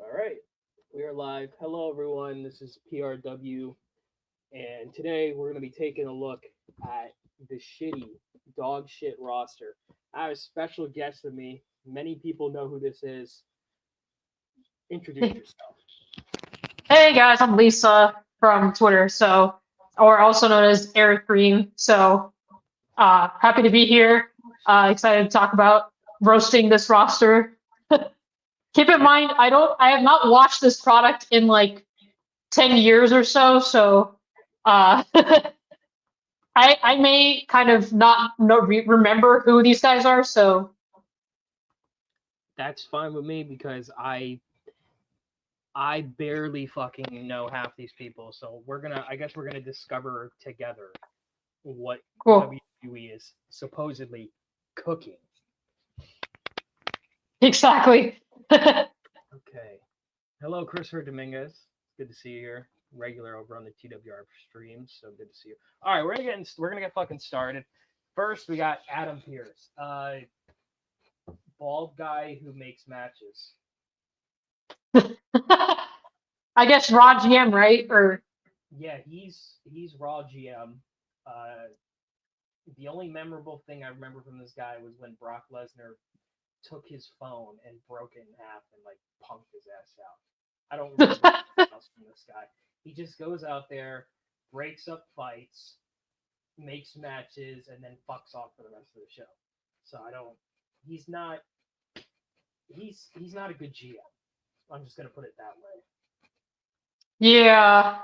All right, we are live. Hello, everyone. This is PRW, and today we're going to be taking a look at the shitty dog shit roster. I have a special guest with me. Many people know who this is. Introduce yourself. Hey guys, I'm Lisa from Twitter, or also known as Eric Green. Happy to be here. Excited to talk about roasting this roster. Keep in Yeah, mind, I have not watched this product in like 10 years or so. I may kind of not remember who these guys are. So that's fine with me because I barely fucking know half these people. So I guess we're gonna discover together what cool. WWE is supposedly cooking. Exactly. Okay. Hello, Christopher Dominguez. Good to see you here. Regular over on the TWR streams, so good to see you. All right, we're gonna get fucking started. First, we got Adam Pierce, bald guy who makes matches. I guess Raw GM, right? Or Yeah, he's Raw GM. Uh, the only memorable thing I remember from this guy was when Brock Lesnar took his phone and broke it in half and like punked his ass out. I don't remember anything else from this guy. He just goes out there, breaks up fights, makes matches, and then fucks off for the rest of the show. So I don't. He's not. He's not a good GM. I'm just gonna put it that way. yeah.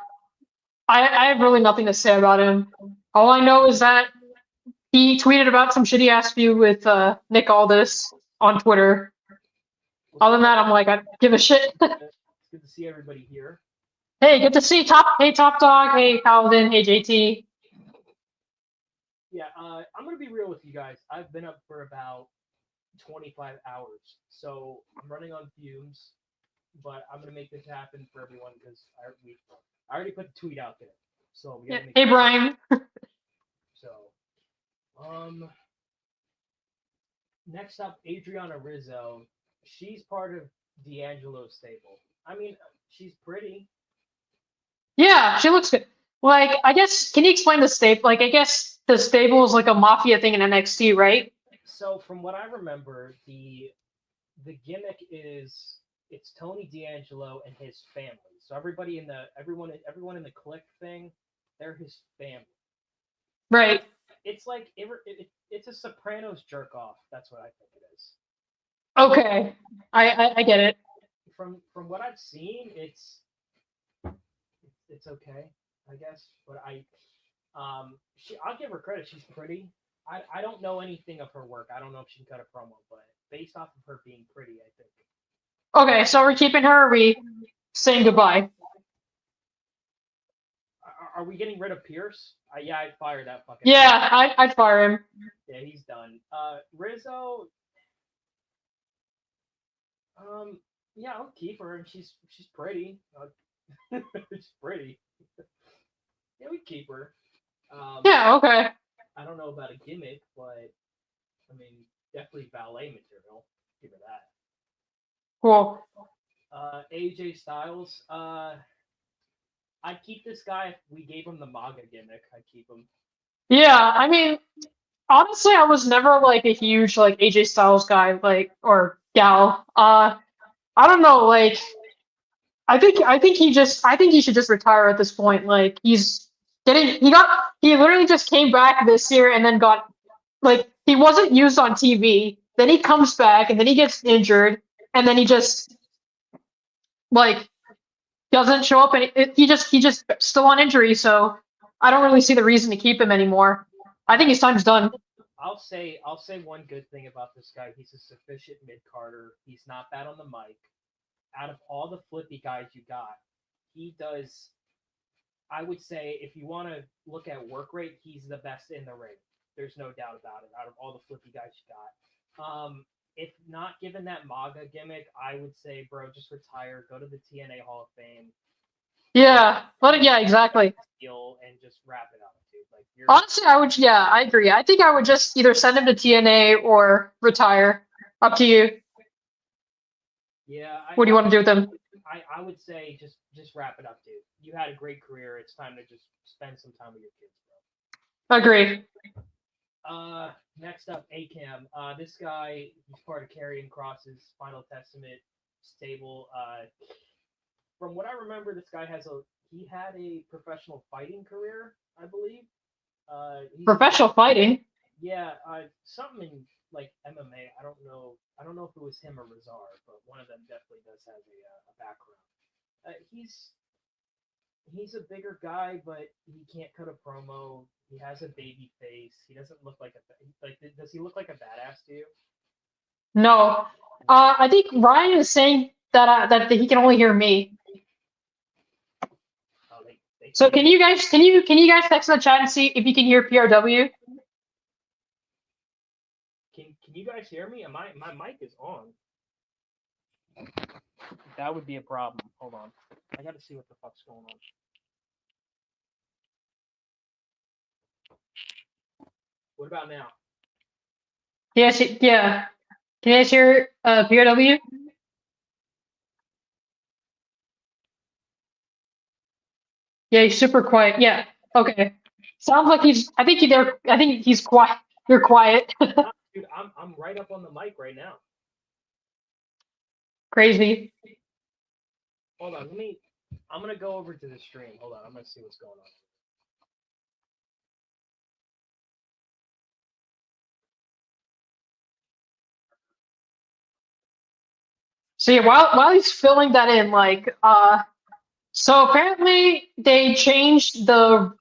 I have really nothing to say about him. All I know is that he tweeted about some shitty ass feud with Nick Aldis on Twitter. What's Other up, than that, I'm like, I give a shit. It's good to see everybody here. Hey, good to see Top Dog, hey Paladin, hey JT. Yeah, I'm gonna be real with you guys. I've been up for about 25 hours, so I'm running on fumes. But I'm gonna make this happen for everyone because I already put the tweet out there, so we Yeah, gotta make hey it happen. Brian. So, um, next up, Adriana Rizzo. She's part of D'Angelo's stable. I mean, she's pretty. Yeah, she looks good. Like, I guess, can you explain the stable? Like, I guess the stable is like a mafia thing in NXT, right? So from what I remember, the gimmick is it's Tony D'Angelo and his family. So everyone in the click thing, they're his family. Right. It's like it's a Sopranos jerk off. That's what I think it is. Okay. I get it. From what I've seen, it's okay, I guess. But I'll give her credit. She's pretty. I don't know anything of her work. I don't know if she can cut a promo, but based off of her being pretty, I think. Okay, so we're keeping her, or are we saying goodbye? Are we getting rid of Pierce? Yeah, I'd fire that fucking ass. Yeah, I'd fire him. Yeah, he's done. Rizzo. Um, yeah, I'll keep her, and she's pretty. She's pretty. Yeah, we keep her. Um, Yeah, okay. I don't know about a gimmick, but I mean, definitely ballet material. Give her that. Cool. AJ Styles. I'd keep this guy if we gave him the MAGA gimmick. I'd keep him. Yeah, I mean, honestly, I was never like a huge like AJ Styles guy, like or gal. I don't know, like I think he should just retire at this point. Like he literally just came back this year and then got like he wasn't used on TV. Then he comes back and then he gets injured and then he just like doesn't show up and he just still on injury. So I don't really see the reason to keep him anymore. I think I his time's done. I'll say one good thing about this guy. He's a sufficient mid carder. He's not bad on the mic. Out of all the flippy guys you got, he does. I would say if you want to look at work rate, he's the best in the ring. There's no doubt about it. Out of all the flippy guys you got, if not given that MAGA gimmick, I would say, bro, just retire. Go to the TNA Hall of Fame. Get Yeah, but get yeah, exactly. deal and just wrap it up, dude. Like you're Honestly, I would. Yeah, I agree. I think I would just either send him to TNA or retire. Up to you. Yeah, What do you want to do with them? I would say just wrap it up, dude. You had a great career. It's time to just spend some time with your kids, bro. Agree. Next up, Acam. This guy, he's part of Karrion Kross's Final Testament stable. From what I remember, this guy he had a professional fighting career, I believe. Professional fighting. Yeah, something in like MMA. I don't know. I don't know if it was him or Razar, but one of them definitely does have a background. He's a bigger guy, but he can't cut a promo. He has a baby face. He doesn't look like Does he look like a badass to you? No. I think Ryan is saying that he can only hear me. Oh, so can you guys text in the chat and see if you can hear PRW? Can you guys hear me? My mic is on. That would be a problem. Hold on. I gotta see what the fuck's going on. What about now? Yes, yeah. Can you guys hear PRW? Yeah, he's super quiet. Yeah. Okay. Sounds like I think he's quiet. You're quiet. Dude, I'm right up on the mic right now. Crazy. Hold on, I'm gonna go over to the stream. Hold on, I'm gonna see what's going on. So yeah, while he's filling that in, so apparently they changed the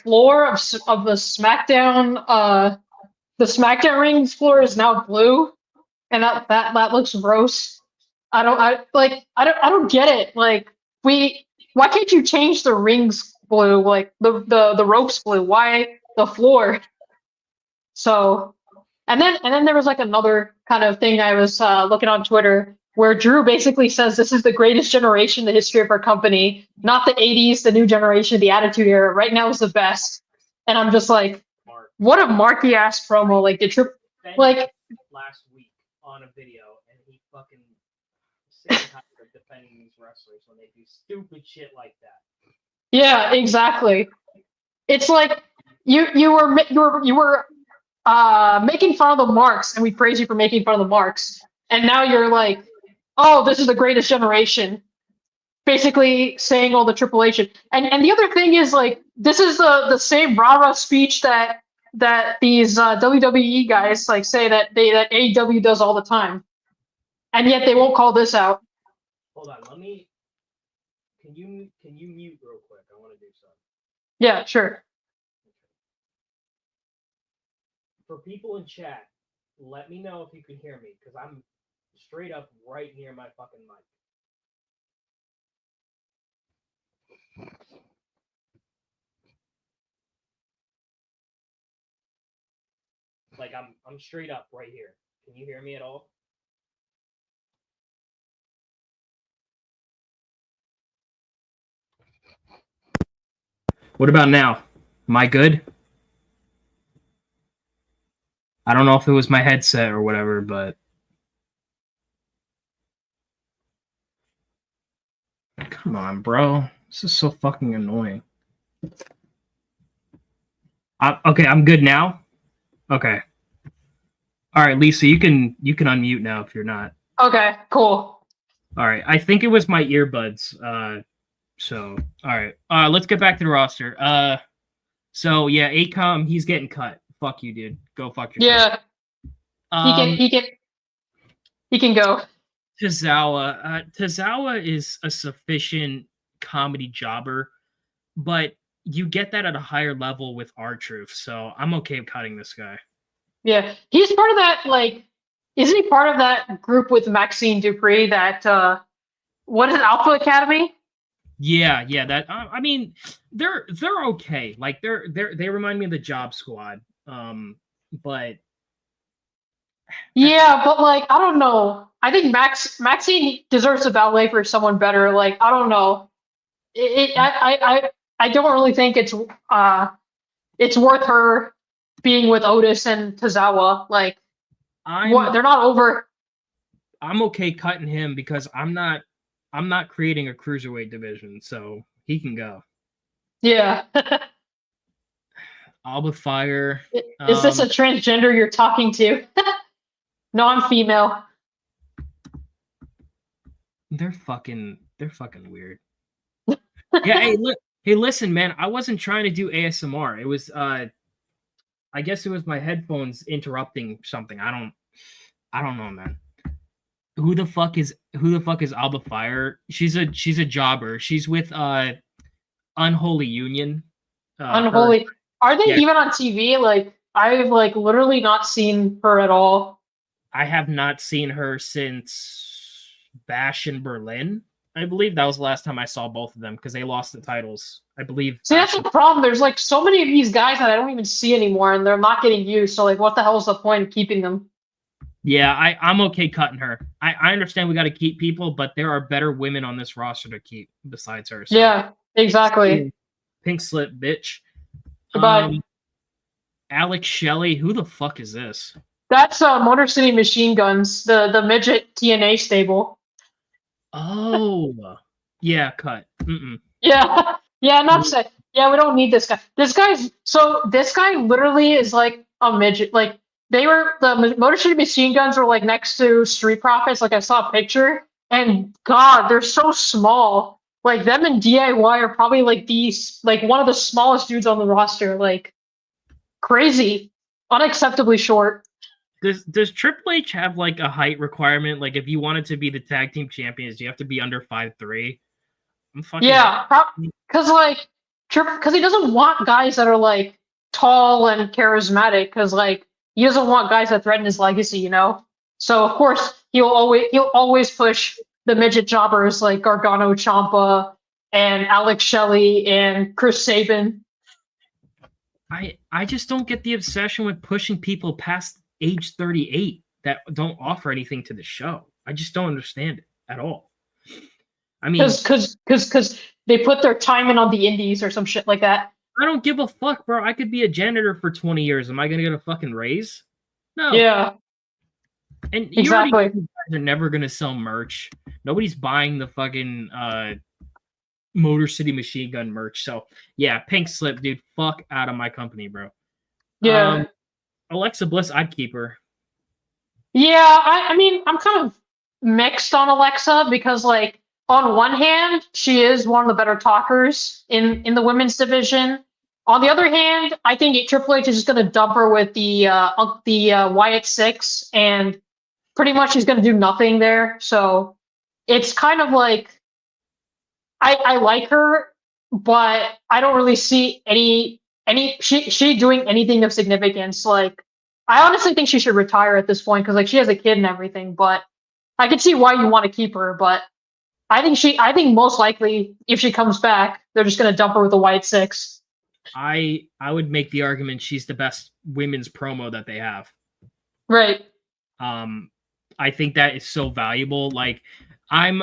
floor of the SmackDown. The SmackDown rings floor is now blue, and that looks gross. I don't get it. Why can't you change the rings blue, like the ropes blue? Why the floor? So, and then there was like another kind of thing I was looking on Twitter where Drew basically says this is the greatest generation in the history of our company, not the '80s, the new generation, the Attitude Era. Right now is the best, and I'm just like, what a marky ass promo! Like the trip, like last week on a video, and he fucking sick and tired of defending these wrestlers when they do stupid shit like that. Yeah, exactly. It's like you were making fun of the marks, and we praise you for making fun of the marks, and now you're like, oh, this is the greatest generation, basically saying all the Triple H. And the other thing is, like, this is the same rah-rah speech that these WWE guys like say that AEW does all the time, and yet they won't call this out. Hold on, can you mute real quick? I want to do something. Yeah, sure. For people in chat, let me know if you can hear me, because I'm straight up right near my fucking mic. Like I'm straight up right here. Can you hear me at all? What about now? Am I good? I don't know if it was my headset or whatever, but come on, bro. This is so fucking annoying. Okay, I'm good now. Okay. All right, Lisa, you can unmute now if you're not. Okay, cool. All right, I think it was my earbuds. So all right, let's get back to the roster. So yeah, Acom, he's getting cut. Fuck you, dude. Go fuck yourself. Yeah. He can go. Tozawa. Tozawa is a sufficient comedy jobber, but you get that at a higher level with R-Truth, so I'm okay with cutting this guy. Yeah, he's part of that. Like, isn't he part of that group with Maxine Dupree? That what is it, Alpha Academy? Yeah. That I mean, they're okay. Like they remind me of the Job Squad. But yeah, but like I don't know. I think Maxine deserves a ballet for someone better. Like I don't know. I don't really think it's worth her being with Otis and Tozawa. Like they're not over. I'm okay cutting him because I'm not creating a cruiserweight division, so he can go. Yeah. Alba Fire. Is this a transgender you're talking to? No, I'm female. They're fucking weird. Yeah, hey, listen, man. I wasn't trying to do ASMR. It was I guess it was my headphones interrupting something. I don't know, man. Who the fuck is Alba Fire? She's a jobber. She's with Unholy Union. Unholy. Are they Yeah. even on TV? Like, I've like literally not seen her at all. I have not seen her since Bash in Berlin. I believe that was the last time I saw both of them because they lost the titles. I believe. See, that's the problem. There's like so many of these guys that I don't even see anymore, and they're not getting used. So, like, what the hell is the point of keeping them? Yeah, I'm okay cutting her. I understand we got to keep people, but there are better women on this roster to keep besides her. So. Yeah, exactly. Pink slip, bitch. Goodbye. Alex Shelley, who the fuck is this? That's Motor City Machine Guns, the midget TNA stable. Oh, yeah, cut. Mm-mm. Yeah, yeah, enough said. Yeah, we don't need this guy. This guy literally is like a midget. Like the Motor City Machine Guns were like next to Street Profits. Like I saw a picture, and God, they're so small. Like them and DIY are probably like one of the smallest dudes on the roster. Like crazy, unacceptably short. Does Triple H have like a height requirement? Like if you wanted to be the tag team champions, you have to be under 5'3". Yeah, because he doesn't want guys that are like tall and charismatic. Because like he doesn't want guys that threaten his legacy, you know. So of course he'll always push the midget jobbers like Gargano Ciampa and Alex Shelley and Chris Sabin. I just don't get the obsession with pushing people past age 38 that don't offer anything to the show. I just don't understand it at all. I mean, because they put their time in on the indies or some shit like that. I don't give a fuck, bro. I could be a janitor for 20 years. Am I gonna get a fucking raise? No. Yeah. And exactly. They're never gonna sell merch. Nobody's buying the fucking Motor City Machine Gun merch. So yeah, pink slip, dude. Fuck out of my company, bro. Yeah. Alexa Bliss, I'd keep her. Yeah, I mean, I'm kind of mixed on Alexa because, like, on one hand, she is one of the better talkers in the women's division. On the other hand, I think Triple H is just going to dump her with the Wyatt Six, and pretty much she's going to do nothing there. So it's kind of like I like her, but I don't really see she doing anything of significance. Like, I honestly think she should retire at this point because like she has a kid and everything. But I can see why you want to keep her. But I think most likely if she comes back, they're just gonna dump her with the Wyatt Six. I would make the argument she's the best women's promo that they have. Right. I think that is so valuable. Like I'm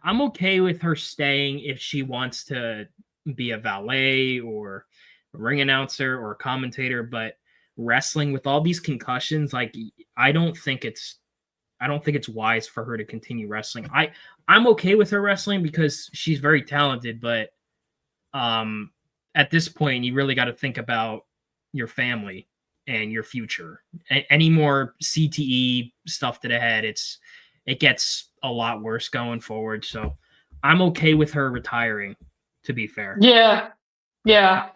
okay with her staying if she wants to be a valet or a ring announcer or a commentator, but wrestling with all these concussions, like I don't think it's wise for her to continue wrestling. I'm okay with her wrestling because she's very talented, but at this point you really got to think about your family and your future. Any more CTE stuff to the head, it gets a lot worse going forward. So I'm okay with her retiring, to be fair. Yeah. Yeah.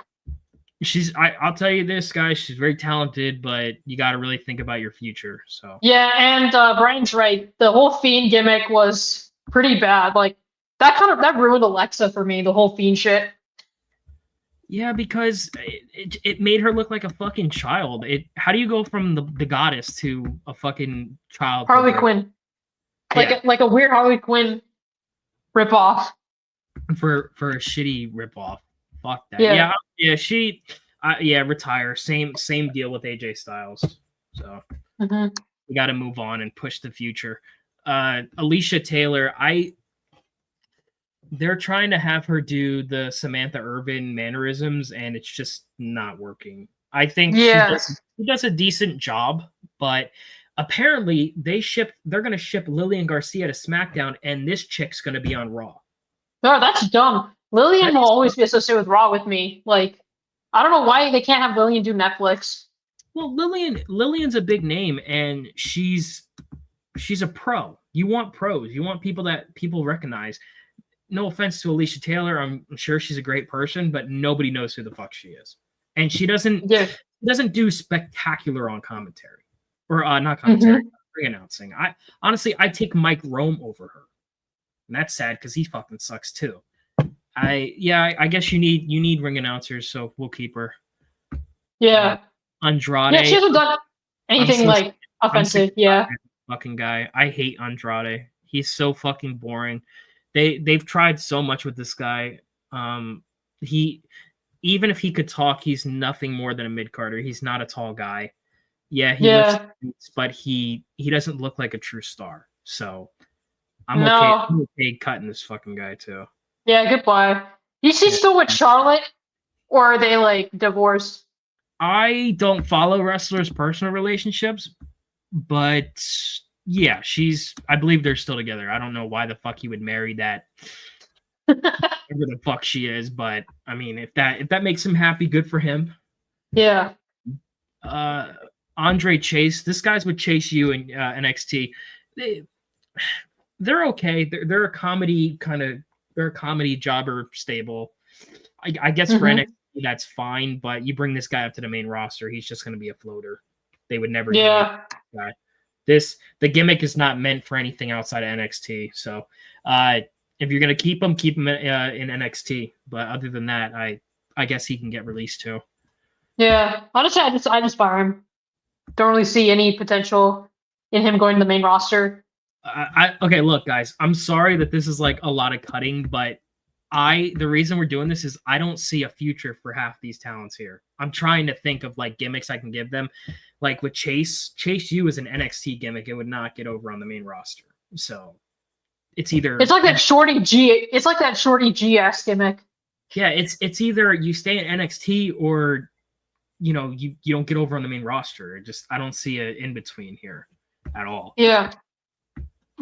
I'll tell you this, guys, she's very talented, but you got to really think about your future. So yeah, and Brian's right. The whole Fiend gimmick was pretty bad. Like that ruined Alexa for me. The whole Fiend shit. Yeah, because it made her look like a fucking child. How do you go from the goddess to a fucking child? Harley Quinn. Like a weird Harley Quinn ripoff. For a shitty ripoff. Fuck that. Yeah. She retire. Same deal with AJ Styles. So we got to move on and push the future. Alicia Taylor, they're trying to have her do the Samantha Irvin mannerisms, and it's just not working. I think she does a decent job, but apparently they're gonna ship Lillian Garcia to SmackDown, and this chick's gonna be on Raw. No, that's dumb. Lillian That will is- always be associated with Raw with me. Like, I don't know why they can't have Lillian do Netflix. Well, Lillian's a big name, and she's a pro. You want pros. You want people that people recognize. No offense to Alicia Taylor, I'm sure she's a great person, but nobody knows who the fuck she is, and she doesn't do spectacular on commentary or not commentary, ring announcing. I honestly take Mike Rome over her, and that's sad because he fucking sucks too. I guess you need ring announcers, so we'll keep her. Yeah. Andrade. Yeah, she hasn't done anything like offensive. Yeah. Fucking guy. I hate Andrade. He's so fucking boring. They've tried so much with this guy. He even if he could talk, he's nothing more than a mid-carder. He's not a tall guy. Yeah, he lifts, but he doesn't look like a true star. So I'm okay cutting this fucking guy too. Yeah, goodbye. Is he still with Charlotte, or are they like divorced? I don't follow wrestlers' personal relationships, but yeah, I believe they're still together. I don't know why the fuck he would marry that whatever the fuck she is, but I mean, if that makes him happy, good for him. Yeah. Andre Chase, this guy's with Chase U and NXT. They're okay. They're a comedy jobber stable. I guess for NXT that's fine, but you bring this guy up to the main roster, he's just going to be a floater. They would never. Yeah. The gimmick is not meant for anything outside of NXT. So if you're going to keep him in NXT. But other than that, I guess he can get released too. Yeah, honestly, I just fire him. Don't really see any potential in him going to the main roster. Okay, look, guys, I'm sorry that this is like a lot of cutting, but the reason we're doing this is I don't see a future for half these talents here. I'm trying to think of like gimmicks I can give them. Like with Chase U is an NXT gimmick. It would not get over on the main roster. So it's like that Shorty GS gimmick. Yeah, it's either you stay in NXT or you don't get over on the main roster. I don't see an in between here at all. Yeah.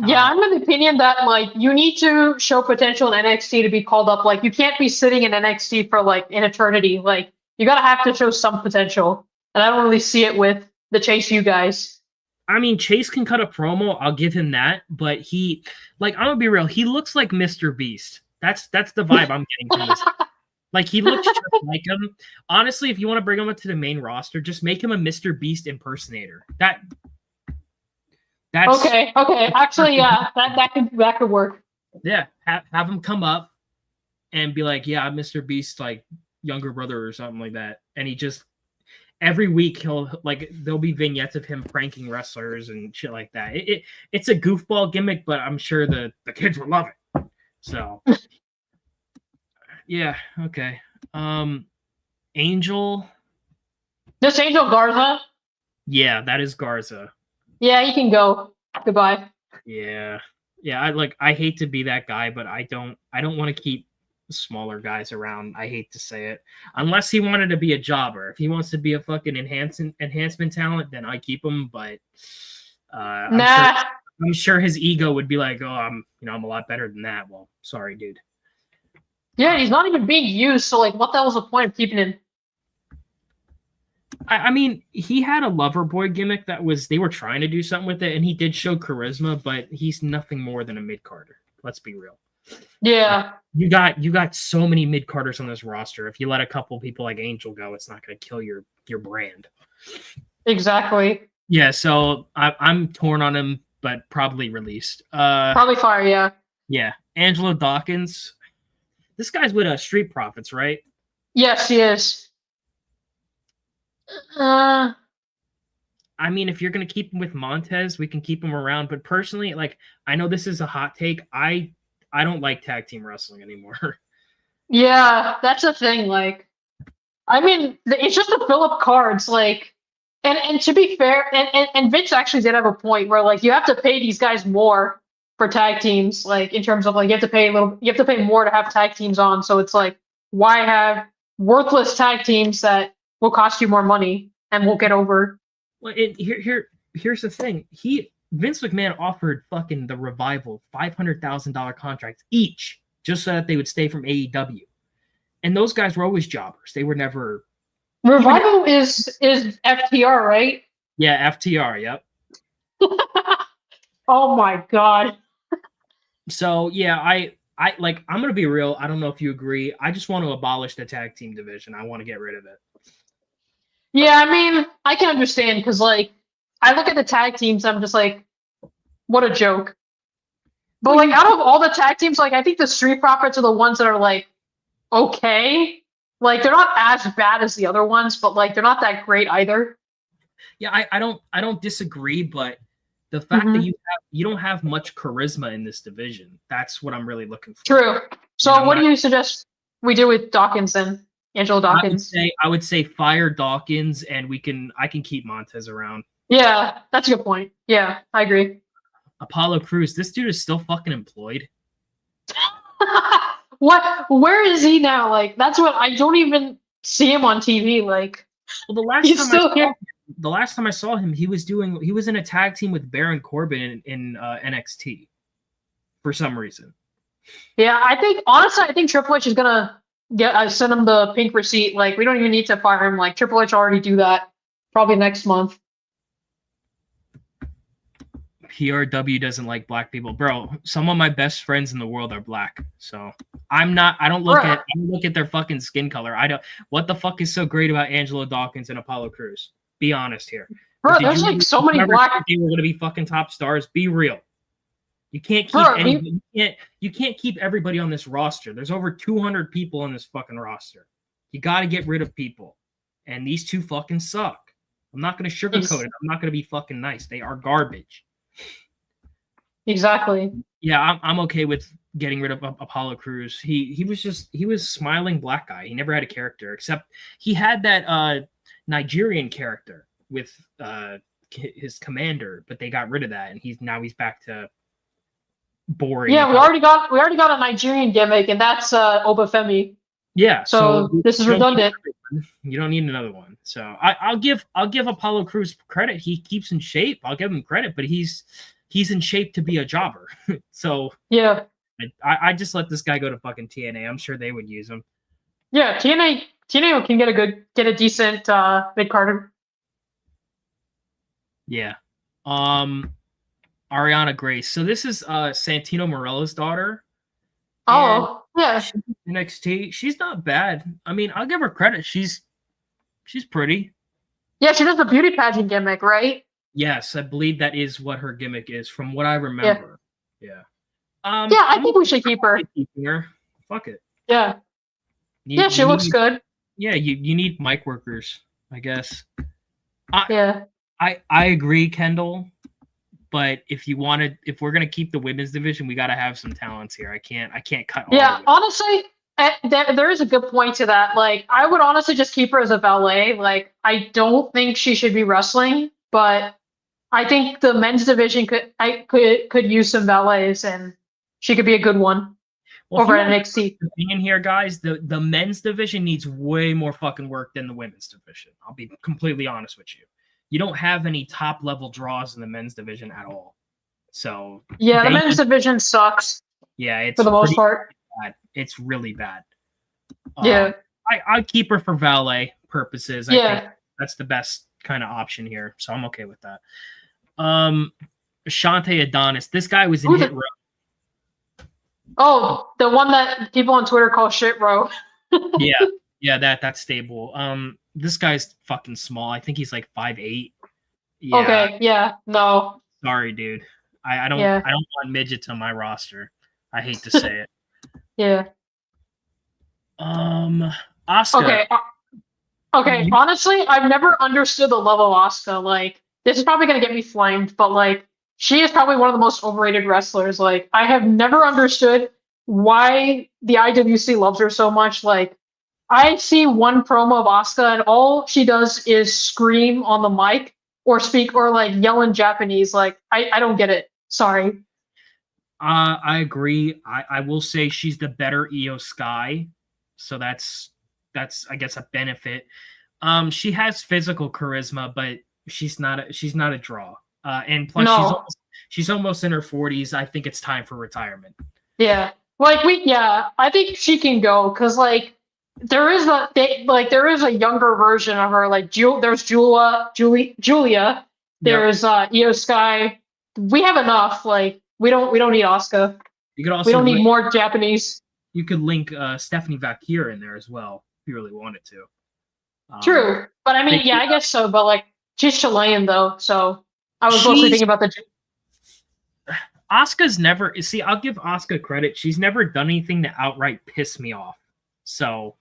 Yeah, I'm of the opinion that like you need to show potential in NXT to be called up. Like you can't be sitting in NXT for like an eternity. Like you gotta have to show some potential, and I don't really see it with the Chase U guys. I mean, Chase can cut a promo. I'll give him that, but I'm gonna be real. He looks like Mr. Beast. That's the vibe I'm getting from this. Like he looks just like him. Honestly, if you want to bring him up to the main roster, just make him a Mr. Beast impersonator. That's okay. Actually, yeah, that could work. Yeah, have him come up and be like, "Yeah, I'm Mr. Beast's like younger brother or something like that." And he just every week there'll be vignettes of him pranking wrestlers and shit like that. It's a goofball gimmick, but I'm sure the kids will love it. So yeah, okay. Angel. This Angel Garza? Yeah, that is Garza. Yeah, he can go. Goodbye. Yeah. I hate to be that guy, but I don't want to keep smaller guys around. I hate to say it. Unless he wanted to be a jobber. If he wants to be a fucking enhancement talent, then I keep him, but I'm sure his ego would be like, "Oh, I'm a lot better than that." Well, sorry, dude. Yeah, he's not even being used, so like what the hell was the point of keeping him? I mean, he had a lover boy gimmick they were trying to do something with it, and he did show charisma, but he's nothing more than a mid-carder. Let's be real. Yeah. You got so many mid-carders on this roster. If you let a couple people like Angel go, it's not going to kill your brand. Exactly. Yeah, so I'm torn on him, but probably released. Probably fire, yeah. Yeah. Angelo Dawkins. This guy's with Street Profits, right? Yes, he is. I mean, if you're gonna keep him with Montez, we can keep him around. But personally, like, I know this is a hot take. I don't like tag team wrestling anymore. Yeah, that's the thing. Like, I mean, it's just to fill up cards. Like, and to be fair, and Vince actually did have a point where like you have to pay these guys more for tag teams. Like in terms of like you have to pay more to have tag teams on. So it's like, why have worthless tag teams that will cost you more money and won't get over? Well, here's the thing. Vince McMahon offered fucking the Revival $500,000 contracts each just so that they would stay from AEW. And those guys were always jobbers. They were never... Revival is FTR, right? Yeah, FTR, yep. Oh my god. So, yeah, I'm going to be real. I don't know if you agree. I just want to abolish the tag team division. I want to get rid of it. Yeah, I mean, I can understand because, like, I look at the tag teams, I'm just like, what a joke. But, like, out of all the tag teams, like, I think the Street Profits are the ones that are, like, okay. Like, they're not as bad as the other ones, but, like, they're not that great either. Yeah, I don't disagree, but the fact that you don't have much charisma in this division, that's what I'm really looking for. True. So what do you suggest we do with Dawkins and Angelo Dawkins? I would say fire Dawkins, and I can keep Montez around. Yeah, that's a good point. Yeah, I agree. Apollo Crews, this dude is still fucking employed. What? Where is he now? Like, that's what I don't even see him on TV. Like, well, the last time I saw him, he was in a tag team with Baron Corbin in NXT for some reason. Yeah, honestly, I think Triple H is gonna send him the pink receipt. Like, we don't even need to fire him. Like, Triple H already do that probably next month. PRW doesn't like black people, bro. Some of my best friends in the world are black, so I don't look at their fucking skin color. What the fuck is so great about Angelo Dawkins and Apollo Crews? Be honest here, bro. There's like so many black. They were gonna be fucking top stars. Be real. You can't keep you can't keep everybody on this roster. There's over 200 people on this fucking roster. You got to get rid of people, and these two fucking suck. I'm not gonna sugarcoat it. I'm not gonna be fucking nice. They are garbage. Exactly. Yeah, I'm okay with getting rid of Apollo Crews. He was smiling black guy. He never had a character, except he had that Nigerian character with his commander, but they got rid of that, and he's back to boring. Yeah, we already got a Nigerian gimmick, and that's Obafemi. Yeah, so this is redundant. You don't need another one. So I'll give Apollo Crews credit. He keeps in shape. I'll give him credit, but he's in shape to be a jobber. So yeah, I just let this guy go to fucking TNA. I'm sure they would use him. Yeah, TNA can get a decent mid carder. Yeah. Ariana Grace. So this is Santino Marella's daughter. Oh, yeah. NXT. She's not bad. I mean, I'll give her credit. She's pretty. Yeah, she does the beauty pageant gimmick, right? Yes, I believe that is what her gimmick is, from what I remember. Yeah. I think we should keep her. Keeping her. Fuck it. Yeah. She looks good. Yeah, you need mic workers, I guess. Yeah. I agree, Kendall. But if we're gonna keep the women's division, we gotta have some talents here. I can't cut. Yeah, honestly, there is a good point to that. Like, I would honestly just keep her as a valet. Like, I don't think she should be wrestling, but I think the men's division could use some valets, and she could be a good one over at NXT. In here, guys, the men's division needs way more fucking work than the women's division. I'll be completely honest with you. You don't have any top level draws in the men's division at all. So yeah, the men's division sucks. Yeah, it's for the most part. Bad. It's really bad. Yeah, I'd keep her for valet purposes. I think that's the best kind of option here, so I'm okay with that. Ashante Adonis. This guy was in Hit Row. Oh, the one that people on Twitter call Shit Row. Yeah, that's stable. This guy's fucking small. I think he's like 5'8". Yeah. Okay, yeah, no. Sorry, dude. I don't want midgets on my roster. I hate to say it. Yeah. Asuka. Okay. Honestly, I've never understood the love of Asuka. Like, this is probably gonna get me flamed, but like, she is probably one of the most overrated wrestlers. Like, I have never understood why the IWC loves her so much. Like, I see one promo of Asuka, and all she does is scream on the mic or speak or like yell in Japanese. Like, I don't get it. Sorry. I agree. I will say she's the better Io Sky, so that's I guess a benefit. She has physical charisma, but she's not a draw. And plus No. she's almost in her 40s. I think it's time for retirement. Yeah. Like I think she can go because like there is a younger version of her. Like there's Julia. Yep. There's Io Sky. We have enough. Like we don't need Asuka. You could also We don't need more Japanese. You could link Stephanie Vakir in there as well if you really wanted to. True, but I mean, I guess so. But like she's Chilean though, so I was mostly thinking about the. Asuka's never see. I'll give Asuka credit. She's never done anything to outright piss me off. So,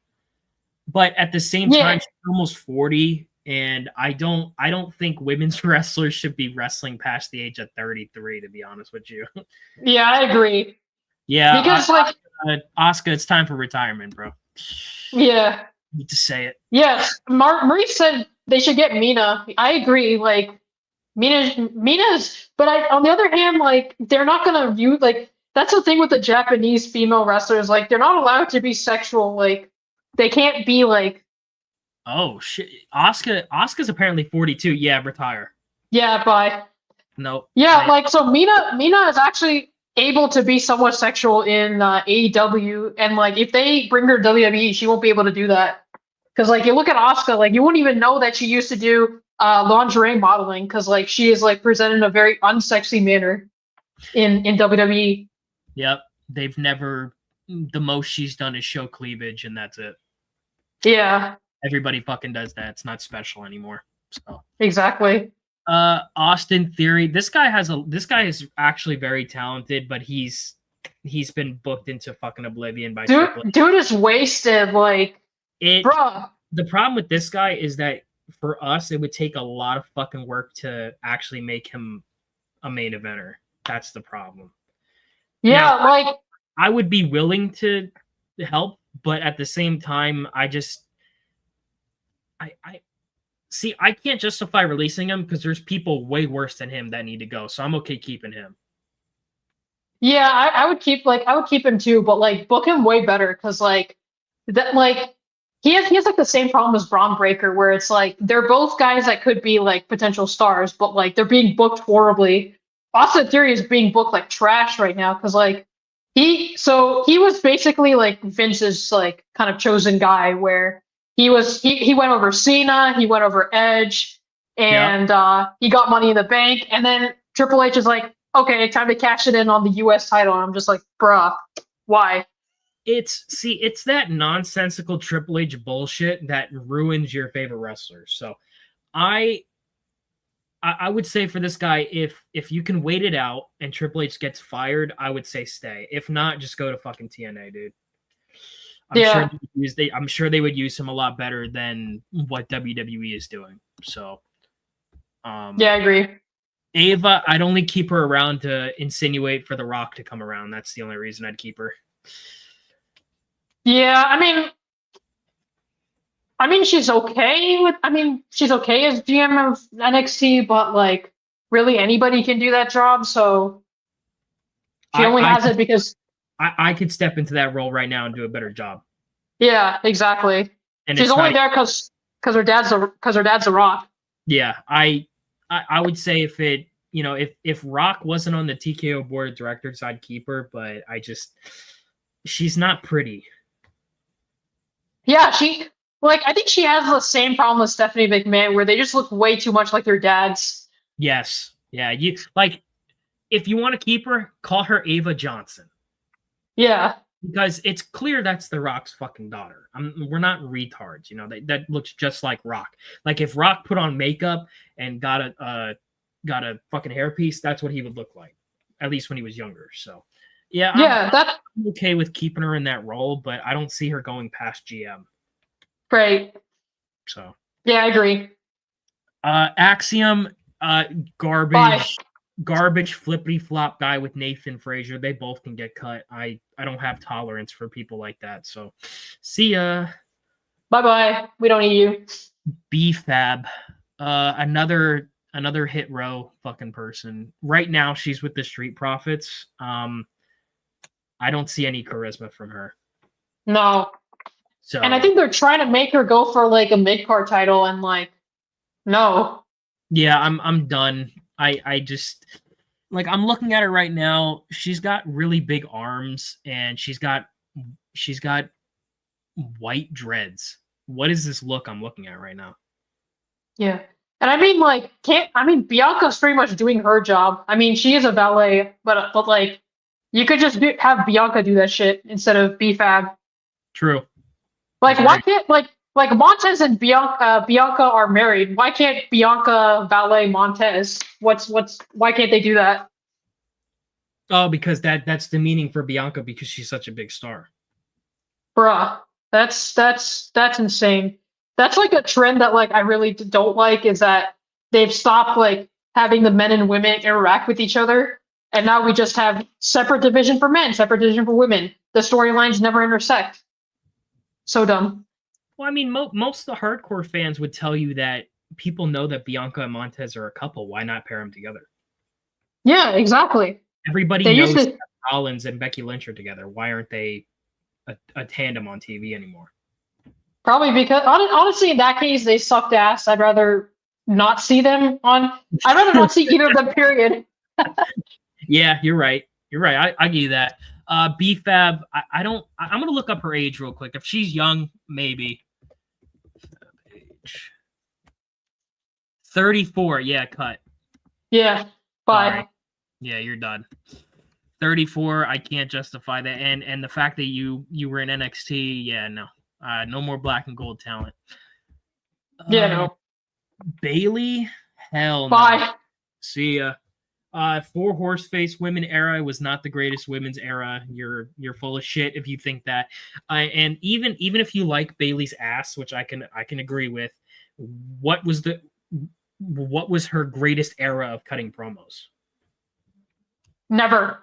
but at the same time, she's almost 40, and I don't think women's wrestlers should be wrestling past the age of 33. To be honest with you. Yeah, I agree. Yeah, because Asuka, it's time for retirement, bro. Yeah. I need to say it. Yes, Marie said they should get Mina. I agree. Like Mina's, but on the other hand, like they're not gonna view like that's the thing with the Japanese female wrestlers. Like they're not allowed to be sexual. Like they can't be like. Oh shit! Asuka's apparently 42. Yeah, retire. Yeah, bye. No. Yeah, like so Mina is actually able to be somewhat sexual in AEW, and like if they bring her to WWE, she won't be able to do that. Because like you look at Asuka, like you wouldn't even know that she used to do lingerie modeling, because like she is like presented in a very unsexy manner in WWE. Yep, they've never. The most she's done is show cleavage, and that's it. Yeah. Everybody fucking does that. It's not special anymore. So exactly. Austin Theory. This guy is actually very talented, but he's been booked into fucking oblivion by dude is wasted. Like bruh. The problem with this guy is that for us, it would take a lot of fucking work to actually make him a main eventer. That's the problem. Yeah, now, like I would be willing to help, but at the same time, I see, I can't justify releasing him because there's people way worse than him that need to go. So I'm okay keeping him. Yeah, I would keep him too, but like book him way better because like that like he has like the same problem as Braun Breaker, where it's like they're both guys that could be like potential stars, but like they're being booked horribly. Austin Theory is being booked like trash right now because like he was basically like Vince's like kind of chosen guy where he went over Cena, he went over Edge, and he got Money in the Bank, and then Triple H is like, okay, time to cash it in on the US title. And I'm just like, bruh, why? It's that nonsensical Triple H bullshit that ruins your favorite wrestlers. So I would say for this guy, if you can wait it out and Triple H gets fired, I would say stay. If not, just go to fucking TNA, dude. I'm sure they would use him a lot better than what WWE is doing. So, yeah, I agree. Ava, I'd only keep her around to insinuate for The Rock to come around. That's the only reason I'd keep her. Yeah, I mean, she's okay she's okay as GM of NXT, but like, really anybody can do that job. So she only has it because I could step into that role right now and do a better job. Yeah, exactly. And she's only there because her dad's The Rock. Yeah, I would say if Rock wasn't on the TKO board of directors, I'd keep her, but she's not pretty. Yeah, I think she has the same problem as Stephanie McMahon, where they just look way too much like their dads. Yes. Yeah. If you want to keep her, call her Ava Johnson. Yeah. Because it's clear that's The Rock's fucking daughter. We're not retards, that looks just like Rock. Like if Rock put on makeup and got a fucking hairpiece, that's what he would look like. At least when he was younger. So yeah, I'm okay with keeping her in that role, but I don't see her going past GM. Right. So yeah, I agree. Axiom, garbage. Bye. Garbage flippity flop guy with Nathan Frazier. They both can get cut. I don't have tolerance for people like that. So see ya. Bye. We don't need you. B-Fab. Another hit row fucking person. Right now she's with the Street Profits. I don't see any charisma from her. No. So and I think they're trying to make her go for like a mid-card title and like no. Yeah, I'm done. I just like I'm looking at her right now. She's got really big arms and she's got white dreads. What is this look I'm looking at right now? Yeah. And I mean, like, can't I mean Bianca's pretty much doing her job. I mean, she is a valet, but like, you could just have Bianca do that shit instead of BFAB. True. Like, That's why very can't like Montez and Bianca are married? Why can't Bianca valet Montez? What's why can't they do that? Oh, because that's demeaning for Bianca because she's such a big star. Bruh, that's insane. That's like a trend that like I really don't like is that they've stopped like having the men and women interact with each other, and now we just have separate division for men, separate division for women. The storylines never intersect. So dumb. Well, I mean, most of the hardcore fans would tell you that people know that Bianca and Montez are a couple. Why not pair them together? Yeah, exactly. Everybody They used knows to Seth Rollins and Becky Lynch are together. Why aren't they a tandem on TV anymore? probably because honestly in that case they sucked ass. I'd rather not see them on. I'd rather not see either of them. Period. Yeah, you're right. You're right. I give you that. BFAB, I don't. I'm gonna look up her age real quick. If she's young, maybe. Age 34. Yeah, cut. Yeah. Bye. Sorry. Yeah, you're done. 34. I can't justify that. And the fact that you were in NXT, yeah, no. No more black and gold talent. Yeah. No. Bailey, hell no. Bye. See ya. Four horseface women era was not the greatest women's era. You're full of shit if you think that. And even if you like Bailey's ass, which I can agree with, what was her greatest era of cutting promos? Never.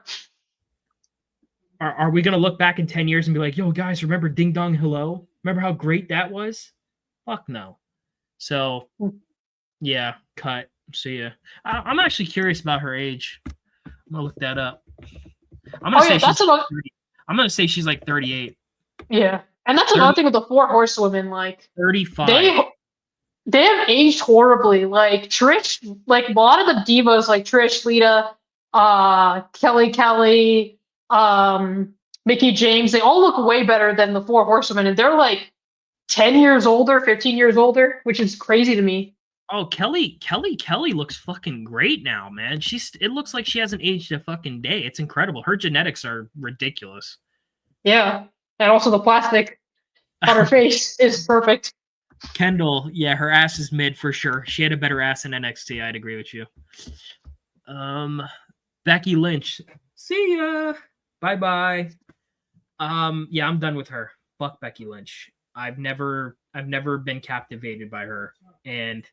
Are we gonna look back in 10 years and be like, yo guys, remember Ding Dong Hello? Remember how great that was? Fuck no. So yeah, cut. See ya. I'm actually curious about her age. I'm gonna look that up. I'm gonna say she's like 38. Yeah, and that's another thing with the four horsewomen. Like 35. they have aged horribly. Like Trish, like a lot of the divas, like Trish, Lita, Kelly, Mickey James, they all look way better than the four horsewomen, and they're like 10 years older, 15 years older, which is crazy to me. Oh, Kelly looks fucking great now, man. It looks like she hasn't aged a fucking day. It's incredible. Her genetics are ridiculous. Yeah, and also the plastic on her face is perfect. Kendall, yeah, her ass is mid for sure. She had a better ass in NXT. I'd agree with you. Becky Lynch, see ya. Bye bye. Yeah, I'm done with her. Fuck Becky Lynch. I've never been captivated by her, and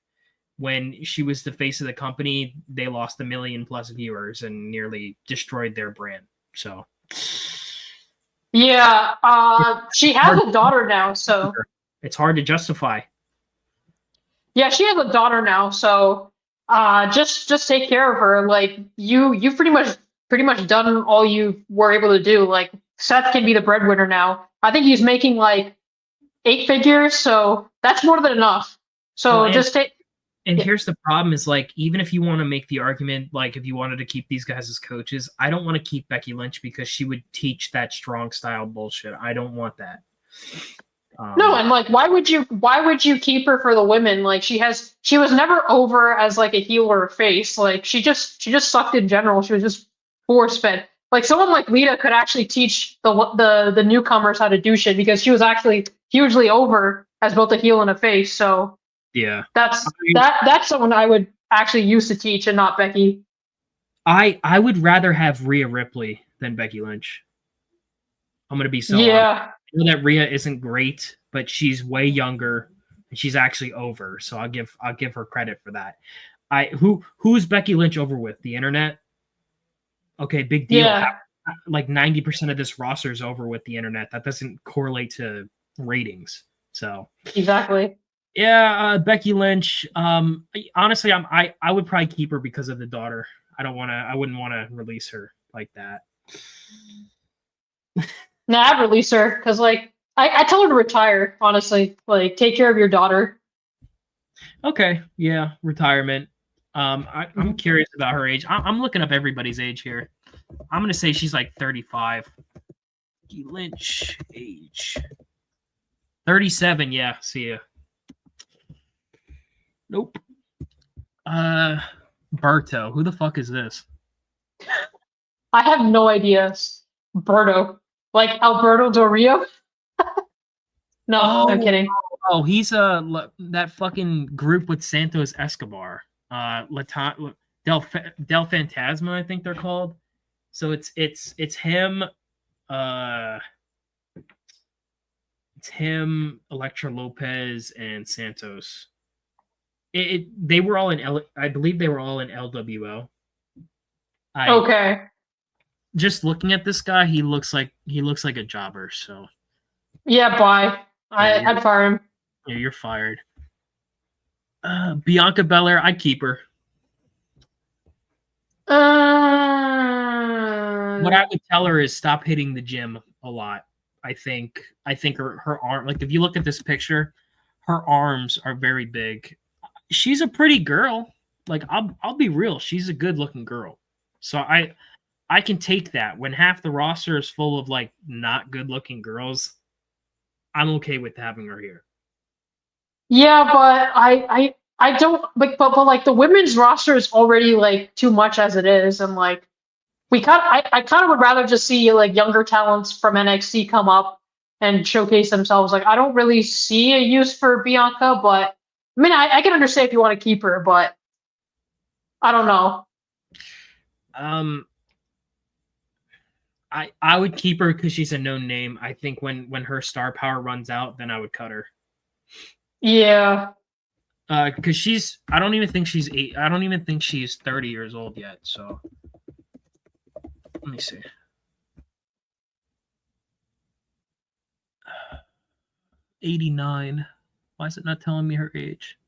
when she was the face of the company, they lost 1 million+ viewers and nearly destroyed their brand. So, yeah, she has a daughter now, so it's hard to justify. Yeah, she has a daughter now, so just take care of her. Like you've pretty much done all you were able to do. Like Seth can be the breadwinner now. I think he's making like 8 figures, so that's more than enough. So just take. And here's the problem is like, even if you want to make the argument, like if you wanted to keep these guys as coaches, I don't want to keep Becky Lynch because she would teach that strong style bullshit. I don't want that. No, and like, why would you keep her for the women? Like she was never over as like a heel or a face. Like she just sucked in general. She was just force fed. Like someone like Lita could actually teach the newcomers how to do shit because she was actually hugely over as both a heel and a face. So yeah, that's someone I would actually use to teach and not Becky. I would rather have Rhea Ripley than Becky Lynch. I'm gonna be so honest. I know that Rhea isn't great, but she's way younger and she's actually over. So I'll give her credit for that. Who's Becky Lynch over with? The internet? Okay, big deal. Yeah. Like 90% of this roster is over with the internet. That doesn't correlate to ratings. So exactly. Yeah, Becky Lynch. Honestly, I would probably keep her because of the daughter. I wouldn't want to release her like that. Nah, I'd release her because like I tell her to retire, honestly. Like take care of your daughter. Okay, yeah, retirement. I'm curious about her age. I'm looking up everybody's age here. I'm gonna say she's like 35. Becky Lynch age 37. Yeah, see ya. Nope. Berto. Who the fuck is this? I have no idea. Berto. Like Alberto Del Rio? No, I'm kidding. Oh, he's that fucking group with Santos Escobar. Del Fantasma, I think they're called. So it's him. It's him, Electra Lopez, and Santos. They were all in I believe they were all in LWO. Okay. Just looking at this guy, he looks like a jobber. So yeah, bye. I'd fire him. Yeah, you're fired. Bianca Belair, I'd keep her. What I would tell her is stop hitting the gym a lot. I think her arm, like if you look at this picture, her arms are very big. She's a pretty girl. Like I'll be real, she's a good looking girl. So I can take that. When half the roster is full of like not good looking girls, I'm okay with having her here. Yeah, but I don't like but like the women's roster is already like too much as it is, and like I kind of would rather just see like younger talents from NXT come up and showcase themselves. Like I don't really see a use for Bianca, but I mean I can understand if you want to keep her, but I don't know. I would keep her because she's a known name. I think when her star power runs out, then I would cut her. Yeah. Because I don't even think she's 30 years old yet. So let me see. 89. Why is it not telling me her age?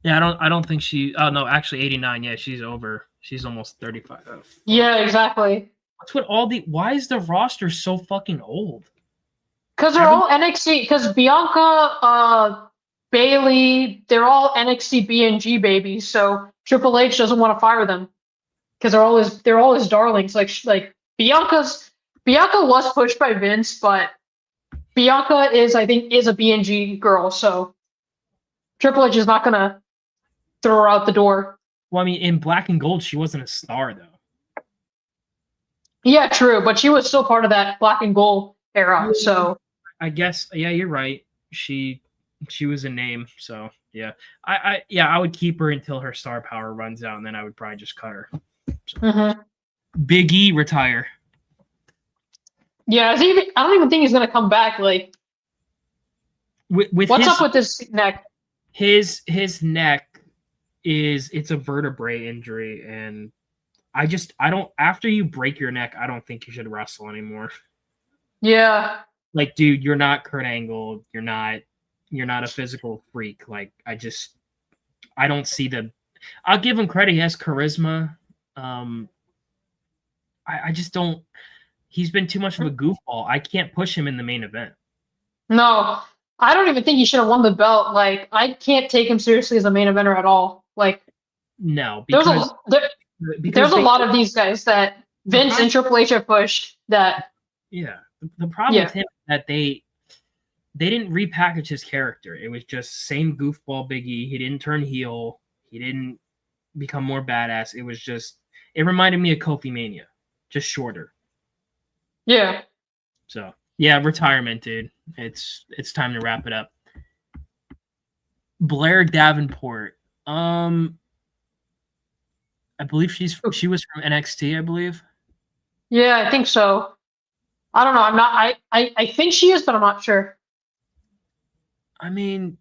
Yeah, I don't think she. Oh no, actually 89. Yeah, she's over. She's almost 35. Oh, yeah, exactly. That's what why is the roster so fucking old? Because they're all NXT. Because Bianca, Bailey, they're all NXT BNG babies. So Triple H doesn't want to fire them because they're all his darlings. Like Bianca was pushed by Vince, but Bianca is a BNG girl. So Triple H is not gonna throw her out the door. Well, I mean, in Black and Gold, she wasn't a star though. Yeah, true, but she was still part of that Black and Gold era. So I guess, yeah, you're right. She was a name, so yeah. I would keep her until her star power runs out, and then I would probably just cut her. So. Big E retire. Yeah, I don't even think he's gonna come back. Like, what's up with his neck? His neck it's a vertebrae injury, and I don't. After you break your neck, I don't think you should wrestle anymore. Yeah. Like, dude, you're not Kurt Angle. You're not a physical freak. Like, I don't see I'll give him credit. He has charisma. I just don't. He's been too much of a goofball. I can't push him in the main event. No, I don't even think he should have won the belt. Like, I can't take him seriously as a main eventer at all. Like, no, because there's a lot of these guys that Vince and Triple H have pushed that. Yeah, the problem with him is that they didn't repackage his character. It was just same goofball Big E. He didn't turn heel. He didn't become more badass. It reminded me of Kofi Mania, just shorter. Yeah. So yeah, retirement, dude. It's time to wrap it up. Blair Davenport. I believe she was from NXT, I believe. Yeah, I think so. I don't know. I'm not. I think she is, but I'm not sure. I mean,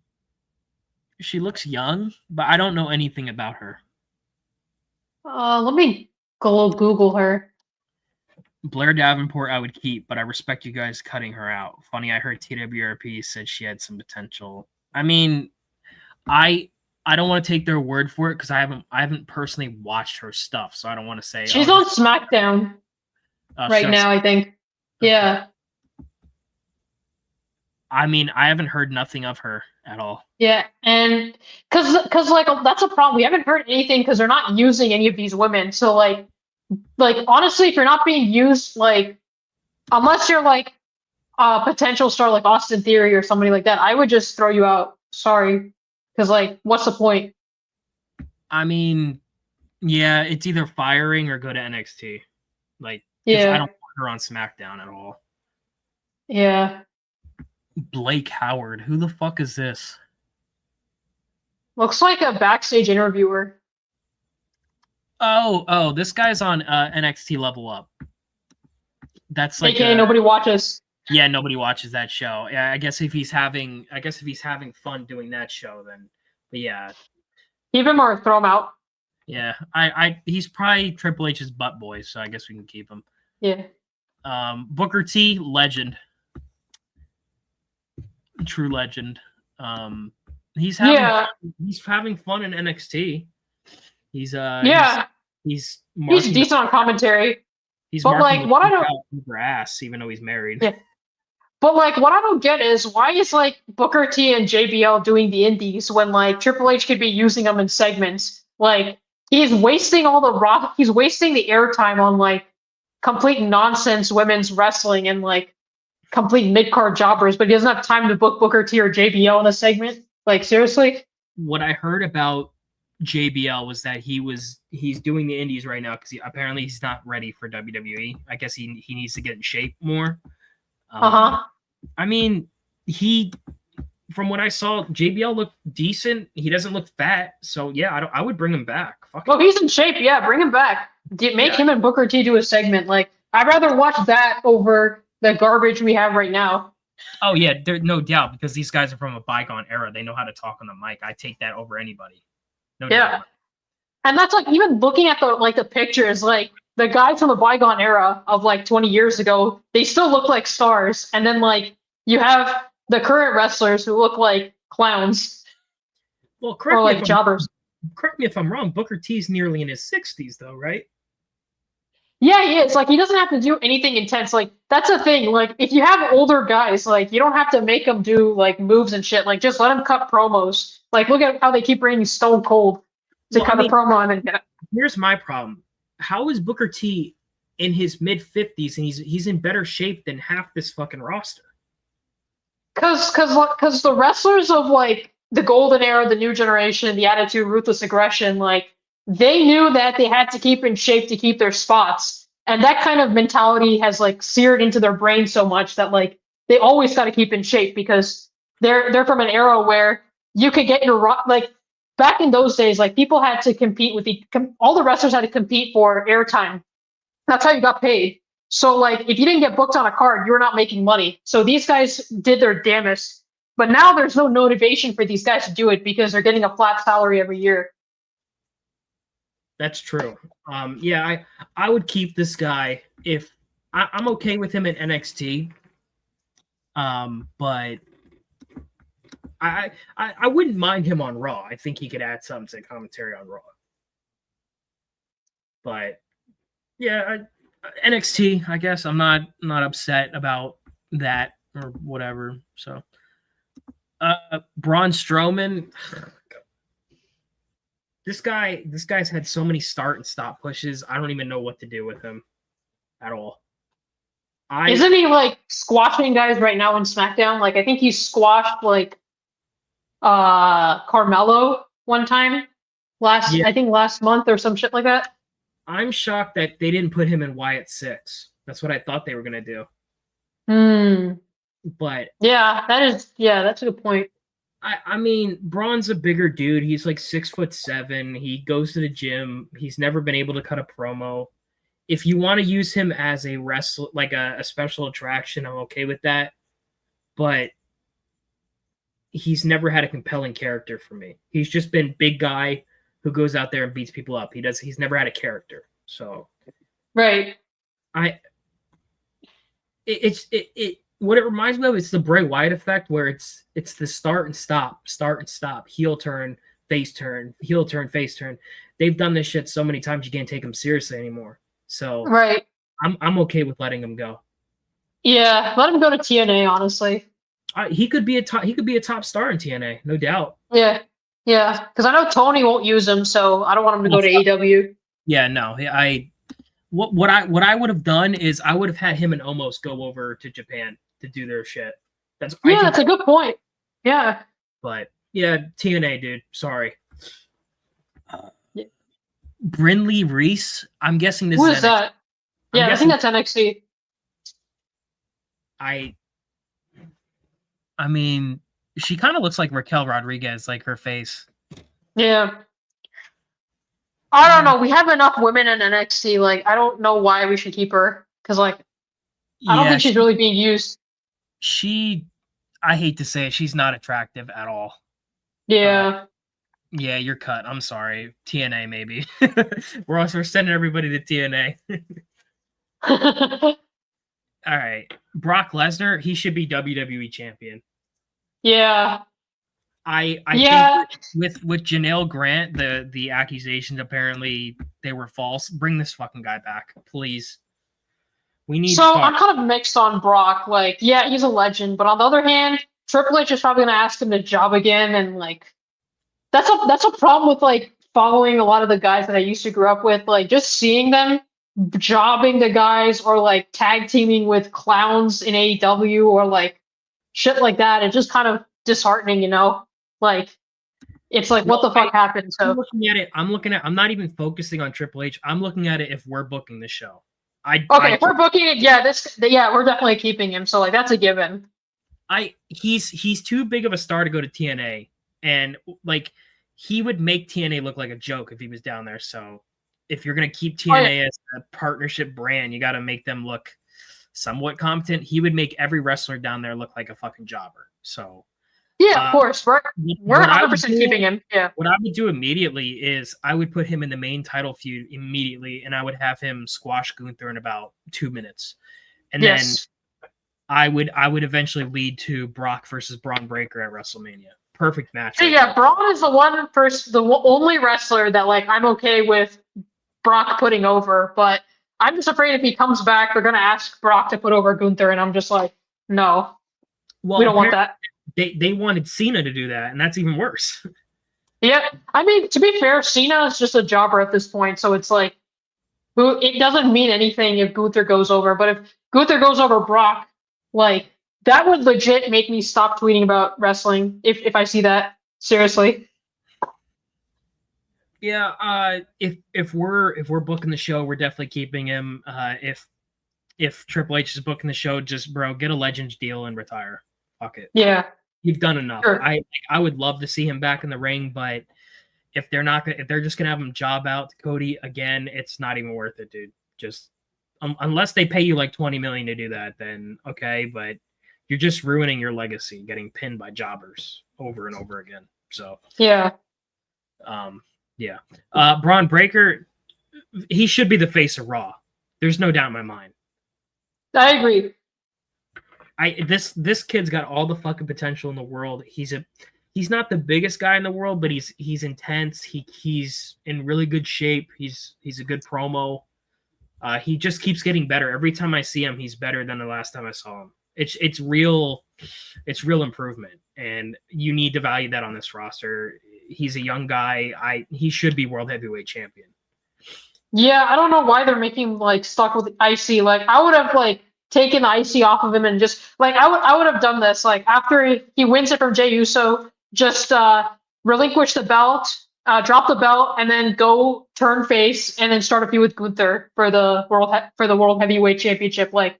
she looks young, but I don't know anything about her. Let me go Google her. Blair Davenport, I would keep, but I respect you guys cutting her out. Funny, I heard TWRP said she had some potential. I mean, I don't want to take their word for it because I haven't personally watched her stuff, so I don't want to say she's on SmackDown right now. I think. Okay. Yeah. I mean, I haven't heard nothing of her at all. Yeah, and because like that's a problem. We haven't heard anything because they're not using any of these women. So like honestly, if you're not being used, like unless you're like a potential star like Austin Theory or somebody like that, I would just throw you out. Sorry, because like, what's the point? I mean, yeah, it's either firing or go to NXT. Like, 'cause Yeah, I don't want her on SmackDown at all. yeah. Blake Howard, who the fuck is this? Looks like a backstage interviewer. Oh, this guy's on NXT Level Up. That's like AKA nobody watches. Yeah, nobody watches that show. Yeah, I guess if he's having fun doing that show, then but yeah. Keep him or throw him out. Yeah, he's probably Triple H's butt boy, so I guess we can keep him. Yeah. Booker T, legend, true legend. He's having fun in NXT. He's decent on commentary. He's but like what I don't over ass, even though he's married. Yeah. But like what I don't get is why is like Booker T and JBL doing the indies when like Triple H could be using them in segments? Like he's wasting he's wasting the airtime on like complete nonsense women's wrestling and like complete mid-card jobbers, but he doesn't have time to book Booker T or JBL in a segment. Like seriously? What I heard about JBL was that he's doing the indies right now because apparently he's not ready for WWE. I guess he needs to get in shape more. I mean, from what I saw, JBL looked decent. He doesn't look fat, so yeah, I would bring him back. Well, he's in shape. Yeah, bring him back. Make him and Booker T do a segment. Like I'd rather watch that over the garbage we have right now. Oh yeah, there's no doubt because these guys are from a bygone era. They know how to talk on the mic. I take that over anybody. No doubt. And that's like even looking at the pictures, like the guys from the bygone era of like 20 years ago, they still look like stars. And then like you have the current wrestlers who look like clowns. Well, jobbers. Correct me if I'm wrong. Booker T's nearly in his 60s though, right? Yeah, he is. Like he doesn't have to do anything intense. Like that's the thing. Like if you have older guys, like you don't have to make them do like moves and shit. Like just let them cut promos. Like look at how they keep bringing Stone Cold to cut a promo and then here's my problem. How is Booker T in his mid-50s and he's in better shape than half this fucking roster? Cause the wrestlers of like the golden era, the new generation, the attitude, ruthless aggression, like they knew that they had to keep in shape to keep their spots. And that kind of mentality has like seared into their brain so much that like they always got to keep in shape because they're from an era where you could get your like back in those days, like people had to compete with all the wrestlers had to compete for airtime. That's how you got paid. So like if you didn't get booked on a card, you were not making money. So these guys did their damnedest. But now there's no motivation for these guys to do it because they're getting a flat salary every year. That's true. Yeah, I would keep this guy if I'm okay with him at NXT. But I wouldn't mind him on Raw. I think he could add something to commentary on Raw. But yeah, NXT. I guess I'm not upset about that or whatever. So, Braun Strowman. This guy's had so many start and stop pushes. I don't even know what to do with him at all. Isn't he like squashing guys right now in SmackDown? Like I think he squashed like Carmelo one time I think last month or some shit like that. I'm shocked that they didn't put him in Wyatt 6. That's what I thought they were gonna do. But that's a good point. I mean, Braun's a bigger dude. He's like 6'7". He goes to the gym. He's never been able to cut a promo. If you want to use him as a wrestler, like a special attraction, I'm okay with that. But he's never had a compelling character for me. He's just been big guy who goes out there and beats people up. He's never had a character. So right. What it reminds me of is the Bray Wyatt effect, where it's the start and stop, heel turn, face turn, heel turn, face turn. They've done this shit so many times you can't take them seriously anymore. So right, I'm okay with letting him go. Yeah, let him go to TNA, honestly. He could be a top star in TNA, no doubt. Yeah, because I know Tony won't use him, so I don't want him to go to AEW. Yeah, no, what I would have done is I would have had him and Omos go over to Japan to do their shit. That's a good point. Yeah, but yeah, TNA, dude. Sorry. Brindley Reese. I'm guessing this. Who is that? Yeah, I think that's NXT. I mean, she kind of looks like Raquel Rodriguez, like her face. Yeah. I don't know. We have enough women in NXT. Like, I don't know why we should keep her. Because, like, I don't think she's really being used. I hate to say it, she's not attractive at all. Yeah. Yeah, you're cut. I'm sorry. TNA, maybe. we're sending everybody to TNA. All right. Brock Lesnar, he should be WWE champion. Yeah. I think with Janelle Grant, the accusations apparently they were false. Bring this fucking guy back, please. We need. So I'm kind of mixed on Brock. Like, yeah, he's a legend, but on the other hand, Triple H is probably gonna ask him to job again, and like, that's a problem with like following a lot of the guys that I used to grow up with. Like, just seeing them jobbing the guys or like tag teaming with clowns in AEW or like shit like that. It's just kind of disheartening, you know. Like, it's like, what the fuck happened? So I'm looking at. I'm not even focusing on Triple H. I'm looking at it if we're booking the show. If we're booking it, we're definitely keeping him. So like, that's a given. He's too big of a star to go to TNA, and like he would make TNA look like a joke if he was down there. So if you're gonna keep TNA as a partnership brand, you got to make them look somewhat competent. He would make every wrestler down there look like a fucking jobber. So. Yeah, of course. We're 100% keeping him. Yeah. What I would do immediately is I would put him in the main title feud immediately, and I would have him squash Gunther in about 2 minutes, and then I would eventually lead to Brock versus Braun Breaker at WrestleMania. Perfect match. So yeah, Braun is the only wrestler that like I'm okay with Brock putting over, but I'm just afraid if he comes back, they're gonna ask Brock to put over Gunther, and I'm just like, no, we don't want that. They wanted Cena to do that, and that's even worse. Yeah, I mean, to be fair, Cena is just a jobber at this point, so it's like, it doesn't mean anything if Gunther goes over. But if Gunther goes over Brock, like, that would legit make me stop tweeting about wrestling if I see that. Seriously. Yeah, if we're booking the show, we're definitely keeping him. If Triple H is booking the show, just get a Legends deal and retire. Fuck it. Yeah. You've done enough. Sure. I would love to see him back in the ring, but if they're just gonna have him job out to Cody again, it's not even worth it, dude. Just unless they pay you like $20 million to do that, then okay, but you're just ruining your legacy, getting pinned by jobbers over and over again. So yeah. Braun Breaker, he should be the face of Raw. There's no doubt in my mind. I agree. This kid's got all the fucking potential in the world. He's not the biggest guy in the world, but he's intense. He's in really good shape. He's a good promo. He just keeps getting better. Every time I see him, he's better than the last time I saw him. It's real improvement, and you need to value that on this roster. He's a young guy. He should be world heavyweight champion. Yeah, I don't know why they're making like stuck with IC. Like, I would have like taken the IC off of him and just like I would have done this. Like, after he wins it from Jey Uso, just relinquish the belt, drop the belt, and then go turn face and then start a feud with Gunther for the world heavyweight championship. Like,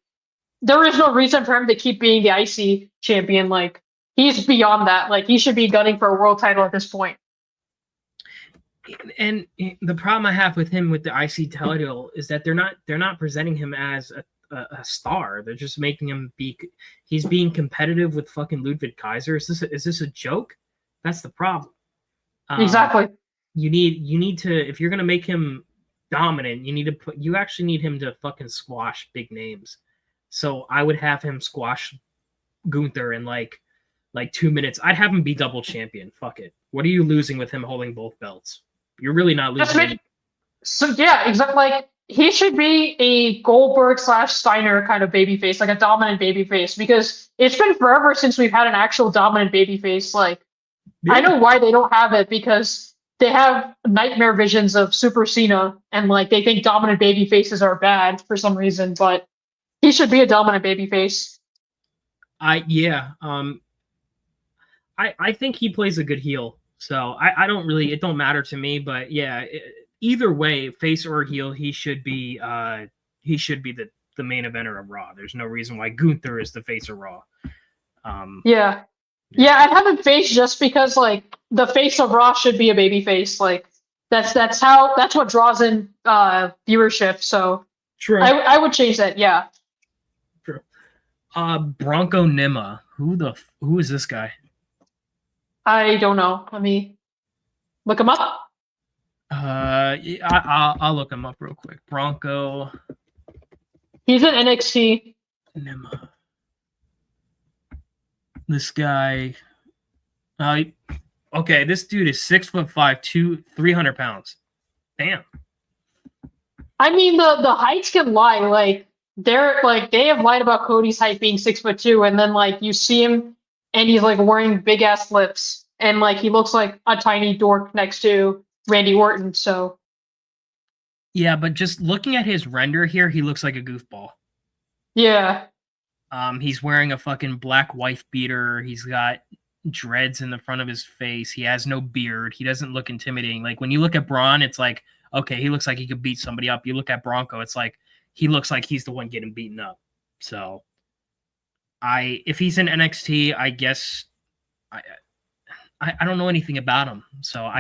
there is no reason for him to keep being the IC champion. Like, he's beyond that. Like, he should be gunning for a world title at this point. And the problem I have with him with the IC title is that they're not presenting him as a star. They're just making him he's being competitive with fucking Ludwig Kaiser. Is this a joke? That's the problem. Exactly. You need to, if you're gonna make him dominant, you actually need him to fucking squash big names. So I would have him squash Gunther in like 2 minutes. I'd have him be double champion. Fuck it. What are you losing with him holding both belts? You're really not losing. So yeah, exactly. Like, he should be a Goldberg / Steiner kind of babyface, like a dominant babyface, because it's been forever since we've had an actual dominant babyface. Like, I know why they don't have it, because they have nightmare visions of Super Cena, and like they think dominant baby faces are bad for some reason, but he should be a dominant baby face. I think he plays a good heel. So I don't really, it don't matter to me, but yeah, either way, face or heel, he should be the main eventer of Raw. There's no reason why Gunther is the face of Raw. Yeah, I'd have him face just because like the face of Raw should be a baby face. Like that's what draws in viewership. So True. I would change that. Yeah. True. Bronco Nima. Who is this guy? I don't know. Let me look him up. I'll look him up real quick. Bronco. He's in NXT. Nima. This guy. Okay, this dude is 6'5", 300 pounds. Damn. I mean, the heights can lie. Like they have lied about Cody's height being 6'2", and then like you see him and he's like wearing big ass lips, and like he looks like a tiny dork next to Randy Orton. So yeah, but just looking at his render here, he looks like a goofball. Yeah. He's wearing a fucking black wife beater. He's got dreads in the front of his face. He has no beard. He doesn't look intimidating. Like when you look at Braun, it's like, okay, he looks like he could beat somebody up. You look at Bronco, it's like he looks like he's the one getting beaten up. So if he's in NXT, I guess I don't know anything about him. So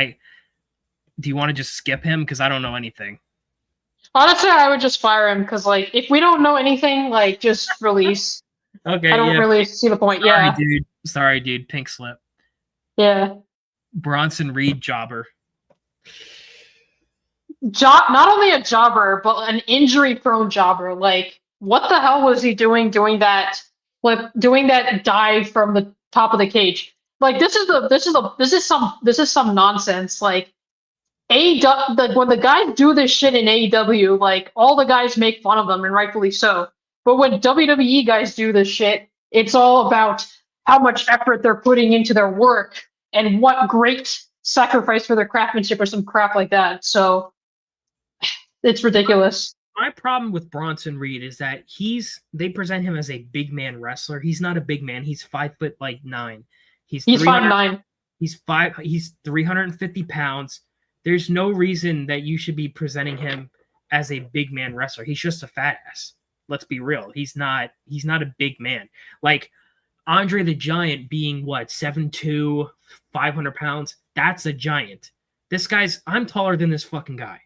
do you want to just skip him? Because I don't know anything. Honestly, I would just fire him because, like, if we don't know anything, like, just release. Okay, I don't really see the point. Sorry, dude. Pink slip. Yeah. Bronson Reed, jobber. Not only a jobber, but an injury-prone jobber. Like, what the hell was he doing that dive from the top of the cage? Like, this is some nonsense. Like, when the guys do this shit in AEW, like all the guys make fun of them, and rightfully so. But when WWE guys do this shit, it's all about how much effort they're putting into their work and what great sacrifice for their craftsmanship or some crap like that. So it's ridiculous. My problem with Bronson Reed is that they present him as a big man wrestler. He's not a big man. He's 5'9". He's 5'9". He's 350 pounds. There's no reason that you should be presenting him as a big man wrestler. He's just a fat ass. Let's be real. He's not a big man. Like Andre the Giant being 7'2", 500 pounds. That's a giant. I'm taller than this fucking guy.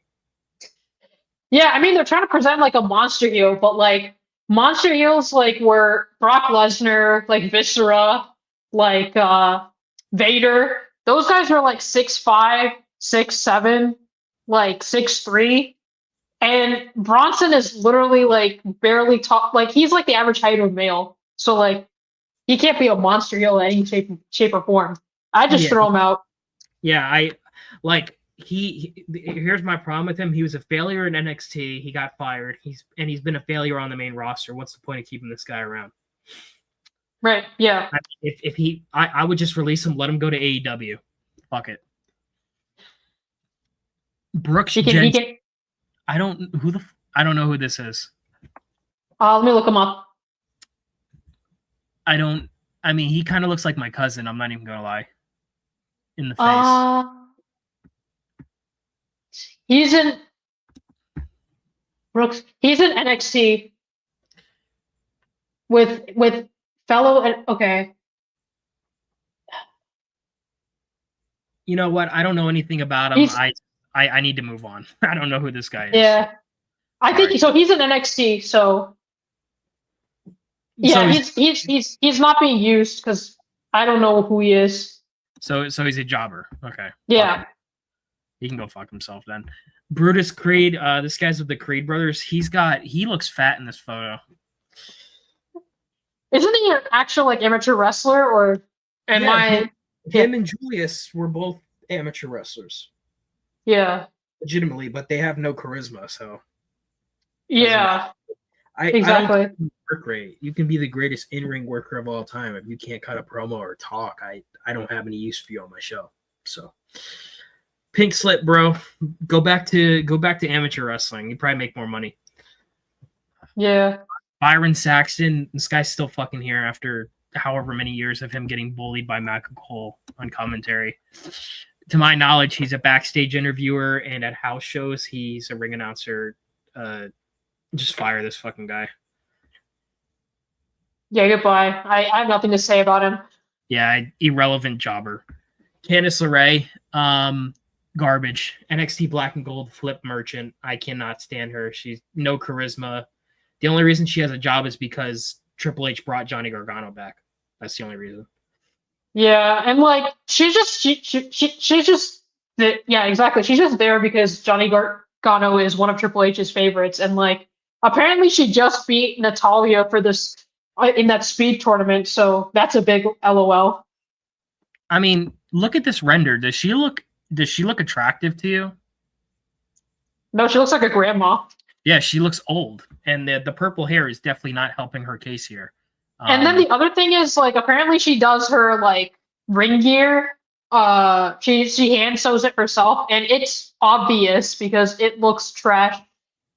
Yeah, I mean, they're trying to present like a monster heel, but like monster heels like were Brock Lesnar, like Viscera, like Vader. Those guys were like 6'5", 6'7", like 6'3", and Bronson is literally like barely tall. Like he's like the average height of a male, so like he can't be a monster heel in any shape or form. I just throw him out. Yeah, here's my problem with him. He was a failure in NXT. He got fired. He's been a failure on the main roster. What's the point of keeping this guy around? Right. Yeah. I would just release him. Let him go to AEW. Fuck it. Brooks Jensen. I don't know who this is. Let me look him up. He kind of looks like my cousin. I'm not even gonna lie. In the face. He's in Brooks. He's in NXT with fellow. Okay. You know what? I don't know anything about him. I need to move on. I don't know who this guy is. Yeah, I think so. He's in NXT. So yeah, he's not being used because I don't know who he is. So he's a jobber. Okay. Yeah. Okay. He can go fuck himself then. Brutus Creed. This guy's with the Creed brothers. He looks fat in this photo. Isn't he an actual like amateur wrestler, or him and Julius were both amateur wrestlers. Yeah. Legitimately, but they have no charisma, so. Yeah, I don't exactly. think you work great. You can be the greatest in-ring worker of all time. If you can't cut a promo or talk, I don't have any use for you on my show. So pink slip, bro. Go back to amateur wrestling. You probably make more money. Yeah. Byron Saxton, this guy's still fucking here after however many years of him getting bullied by Matt Cole on commentary. To my knowledge, he's a backstage interviewer, and at house shows, he's a ring announcer. Just fire this fucking guy. Yeah, goodbye. I have nothing to say about him. Yeah, irrelevant jobber. Candice LeRae, garbage. NXT Black and Gold flip merchant. I cannot stand her. She's no charisma. The only reason she has a job is because Triple H brought Johnny Gargano back. That's the only reason. Yeah, and like she's just yeah, exactly. She's just there because Johnny Gargano is one of Triple H's favorites, and like apparently she just beat Natalia for this in that speed tournament, so that's a big LOL. I mean, look at this render. Does she look attractive to you? No, she looks like a grandma. Yeah, she looks old, and the purple hair is definitely not helping her case here. And then the other thing is, like, apparently she does her like ring gear. She hand sews it herself, and it's obvious because it looks trash.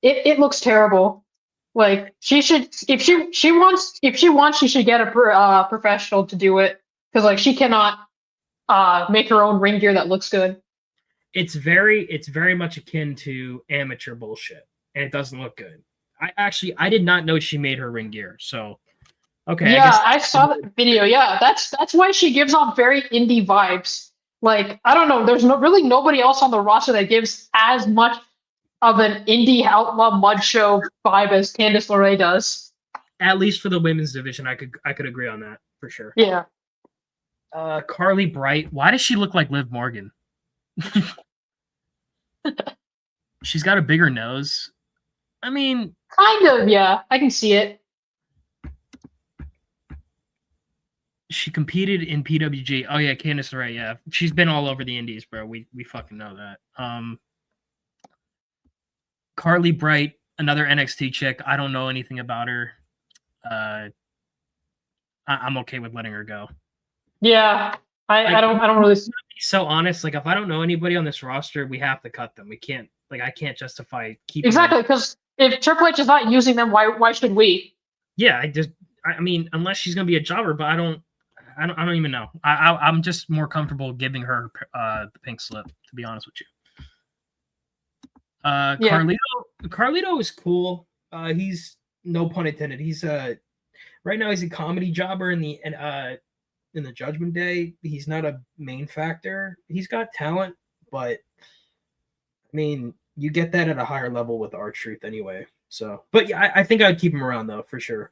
It looks terrible. Like she should, if she wants, she should get a professional to do it because like she cannot make her own ring gear that looks good. It's very much akin to amateur bullshit, and it doesn't look good. I did not know she made her ring gear, so. Okay. Yeah, I saw that video. Yeah, that's why she gives off very indie vibes. Like, I don't know, there's really nobody else on the roster that gives as much of an indie outlaw mud show vibe as Candice LeRae does. At least for the women's division, I could agree on that for sure. Yeah. Carly Bright, why does she look like Liv Morgan? She's got a bigger nose. I mean, kind of, yeah. I can see it. She competed in PWG. Oh yeah, Candice LeRae. Yeah, she's been all over the indies, bro. We fucking know that. Carly Bright, another NXT chick. I don't know anything about her. I'm okay with letting her go. Yeah, I don't really. So honest, like if I don't know anybody on this roster, we have to cut them. We can't. Like I can't justify keeping. Exactly, because if Triple H is not using them, why should we? Yeah, I mean, unless she's gonna be a jobber, but I don't even know. I'm just more comfortable giving her the pink slip, to be honest with you. Yeah. Carlito is cool. He's no pun intended. He's right now he's a comedy jobber in the Judgment Day. He's not a main factor. He's got talent, but I mean, you get that at a higher level with R-Truth anyway. So, but yeah, I think I'd keep him around though for sure.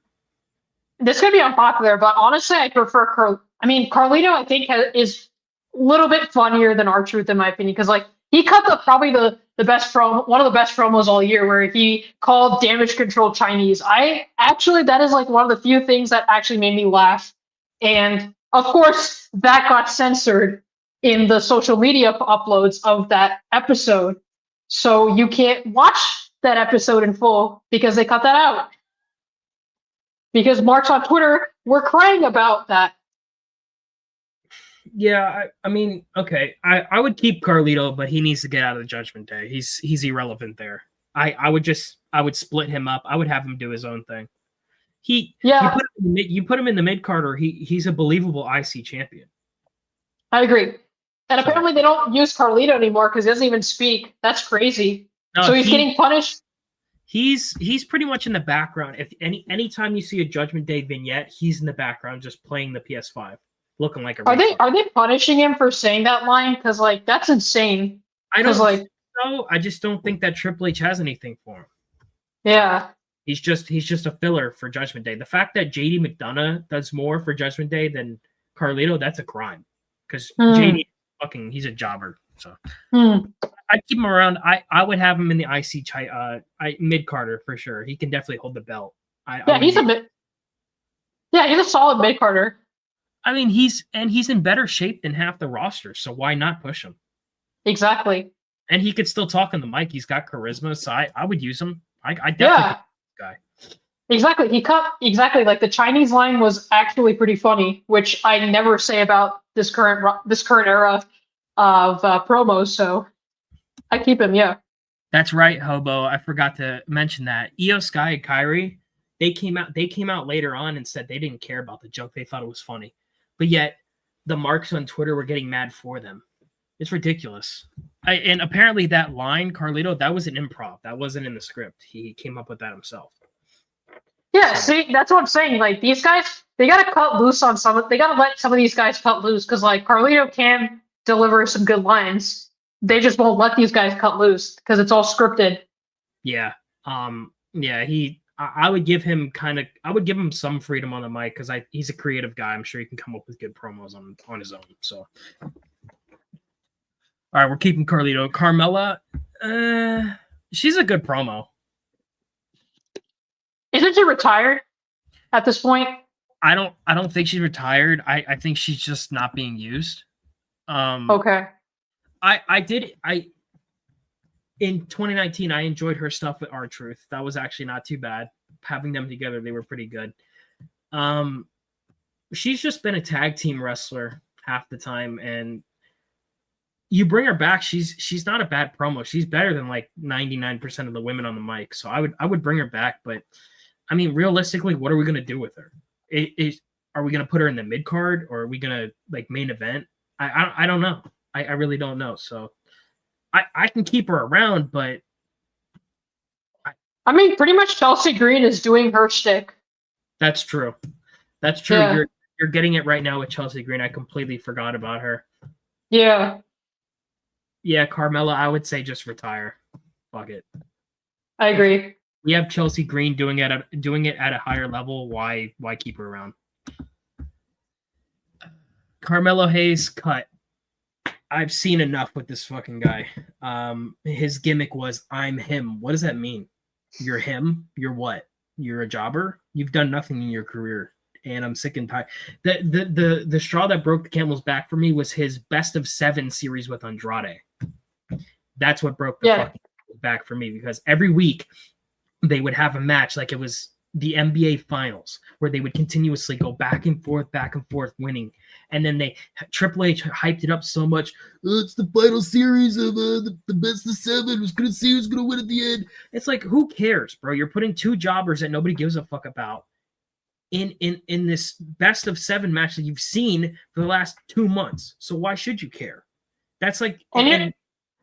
This could be unpopular, but honestly, I prefer Carlito. I think is a little bit funnier than R-Truth in my opinion, because like he cut probably the best one of the best promos all year, where he called Damage Control Chinese. That is like one of the few things that actually made me laugh, and of course that got censored in the social media uploads of that episode, so you can't watch that episode in full because they cut that out. Because marks on Twitter were crying about that. Yeah, I mean, okay, I would keep Carlito, but he needs to get out of the Judgment Day. He's irrelevant there. I would split him up. I would have him do his own thing. You put him in the mid card, or he's a believable IC champion. I agree. And apparently they don't use Carlito anymore because he doesn't even speak. That's crazy. No, so he's getting punished. He's pretty much in the background. If anytime you see a Judgment Day vignette, he's in the background just playing the PS5, looking like a. Are they punishing him for saying that line? Because like that's insane. I don't think so. I just don't think that Triple H has anything for him. Yeah. He's just a filler for Judgment Day. The fact that JD McDonough does more for Judgment Day than Carlito, that's a crime. Because JD he's a jobber. So I'd keep him around. I would have him in the IC mid Carter for sure. He can definitely hold the belt. He's a solid mid Carter. I mean, he's in better shape than half the roster, so why not push him? Exactly. And he could still talk on the mic. He's got charisma, so I would use him. I definitely Yeah, exactly. Exactly like the Chinese line was actually pretty funny, which I never say about this current era of promos. So I keep him. Yeah. That's right, Hobo. I forgot to mention that. Io Sky and Kyrie, they came out later on and said they didn't care about the joke. They thought it was funny. But yet the marks on Twitter were getting mad for them. It's ridiculous. And apparently that line, Carlito, that was an improv. That wasn't in the script. He came up with that himself. Yeah, see, that's what I'm saying. Like these guys, they gotta cut loose on some. They gotta let some of these guys cut loose because like Carlito can deliver some good lines. They just won't let these guys cut loose because it's all scripted. Yeah. Yeah, I would give him I would give him some freedom on the mic because he's a creative guy. I'm sure he can come up with good promos on his own. So all right, we're keeping Carlito. Carmella, she's a good promo. Isn't she retired at this point? I don't think she's retired. I think she's just not being used. Okay. In 2019, I enjoyed her stuff with R-Truth. That was actually not too bad. Having them together, they were pretty good. She's just been a tag team wrestler half the time, and you bring her back, she's not a bad promo. She's better than like 99% of the women on the mic. So I would bring her back, but I mean, realistically, what are we gonna do with her? Are we gonna put her in the mid card, or are we gonna like main event? I don't know. I really don't know. So I can keep her around, but I mean, pretty much Chelsea Green is doing her shtick. That's true. That's true. Yeah. You're getting it right now with Chelsea Green. I completely forgot about her. Yeah. Yeah, Carmella, I would say just retire. Fuck it. I agree. We have Chelsea Green doing it at a higher level. Why keep her around? Carmelo Hayes cut. I've seen enough with this fucking guy. His gimmick was I'm him. What does that mean? You're him? You're what? You're a jobber? You've done nothing in your career. And I'm sick and tired. The straw that broke the camel's back for me was his best of 7 series with Andrade. That's what broke the fucking back for me, because every week they would have a match like it was the NBA finals where they would continuously go back and forth winning. And then Triple H hyped it up so much. It's the final series of the best of 7. Who's going to see who's going to win at the end? It's like, who cares, bro? You're putting 2 jobbers that nobody gives a fuck about in this best of 7 match that you've seen for the last 2 months. So why should you care? That's like,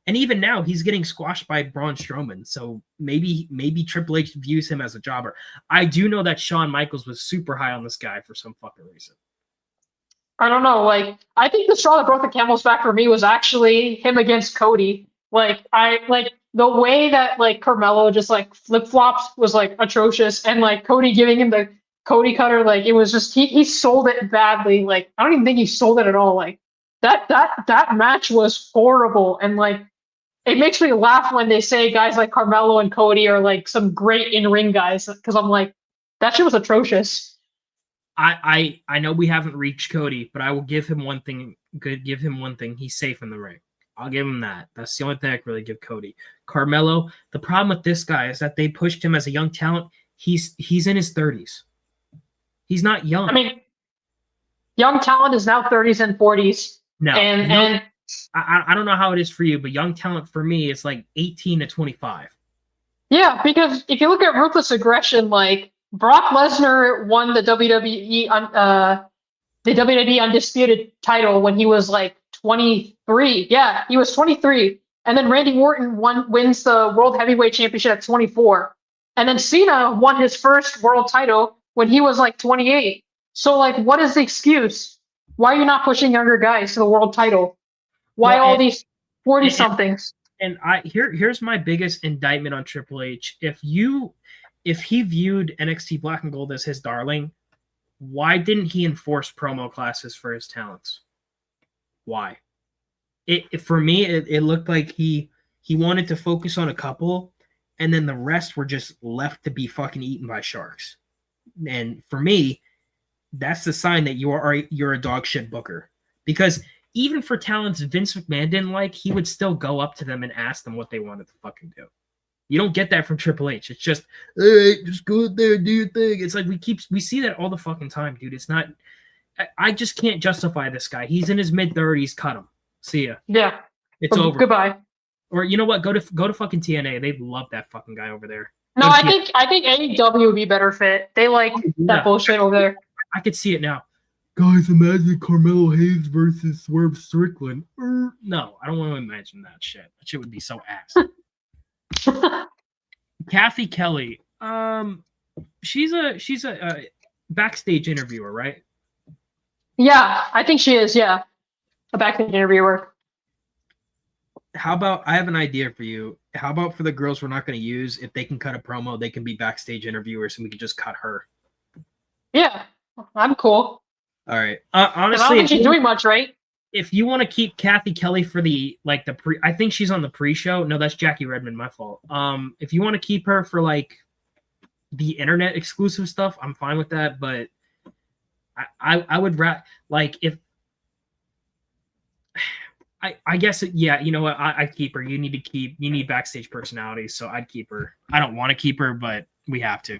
and even now he's getting squashed by Braun Strowman. So maybe Triple H views him as a jobber. I do know that Shawn Michaels was super high on this guy for some fucking reason. I don't know. Like, I think the straw that broke the camel's back for me was actually him against Cody. Like, the way that like Carmelo just like flip flops was like atrocious, and like Cody giving him the Cody cutter, like it was just he sold it badly. Like, I don't even think he sold it at all. Like that match was horrible, and like it makes me laugh when they say guys like Carmelo and Cody are like some great in-ring guys, because I'm like, that shit was atrocious. I know we haven't reached Cody, but I will give him one thing. Give him one thing. He's safe in the ring. I'll give him that. That's the only thing I can really give Cody. Carmelo, the problem with this guy is that they pushed him as a young talent. He's in his 30s. He's not young. I mean, young talent is now 30s and 40s. No, and I don't know how it is for you, but young talent for me is like 18 to 25. Yeah, because if you look at Ruthless Aggression, like Brock Lesnar won the WWE Undisputed title when he was like 23. Yeah, he was 23. And then Randy Orton wins the World Heavyweight Championship at 24. And then Cena won his first world title when he was like 28. So like, what is the excuse? Why are you not pushing younger guys to the world title? Why all these 40-somethings? And here's my biggest indictment on Triple H. If he viewed NXT Black and Gold as his darling, why didn't he enforce promo classes for his talents? Why? For me, it looked like he wanted to focus on a couple, and then the rest were just left to be fucking eaten by sharks. And for me, that's the sign that you're a dog shit booker. Because even for talents Vince McMahon didn't like, he would still go up to them and ask them what they wanted to fucking do. You don't get that from Triple H. It's just, hey, just go out there and do your thing. It's like we see that all the fucking time, dude. It's not. I just can't justify this guy. He's in his mid-30s. Cut him. See ya. Yeah. It's over. Goodbye. Or you know what? Go to fucking TNA. They love that fucking guy over there. No, I think AEW would be better fit. They like that bullshit over there. I could see it now. Guys, imagine Carmelo Hayes versus Swerve Strickland. No, I don't want to imagine that shit. That shit would be so ass. Kathy Kelly. She's a backstage interviewer, right? Yeah, I think she is. Yeah, a backstage interviewer. How about, I have an idea for you. How about for the girls we're not going to use, if they can cut a promo, they can be backstage interviewers and we can just cut her. Yeah, I'm cool. All right. Honestly, I don't think she's doing much, right? If you want to keep Kathy Kelly for the I think she's on the pre-show. No, that's Jackie Redmond, my fault. If you want to keep her for like the internet exclusive stuff, I'm fine with that. But I would like if I guess yeah, you know what? I'd keep her. You need backstage personalities, so I'd keep her. I don't want to keep her, but we have to.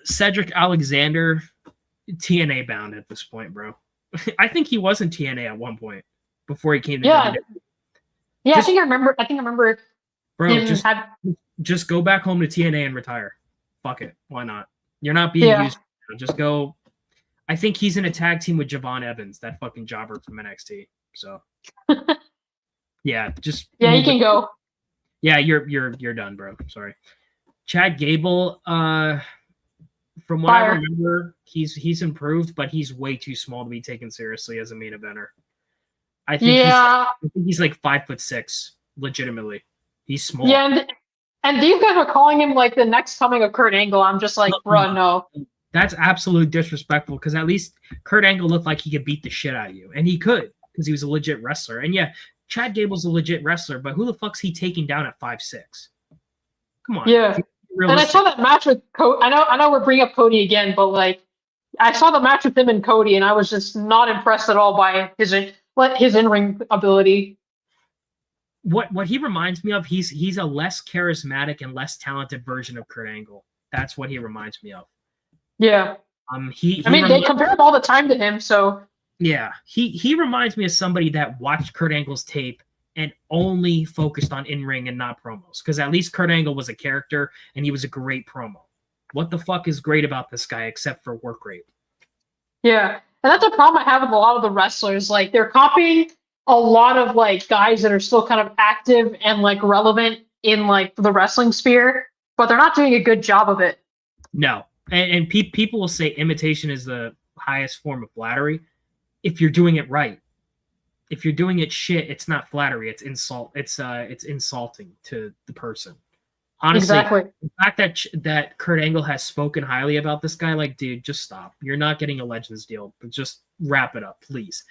Cedric Alexander, TNA bound at this point, bro. I think he was in TNA at one point before he came to WWE. Yeah, I think I remember. Bro, just go back home to TNA and retire. Fuck it. Why not? You're not being used. Just go. I think he's in a tag team with Javon Evans, that fucking jobber from NXT. So yeah, he can go. Yeah, you're done, bro. Sorry. Chad Gable, from what I remember, he's improved, but he's way too small to be taken seriously as a main eventer. I think he's like 5'6", legitimately. He's small. Yeah, and these guys are calling him like the next coming of Kurt Angle. I'm just like, bro, no. That's absolutely disrespectful, because at least Kurt Angle looked like he could beat the shit out of you, and he could, because he was a legit wrestler. And yeah, Chad Gable's a legit wrestler, but who the fuck's he taking down at 5'6"? Come on. Yeah. And I saw that match with Cody. I know we're bringing up Cody again, but like, I saw the match with him and Cody, and I was just not impressed at all by his in-ring ability. What he reminds me of, he's a less charismatic and less talented version of Kurt Angle. That's what he reminds me of. Yeah. They compare him all the time to him, so. Yeah, he reminds me of somebody that watched Kurt Angle's tape and only focused on in-ring and not promos. Because at least Kurt Angle was a character and he was a great promo. What the fuck is great about this guy except for work rate? Yeah, and that's a problem I have with a lot of the wrestlers. Like, they're copying a lot of like guys that are still kind of active and like relevant in like the wrestling sphere, but they're not doing a good job of it. No, and people will say imitation is the highest form of flattery if you're doing it right. If you're doing it shit, it's not flattery. It's insult. It's insulting to the person. Honestly, exactly. The fact that Kurt Angle has spoken highly about this guy, like, dude, just stop. You're not getting a Legends deal, but just wrap it up, please.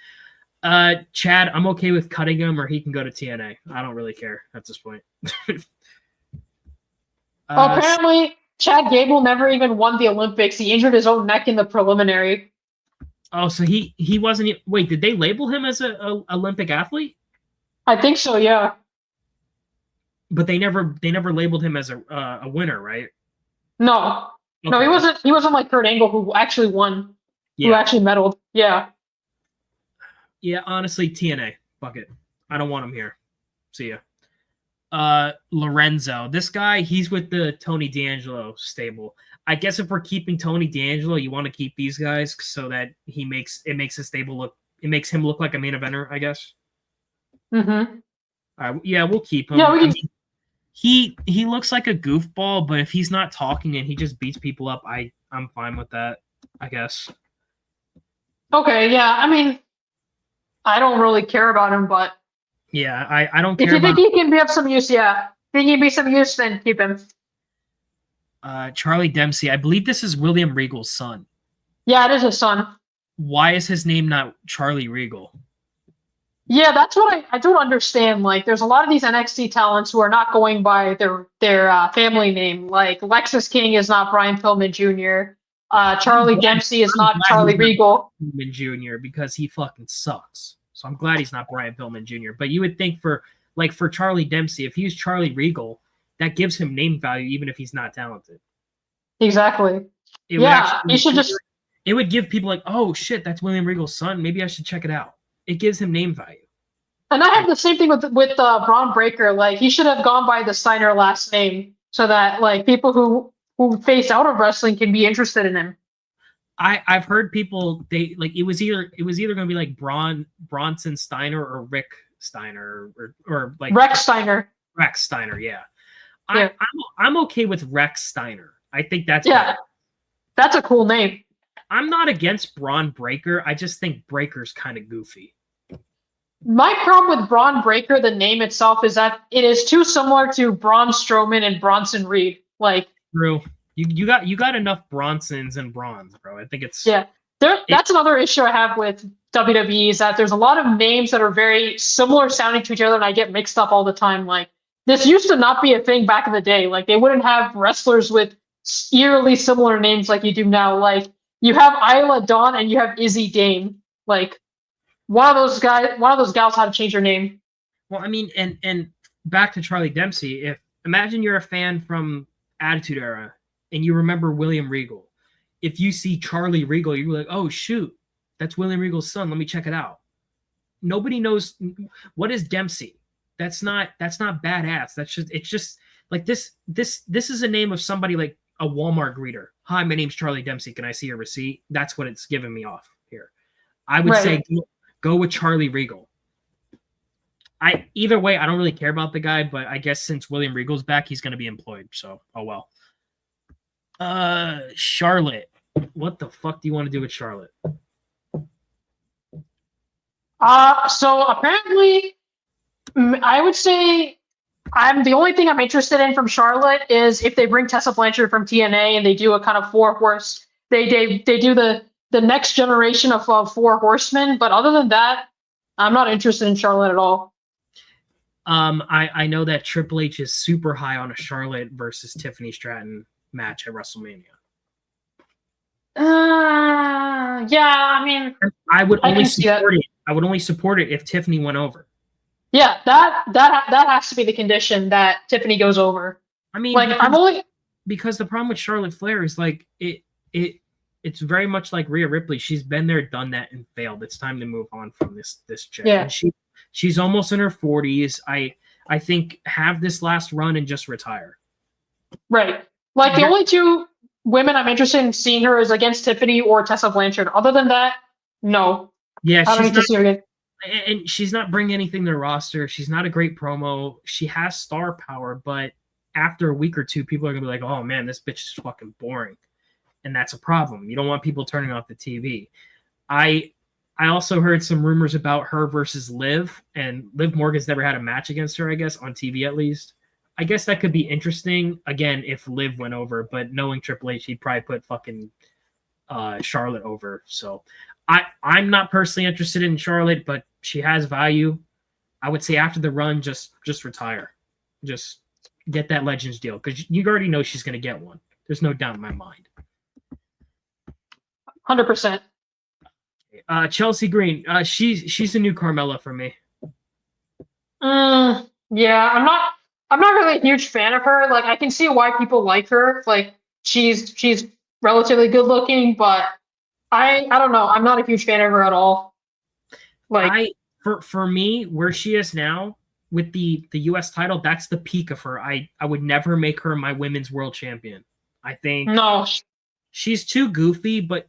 Chad, I'm okay with cutting him, or he can go to TNA. I don't really care at this point. Apparently, Chad Gable never even won the Olympics. He injured his own neck in the preliminary. Oh, so he wasn't. Wait, did they label him as a Olympic athlete? I think so, yeah. But they never labeled him as a winner, right? No, okay. No, he wasn't like Kurt Angle, who actually won, who actually medaled. Yeah. Yeah, honestly, TNA, fuck it. I don't want him here. See ya. Lorenzo, this guy, he's with the Tony D'Angelo stable. I guess if we're keeping Tony D'Angelo, you want to keep these guys so that it makes the stable look. It makes him look like a main eventer, I guess. Mm-hmm. Yeah, we'll keep him. Yeah, he looks like a goofball, but if he's not talking and he just beats people up, I'm fine with that, I guess. Okay, yeah. I mean, I don't really care about him, but yeah, I don't care. If you think he can be of some use, yeah. Think he can be some use, then keep him. Charlie Dempsey, I believe this is William Regal's son. Yeah, it is his son. Why is his name not Charlie Regal? Yeah, that's what I don't understand. Like, there's a lot of these NXT talents who are not going by their family name. Like, Lexus King is not Brian Pillman Jr. Charlie Dempsey is not Charlie Regal. Pillman Jr. because he fucking sucks. So I'm glad he's not Brian Pillman Jr. But you would think for Charlie Dempsey, if he was Charlie Regal, that gives him name value, even if he's not talented. Exactly. It would you should just. It would give people like, oh shit, that's William Regal's son. Maybe I should check it out. It gives him name value. And I have the same thing with Braun Breaker. Like he should have gone by the Steiner last name so that like people who face out of wrestling can be interested in him. I've heard people it was either going to be like Bronson Steiner or Rick Steiner or like Rex Steiner. Rex Steiner, yeah. Yeah. I'm okay with Rex Steiner. I think that's better. That's a cool name. I'm not against Braun Breaker. I just think Breaker's kind of goofy. My problem with Braun Breaker, the name itself, is that it is too similar to Braun Strowman and Bronson Reed. Like, true. You got enough Bronsons and Brauns, bro. I think it's that's another issue I have with WWE is that there's a lot of names that are very similar sounding to each other, and I get mixed up all the time. Like, this used to not be a thing back in the day. Like, they wouldn't have wrestlers with eerily similar names like you do now. Like, you have Isla Dawn and you have Izzy Dane. Like, one of those gals had to change her name. Well, I mean, and back to Charlie Dempsey. Imagine you're a fan from Attitude Era and you remember William Regal. If you see Charlie Regal, you're like, oh shoot, that's William Regal's son. Let me check it out. Nobody knows what is Dempsey. That's not badass. It's just like this is a name of somebody like a Walmart greeter. Hi, my name's Charlie Dempsey. Can I see your receipt? That's what it's giving me off here. I would say go with Charlie Regal. Either way, I don't really care about the guy, but I guess since William Regal's back, he's going to be employed. So, oh well. Charlotte. What the fuck do you want to do with Charlotte? So apparently, I would say the only thing I'm interested in from Charlotte is if they bring Tessa Blanchard from TNA and they do a kind of four horse. They do the next generation of four horsemen, but other than that, I'm not interested in Charlotte at all. I know that Triple H is super high on a Charlotte versus Tiffany Stratton match at WrestleMania. Yeah, I mean, I would only support it. I would only support it if Tiffany went over. Yeah, that has to be the condition that Tiffany goes over. I mean, like because the problem with Charlotte Flair is like it's very much like Rhea Ripley. She's been there, done that, and failed. It's time to move on from this chick. Yeah. And she's almost in her 40s. I think have this last run and just retire. Right. Like the only two women I'm interested in seeing her is against Tiffany or Tessa Blanchard. Other than that, no. Yeah, I don't need to see her again. And she's not bringing anything to the roster. She's not a great promo. She has star power, but after a week or two, people are going to be like, oh, man, this bitch is fucking boring. And that's a problem. You don't want people turning off the TV. I also heard some rumors about her versus Liv, and Liv Morgan's never had a match against her, I guess, on TV at least. I guess that could be interesting, again, if Liv went over, but knowing Triple H, he'd probably put fucking Charlotte over. So I'm not personally interested in Charlotte, but she has value. I would say after the run, just retire. Just get that Legends deal, because you already know she's going to get one. There's no doubt in my mind. 100%. Chelsea Green, she's a new Carmella for me. Yeah, I'm not really a huge fan of her. Like, I can see why people like her. Like, she's relatively good looking, but I don't know. I'm not a huge fan of her at all. Like, for me, where she is now with the US title, that's the peak of her. I would never make her my women's world champion. I think she's too goofy, but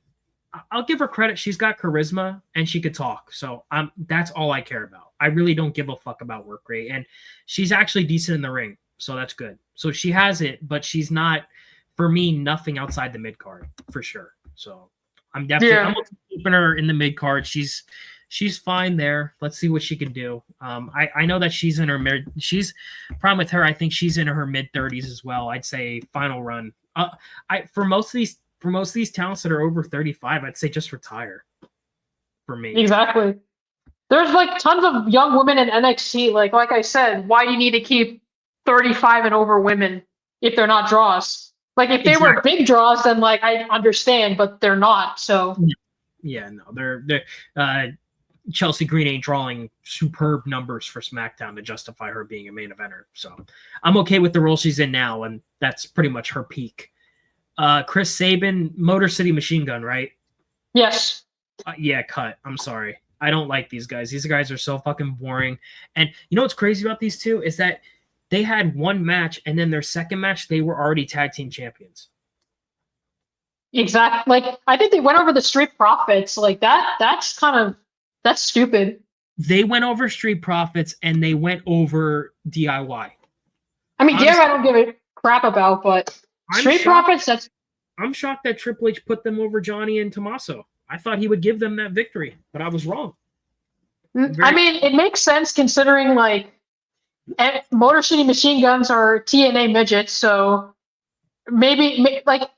I'll give her credit. She's got charisma and she could talk. So that's all I care about. I really don't give a fuck about work rate. And she's actually decent in the ring. So that's good. So she has it, but she's not, for me, nothing outside the mid card for sure. So I'm definitely I'm keeping her in the mid card. She's fine there. Let's see what she can do. I know that she's in her problem with her. I think she's in her mid 30s as well. I'd say final run. For most of these talents that are over 35, I'd say just retire for me. Exactly. There's like tons of young women in NXT. Like I said, why do you need to keep 35 and over women if they're not draws? Like if they were big draws, then like I understand, but they're not. So yeah, no, they're Chelsea Green ain't drawing superb numbers for SmackDown to justify her being a main eventer. So I'm okay with the role she's in now, and that's pretty much her peak. Chris Sabin, Motor City Machine Gun, right? Yes. Yeah, cut. I'm sorry. I don't like these guys. These guys are so fucking boring. And you know what's crazy about these two is that they had one match, and then their second match, they were already tag team champions. Exactly. Like, I think they went over the Street Profits. Like, that's stupid. They went over Street Profits, and they went over DIY. I mean, DIY I don't give a crap about, but Street Profits, I'm shocked that Triple H put them over Johnny and Tommaso. I thought he would give them that victory, but I was wrong. I mean, it makes sense considering, like, Motor City Machine Guns are TNA midgets, so maybe like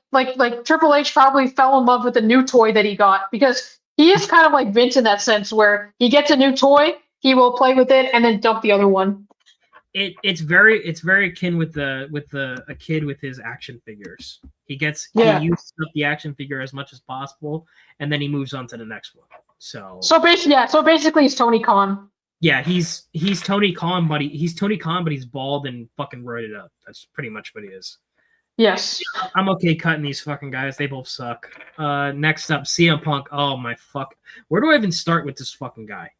Triple H probably fell in love with the new toy that he got, because he is kind of like Vince in that sense, where he gets a new toy, he will play with it and then dump the other one. It's very akin with a kid with his action figures. He uses up the action figure as much as possible, and then he moves on to the next one. So basically he's Tony Khan. Yeah, he's Tony Khan, but he's bald and fucking roided up. That's pretty much what he is. Yes. I'm okay cutting these fucking guys. They both suck. Next up, CM Punk. Oh my fuck. Where do I even start with this fucking guy?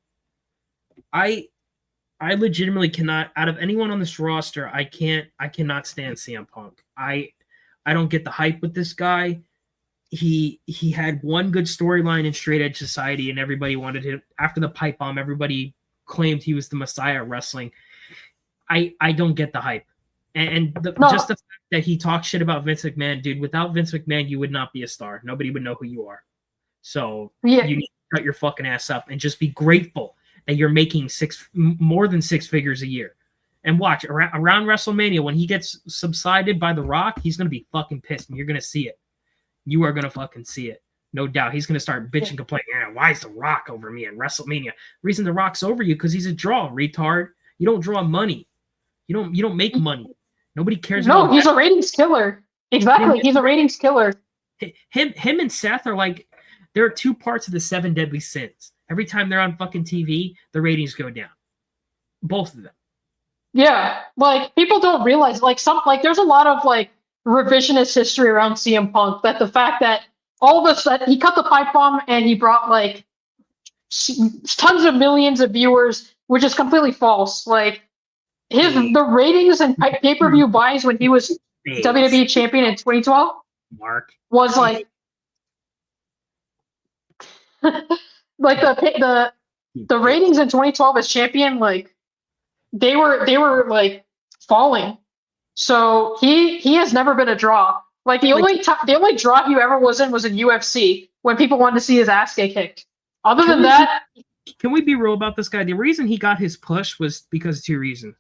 I legitimately cannot, out of anyone on this roster, I cannot stand CM Punk. I don't get the hype with this guy. He had one good storyline in Straight Edge Society, and everybody wanted him. After the pipe bomb, everybody claimed he was the Messiah of wrestling. I don't get the hype. Just the fact that he talks shit about Vince McMahon, dude, without Vince McMahon, you would not be a star. Nobody would know who you are. So you need to cut your fucking ass up and just be grateful that you're making more than six figures a year. And watch, around WrestleMania, when he gets subsided by The Rock, he's going to be fucking pissed, and you're going to see it. You are going to fucking see it. No doubt. He's going to start bitching, complaining, why is The Rock over me in WrestleMania? Reason The Rock's over you, because he's a draw, retard. You don't draw money. You don't make money. Nobody cares about No, he's a ratings killer. Exactly. He's a ratings killer. Him and Seth are like, there are two parts of the 7 deadly sins. Every time they're on fucking TV, the ratings go down. Both of them. Yeah, like, people don't realize, like, there's a lot of, like, revisionist history around CM Punk, that the fact that all of a sudden he cut the pipe bomb and he brought, like, tons of millions of viewers, which is completely false. Like, the ratings and pay-per-view buys when he was WWE champion in 2012 was like like the ratings in 2012 as champion, like they were like falling. So he has never been a draw. Like the only draw he ever was in UFC, when people wanted to see his ass get kicked. Other than that, can we be real about this guy? The reason he got his push was because of two reasons.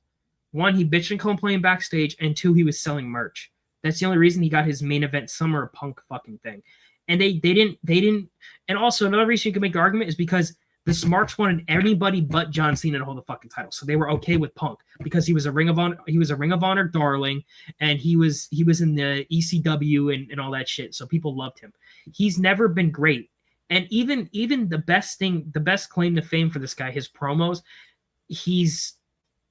One, he bitched and complained backstage, and two, he was selling merch. That's the only reason he got his main event Summer Punk fucking thing. And they didn't. And also another reason you can make the argument is because the Smarks wanted anybody but John Cena to hold the fucking title, so they were okay with Punk because he was a Ring of Honor darling, and he was in the ECW and all that shit. So people loved him. He's never been great, and even the best claim to fame for this guy, his promos,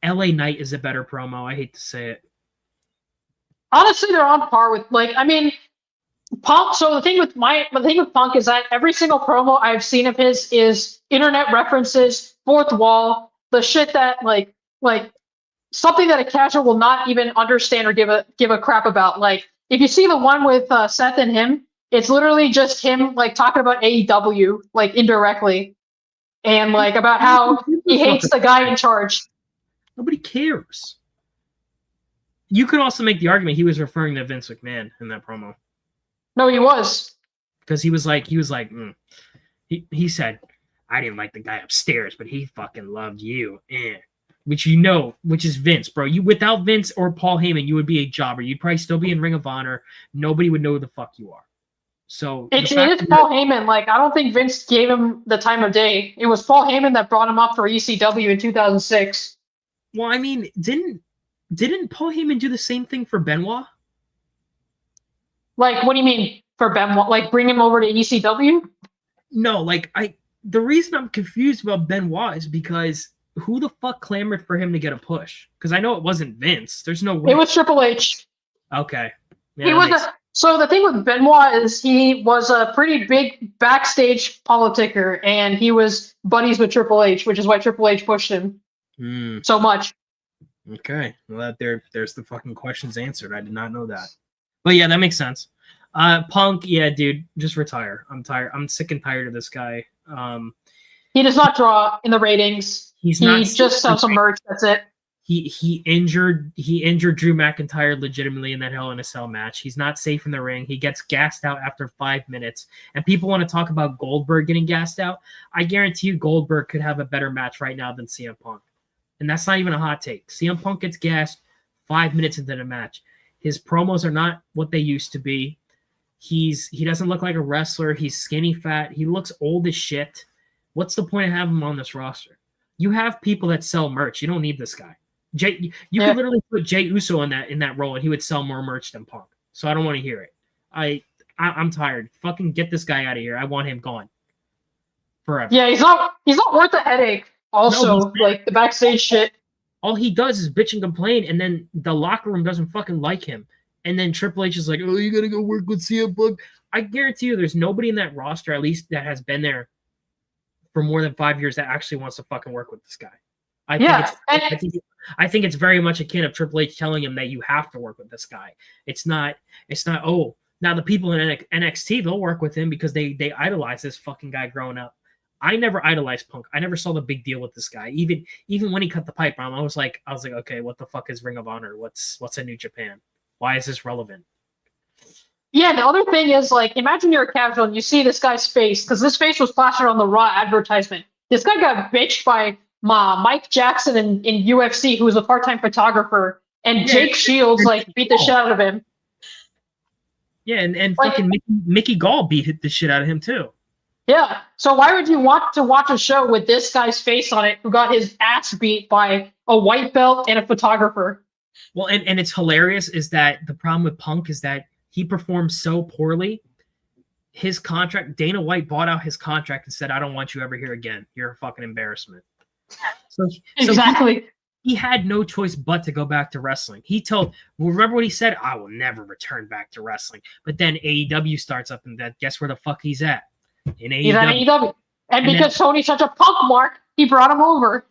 LA Knight is a better promo. I hate to say it. Honestly, they're on par with, like, I mean, Punk. So the thing with Punk is that every single promo I've seen of his is internet references, fourth wall, the shit that like something that a casual will not even understand or give a crap about. Like, if you see the one with Seth and him, it's literally just him like talking about AEW, like, indirectly, and like about how he hates the guy in charge. Nobody cares. You could also make the argument he was referring to Vince McMahon in that promo. No, he was. Because he said, I didn't like the guy upstairs, but he fucking loved you. Which is Vince, bro. You, without Vince or Paul Heyman, you would be a jobber. You'd probably still be in Ring of Honor. Nobody would know who the fuck you are. So it is Paul Heyman. Like, I don't think Vince gave him the time of day. It was Paul Heyman that brought him up for ECW in 2006. Well, I mean, didn't Paul Heyman do the same thing for Benoit? Like, what do you mean for Benoit? Like, bring him over to ECW? No, like the reason I'm confused about Benoit is because who the fuck clamored for him to get a push? Because I know it wasn't Vince. There's no way. It was Triple H. Okay. Yeah, He was so the thing with Benoit is he was a pretty big backstage politicker, and he was buddies with Triple H, which is why Triple H pushed him so much. Okay. Well, there's the fucking questions answered. I did not know that. But yeah, that makes sense. Punk, yeah, dude, just retire. I'm tired. I'm sick and tired of this guy. He does not draw in the ratings. He just sells some merch. That's it. He injured Drew McIntyre legitimately in that Hell in a Cell match. He's not safe in the ring. He gets gassed out after 5 minutes. And people want to talk about Goldberg getting gassed out. I guarantee you Goldberg could have a better match right now than CM Punk. And that's not even a hot take. CM Punk gets gassed 5 minutes into the match. His promos are not what they used to be. He doesn't look like a wrestler. He's skinny fat. He looks old as shit. What's the point of having him on this roster? You have people that sell merch. You don't need this guy. You could literally put Jey Uso in that role and he would sell more merch than Punk. So I don't want to hear it. I'm tired. Fucking get this guy out of here. I want him gone forever. Yeah, he's not worth the headache. Also, like the backstage shit. All he does is bitch and complain, and then the locker room doesn't fucking like him. And then Triple H is like, "Oh, you gotta go work with CM Punk." I guarantee you, there's nobody in that roster, at least that has been there for more than 5 years, that actually wants to fucking work with this guy. I think it's very much akin of Triple H telling him that you have to work with this guy. It's not. Oh, now the people in NXT, they'll work with him because they idolize this fucking guy growing up. I never idolized Punk. I never saw the big deal with this guy. Even when he cut the pipe bomb, I was like, okay, what the fuck is Ring of Honor? What's a New Japan? Why is this relevant? Yeah, the other thing is, like, imagine you're a casual and you see this guy's face, because this face was plastered on the Raw advertisement. This guy got bitched by Mike Jackson in UFC, who was a part-time photographer, and Jake Shields, like, beat the shit out of him. Yeah, and fucking Mickey Gall beat the shit out of him, too. Yeah, so why would you want to watch a show with this guy's face on it who got his ass beat by a white belt and a photographer? Well, and it's hilarious is that the problem with Punk is that he performs so poorly. His contract, Dana White bought out his contract and said, "I don't want you ever here again. You're a fucking embarrassment." So exactly. He had no choice but to go back to wrestling. Remember what he said? "I will never return back to wrestling." But then AEW starts up, and guess where the fuck he's at? In AEW. He's at AEW. And because Tony's such a punk mark, he brought him over.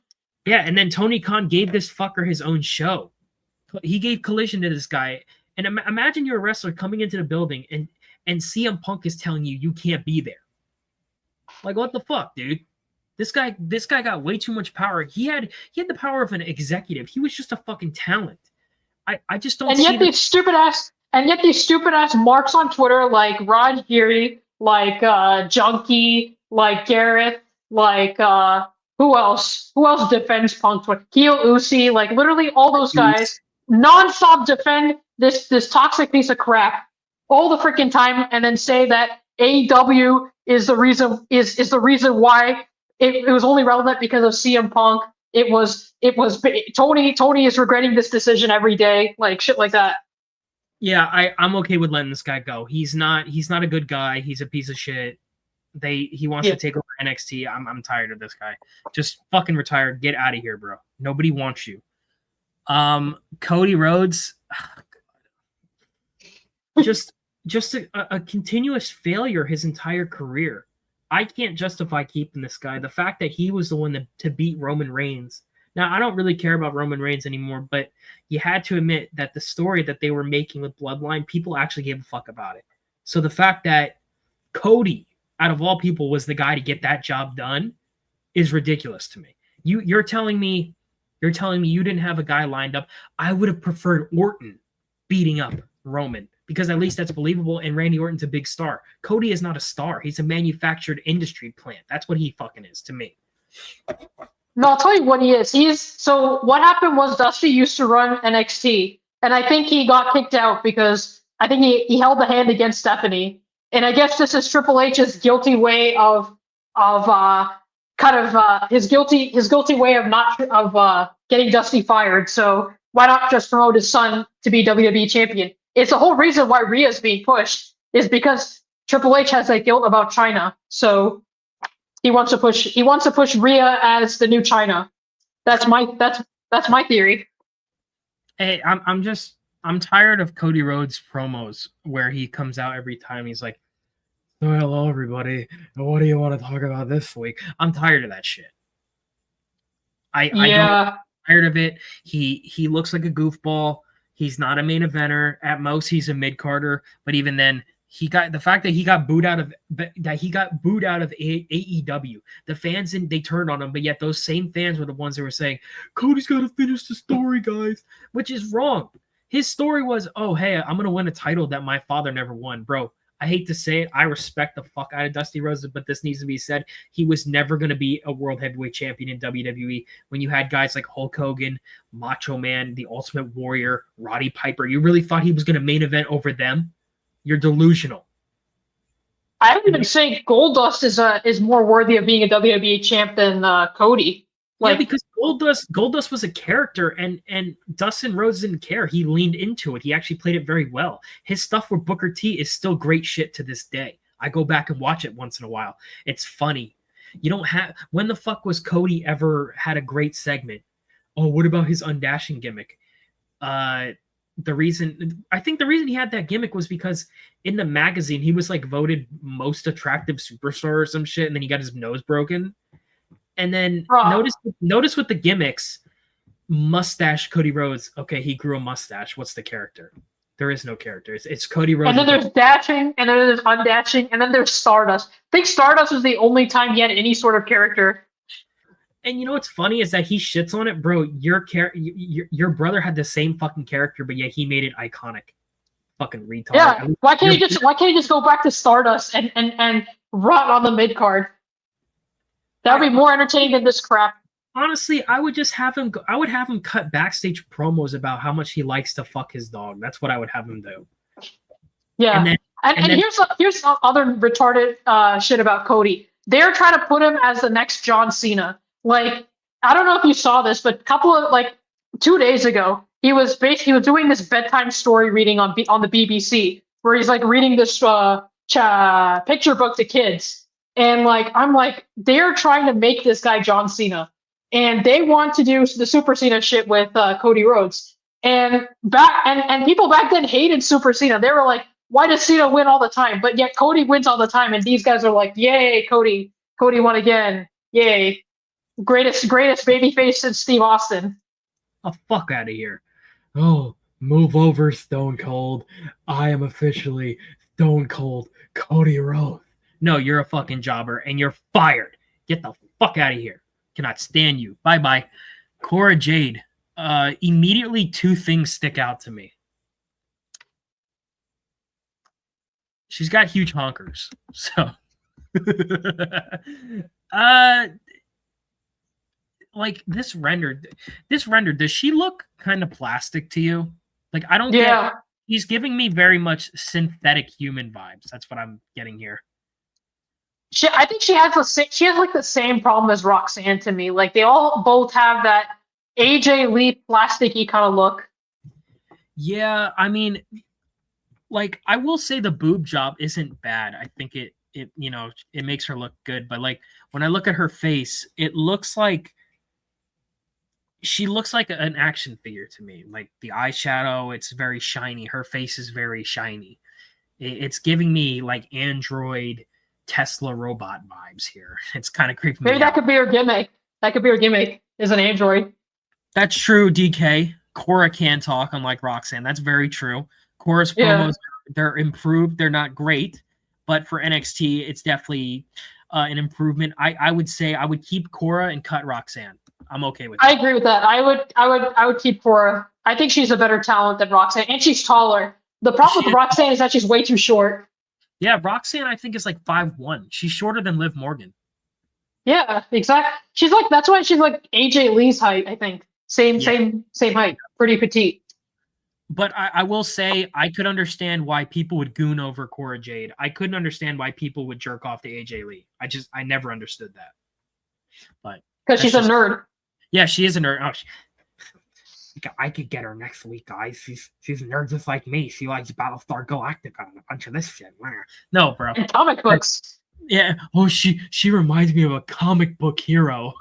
Yeah, and then Tony Khan gave this fucker his own show. He gave Collision to this guy. And imagine you're a wrestler coming into the building and CM Punk is telling you can't be there. Like, what the fuck, dude? This guy got way too much power. He had the power of an executive. He was just a fucking talent. I just don't. And yet these stupid ass marks on Twitter, like Raj Giri, like Junkie, like Gareth, like who else defends Punk? Keo Uzi, like literally all those guys nonstop defend this toxic piece of crap all the freaking time, and then say that AEW is the reason why it was only relevant because of CM Punk. It was Tony is regretting this decision every day, like shit like that. Yeah, I'm okay with letting this guy go. He's not a good guy. He's a piece of shit. He wants to take over NXT. I'm tired of this guy. Just fucking retire. Get out of here, bro. Nobody wants you. Cody Rhodes, just a continuous failure his entire career. I can't justify keeping this guy. The fact that he was the one to beat Roman Reigns. Now, I don't really care about Roman Reigns anymore, but you had to admit that the story that they were making with Bloodline, people actually gave a fuck about it. So the fact that Cody, out of all people, was the guy to get that job done is ridiculous to me. You're telling me you didn't have a guy lined up. I would have preferred Orton beating up Roman because at least that's believable, and Randy Orton's a big star. Cody is not a star. He's a manufactured industry plant. That's what he fucking is to me. No, I'll tell you what he is. So what happened was Dusty used to run NXT, and I think he got kicked out because I think he held the hand against Stephanie. And I guess this is Triple H's guilty way of his guilty way of getting Dusty fired. So why not just promote his son to be WWE champion? It's the whole reason why Rhea's being pushed is because Triple H has that guilt about China. So he wants to push Rhea as the new China. That's my theory. Hey, I'm tired of Cody Rhodes promos where he comes out every time. He's like, "Oh, hello everybody. What do you want to talk about this week?" I'm tired of that shit. I don't tired of it. He looks like a goofball. He's not a main eventer. At most, he's a mid carder. But even then, he got booed out of AEW. The fans they turned on him, but yet those same fans were the ones that were saying, "Cody's got to finish the story, guys," which is wrong. His story was, "Oh, hey, I'm gonna win a title that my father never won, bro." I hate to say it. I respect the fuck out of Dusty Rhodes, but this needs to be said. He was never going to be a world heavyweight champion in WWE when you had guys like Hulk Hogan, Macho Man, The Ultimate Warrior, Roddy Piper. You really thought he was going to main event over them? You're delusional. I would even say Goldust is more worthy of being a WWE champ than Cody. Yeah, because Goldust was a character, and Dustin Rhodes didn't care. He leaned into it. He actually played it very well. His stuff with Booker T is still great shit to this day. I go back and watch it once in a while. It's funny. You don't have when the fuck was Cody ever had a great segment? Oh, what about his undashing gimmick? I think the reason he had that gimmick was because in the magazine he was like voted most attractive superstar or some shit, and then he got his nose broken. And then notice with the gimmicks, mustache Cody Rhodes. Okay, he grew a mustache. What's the character? There is no character. It's Cody Rhodes. And then there's dashing, and then there's undashing, and then there's Stardust. I think Stardust was the only time he had any sort of character. And you know what's funny is that he shits on it, bro. Your brother had the same fucking character, but yet he made it iconic. Fucking retard. Yeah. Why can't he just go back to Stardust and rot on the mid card? That would be more entertaining than this crap. Honestly, I would just have him. I would have him cut backstage promos about how much he likes to fuck his dog. That's what I would have him do. Yeah, and here's other retarded shit about Cody. They're trying to put him as the next John Cena. Like, I don't know if you saw this, but 2 days ago, he was doing this bedtime story reading on the BBC, where he's like reading this picture book to kids. And I'm like, they're trying to make this guy John Cena, and they want to do the Super Cena shit with Cody Rhodes. And people back then hated Super Cena. They were like, why does Cena win all the time? But yet Cody wins all the time, and these guys are like, yay, Cody won again, yay, greatest babyface since Steve Austin. Oh, fuck out of here! Oh, move over, Stone Cold. I am officially Stone Cold Cody Rhodes. No, you're a fucking jobber, and you're fired. Get the fuck out of here. Cannot stand you. Bye-bye. Cora Jade. Immediately, two things stick out to me. She's got huge honkers. So, this rendered, does she look kind of plastic to you? Like, I don't get. He's giving me very much synthetic human vibes. That's what I'm getting here. I think she has the same problem as Roxanne to me. Like, they all both have that AJ Lee plasticky kind of look. Yeah, I mean, I will say the boob job isn't bad. I think it makes her look good. But when I look at her face, it looks like she looks like an action figure to me. Like the eyeshadow, it's very shiny. Her face is very shiny. It's giving me like Android Tesla robot vibes here. It's kind of creepy. Maybe that could be her gimmick. That could be her gimmick, is an android. That's true, DK. Cora can talk, unlike Roxanne. That's very true. Cora's promos, they're improved. They're not great, but for NXT, it's definitely an improvement. I would say I would keep Cora and cut Roxanne. I'm okay with that. I agree with that. I would keep Cora. I think she's a better talent than Roxanne, and she's taller. The problem with Roxanne is that she's way too short. Yeah, Roxanne, I think, is like 5'1". She's shorter than Liv Morgan. Yeah, exactly. That's why she's like AJ Lee's height, I think. Same height. Pretty petite. But I will say I could understand why people would goon over Cora Jade. I couldn't understand why people would jerk off to AJ Lee. I never understood that. But because she's a nerd. Yeah, she is a nerd. I could get her next week, guys. She's a nerd just like me. She likes Battlestar Galactica and a bunch of this shit. No, bro. And comic books. Yeah. Oh, she reminds me of a comic book hero.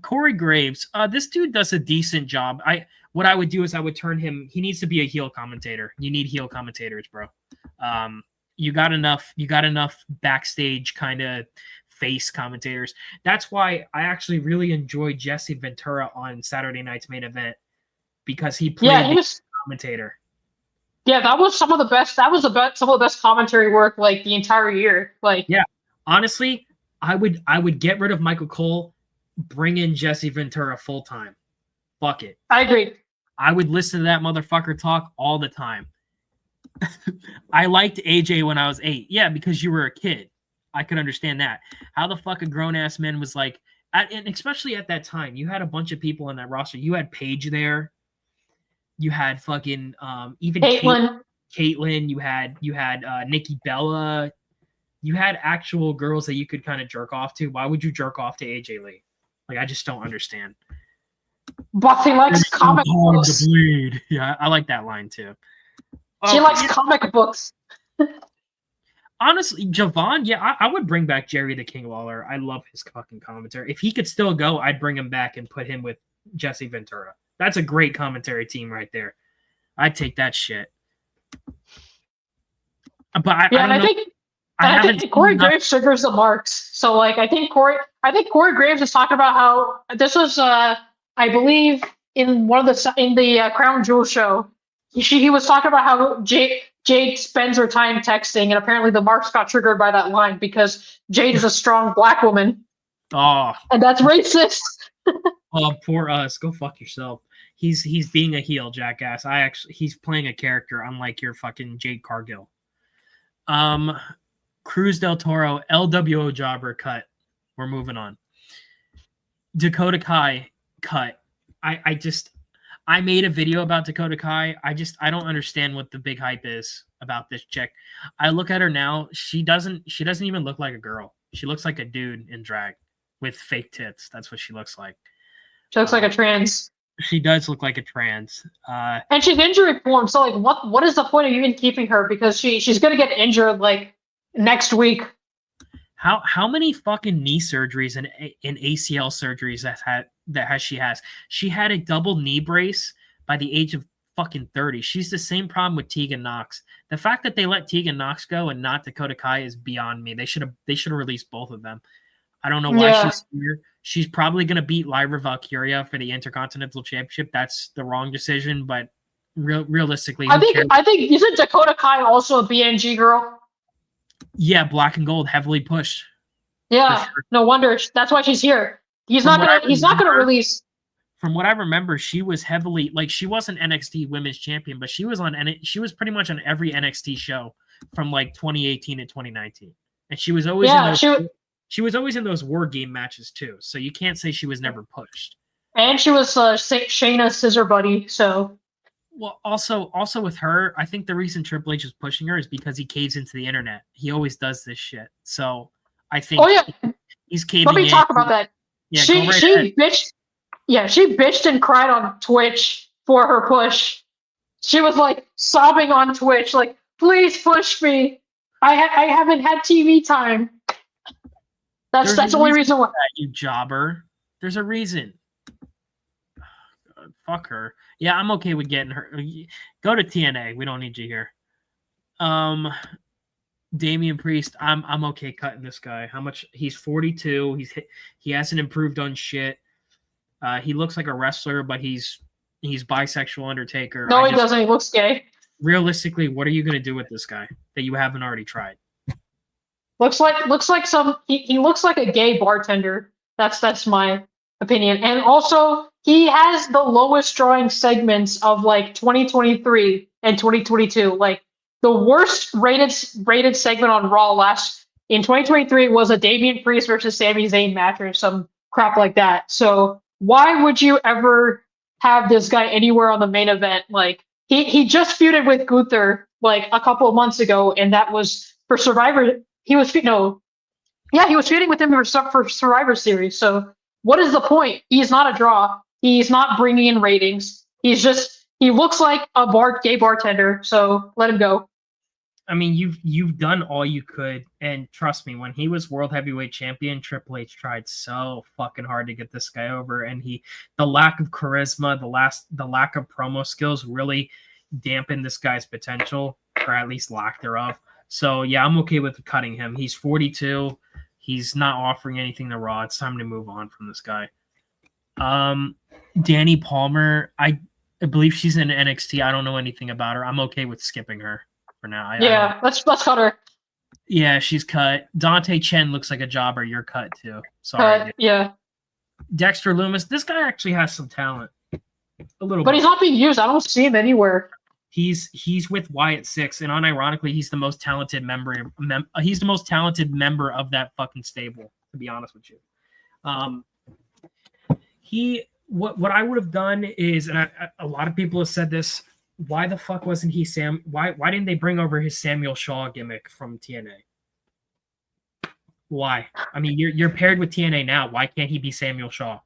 Corey Graves. This dude does a decent job. What I would do is I would turn him. He needs to be a heel commentator. You need heel commentators, bro. You got enough. You got enough backstage kind of face commentators. That's why I actually really enjoyed Jesse Ventura on Saturday Night's Main Event because he played Yeah, he the was. commentator. Yeah, that was some of the best. That was some of the best commentary work like the entire year. Like, Yeah, honestly, I would get rid of Michael Cole, bring in Jesse Ventura full time. Fuck it. I agree. I would listen to that motherfucker talk all the time. I liked AJ when I was 8. Yeah, because you were a kid. I could understand that. How the fuck a grown ass man was like, and especially at that time, you had a bunch of people in that roster. You had Paige there. You had fucking even Caitlyn. Caitlyn. You had Nikki Bella. You had actual girls that you could kind of jerk off to. Why would you jerk off to AJ Lee? Like, I just don't understand. Buffy likes comic books. To bleed. Yeah, I like that line too. She likes comic books. Honestly, Javon, yeah, I would bring back Jerry the King Lawler. I love his fucking commentary. If he could still go, I'd bring him back and put him with Jesse Ventura. That's a great commentary team right there. I'd take that shit. But I don't know. I think Corey Graves triggers the marks. So like I think Corey Graves is talking about how this was I believe in one of the Crown Jewel show. He was talking about how Jade spends her time texting, and apparently the marks got triggered by that line because Jade is a strong black woman. Oh, and that's racist. Oh, poor us. Go fuck yourself. He's being a heel, jackass. He's playing a character, unlike your fucking Jade Cargill. Cruz del Toro, LWO jobber cut. We're moving on. Dakota Kai cut. I made a video about Dakota Kai. I don't understand what the big hype is about this chick. I look at her now. She doesn't even look like a girl. She looks like a dude in drag with fake tits. That's what she looks like. She looks like a trans. She does look like a trans. And she's injury prone. So like, what is the point of even keeping her? Because she's gonna get injured like next week. How many fucking knee surgeries and ACL surgeries she has? She had a double knee brace by the age of fucking 30. She's the same problem with Tegan Nox. The fact that they let Tegan Nox go and not Dakota Kai is beyond me. They should have released both of them. I don't know why she's here. She's probably going to beat Lyra Valkyria for the Intercontinental Championship. That's the wrong decision, but realistically, I think isn't Dakota Kai also a BNG girl? Yeah, black and gold, heavily pushed. Yeah, sure. No wonder. That's why she's here. He's not gonna release. From what I remember, she was heavily she wasn't NXT Women's Champion, but she was pretty much on every NXT show from like 2018 to 2019, and she was always she was always in those War Game matches too. So you can't say she was never pushed. And she was Shayna's scissor buddy. So. Well, also with her, I think the reason Triple H is pushing her is because he caves into the internet. He always does this shit. So I think he's caving in. Let me talk about that. Yeah, she bitched. Yeah, she bitched and cried on Twitch for her push. She was like sobbing on Twitch, like, "Please push me. I haven't had TV time." That's the only reason why. You jobber. There's a reason. Fuck her. Yeah, I'm okay with getting her. Go to TNA. We don't need you here. Damian Priest. I'm okay cutting this guy. How much? He's 42. He hasn't improved on shit. He looks like a wrestler, but he's bisexual Undertaker. No, he doesn't. He looks gay. Realistically, what are you gonna do with this guy that you haven't already tried? Looks like he looks like a gay bartender. That's my opinion. And also, he has the lowest drawing segments of like 2023 and 2022. Like the worst rated segment on Raw in 2023 was a Damian Priest versus Sami Zayn match or some crap like that. So why would you ever have this guy anywhere on the main event? Like he just feuded with Gunther like a couple of months ago, and that was for Survivor. He was feuding with him for Survivor Series. So what is the point? He's not a draw. He's not bringing in ratings. He looks like a gay bartender. So let him go. I mean, you've done all you could, and trust me, when he was world heavyweight champion, Triple H tried so fucking hard to get this guy over, and the lack of charisma, the lack of promo skills really dampened this guy's potential, or at least lack thereof. So yeah, I'm okay with cutting him. He's 42. He's not offering anything to Raw. It's time to move on from this guy. Danny Palmer, I believe she's in NXT. I don't know anything about her. I'm okay with skipping her for now. Let's cut her. Yeah, she's cut. Dante Chen looks like a jobber. You're cut too. Sorry. Yeah. Dexter Lumis. This guy actually has some talent. A little but bit. He's not being used. I don't see him anywhere. He's with Wyatt Six, and unironically, he's the most talented member. He's the most talented member of that fucking stable. To be honest with you, what I would have done is, and a lot of people have said this. Why the fuck wasn't he Sam? Why didn't they bring over his Samuel Shaw gimmick from TNA? Why? I mean, you're paired with TNA now. Why can't he be Samuel Shaw?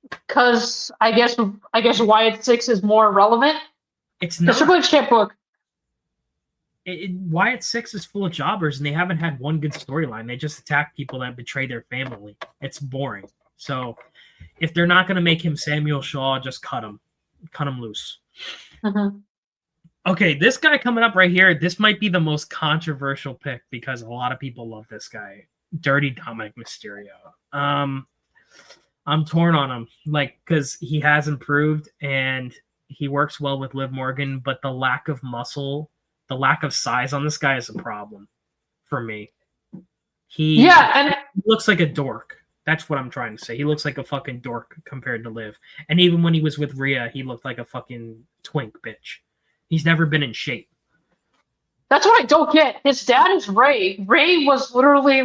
Because I guess Wyatt Six is more relevant. It's not. Triple H can't book. Wyatt Six is full of jobbers, and they haven't had one good storyline. They just attack people that betray their family. It's boring. So, if they're not going to make him Samuel Shaw, just cut him loose. Mm-hmm. Okay, this guy coming up right here. This might be the most controversial pick because a lot of people love this guy, Dirty Dominic Mysterio. I'm torn on him, because he has improved and he works well with Liv Morgan, but the lack of muscle, the lack of size on this guy is a problem for me. He looks like a dork. That's what I'm trying to say. He looks like a fucking dork compared to Liv. And even when he was with Rhea, he looked like a fucking twink bitch. He's never been in shape. That's what I don't get. His dad is Ray. Ray was literally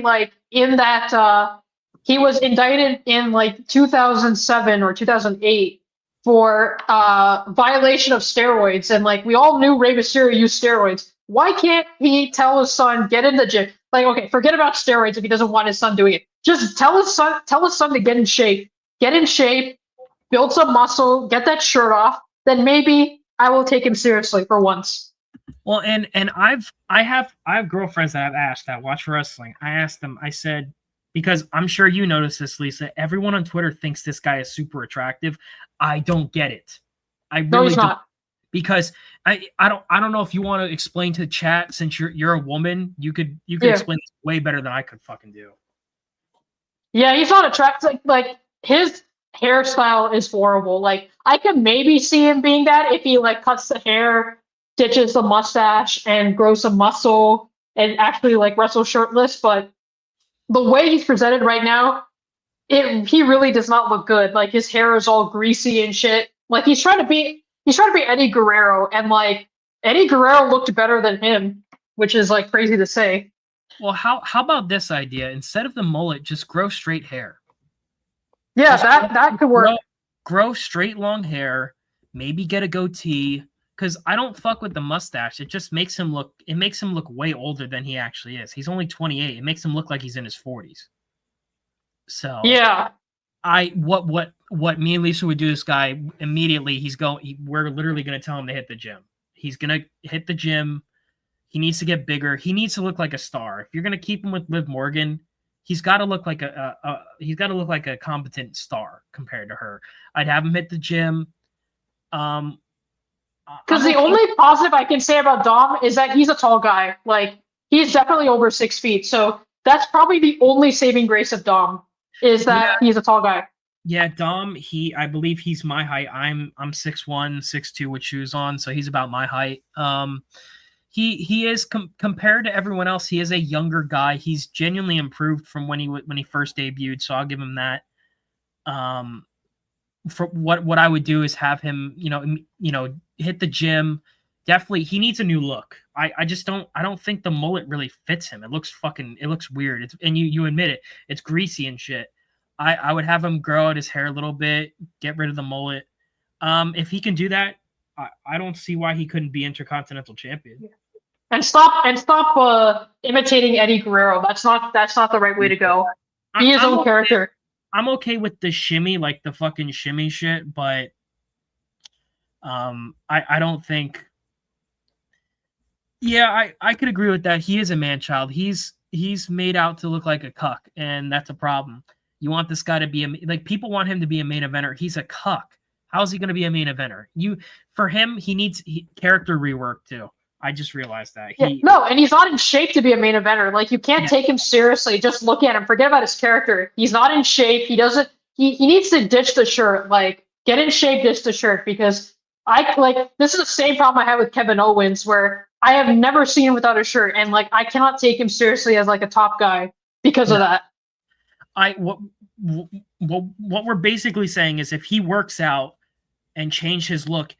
in that he was indicted in 2007 or 2008 for violation of steroids, and we all knew Rey Mysterio used steroids. Why can't he tell his son, get in the gym? Okay, forget about steroids if he doesn't want his son doing it. Just tell his son to get in shape, build some muscle, get that shirt off. Then maybe I will take him seriously for once. Well, and I have girlfriends that I've asked that watch wrestling. I asked them. I said, because I'm sure you noticed this, Lisa. Everyone on Twitter thinks this guy is super attractive. I don't get it. I really no, he's not. Because I don't know if you want to explain to the chat, since you're a woman, you could explain this way better than I could fucking do. Yeah, he's not attractive. His hairstyle is horrible. I could maybe see him being that if he cuts the hair, ditches the mustache, and grows some muscle and actually wrestle shirtless. But the way he's presented right now, he really does not look good. His hair is all greasy and shit. He's trying to be Eddie Guerrero, and Eddie Guerrero looked better than him, which is crazy to say. Well, how about this idea? Instead of the mullet, just grow straight hair. Yeah, that could work. Grow straight long hair, maybe get a goatee, because I don't fuck with the mustache. It just makes him look way older than he actually is. He's only 28. It makes him look like he's in his 40s. So yeah. What me and Lisa would do this guy immediately, we're literally going to tell him to hit the gym. He's going to hit the gym. He needs to get bigger. He needs to look like a star. If you're going to keep him with Liv Morgan, he's got to look like a competent star compared to her. I'd have him hit the gym. Because the only positive I can say about Dom is that he's a tall guy. He's definitely over 6 feet. So that's probably the only saving grace of Dom, is that he's a tall guy. Yeah, Dom, I believe he's my height. I'm 6'1", 6'2" with shoes on, so he's about my height. He is compared to everyone else, he is a younger guy. He's genuinely improved from when he first debuted, so I'll give him that. For what I would do is have him, hit the gym. Definitely, he needs a new look. I don't think the mullet really fits him. It looks weird. And you admit it. It's greasy and shit. I would have him grow out his hair a little bit, get rid of the mullet. If he can do that, I don't see why he couldn't be Intercontinental Champion. Yeah. And stop imitating Eddie Guerrero. That's not the right way to go. Be his own character. I'm okay with the shimmy, the fucking shimmy shit, but I don't think Yeah, I could agree with that. He is a man child. He's made out to look like a cuck, and that's a problem. You want this guy to be like people want him to be a main eventer. He's a cuck. How is he going to be a main eventer? For him, he needs character rework too. I just realized that Yeah, no, and he's not in shape to be a main eventer. Like you can't take him seriously. Just look at him. Forget about his character. He's not in shape. He doesn't. He needs to ditch the shirt. Like get in shape, ditch the shirt because this is the same problem I had with Kevin Owens where I have never seen him without a shirt and like I cannot take him seriously as like a top guy because of that. What we're basically saying is if he works out and change his look,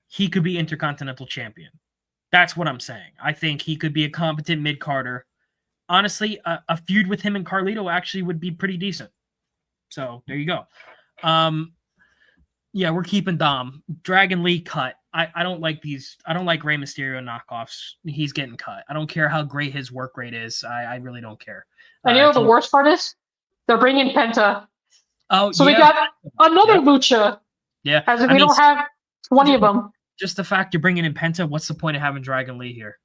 he could be Intercontinental Champion. That's what I'm saying. I think he could be a competent mid-carder. Honestly, a feud with him and Carlito actually would be pretty decent. So there you go. Yeah, we're keeping Dom. Dragon Lee cut. I don't like these. I don't like Rey Mysterio knockoffs. He's getting cut. I don't care how great his work rate is. I really don't care. And you know the worst part is? They're bringing Penta. Oh, so we got another lucha. Yeah. As if we don't have 20 of them. Just the fact you're bringing in Penta, what's the point of having Dragon Lee here?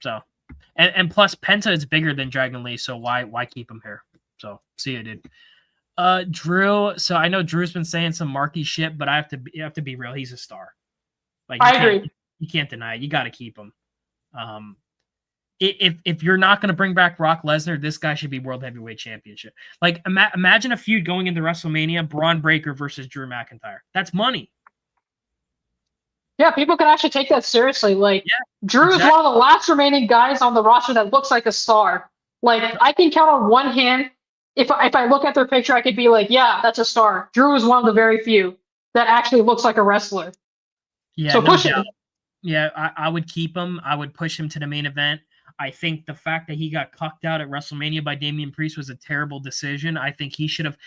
So, and plus Penta is bigger than Dragon Lee, so why keep him here? So, see you, dude. Drew. So I know Drew's been saying some Marky shit, but you have to be real. He's a star. Like I agree. You can't deny it. You got to keep him. If you're not going to bring back Brock Lesnar, this guy should be World Heavyweight Championship. Like imagine a feud going into WrestleMania: Braun Breaker versus Drew McIntyre. That's money. Yeah, people can actually take that seriously. Like, Drew is one of the last remaining guys on the roster that looks like a star. Like, I can count on one hand. If I look at their picture, I could be like, yeah, that's a star. Drew is one of the very few that actually looks like a wrestler. Yeah, so push him. Yeah, I would keep him. I would push him to the main event. I think the fact that he got cucked out at WrestleMania by Damian Priest was a terrible decision. I think he should have,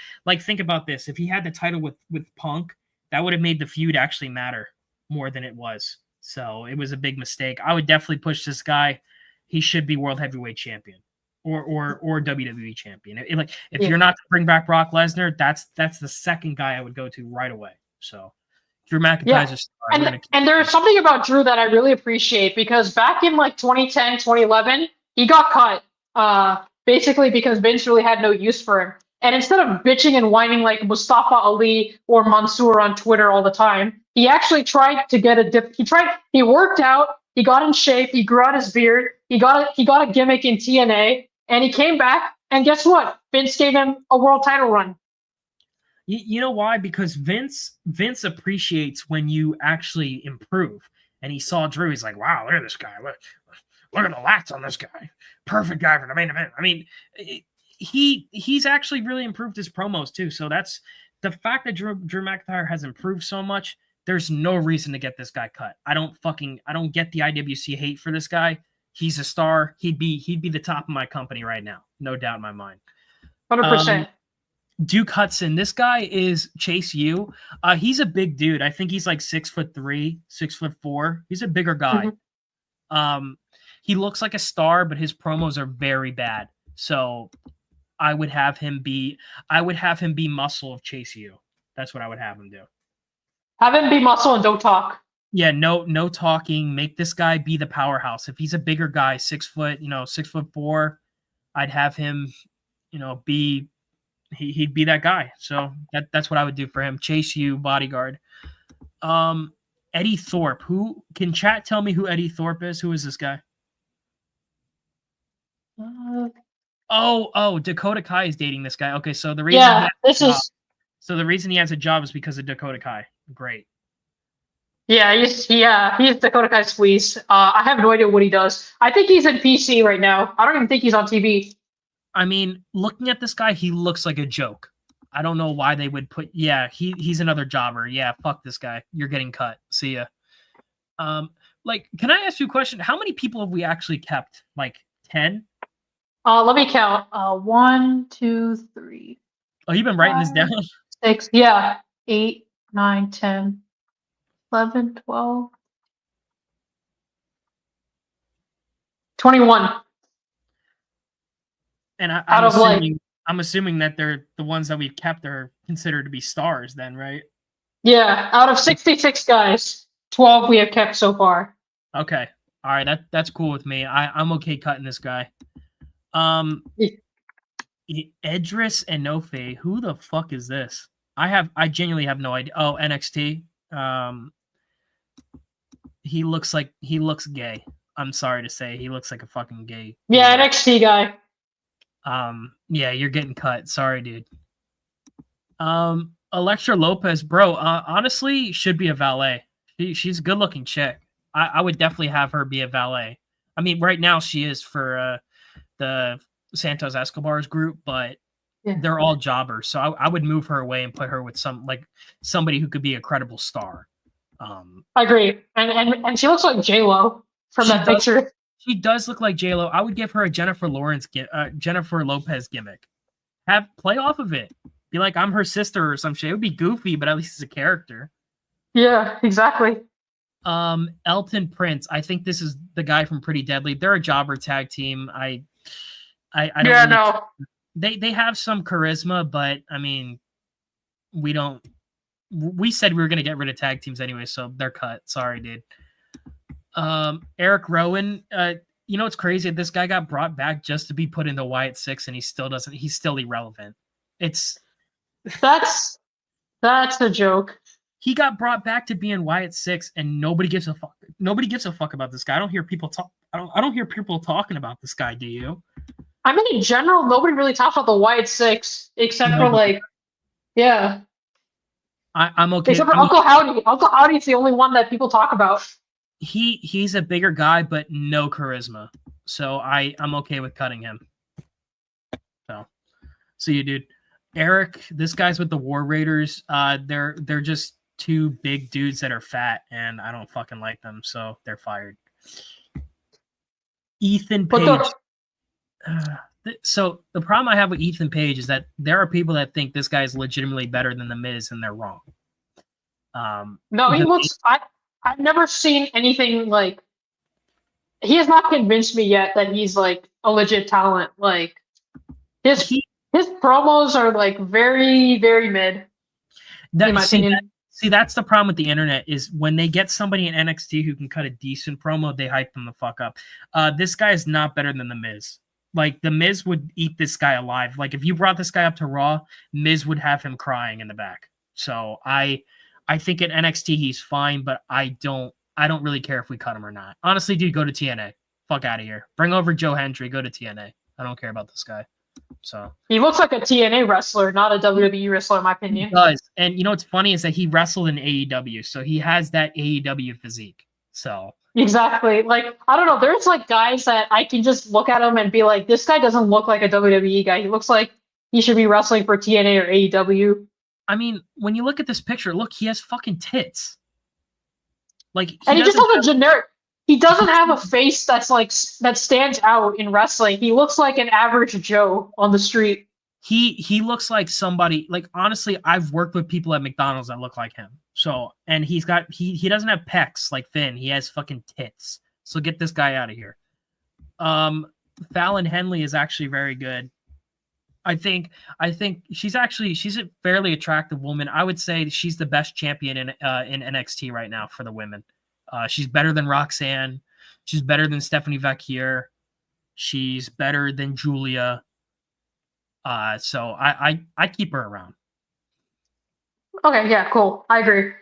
think about this. If he had the title with Punk, that would have made the feud actually matter more than it was. So it was a big mistake. I would definitely push this guy. He should be World Heavyweight Champion or WWE Champion. If you're not to bring back Brock Lesnar, that's the second guy I would go to right away. So Drew McIntyre's a star. And there's something about Drew that I really appreciate because back in 2010, 2011, he got cut basically because Vince really had no use for him. And instead of bitching and whining like Mustafa Ali or Mansoor on Twitter all the time, he actually tried to get he worked out, he got in shape, he grew out his beard, he got a gimmick in TNA, and he came back, and guess what? Vince gave him a world title run. You know why? Because Vince appreciates when you actually improve. And he saw Drew, he's like, wow, look at this guy. Look at the lats on this guy. Perfect guy for the main event. I mean, he's actually really improved his promos too. So that's the fact that Drew McIntyre has improved so much. There's no reason to get this guy cut. I don't get the IWC hate for this guy. He's a star. He'd be the top of my company right now. No doubt in my mind. 100%. Duke Hudson. This guy is Chase U. He's a big dude. I think he's like 6'3", 6'4". He's a bigger guy. Mm-hmm. He looks like a star, but his promos are very bad. So I would have him be muscle of Chase U. That's what I would have him do. Have him be muscle and don't talk. Yeah, no talking. Make this guy be the powerhouse. If he's a bigger guy, 6 foot, 6'4", I'd have him, be he'd be that guy. So that's what I would do for him. Chase U, bodyguard. Eddie Thorpe. Who can chat tell me who Eddie Thorpe is? Who is this guy? Dakota Kai is dating this guy. Okay, so the reason the reason he has a job is because of Dakota Kai. Great. Yeah, he's Dakota Kai's fleece. I have no idea what he does. I think he's in PC right now. I don't even think he's on TV. I mean, looking at this guy, he looks like a joke. I don't know why they would put. Yeah, he's another jobber. Yeah, fuck this guy. You're getting cut. See ya. Can I ask you a question? How many people have we actually kept? 10? Let me count. 1, 2, 3. Oh, you've been writing this down. 6. Yeah. 8, 9, 10, 11, 12, 21. And I'm assuming that they're the ones that we've kept are considered to be stars then, right? Yeah. Out of 66 guys, 12 we have kept so far. Okay. All right, that's cool with me. I'm okay cutting this guy. Edris and Nofe, who the fuck is this? I genuinely have no idea. Oh, NXT. He looks gay. I'm sorry to say, he looks like a fucking gay. Yeah, NXT guy. Yeah, you're getting cut. Sorry, dude. Electra Lopez, bro. Honestly, should be a valet. She's a good-looking chick. I would definitely have her be a valet. I mean, right now she is for the Santos Escobar's group, but they're all jobbers. So I would move her away and put her with somebody who could be a credible star. I agree, and she looks like J-Lo from that picture. She does look like J-Lo. I would give her a Jennifer Lopez gimmick. Play off of it. Be like, I'm her sister or some shit. It would be goofy, but at least it's a character. Yeah, exactly. Elton Prince. I think this is the guy from Pretty Deadly. They're a jobber tag team. I don't. Yeah, really, no. They have some charisma, but I mean, we don't. We said we were gonna get rid of tag teams anyway, so they're cut. Sorry, dude. Eric Rowan. You know what's crazy? This guy got brought back just to be put into Wyatt 6, and he still doesn't. He's still irrelevant. That's a joke. He got brought back to be in Wyatt 6, and nobody gives a fuck. Nobody gives a fuck about this guy. I don't hear people talk. I don't hear people talking about this guy. Do you? I mean, in general, nobody really talks about the Wyatt 6 except for yeah. I'm okay. Except for Uncle Howdy. Uncle Howdy's the only one that people talk about. He's a bigger guy, but no charisma. So I'm okay with cutting him. So you, dude. Eric, this guy's with the War Raiders. They're just two big dudes that are fat, and I don't fucking like them, so they're fired. Ethan Page. So the problem I have with Ethan Page is that there are people that think this guy is legitimately better than The Miz, and they're wrong. No, he looks. I've never seen anything like. He has not convinced me yet that he's like a legit talent. Like his promos are like very, very mid. In my opinion. That's the problem with the internet is when they get somebody in NXT who can cut a decent promo, they hype them the fuck up. This guy is not better than The Miz. Like, The Miz would eat this guy alive. Like, if you brought this guy up to Raw, Miz would have him crying in the back. So I think at NXT he's fine, but I don't really care if we cut him or not. Honestly, dude, go to TNA. Fuck out of here. Bring over Joe Hendry. Go to TNA. I don't care about this guy. So he looks like a TNA wrestler, not a WWE wrestler, in my opinion. He does. And you know what's funny is that he wrestled in AEW, so he has that AEW physique. So exactly. Like, I don't know. There's like guys that I can just look at him and be like, this guy doesn't look like a WWE guy. He looks like he should be wrestling for TNA or AEW. I mean, when you look at this picture, look, he has fucking tits. Like, and he just has a generic. He doesn't have a face that's like that stands out in wrestling. He looks like an average Joe on the street. He looks like somebody. Like, honestly, I've worked with people at McDonald's that look like him. So, and he doesn't have pecs like Finn. He has fucking tits. So get this guy out of here. Fallon Henley is actually very good. I think she's a fairly attractive woman. I would say she's the best champion in NXT right now for the women. She's better than Roxanne. She's better than Stephanie Vacquier. She's better than Julia. So I keep her around. Okay, yeah, cool. I agree.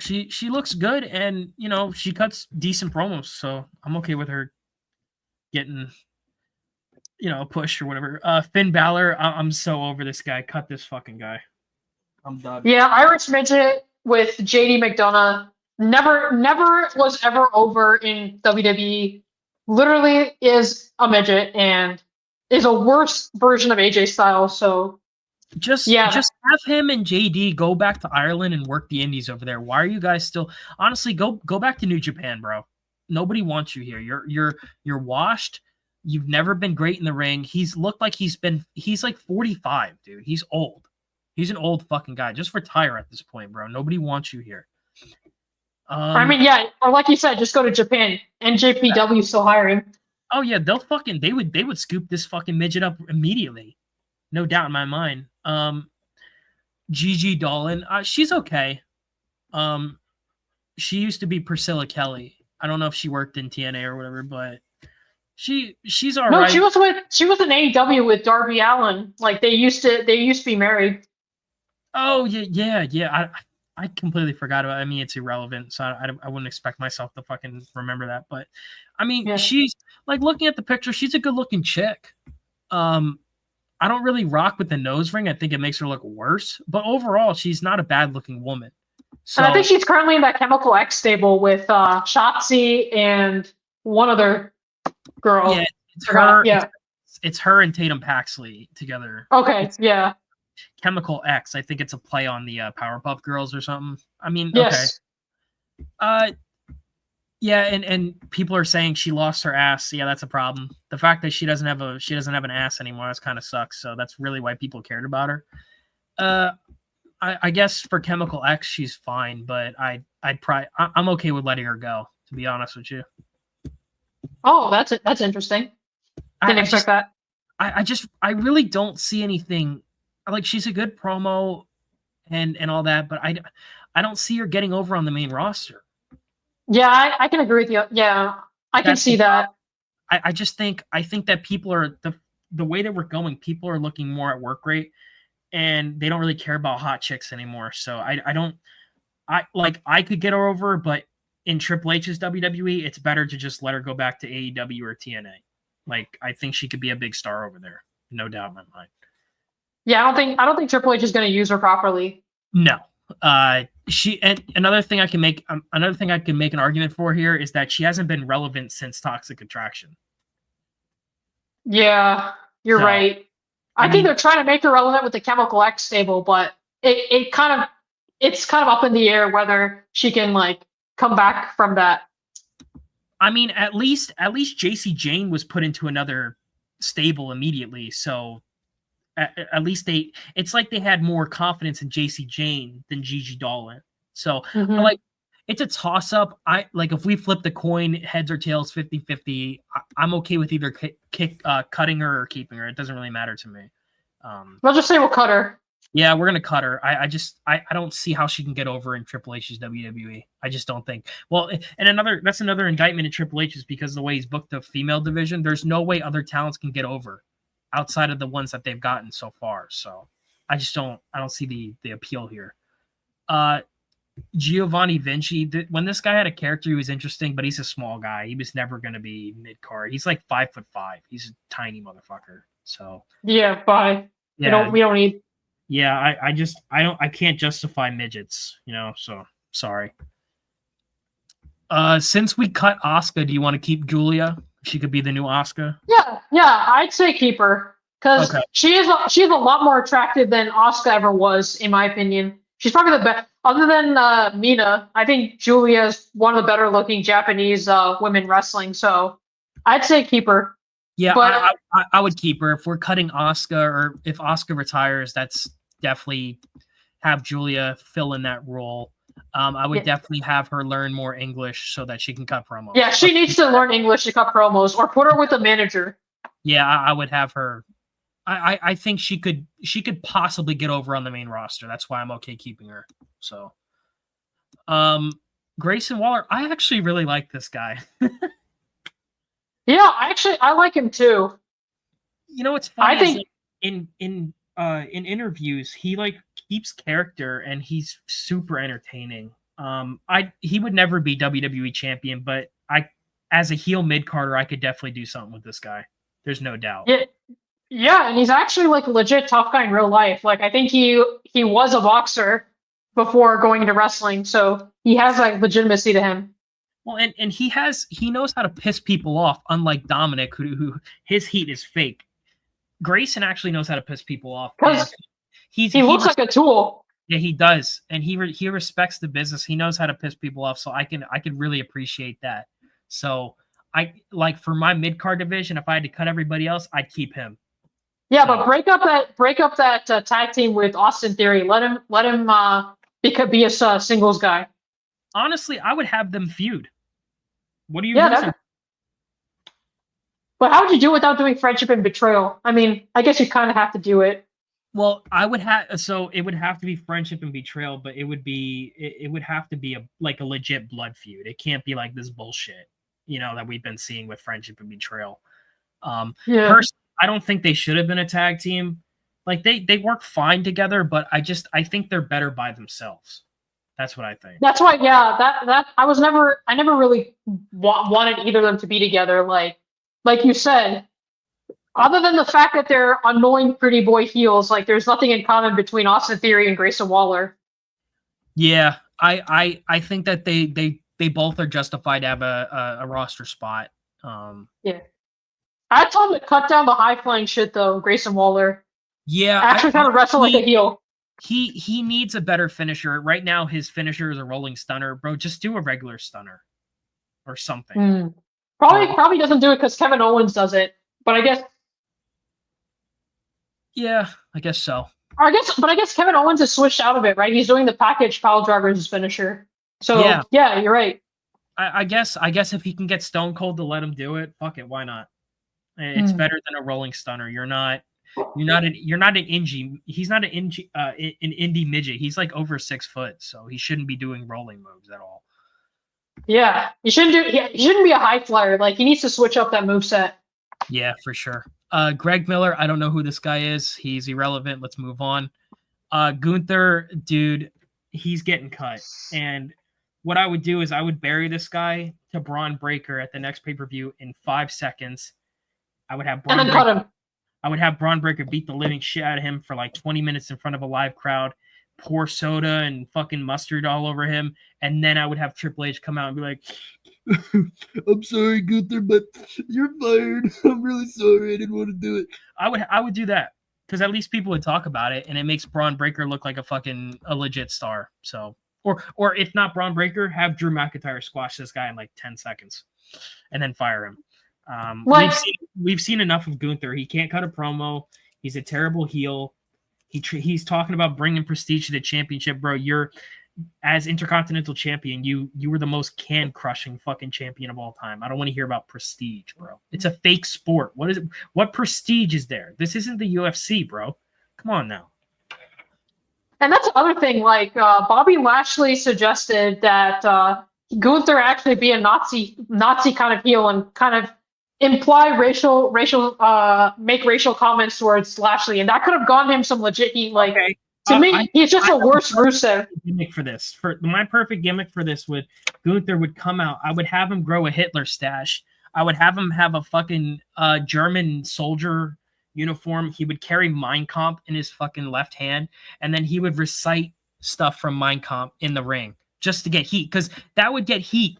She looks good, and you know she cuts decent promos, so I'm okay with her getting a push or whatever. Finn Balor, I'm so over this guy. Cut this fucking guy. I'm done. Yeah, Irish Midget with JD McDonough never was ever over in WWE. Literally is a midget and is a worse version of AJ Styles. So just have him and JD go back to Ireland and work the indies over there. Why are you guys still? Honestly, go back to New Japan, bro. Nobody wants you here. You're washed. You've never been great in the ring. He's looked like he's like 45, dude. He's old. He's an old fucking guy. Just retire at this point, bro. Nobody wants you here. I mean, yeah, or like you said, just go to Japan. NJPW still hiring. Oh yeah, they would scoop this fucking midget up immediately. No doubt in my mind. Gigi Dolan, she's okay. She used to be Priscilla Kelly. I don't know if she worked in TNA or whatever, but she's all No, right. she was in AEW with Darby Allin. Like they used to be married. Oh yeah. I completely forgot about it. I mean, it's irrelevant, so I wouldn't expect myself to fucking remember that. But I mean, Yeah. she's like looking at the picture. She's a good looking chick. I don't really rock with the nose ring. I think it makes her look worse. But overall, she's not a bad looking woman. So And I think she's currently in that Chemical X stable with Shotzi and one other girl. yeah, it's her. Yeah. It's her and Tatum Paxley together. Okay. It's Yeah. Chemical X. I think it's a play on the Powerpuff Girls or something. I mean, Yes. okay. Yeah, and people are saying she lost her ass. Yeah, that's a problem. The fact that she doesn't have an ass anymore, that's kind of sucks. So that's really why people cared about her. I guess for Chemical X, she's fine, but I'm okay with letting her go. To be honest with you. Oh, that's interesting. Didn't expect that. I really don't see anything. Like she's a good promo, and all that, but I don't see her getting over on the main roster. Yeah, I can agree with you. Yeah, I can see that. I think that people are the way that we're going. People are looking more at work rate, and they don't really care about hot chicks anymore. So I could get her over, but in Triple H's WWE, it's better to just let her go back to AEW or TNA. Like I think she could be a big star over there, no doubt in my mind. Yeah, I don't think Triple H is going to use her properly. No. And another thing I can make an argument for here is that she hasn't been relevant since Toxic Attraction. Yeah, you're right. I think they're trying to make her relevant with the Chemical X stable, but it's kind of up in the air whether she can like come back from that. I mean, at least JC Jane was put into another stable immediately, so at least it's like they had more confidence in JC Jane than Gigi Dolan. So like it's a toss up. I like if we flip the coin heads or tails 50-50, I'm okay with either cutting her or keeping her. It doesn't really matter to me. Let's just say we'll cut her. Yeah, we're gonna cut her. I don't see how she can get over in Triple H's WWE. I just don't think. Well, and that's another indictment in Triple H is because of the way he's booked the female division. There's no way other talents can get over outside of the ones that they've gotten so far. So I don't see the appeal here. Giovanni Vinci, when this guy had a character, he was interesting, but he's a small guy. He was never going to be mid card. He's like 5'5". He's a tiny motherfucker. So yeah, bye. Yeah, we don't need. Yeah, I can't justify midgets, so sorry. Since we cut Asuka, do you want to keep Julia? She could be the new Asuka. Yeah, I'd say keep her because she is a lot more attractive than Asuka ever was, in my opinion. She's probably the best, other than Mina. I think Julia is one of the better looking Japanese women wrestling. So I'd say keep her. Yeah, but I would keep her. If we're cutting Asuka, or if Asuka retires, that's definitely have Julia fill in that role. I would definitely have her learn more English so that she can cut promos. Yeah, she needs to learn English to cut promos, or put her with a manager. Yeah, I would have her. I think she could possibly get over on the main roster. That's why I'm okay keeping her. So, Grayson Waller, I actually really like this guy. Yeah, I like him too. You know what's funny? I think in interviews he like keeps character and he's super entertaining. He would never be WWE champion, but as a heel mid-carder, I could definitely do something with this guy. There's no doubt. Yeah, and he's actually like a legit tough guy in real life. Like I think he was a boxer before going into wrestling, so he has like legitimacy to him. Well, and he knows how to piss people off, unlike Dominic, who his heat is fake. Grayson actually knows how to piss people off. Because he looks like a tool. Yeah, he does, and he respects the business. He knows how to piss people off, so I can really appreciate that. So I like for my mid card division, if I had to cut everybody else, I'd keep him. Yeah, so. But break up that tag team with Austin Theory. Let him be a singles guy. Honestly, I would have them feud. What do you? Yeah, but how would you do it without doing friendship and betrayal? I mean, I guess you kind of have to do it. Well, I would have so it would have to be friendship and betrayal, but it would have to be a legit blood feud. It can't be like this bullshit, that we've been seeing with friendship and betrayal. Yeah. Personally, I don't think they should have been a tag team. Like they work fine together, but I think they're better by themselves. That's what I think. That's why, yeah. That I never really wanted either of them to be together. Like you said, other than the fact that they're annoying pretty boy heels, like there's nothing in common between Austin Theory and Grayson Waller. Yeah, I think that they both are justified to have a roster spot. Yeah, I told him to cut down the high flying shit though. Grayson Waller. Yeah, actually kind of wrestle like a heel. He needs a better finisher. Right now, his finisher is a rolling stunner, bro. Just do a regular stunner or something. Probably doesn't do it because Kevin Owens does it, but I guess. Yeah, I guess so. I guess Kevin Owens has switched out of it, right? He's doing the package pile driver as his finisher. So yeah, you're right. I guess if he can get Stone Cold to let him do it, fuck it, why not? It's better than a rolling stunner. You're not an indie. He's not an indie midget. He's like over 6 foot, so he shouldn't be doing rolling moves at all. Yeah, he shouldn't be a high flyer. Like he needs to switch up that moveset. Yeah, for sure. Greg Miller, I don't know who this guy is. He's irrelevant. Let's move on. Gunther, dude, he's getting cut. And what I would do is I would bury this guy to Braun Breaker at the next pay-per-view in 5 seconds. I would have Braun Breaker beat the living shit out of him for like 20 minutes in front of a live crowd, pour soda and fucking mustard all over him, and then I would have Triple H come out and be like, I'm sorry, Gunther, but you're fired. I'm really sorry. I didn't want to do it. I would do that because at least people would talk about it, and it makes Braun Breaker look like a legit star. So, or if not Braun Breaker, have Drew McIntyre squash this guy in like 10 seconds and then fire him. We've seen enough of Gunther. He can't cut a promo. He's a terrible heel. He's talking about bringing prestige to the championship, bro. You're as Intercontinental Champion, you were the most can-crushing fucking champion of all time. I don't want to hear about prestige, bro. It's a fake sport. What is it? What prestige is there? This isn't the UFC, bro. Come on now. And that's the other thing. Like Bobby Lashley suggested that Gunther actually be a Nazi kind of heel and kind of imply make racial comments towards Lashley, and that could have gotten him some legit heat. Like. Okay. To me, he's just a worse Rusev. Gimmick for this. For my perfect gimmick for this would Gunther would come out. I would have him grow a Hitler stash. I would have him have a fucking German soldier uniform. He would carry Mein Kampf in his fucking left hand, and then he would recite stuff from Mein Kampf in the ring just to get heat. Because that would get heat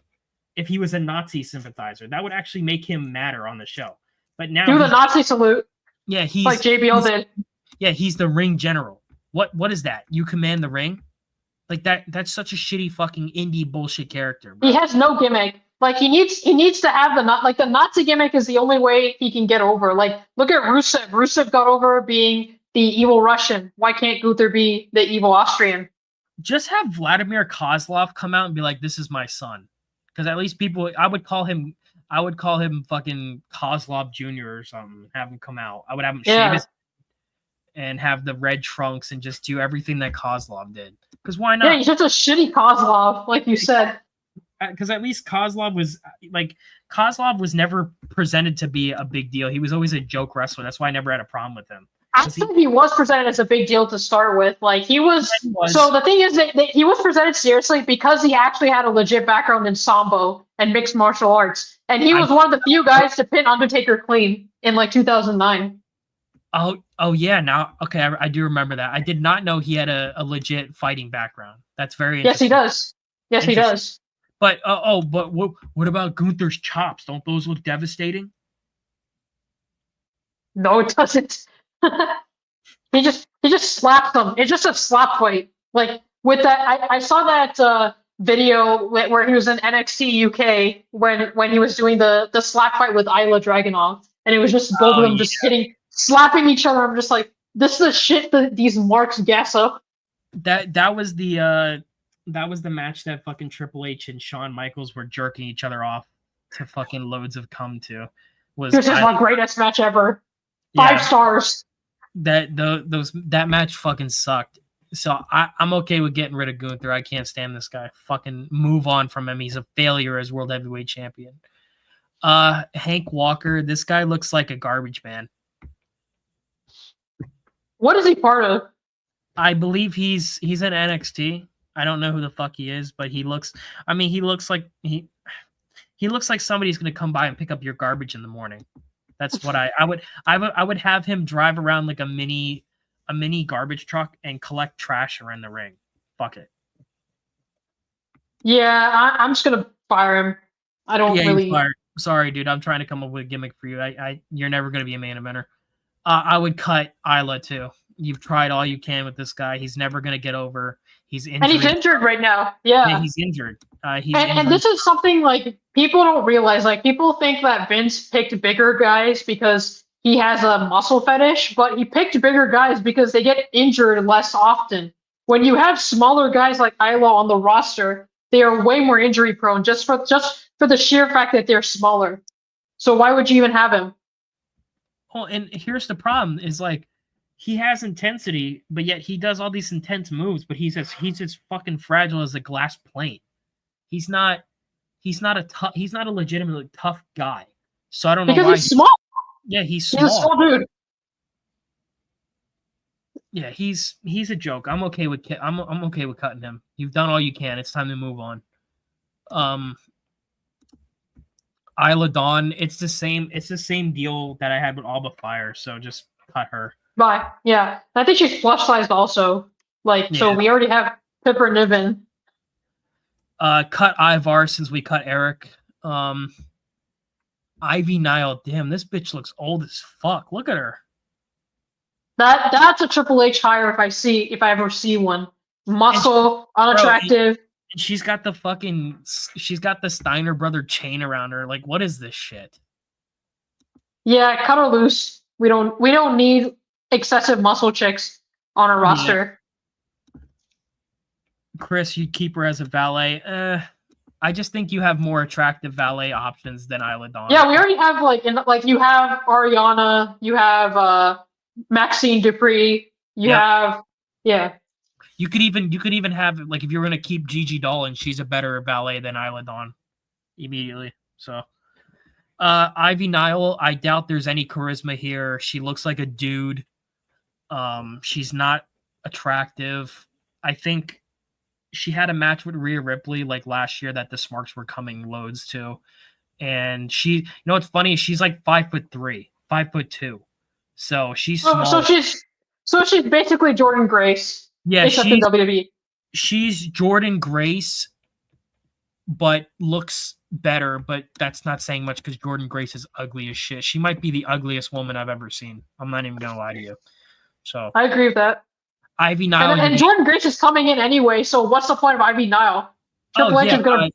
if he was a Nazi sympathizer. That would actually make him matter on the show. But now do the Nazi salute. Yeah, he's like JBL did. Yeah, he's the ring general. What is that? You command the ring? Like that's such a shitty fucking indie bullshit character, bro. He has no gimmick. Like he needs to have the Nazi gimmick is the only way he can get over. Like look at Rusev. Rusev got over being the evil Russian. Why can't Gunther be the evil Austrian? Just have Vladimir Kozlov come out and be like, "This is my son," because at least people. I would call him fucking Kozlov Jr. or something. Have him come out. I would have him shave his and have the red trunks and just do everything that Kozlov did. Because why not? Yeah, he's just a shitty Kozlov, like you said. Because at least Kozlov was never presented to be a big deal. He was always a joke wrestler. That's why I never had a problem with him. I think he was presented as a big deal to start with. Like he was. So the thing is that he was presented seriously because he actually had a legit background in Sambo and mixed martial arts, and he was one of the few guys to pin Undertaker clean in like 2009. Oh yeah. Now, okay, I do remember that. I did not know he had a legit fighting background. That's very interesting. Yes, he does. But but what about Gunther's chops? Don't those look devastating? No, it doesn't. he just slaps them. It's just a slap fight. Like with that, I saw that video where he was in NXT UK when he was doing the slap fight with Ilya Dragunov, and it was just both of them just slapping each other. I'm just like, this is the shit that these marks gas up. That was the match that fucking Triple H and Shawn Michaels were jerking each other off to fucking loads of cum to. This is my greatest match ever. 5 stars. that match fucking sucked. So I'm okay with getting rid of Gunther. I can't stand this guy. Fucking move on from him. He's a failure as world heavyweight champion. Hank Walker, this guy looks like a garbage man. What is he part of? I believe he's in NXT. I don't know who the fuck he is, but he looks like he looks like somebody's gonna come by and pick up your garbage in the morning. That's what I would have him drive around like a mini garbage truck and collect trash around the ring. Fuck it. Yeah, I'm just gonna fire him. I don't really. You're fired. Sorry, dude. I'm trying to come up with a gimmick for you. You're never gonna be a main eventer. I would cut Isla too. You've tried all you can with this guy. He's never gonna get over. He's injured. And he's injured right now. Yeah, he's injured. And this is something like people don't realize. Like people think that Vince picked bigger guys because he has a muscle fetish, but he picked bigger guys because they get injured less often. When you have smaller guys like Isla on the roster, they are way more injury prone just for the sheer fact that they're smaller. So why would you even have him? Well, and here's the problem: is like he has intensity, but yet he does all these intense moves, but he's as fucking fragile as a glass plate. He's not a legitimately tough guy. So I don't know why. Because he's small. Yeah, he's small. He's a small dude. Yeah, he's a joke. I'm okay with cutting him. You've done all you can. It's time to move on. Isla Dawn, it's the same deal that I had with Alba Fire, so just cut her. Bye. Yeah. I think she's plus sized also. So we already have Pipper Niven. Cut Ivar since we cut Eric. Ivy Nile, damn, this bitch looks old as fuck. Look at her. That's a Triple H hire if I ever see one. Muscle, unattractive. Bro, she's got the Steiner brother chain around her. Like, what is this shit? Yeah, cut her loose. We don't need excessive muscle chicks on our roster. Chris, you keep her as a valet. I just think you have more attractive valet options than Isla Dawn. Yeah, we already have you have Ariana, you have Maxine Dupree, you have You could even have like if you're gonna keep Gigi Dolan, she's a better valet than Isla Dawn immediately. So Ivy Nile, I doubt there's any charisma here. She looks like a dude. She's not attractive. I think she had a match with Rhea Ripley like last year that the Smarks were coming loads to. And what's funny? She's like 5'3", 5'2". So she's small. So she's basically Jordan Grace. Yeah, except in WWE. She's Jordan Grace, but looks better. But that's not saying much because Jordan Grace is ugly as shit. She might be the ugliest woman I've ever seen. I'm not even gonna lie to you. So I agree with that. Ivy Nile and Jordan Grace is coming in anyway. So what's the point of Ivy Nile? Triple H is gonna.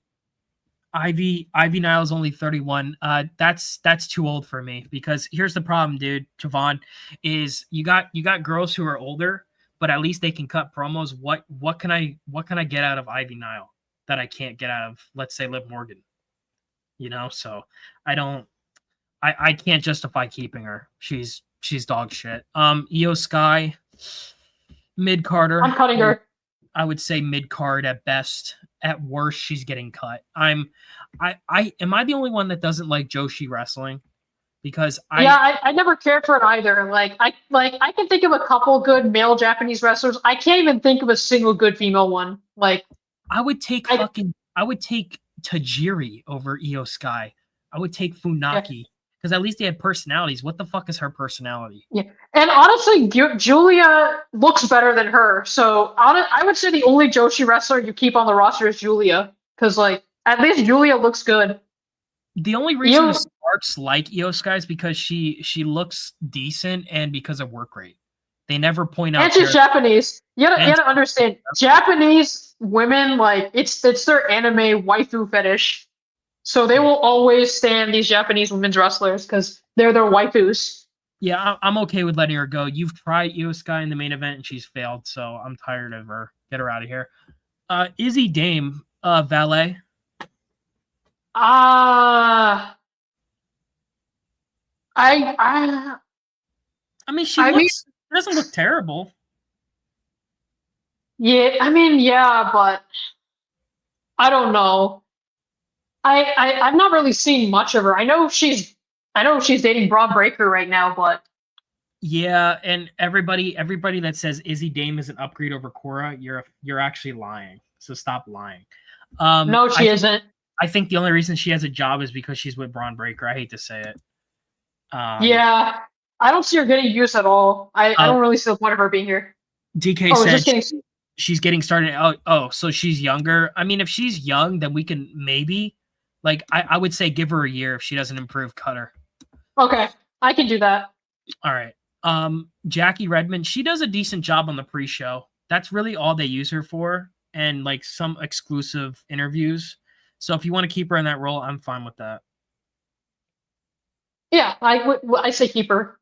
Ivy Nile is only 31. That's too old for me because here's the problem, dude. Javon, is you got girls who are older, but at least they can cut promos. What can I get out of Ivy Nile that I can't get out of, let's say, Liv Morgan? So I can't justify keeping her. She's dog shit. Io Sky, mid Carter. I'm cutting her. I would say mid card at best. At worst, she's getting cut. Am I the only one that doesn't like Joshi wrestling? Because I never cared for it either. I can think of a couple good male Japanese wrestlers. I can't even think of a single good female one. I would take Tajiri over Io Sky. I would take Funaki because at least they had personalities. What the fuck is her personality? Yeah, and honestly, Julia looks better than her. So I would say the only Joshi wrestler you keep on the roster is Julia because at least Julia looks good. The only reason the Sparks like Io Sky is because she looks decent and because of work rate. They never point out. And she's Japanese. You gotta understand, Japanese women it's their anime waifu fetish. So they will always stand these Japanese women's wrestlers because they're their waifus. Yeah, I'm okay with letting her go. You've tried Io Sky in the main event and she's failed, so I'm tired of her. Get her out of here. Izzy Dame, valet. I mean, she looks doesn't look terrible. Yeah, I mean, yeah, but I don't know. I've not really seen much of her. I know she's dating Braun Breaker right now, but Yeah, and everybody that says Izzy Dame is an upgrade over Cora, you're actually lying. So stop lying. no, she isn't. I think the only reason she has a job is because she's with Braun Breaker. I hate to say it. Yeah, I don't see her getting used at all. I don't really see the point of her being here. DK said she's getting started. Oh, so she's younger. I mean, if she's young, then we can maybe, like, I would say give her a year. If she doesn't improve, cut her. Okay, I can do that. All right. Jackie Redmond, she does a decent job on the pre-show. That's really all they use her for, and like some exclusive interviews. So if you want to keep her in that role, I'm fine with that. Yeah, I say keep her.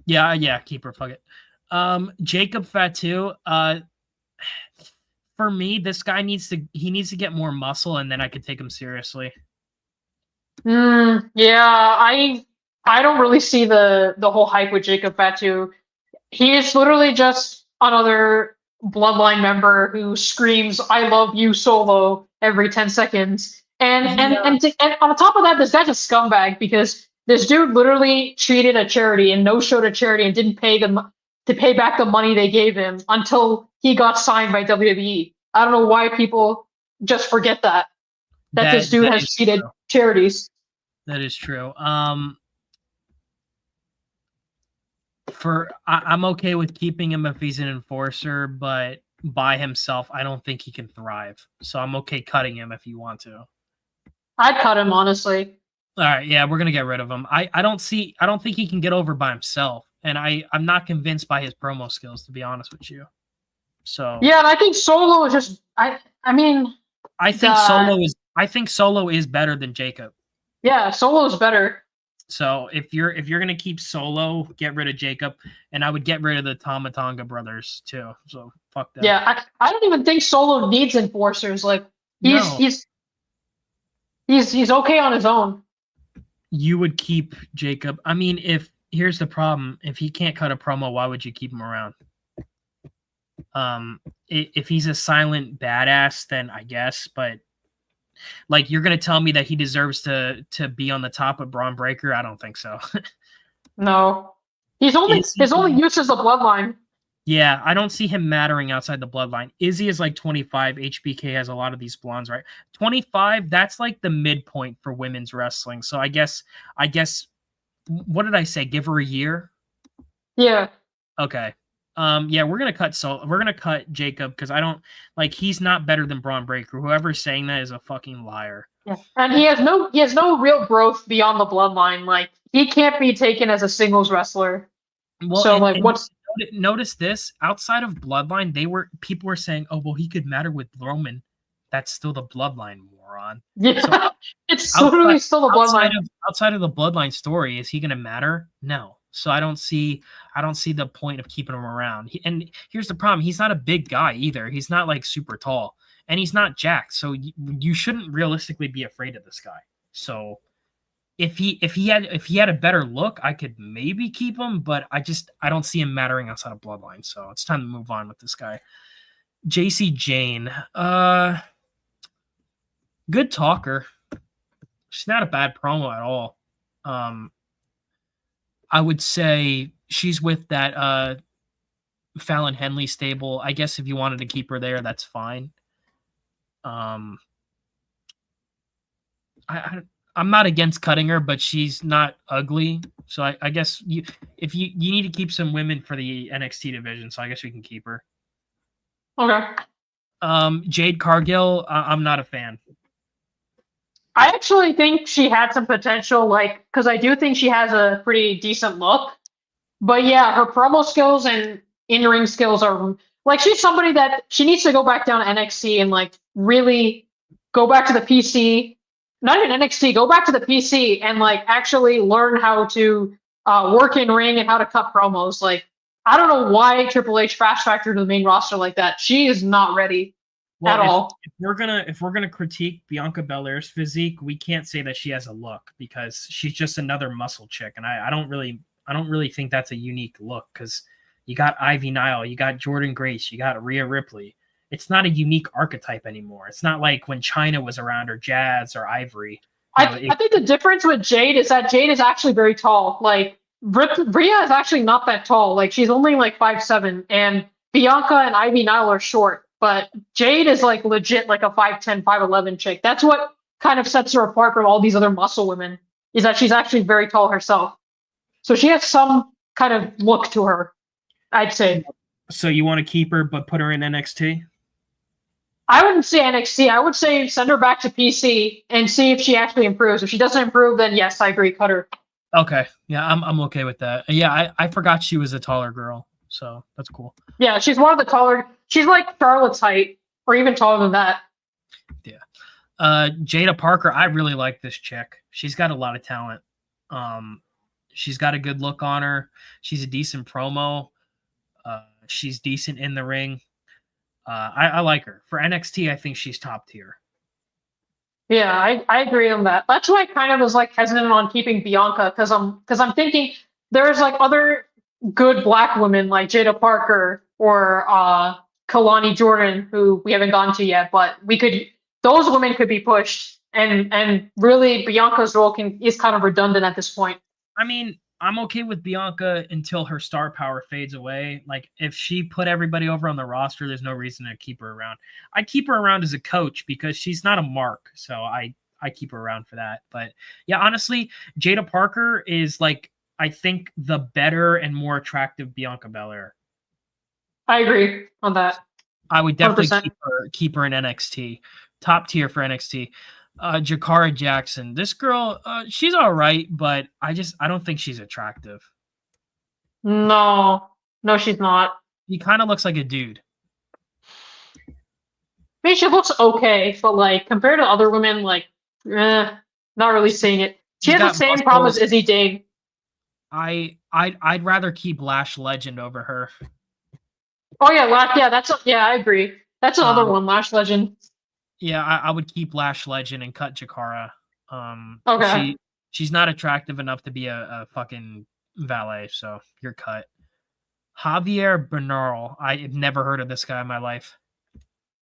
Yeah, keep her. Fuck it. Jacob Fatu. For me, this guy needs to get more muscle, and then I could take him seriously. Yeah, I don't really see the whole hype with Jacob Fatu. He is literally just another Bloodline member who screams "I love you" solo every 10 seconds. And on top of that, this guy's a scumbag because this dude literally treated a charity and no-showed a charity and didn't pay them to pay back the money they gave him until he got signed by WWE. I don't know why people just forget that this dude has cheated charities. That is true. I'm okay with keeping him if he's an enforcer, but by himself, I don't think he can thrive. So I'm okay cutting him if you want to. I'd cut him, honestly. All right, yeah, we're gonna get rid of him. I don't think he can get over by himself, and I'm not convinced by his promo skills, to be honest with you. So yeah, and I think Solo is just I think Solo is better than Jacob. Yeah, Solo's better. So if you're gonna keep Solo, get rid of Jacob, and I would get rid of the Tama Tonga brothers too. So fuck them. Yeah, I don't even think Solo needs enforcers. Like he's okay on his own. You would keep Jacob. I mean, here's the problem: if he can't cut a promo, why would you keep him around? If he's a silent badass, then I guess, but. Like, you're gonna tell me that he deserves to be on the top of Braun Breaker? I don't think so. No, his only use is the Bloodline. Yeah, I don't see him mattering outside the Bloodline. Izzy is like 25. HBK has a lot of these blondes, right? 25. That's like the midpoint for women's wrestling. So I guess. What did I say? Give her a year. Yeah. Okay. Yeah, we're gonna cut Jacob because I don't like he's not better than Braun Breaker. Whoever's saying that is a fucking liar. Yeah. And he has no real growth beyond the Bloodline. Like he can't be taken as a singles wrestler. Well, so notice this outside of Bloodline, people were saying, oh well, he could matter with Roman. That's still the Bloodline, moron. Yeah, so it's literally still the Bloodline. Outside of the Bloodline story, is he gonna matter? No. So I don't see the point of keeping him around. And here's the problem: he's not a big guy either. He's not like super tall, and he's not jacked. So you shouldn't realistically be afraid of this guy. So if he had a better look, I could maybe keep him, but I don't see him mattering outside of Bloodline. So it's time to move on with this guy. JC Jane, good talker. She's not a bad promo at all. I would say she's with that Fallon Henley stable. I guess if you wanted to keep her there, that's fine. I'm not against cutting her, but she's not ugly. So I guess you need to keep some women for the NXT division, so I guess we can keep her. Okay. Jade Cargill, I'm not a fan. I actually think she had some potential, like, because I do think she has a pretty decent look. But yeah, her promo skills and in-ring skills are like she's somebody that she needs to go back down to NXT and like really go back to the PC. Not even NXT, go back to the PC and like actually learn how to work in ring and how to cut promos. Like I don't know why Triple H fast tracked her to the main roster like that. She is not ready. At all. If we're gonna critique Bianca Belair's physique, we can't say that she has a look because she's just another muscle chick, and I don't really think that's a unique look because You got Ivy Nile. You got Jordan Grace. You got Rhea Ripley. It's not a unique archetype anymore. It's not like when China was around or Jazz or Ivory. I think the difference with Jade is that Jade is actually very tall. Like Rhea is actually not that tall. Like she's only like 5'7", and Bianca and Ivy Nile are short. But Jade is like legit like a 5'10", 5'11" chick. That's what kind of sets her apart from all these other muscle women, is that she's actually very tall herself. So she has some kind of look to her, I'd say. So you want to keep her but put her in NXT? I wouldn't say NXT. I would say send her back to PC and see if she actually improves. If she doesn't improve, then yes, I agree, cut her. Okay. Yeah, I'm okay with that. Yeah, I forgot she was a taller girl, so that's cool. Yeah, she's one of the taller. She's like Charlotte's height, or even taller than that. Yeah. Jada Parker, I really like this chick. She's got a lot of talent. She's got a good look on her. She's a decent promo. She's decent in the ring. I like her. For NXT, I think she's top tier. Yeah, I agree on that. That's why I kind of was like hesitant on keeping Bianca, because I'm thinking there's like other good black women like Jada Parker or Kalani Jordan, who we haven't gotten to yet, but those women could be pushed, and really Bianca's role is kind of redundant at this point. I mean, I'm okay with Bianca until her star power fades away. Like, if she put everybody over on the roster, there's no reason to keep her around. I keep her around as a coach because she's not a mark, so I keep her around for that. But yeah, honestly, Jada Parker is like, I think, the better and more attractive Bianca Belair. I agree on that. I would definitely keep her in NXT. Top tier for NXT. Jakara Jackson. This girl, she's all right, but I don't think she's attractive. No, she's not. He kind of looks like a dude. I mean, she looks okay, but like compared to other women, like, not really seeing it. She has the same problem as Izzy Dane. I'd rather keep Lash Legend over her. Oh yeah, I agree. That's another one, Lash Legend. Yeah, I would keep Lash Legend and cut Jakara. Okay. She's not attractive enough to be a fucking valet, so you're cut. Javier Bernal. I've never heard of this guy in my life.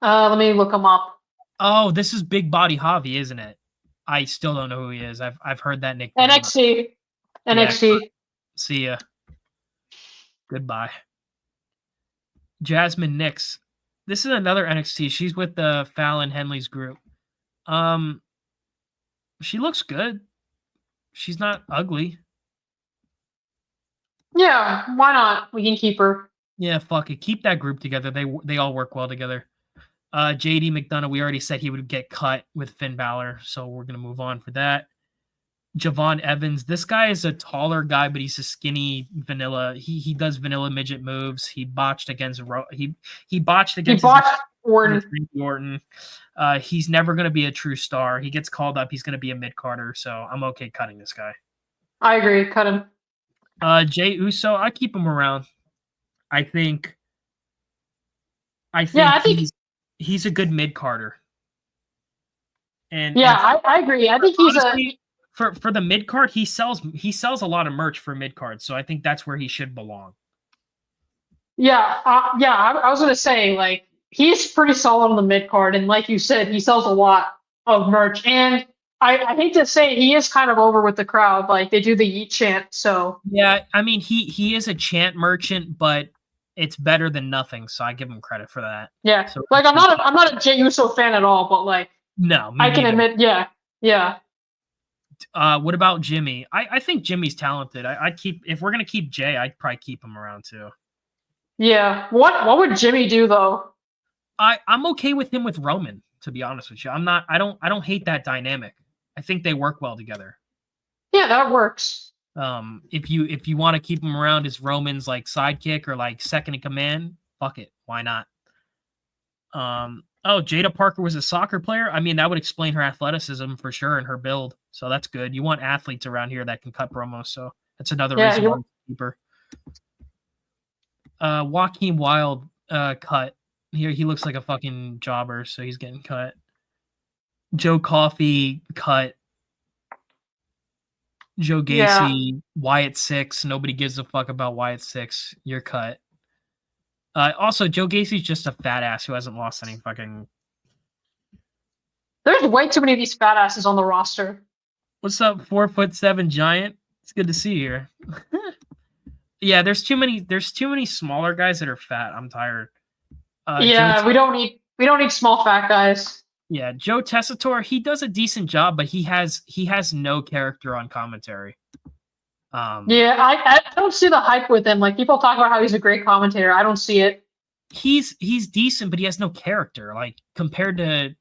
Let me look him up. Oh, this is Big Body Javi, isn't it? I still don't know who he is. I've heard that nickname. NXT. Yeah, see ya. Goodbye. Jasmine Nix. This is another NXT. She's with the Fallon Henley's group. She looks good. She's not ugly. Yeah, why not? We can keep her. Yeah, fuck it. Keep that group together. They all work well together. JD McDonough, we already said he would get cut with Finn Balor, so we're gonna move on for that. Javon Evans. This guy is a taller guy, but he's a skinny vanilla. He does vanilla midget moves. He botched against Orton. He's never going to be a true star. He gets called up. He's going to be a mid-carder, so I'm okay cutting this guy. I agree. Cut him. Jey Uso, I keep him around. I think he's a good mid-carder. And I agree. I think honestly, for the mid card, he sells a lot of merch for mid card, so I think that's where he should belong. Yeah, I was gonna say, like, he's pretty solid on the mid card, and like you said, he sells a lot of merch. And I hate to say, he is kind of over with the crowd. Like, they do the yeet chant, so yeah. I mean, he is a chant merchant, but it's better than nothing. So I give him credit for that. Yeah, so, like I'm not a Jey Uso fan at all, but like, no, I can admit, yeah. What about Jimmy? I think Jimmy's talented. If we're gonna keep Jay, I'd probably keep him around too. Yeah. What would Jimmy do though? I'm okay with him with Roman, to be honest with you. I don't hate that dynamic. I think they work well together. Yeah, that works. If you want to keep him around as Roman's like sidekick or like second in command, fuck it. Why not? Oh, Jada Parker was a soccer player. I mean, that would explain her athleticism for sure and her build. So that's good. You want athletes around here that can cut promos. So that's another reason why to keep her. Joaquin Wilde cut. Here he looks like a fucking jobber, so he's getting cut. Joe Coffey cut. Joe Gacy, Wyatt Six. Nobody gives a fuck about Wyatt Six. You're cut. Also, Joe Gacy's just a fat ass who hasn't lost any fucking. There's way too many of these fat asses on the roster. What's up, 4'7" giant? It's good to see you here. Yeah, there's too many smaller guys that are fat. I'm tired. Yeah, we don't need small fat guys. Yeah, Joe Tessitore, he does a decent job, but he has no character on commentary. Yeah, I don't see the hype with him. Like, people talk about how he's a great commentator. I don't see it. He's decent, but he has no character. Like, compared to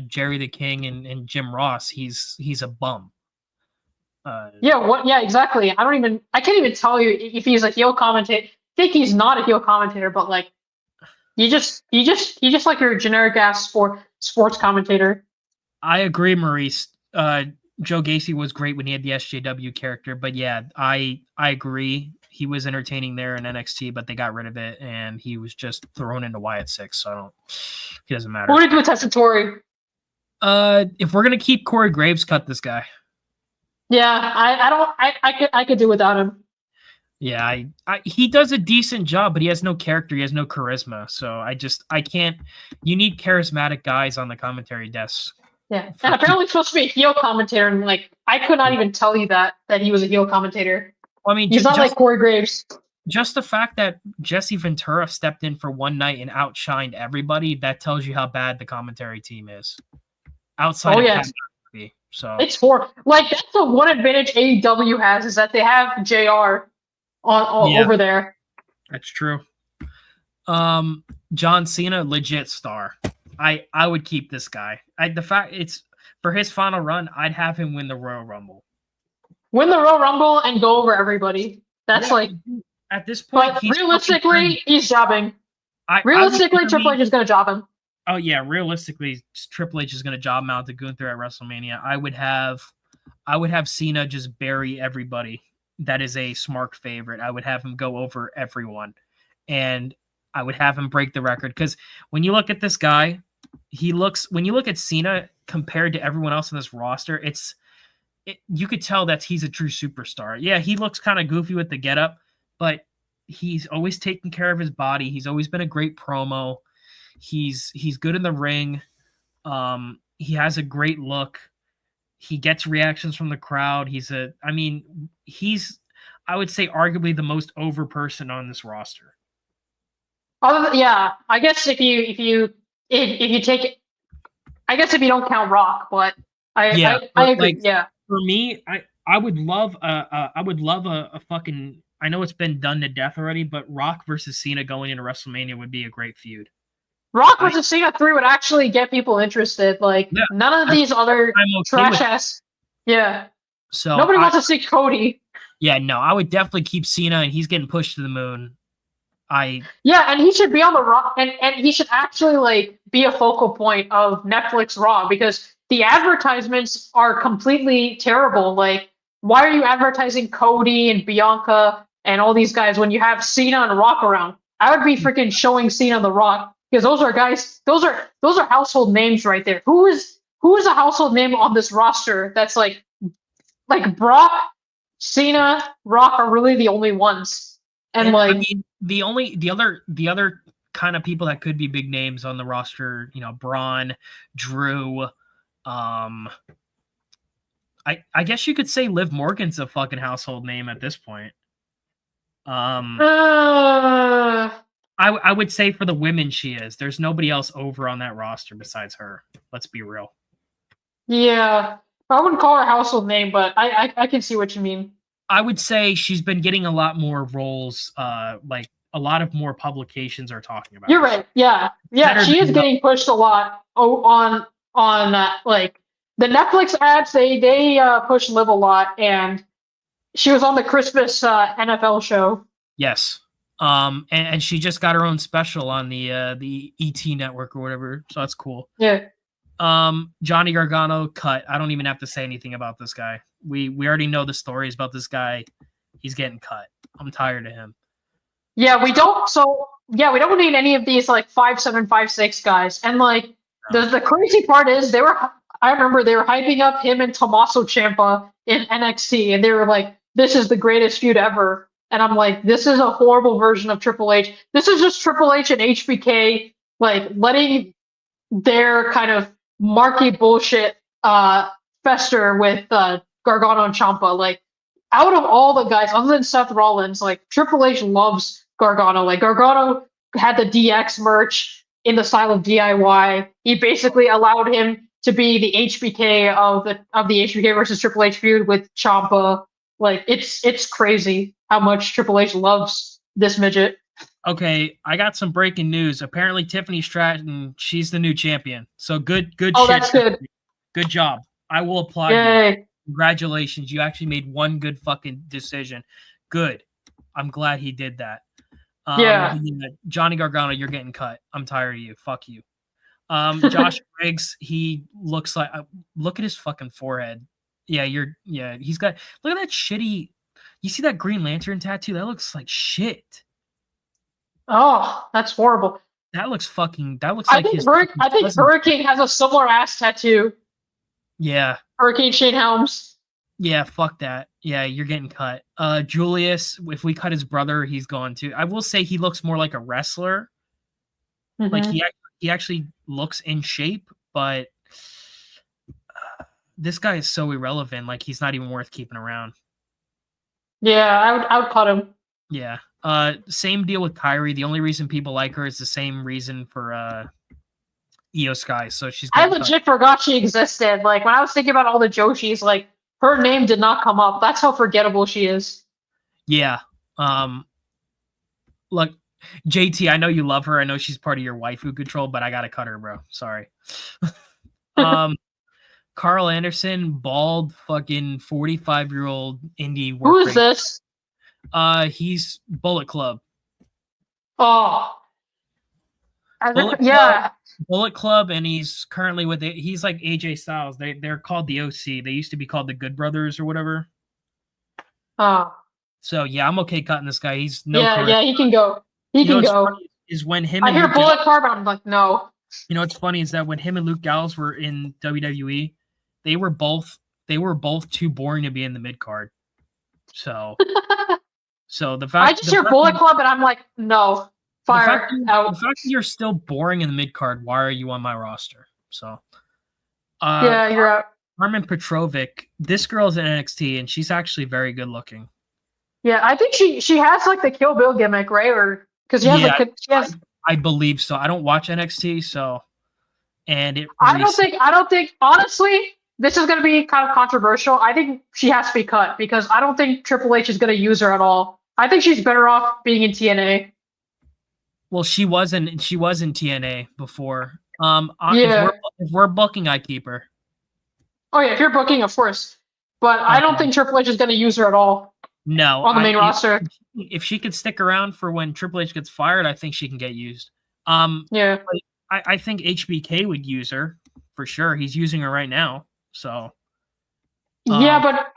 Jerry the King and Jim Ross, he's a bum. Yeah, exactly. I can't even tell you if he's a heel commentator. I think he's not a heel commentator, but like, he just like your generic ass sports commentator. I agree, Maurice. Joe Gacy was great when he had the SJW character, but yeah, I agree. He was entertaining there in NXT, but they got rid of it, and he was just thrown into Wyatt 6. So he doesn't matter. What do we do with Tessitore? If we're gonna keep Corey Graves, cut this guy. Yeah, I could do without him. Yeah, he does a decent job, but he has no character. He has no charisma. So I can't. You need charismatic guys on the commentary desk. Yeah, and apparently he's supposed to be a heel commentator, and like, I could not even tell you that he was a heel commentator. Well, I mean, he's not like Corey Graves. Just the fact that Jesse Ventura stepped in for one night and outshined everybody, that tells you how bad the commentary team is. Outside of yes. So it's horrible. Like, that's the one advantage AEW has, is that they have JR over there. That's true. John Cena, legit star. I would keep this guy. The fact it's for his final run, I'd have him win the Royal Rumble. Win the Royal Rumble and go over everybody. That's like, at this point. But realistically, he's jobbing. Realistically, Triple H is going to job him. Oh yeah, realistically, Triple H is going to job him out to Gunther at WrestleMania. I would have Cena just bury everybody. That is a smart favorite. I would have him go over everyone, and I would have him break the record. Because when you look at this guy, when you look at Cena compared to everyone else on this roster, you could tell that he's a true superstar. Yeah, he looks kind of goofy with the getup, but he's always taken care of his body. He's always been a great promo. He's good in the ring. He has a great look. He gets reactions from the crowd. He's I would say arguably the most over person on this roster. I guess if you take it, I guess if you don't count Rock, but I agree. Like, yeah. For me, I would love a fucking, I know it's been done to death already, but Rock versus Cena going into WrestleMania would be a great feud. Rock versus Cena 3 would actually get people interested. Like, none of these other trash ass. Yeah. So nobody wants to see Cody. Yeah, no, I would definitely keep Cena, and he's getting pushed to the moon. And he should be on the Raw, and he should actually like be a focal point of Netflix Raw, because the advertisements are completely terrible. Like, why are you advertising Cody and Bianca and all these guys when you have Cena and Rock around? I would be freaking showing Cena and The Rock, because those are guys. Those are household names right there. Who is a household name on this roster that's like Brock, Cena, Rock are really the only ones. And like, I mean, the other kind of people that could be big names on the roster, Braun, Drew, I guess you could say Liv Morgan's a fucking household name at this point. I would say for the women she is. There's nobody else over on that roster besides her. Let's be real. Yeah, I wouldn't call her a household name, but I can see what you mean. I would say she's been getting a lot more roles, like a lot of more publications are talking about. You're right. Yeah. She is getting pushed a lot on like the Netflix ads. They push Liv a lot, and she was on the Christmas NFL show. Yes. And she just got her own special on the ET network or whatever, so that's cool. Yeah. Johnny Gargano cut. I don't even have to say anything about this guy. We already know the stories about this guy. He's getting cut. I'm tired of him. Yeah, we don't need any of these like 5'7", 5'6" guys. And like the crazy part is I remember they were hyping up him and Tommaso Ciampa in NXT, and they were like, this is the greatest feud ever. and I'm like, this is a horrible version of Triple H. This is just Triple H and HBK like letting their kind of marky bullshit fester with Gargano and Ciampa. Like, out of all the guys, other than Seth Rollins, like Triple H loves Gargano. Like Gargano had the DX merch in the style of DIY. He basically allowed him to be the HBK of the HBK versus Triple H feud with Ciampa. Like it's crazy how much Triple H loves this midget. Okay, I got some breaking news. Apparently, Tiffany Stratton, she's the new champion. So good. Oh, shit. that's good. Good job. I will applaud you. Yay. Congratulations. You actually made one good fucking decision. Good. I'm glad he did that. Yeah. Johnny Gargano, you're getting cut. I'm tired of you. Fuck you. Josh Briggs, he looks like look at his fucking forehead. He's got look at that shitty. You see that Green Lantern tattoo? That looks like shit. Oh, that's horrible. That looks like his. I think Hurricane has a similar ass tattoo. Yeah. Hurricane Shane Helms. Yeah, fuck that. Yeah, you're getting cut. Julius, if we cut his brother, he's gone too. I will say he looks more like a wrestler. Mm-hmm. Like he actually looks in shape, but this guy is so irrelevant. Like he's not even worth keeping around. Yeah, I would cut him. Yeah. Same deal with Kyrie. The only reason people like her is the same reason for Io Sky. So I legit forgot she existed. Like when I was thinking about all the Joshis, like her name did not come up. That's how forgettable she is. Yeah. Look, JT, I know you love her. I know she's part of your waifu control, but I gotta cut her, bro. Sorry. Carl Anderson, bald, fucking 45-year-old indie work. Who is this? He's Bullet Club. Oh. Bullet Club, and he's currently he's like AJ Styles. They're called the OC. They used to be called the Good Brothers or whatever. Oh. So yeah, I'm okay cutting this guy. He's no. Yeah, he can go. He can go. Is when him. I hear Bullet Club, and I'm like, no. You know what's funny is that when him and Luke Gallows were in WWE, they were both too boring to be in the mid card. So the fact I just hear Bullet Club, and I'm like, no. Fire out. The fact that you're still boring in the mid card, why are you on my roster? So, yeah, you're out. Carmen Petrovic, this girl's in NXT, and she's actually very good looking. Yeah, I think she has like the Kill Bill gimmick, right? Or because she has. I believe so. I don't watch NXT, so I don't think honestly, this is going to be kind of controversial. I think she has to be cut because I don't think Triple H is going to use her at all. I think she's better off being in TNA. Well, she was in TNA before. If we're booking, I keep her. Oh yeah, if you're booking, of course. But I don't think Triple H is going to use her at all. No, on the main roster. If she could stick around for when Triple H gets fired, I think she can get used. Yeah. I think HBK would use her for sure. He's using her right now. So. Yeah, but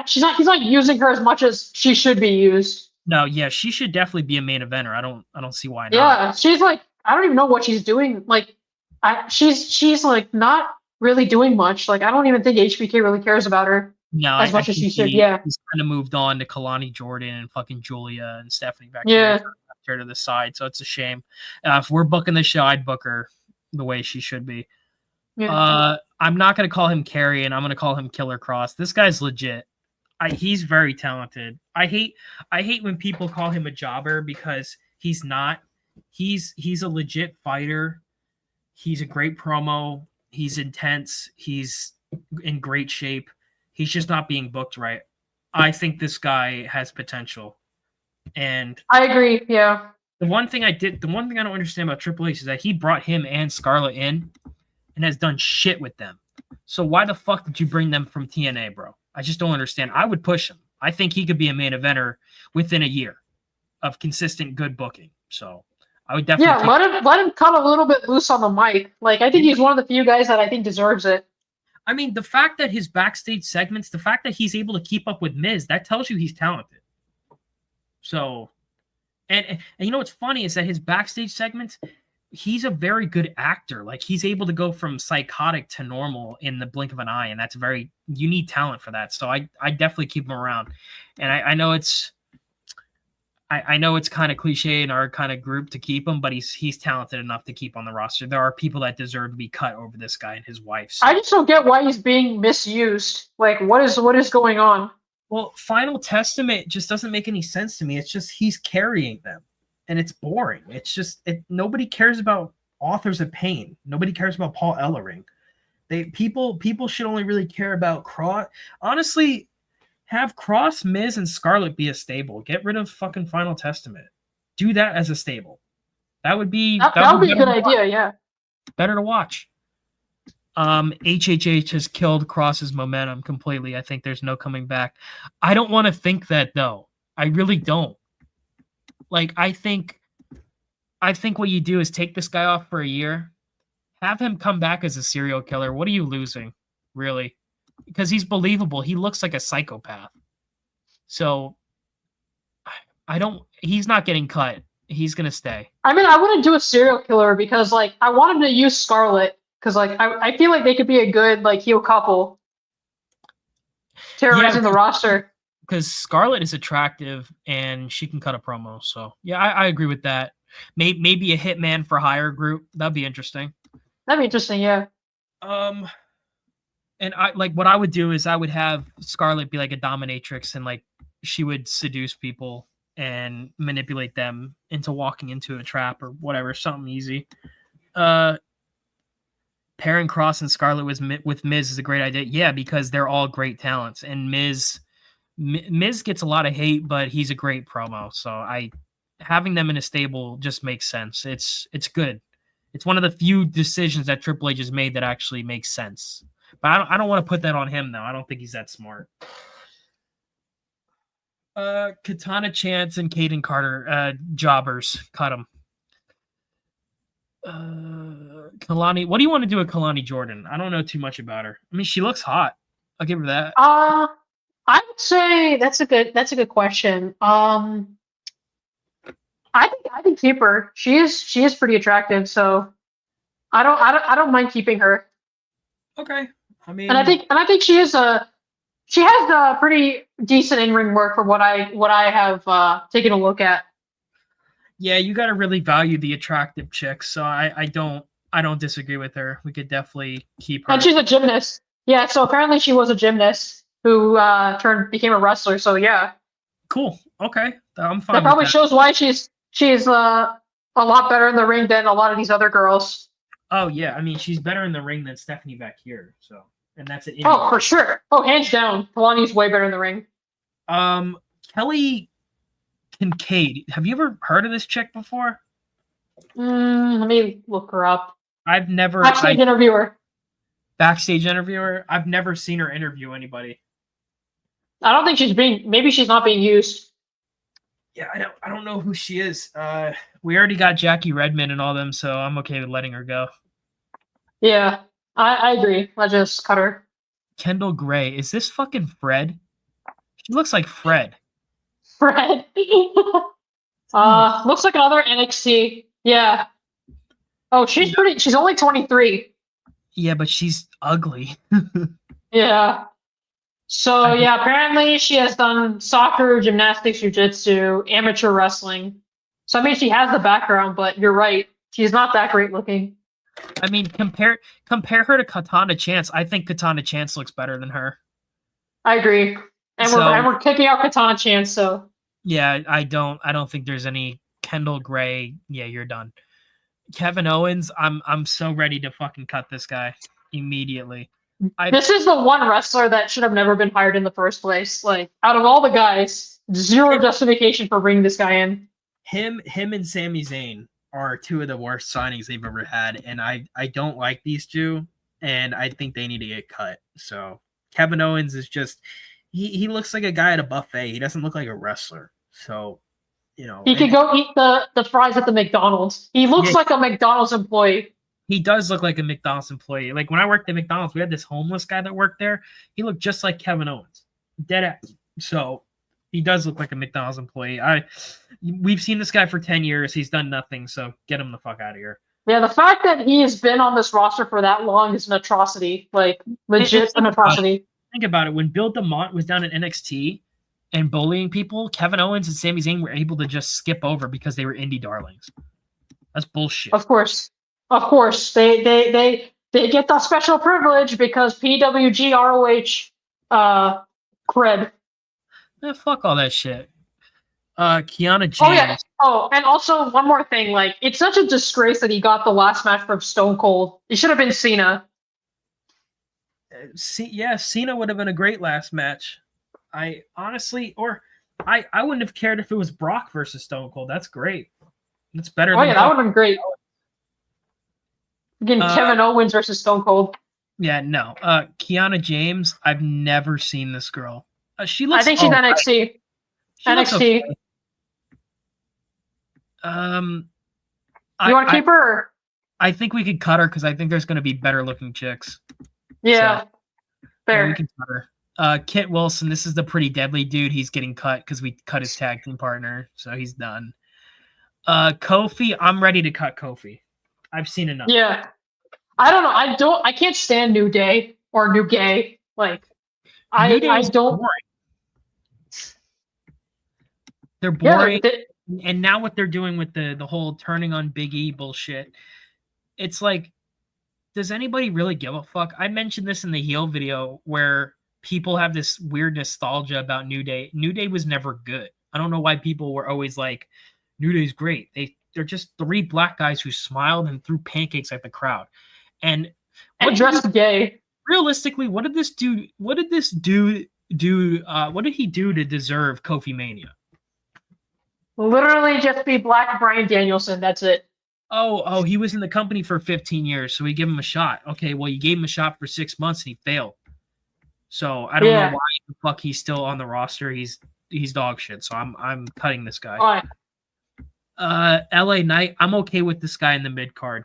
he's not using her as much as she should be used. No, yeah, she should definitely be a main eventer. I don't see why not. Yeah, she's like, I don't even know what she's doing. Like, she's like not really doing much. Like, I don't even think HBK really cares about her as much as she should. Yeah, he's kind of moved on to Kalani Jordan and fucking Julia and Stephanie back here to the side. So it's a shame. If we're booking the show, I'd book her the way she should be. Yeah. I'm not gonna call him Carrie, and I'm gonna call him Killer Cross. This guy's legit. He's very talented. I hate when people call him a jobber because he's not. He's a legit fighter. He's a great promo. He's intense. He's in great shape. He's just not being booked right. I think this guy has potential. And I agree. Yeah. The one thing I don't understand about Triple H is that he brought him and Scarlett in and has done shit with them. So why the fuck did you bring them from TNA, bro? I just don't understand. I would push him. I think he could be a main eventer within a year of consistent good booking. So I would definitely let him cut a little bit loose on the mic. Like I think he's one of the few guys that I think deserves it. I mean, the fact that his backstage segments, the fact that he's able to keep up with Miz, that tells you he's talented. So, and you know what's funny is that his backstage segments, he's a very good actor. Like he's able to go from psychotic to normal in the blink of an eye, and you need talent for that. So I definitely keep him around. And I know it's I know it's kind of cliche in our kind of group to keep him, but he's talented enough to keep on the roster. There are people that deserve to be cut over this guy and his wife. So. I just don't get why he's being misused. Like, what is going on? Well, Final Testament just doesn't make any sense to me. It's just he's carrying them, and it's boring. It's just nobody cares about Authors of Pain. Nobody cares about Paul Ellering. People should only really care about Cross. Honestly, have Cross, Miz, and Scarlett be a stable. Get rid of fucking Final Testament. Do that as a stable. That would be that would be a good idea. Yeah, better to watch. HHH has killed Cross's momentum completely. I think there's no coming back. I don't want to think that though. I really don't. Like, I think what you do is take this guy off for a year, have him come back as a serial killer. What are you losing, really? Because he's believable. He looks like a psychopath. So he's not getting cut. He's going to stay. I mean, I wouldn't do a serial killer because, like, I want him to use Scarlett because, like, I feel like they could be a good, like, heel couple terrorizing the roster. Because Scarlett is attractive and she can cut a promo. So, yeah, I agree with that. Maybe a Hitman for Hire group. That'd be interesting. That'd be interesting, yeah. And what I would do is I would have Scarlett be like a dominatrix and like she would seduce people and manipulate them into walking into a trap or whatever, something easy. Pairing Cross and Scarlett with Miz is a great idea. Yeah, because they're all great talents, and Miz gets a lot of hate, but he's a great promo. So having them in a stable just makes sense. It's good. It's one of the few decisions that Triple H has made that actually makes sense. But I don't want to put that on him, though. I don't think he's that smart. Katana Chance and Kaden Carter, jobbers. Cut them. Kalani, what do you want to do with Kalani Jordan? I don't know too much about her. I mean, she looks hot. I'll give her that. I would say that's a good question. I think keep her. She is pretty attractive, so I don't mind keeping her. Okay. I mean, and I think she has a pretty decent in-ring work for what I have taken a look at. Yeah, you got to really value the attractive chicks, so I don't disagree with her. We could definitely keep her. And she's a gymnast. Yeah, so apparently she was a gymnast who became a wrestler. So yeah. Cool. Okay, I'm fine. That probably shows why she's a lot better in the ring than a lot of these other girls. Oh yeah, I mean she's better in the ring than Stephanie back here. So, and that's it. Oh, for sure. Oh, hands down, Kalani's way better in the ring. Kelly Kincaid. Have you ever heard of this chick before? Let me look her up. I've never backstage interviewer. Backstage interviewer. I've never seen her interview anybody. I don't think maybe she's not being used. Yeah, I don't know who she is. We already got Jackie Redmond and all them, so I'm okay with letting her go. Yeah, I agree. Let's just cut her. Kendall Gray. Is this fucking Fred? She looks like Fred. Fred. Looks like another NXT. Yeah. Oh, she's pretty. She's only 23. Yeah, but she's ugly. Yeah. So yeah, apparently she has done soccer, gymnastics, jiu-jitsu, amateur wrestling. So I mean, she has the background, but you're right, she's not that great looking. I mean, compare her to Katana Chance. I think Katana Chance looks better than her. I agree, and we're kicking out Katana Chance. So yeah, I don't think there's any Kendall Gray. Yeah, you're done. Kevin Owens, I'm so ready to fucking cut this guy immediately. This is the one wrestler that should have never been hired in the first place. Like, out of all the guys, zero justification for bringing this guy in. Him and Sami Zayn are two of the worst signings they've ever had, and I don't like these two, and I think they need to get cut. So Kevin Owens is just he looks like a guy at a buffet. He doesn't look like a wrestler. So, you know, he could go eat the fries at the McDonald's. He looks like a McDonald's employee. He does look like a McDonald's employee. Like when I worked at McDonald's, we had this homeless guy that worked there. He looked just like Kevin Owens, dead ass. So he does look like a McDonald's employee. We've seen this guy for 10 years. He's done nothing. So get him the fuck out of here. Yeah, the fact that he has been on this roster for that long is an atrocity. Like legit an atrocity. Think about it. When Bill DeMott was down at NXT, and bullying people, Kevin Owens and Sami Zayn were able to just skip over because they were indie darlings. That's bullshit. Of course, they get that special privilege because PWG ROH cred. Fuck all that shit. Kiana James. Oh yeah. Oh, and also one more thing. Like, it's such a disgrace that he got the last match from Stone Cold. It should have been Cena. Cena would have been a great last match. I honestly, I wouldn't have cared if it was Brock versus Stone Cold. That's great. It's better. Oh yeah, that would have been great. Again, Kevin Owens versus Stone Cold. Yeah, no. Kiana James, I've never seen this girl. She looks. I think she's NXT. NXT. Okay. You want to keep her? Or? I think we could cut her because I think there's going to be better looking chicks. Yeah, so, fair. Yeah, we can cut her. Kit Wilson, this is the pretty deadly dude. He's getting cut because we cut his tag team partner, so he's done. Kofi, I'm ready to cut Kofi. I've seen enough. Yeah, I don't know. I can't stand New Day or New Gay. Like, I don't. Boring. They're boring. Yeah, and now what they're doing with the whole turning on Big E bullshit, it's like, does anybody really give a fuck? I mentioned this in the heel video where people have this weird nostalgia about New Day. New Day was never good. I don't know why people were always like, New Day's great. They're just three black guys who smiled and threw pancakes at the crowd. And dressed gay. Realistically, what did he do to deserve Kofi Mania? Literally just be Black Bryan Danielson. That's it. Oh, he was in the company for 15 years, so we give him a shot. Okay, well, you gave him a shot for 6 months and he failed. So I don't know why the fuck he's still on the roster. He's dog shit. So I'm cutting this guy. All right. LA Knight, I'm okay with this guy in the mid card.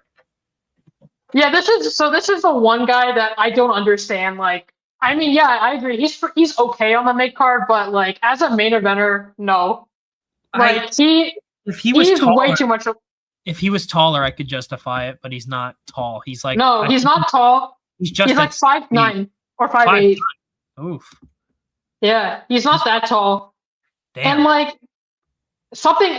Yeah, this is the one guy that I don't understand. Like, I mean, yeah, I agree. He's okay on the mid card, but like as a main eventer, no. Like if he was taller, way too much. If he was taller, I could justify it, but he's not tall. He's like he's not tall. He's like 5'9" or 5'8". Oof. Yeah, he's not that tall. Damn. And like something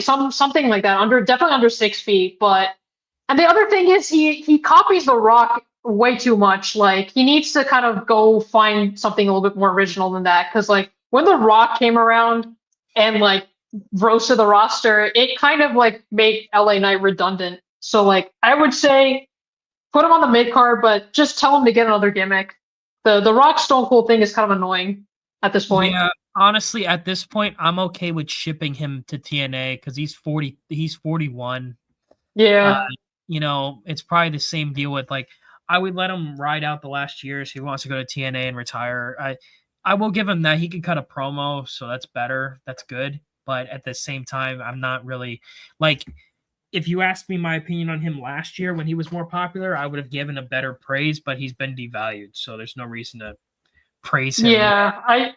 like that, definitely under 6 feet. And the other thing is he copies The Rock way too much. Like, he needs to kind of go find something a little bit more original than that. Because like when The Rock came around and like rose to the roster, it kind of like made LA Knight redundant. So like I would say put him on the mid card, but just tell him to get another gimmick. The Rock Stone Cold thing is kind of annoying at this point. Yeah, honestly, at this point, I'm okay with shipping him to TNA because he's 41. Yeah. It's probably the same deal with like I would let him ride out the last years. He wants to go to TNA and retire. I will give him that. He could cut a promo, so that's better. That's good. But at the same time, I'm not really like, if you asked me my opinion on him last year when he was more popular, I would have given a better praise, but he's been devalued. So there's no reason to praise him. Yeah, I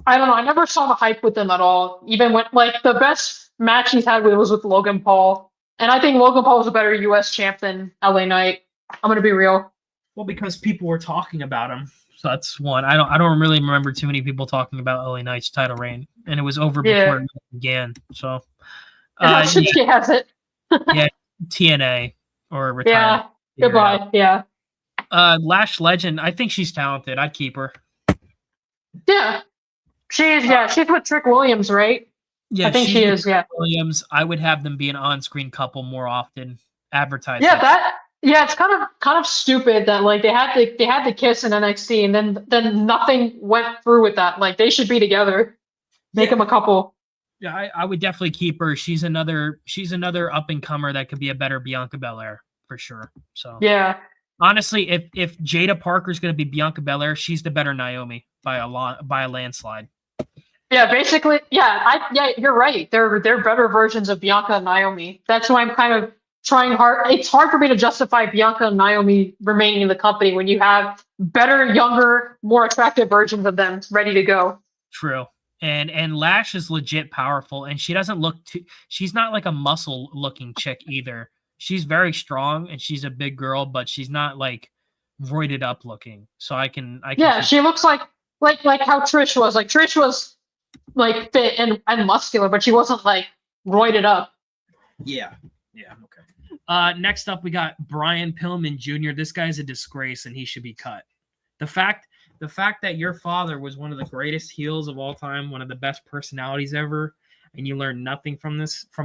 don't know. I never saw the hype with him at all. Even when like the best match he's had was with Logan Paul. And I think Logan Paul was a better US champ than LA Knight. I'm going to be real. Well, because people were talking about him. So that's one. I don't really remember too many people talking about LA Knight's title reign, and it was over before it began. So, she has it. Yeah, TNA or retirement. Yeah, goodbye. Yeah. Lash Legend. I think she's talented. I'd keep her. Yeah, she's with Trick Williams, right? Yeah, I think she is. Yeah, Williams. I would have them be an on-screen couple more often. Advertising. Yeah, it's kind of stupid that like they had to kiss in NXT and then nothing went through with that. Like, they should be together. Make them a couple. Yeah, I would definitely keep her. She's another up and comer that could be a better Bianca Belair for sure. So yeah, honestly, if Jada Parker's going to be Bianca Belair, she's the better Naomi by a landslide. Yeah, basically, yeah, you're right. They're better versions of Bianca and Naomi. That's why I'm kind of trying hard. It's hard for me to justify Bianca and Naomi remaining in the company when you have better, younger, more attractive versions of them ready to go. True. And Lash is legit powerful, and she doesn't look she's not like a muscle looking chick either. She's very strong and she's a big girl, but she's not like roided up looking. So I can she looks like how Trish was. Like, Trish was like fit and muscular, but she wasn't like roided up. Yeah. Okay. Next up, we got Brian Pillman Jr. This guy's a disgrace, and he should be cut. The fact that your father was one of the greatest heels of all time, one of the best personalities ever, and you learned nothing from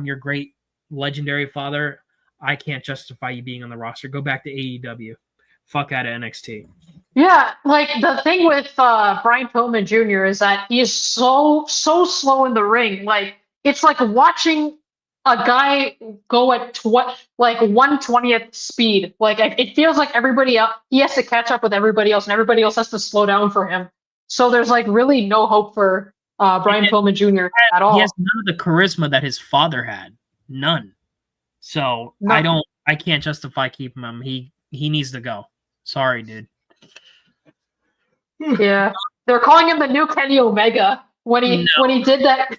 your great legendary father, I can't justify you being on the roster. Go back to AEW. Fuck out of NXT. Yeah, like the thing with Brian Pillman Jr. is that he is so slow in the ring. Like it's like watching a guy go at like 1/20th speed. Like it feels like everybody else he has to catch up with everybody else, and everybody else has to slow down for him. So there's like really no hope for Brian Pillman Jr. at all. He has none of the charisma that his father had. None. So No. I can't justify keeping him. He needs to go. Sorry, dude. Yeah, they're calling him the new Kenny Omega when he did that.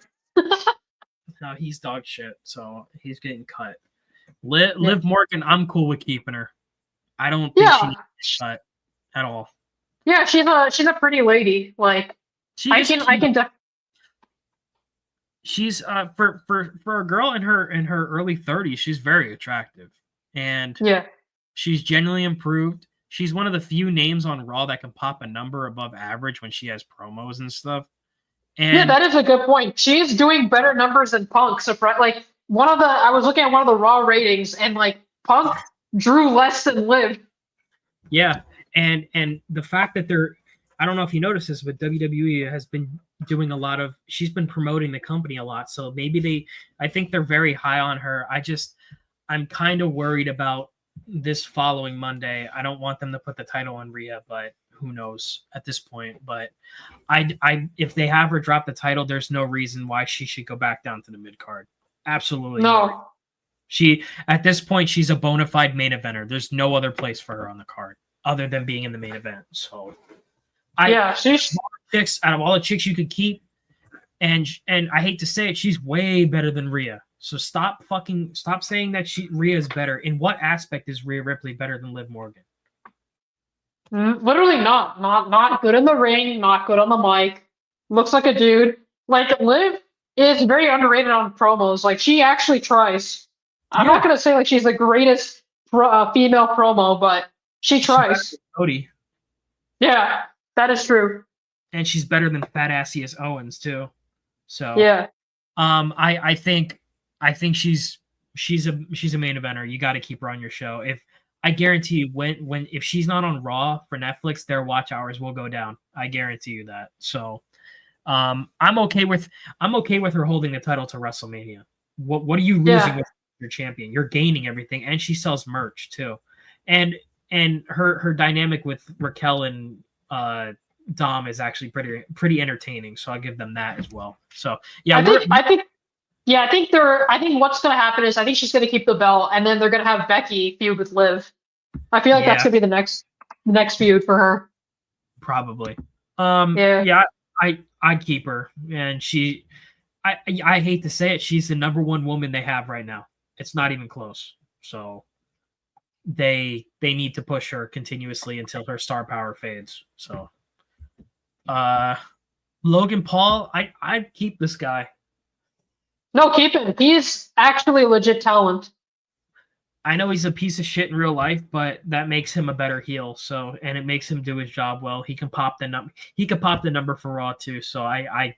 No, he's dog shit. So he's getting cut. Liv Morgan, I'm cool with keeping her. I don't think she needs to cut at all. Yeah, she's a pretty lady. Like I can. She's for a girl in her early 30s, she's very attractive, and she's genuinely improved. She's one of the few names on Raw that can pop a number above average when she has promos and stuff. And yeah, that is a good point. She's doing better numbers than Punk. So like I was looking at one of the Raw ratings, and like Punk drew less than Liv. Yeah, and the fact that I don't know if you noticed this, but WWE has been doing a lot of. She's been promoting the company a lot, so maybe I think they're very high on her. I'm kind of worried about this following Monday. I don't want them to put the title on Rhea, but who knows at this point. But if they have her drop the title, there's no reason why she should go back down to the mid card. Absolutely no. She at this point, she's a bona fide main eventer. There's no other place for her on the card other than being in the main event. So she's out of all the chicks you could keep, and I hate to say it, she's way better than Rhea. So stop saying that Rhea is better. In what aspect is Rhea Ripley better than Liv Morgan? Literally not good in the ring, not good on the mic. Looks like a dude. Like Liv is very underrated on promos. Like she actually tries. I'm not gonna say like she's the greatest female promo, but she tries. Cody. Yeah, that is true. And she's better than fat assiest Owens too. So yeah. I think she's a main eventer. You got to keep her on your show. I guarantee you if she's not on Raw for Netflix, their watch hours will go down. I guarantee you that. So I'm okay with her holding the title to WrestleMania. What are you losing with your champion? You're gaining everything, and she sells merch too. And her dynamic with Raquel and Dom is actually pretty entertaining. So I'll give them that as well. So yeah, I think what's going to happen is I think she's going to keep the belt, and then they're going to have Becky feud with Liv. I feel like that's going to be the next feud for her. Probably. I'd keep her, and I hate to say it, she's the number one woman they have right now. It's not even close. So they need to push her continuously until her star power fades. So Logan Paul, I'd keep this guy. No, keep him. He's actually legit talent. I know he's a piece of shit in real life, but that makes him a better heel. So, and it makes him do his job well. He can pop the number. He could pop the number for Raw too. So I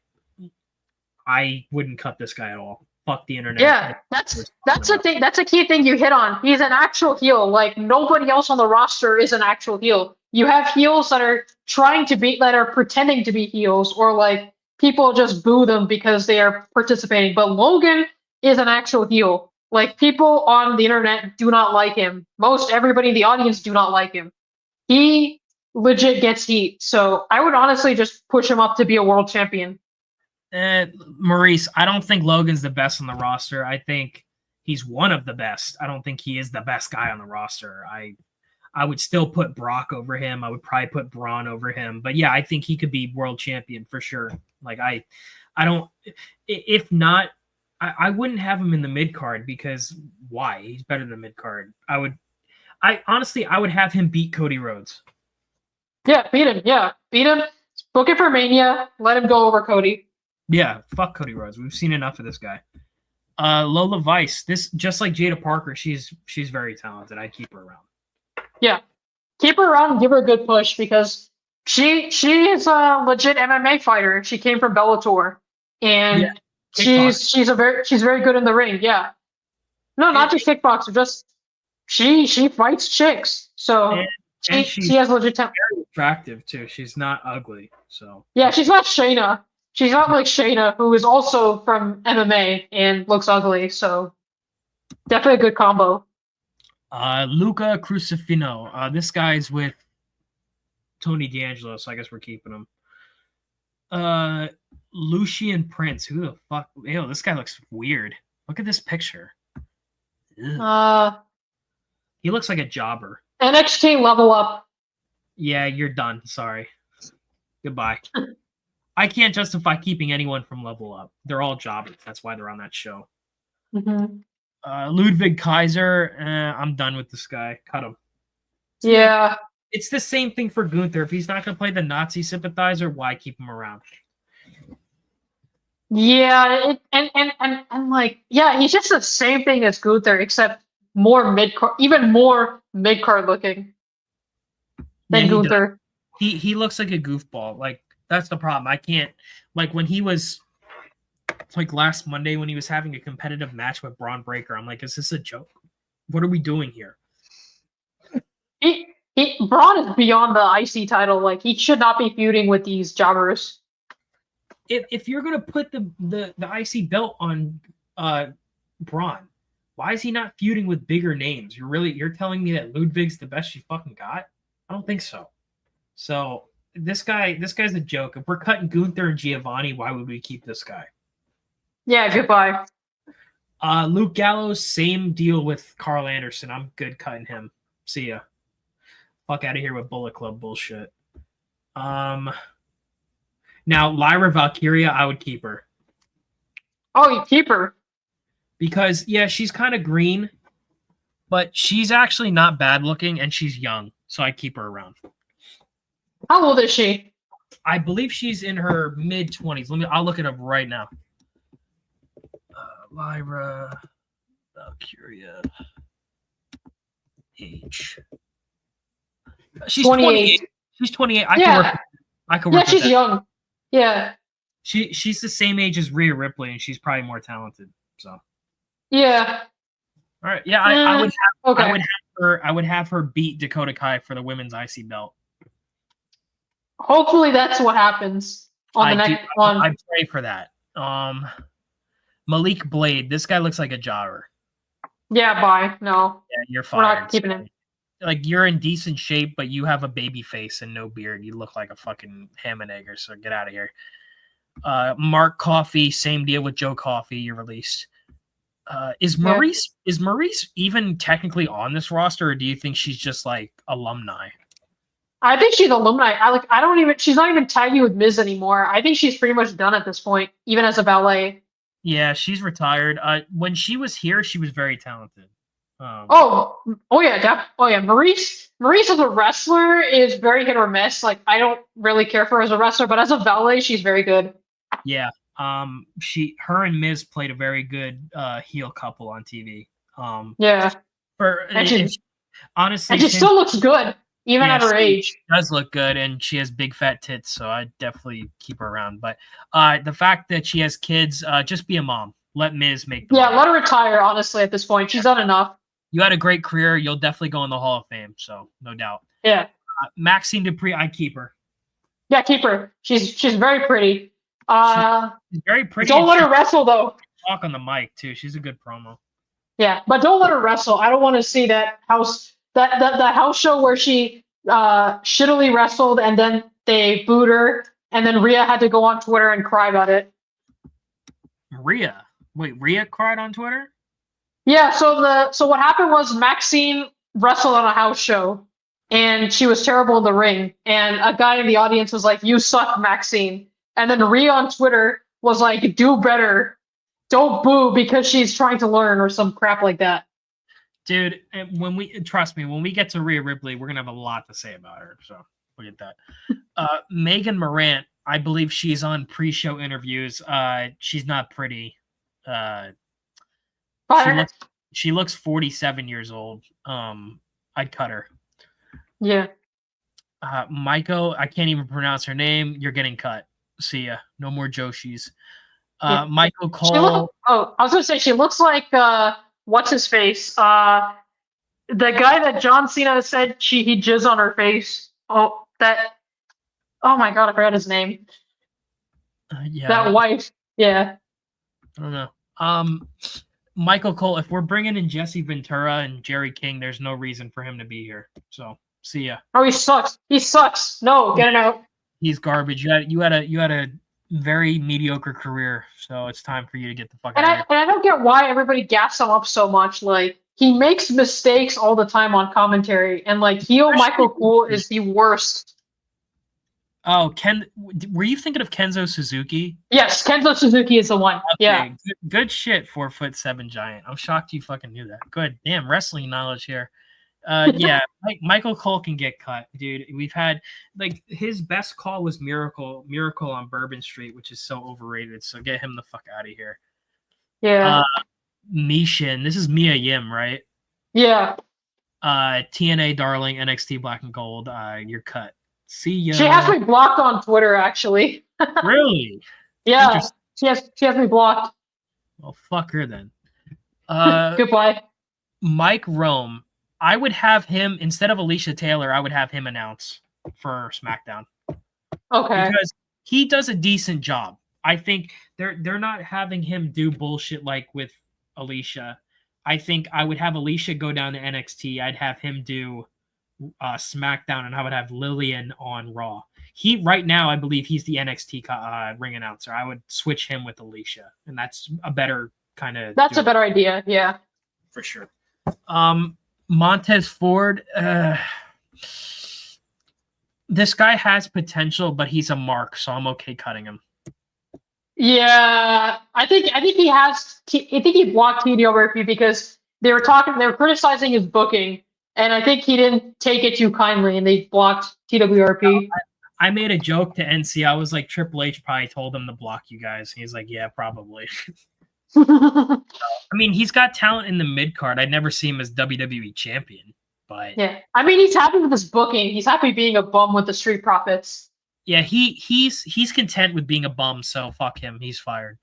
wouldn't cut this guy at all. Fuck the internet. Yeah, that's the thing. That's a key thing you hit on. He's an actual heel. Like nobody else on the roster is an actual heel. You have heels that are that are pretending to be heels, or like people just boo them because they are participating. But Logan is an actual heel. Like people on the internet do not like him. Most everybody in the audience do not like him. He legit gets heat. So I would honestly just push him up to be a world champion. Maurice, I don't think Logan's the best on the roster. I think he's one of the best. I don't think he is the best guy on the roster. I would still put Brock over him. I would probably put Braun over him. But yeah, I think he could be world champion for sure. Like I don't. If not, I wouldn't have him in the mid card because why? He's better than mid card. I honestly would have him beat Cody Rhodes. Yeah, beat him. Yeah, beat him. Book it for Mania. Let him go over Cody. Yeah, fuck Cody Rhodes. We've seen enough of this guy. Lola Vice. This just like Jada Parker. She's very talented. I keep her around. Yeah, keep her around and give her a good push because she is a legit MMA fighter. She came from Bellator, and Yeah, she's very good in the ring. Yeah, no, not just kickboxer, just she fights chicks. So and she has legit talent. very attractive too. She's not ugly. So Yeah, she's not Shayna. She's not like Shayna, who is also from MMA and looks ugly. So definitely a good combo. Luca Crucifino. This guy's with Tony D'Angelo, so I guess we're keeping him. Lucian Prince. Who the fuck? Ew, this guy looks weird. Look at this picture. Ugh. He looks like a jobber. NXT Level Up. Yeah, you're done. Sorry. Goodbye. I can't justify keeping anyone from Level Up. They're all jobbers. That's why they're on that show. Mm-hmm. Ludwig Kaiser. I'm done with this guy. Cut him. Yeah. It's the same thing for Gunther. If he's not going to play the Nazi sympathizer, why keep him around? Yeah, and like, yeah, he's just the same thing as Gunther, except more mid-card, even more mid-card looking than Gunther. He looks like a goofball. Like, that's the problem. I can't, like, when he was, like, last Monday when he was having a competitive match with Braun Breaker, I'm like, is this a joke? What are we doing here? Braun is beyond the IC title. Like, he should not be feuding with these jobbers. If you're gonna put the IC belt on Braun, why is he not feuding with bigger names? You're telling me that Ludwig's the best you fucking got? I don't think so. So this guy's a joke. If we're cutting Gunther and Giovanni, why would we keep this guy? Yeah, goodbye. Luke Gallows, same deal with Carl Anderson. I'm good cutting him. See ya. Fuck out of here with Bullet Club bullshit. Now, Lyra Valkyria, I would keep her. Oh, you keep her? Because, yeah, she's kind of green, but she's actually not bad looking, and she's young, so I keep her around. How old is she? I believe she's in her mid-20s. I'll look it up right now. Lyra Valkyria. Age. She's 28. She's 28. I can work with she's that. young. Yeah. She's the same age as Rhea Ripley, and she's probably more talented. So. Yeah. All right. Yeah, I would have her beat Dakota Kai for the women's IC belt. Hopefully that's what happens on the next one. I pray for that. Malik Blade. This guy looks like a jobber. Yeah, bye. No. Yeah, you're fired. We're not keeping him. Like, you're in decent shape, but you have a baby face and no beard. You look like a fucking ham and egger, so get out of here. Mark Coffey, same deal with Joe Coffey. You're released. Is Maurice even technically on this roster, or do you think she's just like alumni? I think she's alumni. She's not even tagging with Miz anymore. I think she's pretty much done at this point, even as a valet. Yeah, she's retired. When she was here, she was very talented. Yeah. Maurice as a wrestler is very hit or miss. Like, I don't really care for her as a wrestler, but as a valet, she's very good. Yeah. Her and Miz played a very good heel couple on TV. Honestly, she still looks good even at her age. She does look good, and she has big fat tits, so I definitely keep her around. But the fact that she has kids, just be a mom. Let Miz make the let her retire. Honestly, at this point, she's done enough. You had a great career. You'll definitely go in the Hall of Fame, so no doubt. Yeah. Maxine Dupree, I keep her. Yeah, keep her. She's very pretty. She's very pretty. Don't let her wrestle though. Talk on the mic too. She's a good promo. Yeah, but don't let her wrestle. I don't want to see that house show where she shittily wrestled and then they booed her and then Rhea had to go on Twitter and cry about it. Rhea cried on Twitter? Yeah, so what happened was Maxine wrestled on a house show and she was terrible in the ring and a guy in the audience was like, "You suck, Maxine." And then Rhea on Twitter was like, "Do better. Don't boo because she's trying to learn," or some crap like that. Dude, when we get to Rhea Ripley, we're gonna have a lot to say about her. So look at that. Megan Morant, I believe she's on pre-show interviews. She's not pretty. She looks 47 years old. I'd cut her. Yeah. Maiko, I can't even pronounce her name. You're getting cut. See ya. No more Joshis. Yeah. Michael Cole. I was gonna say she looks like what's his face? The guy that John Cena said he jizz on her face. Oh my god, I forgot his name. Yeah. That wife. Yeah. I don't know. Michael Cole, if we're bringing in Jesse Ventura and Jerry King, there's no reason for him to be here. So see ya. Oh, he sucks. He sucks. No, get it out. He's garbage. You had a very mediocre career, so it's time for you to get the fuck out of here. And I don't get why everybody gaps him up so much. Like, he makes mistakes all the time on commentary, and like heel Michael Cole is the worst. Oh, were you thinking of Kenzo Suzuki? Yes, Kenzo Suzuki is the one. Okay, yeah. Good shit, 4'7" giant. I'm shocked you fucking knew that. Good. Damn, wrestling knowledge here. Yeah, Michael Cole can get cut, dude. We've had like his best call was Miracle on Bourbon Street, which is so overrated. So get him the fuck out of here. Yeah. Mishin, this is Mia Yim, right? Yeah. TNA darling, NXT Black and Gold. You're cut. See ya. She has me blocked on Twitter, actually. Really? Yeah. She has me blocked. Well, fuck her then. Goodbye. Mike Rome. I would have him instead of Alicia Taylor. I would have him announce for SmackDown. Okay. Because he does a decent job. I think they're not having him do bullshit like with Alicia. I think I would have Alicia go down to NXT. I'd have him do SmackDown, and I would have Lillian on Raw. Right now, I believe he's the NXT ring announcer. I would switch him with Alicia, and that's a better kind of. That's a better idea. Yeah. For sure. Montez Ford, this guy has potential, but he's a mark, so I'm okay cutting him. Yeah, I think he has. I think he blocked TDRP because they were criticizing his booking, and I think he didn't take it too kindly, and they blocked TWRP. I made a joke to NC. I was like, Triple H probably told him to block you guys. He's like, yeah, probably. I mean, he's got talent in the mid card. I'd never see him as WWE champion, but yeah, I mean, he's happy with his booking. He's happy being a bum with the Street Profits. Yeah, he's content with being a bum. So fuck him. He's fired.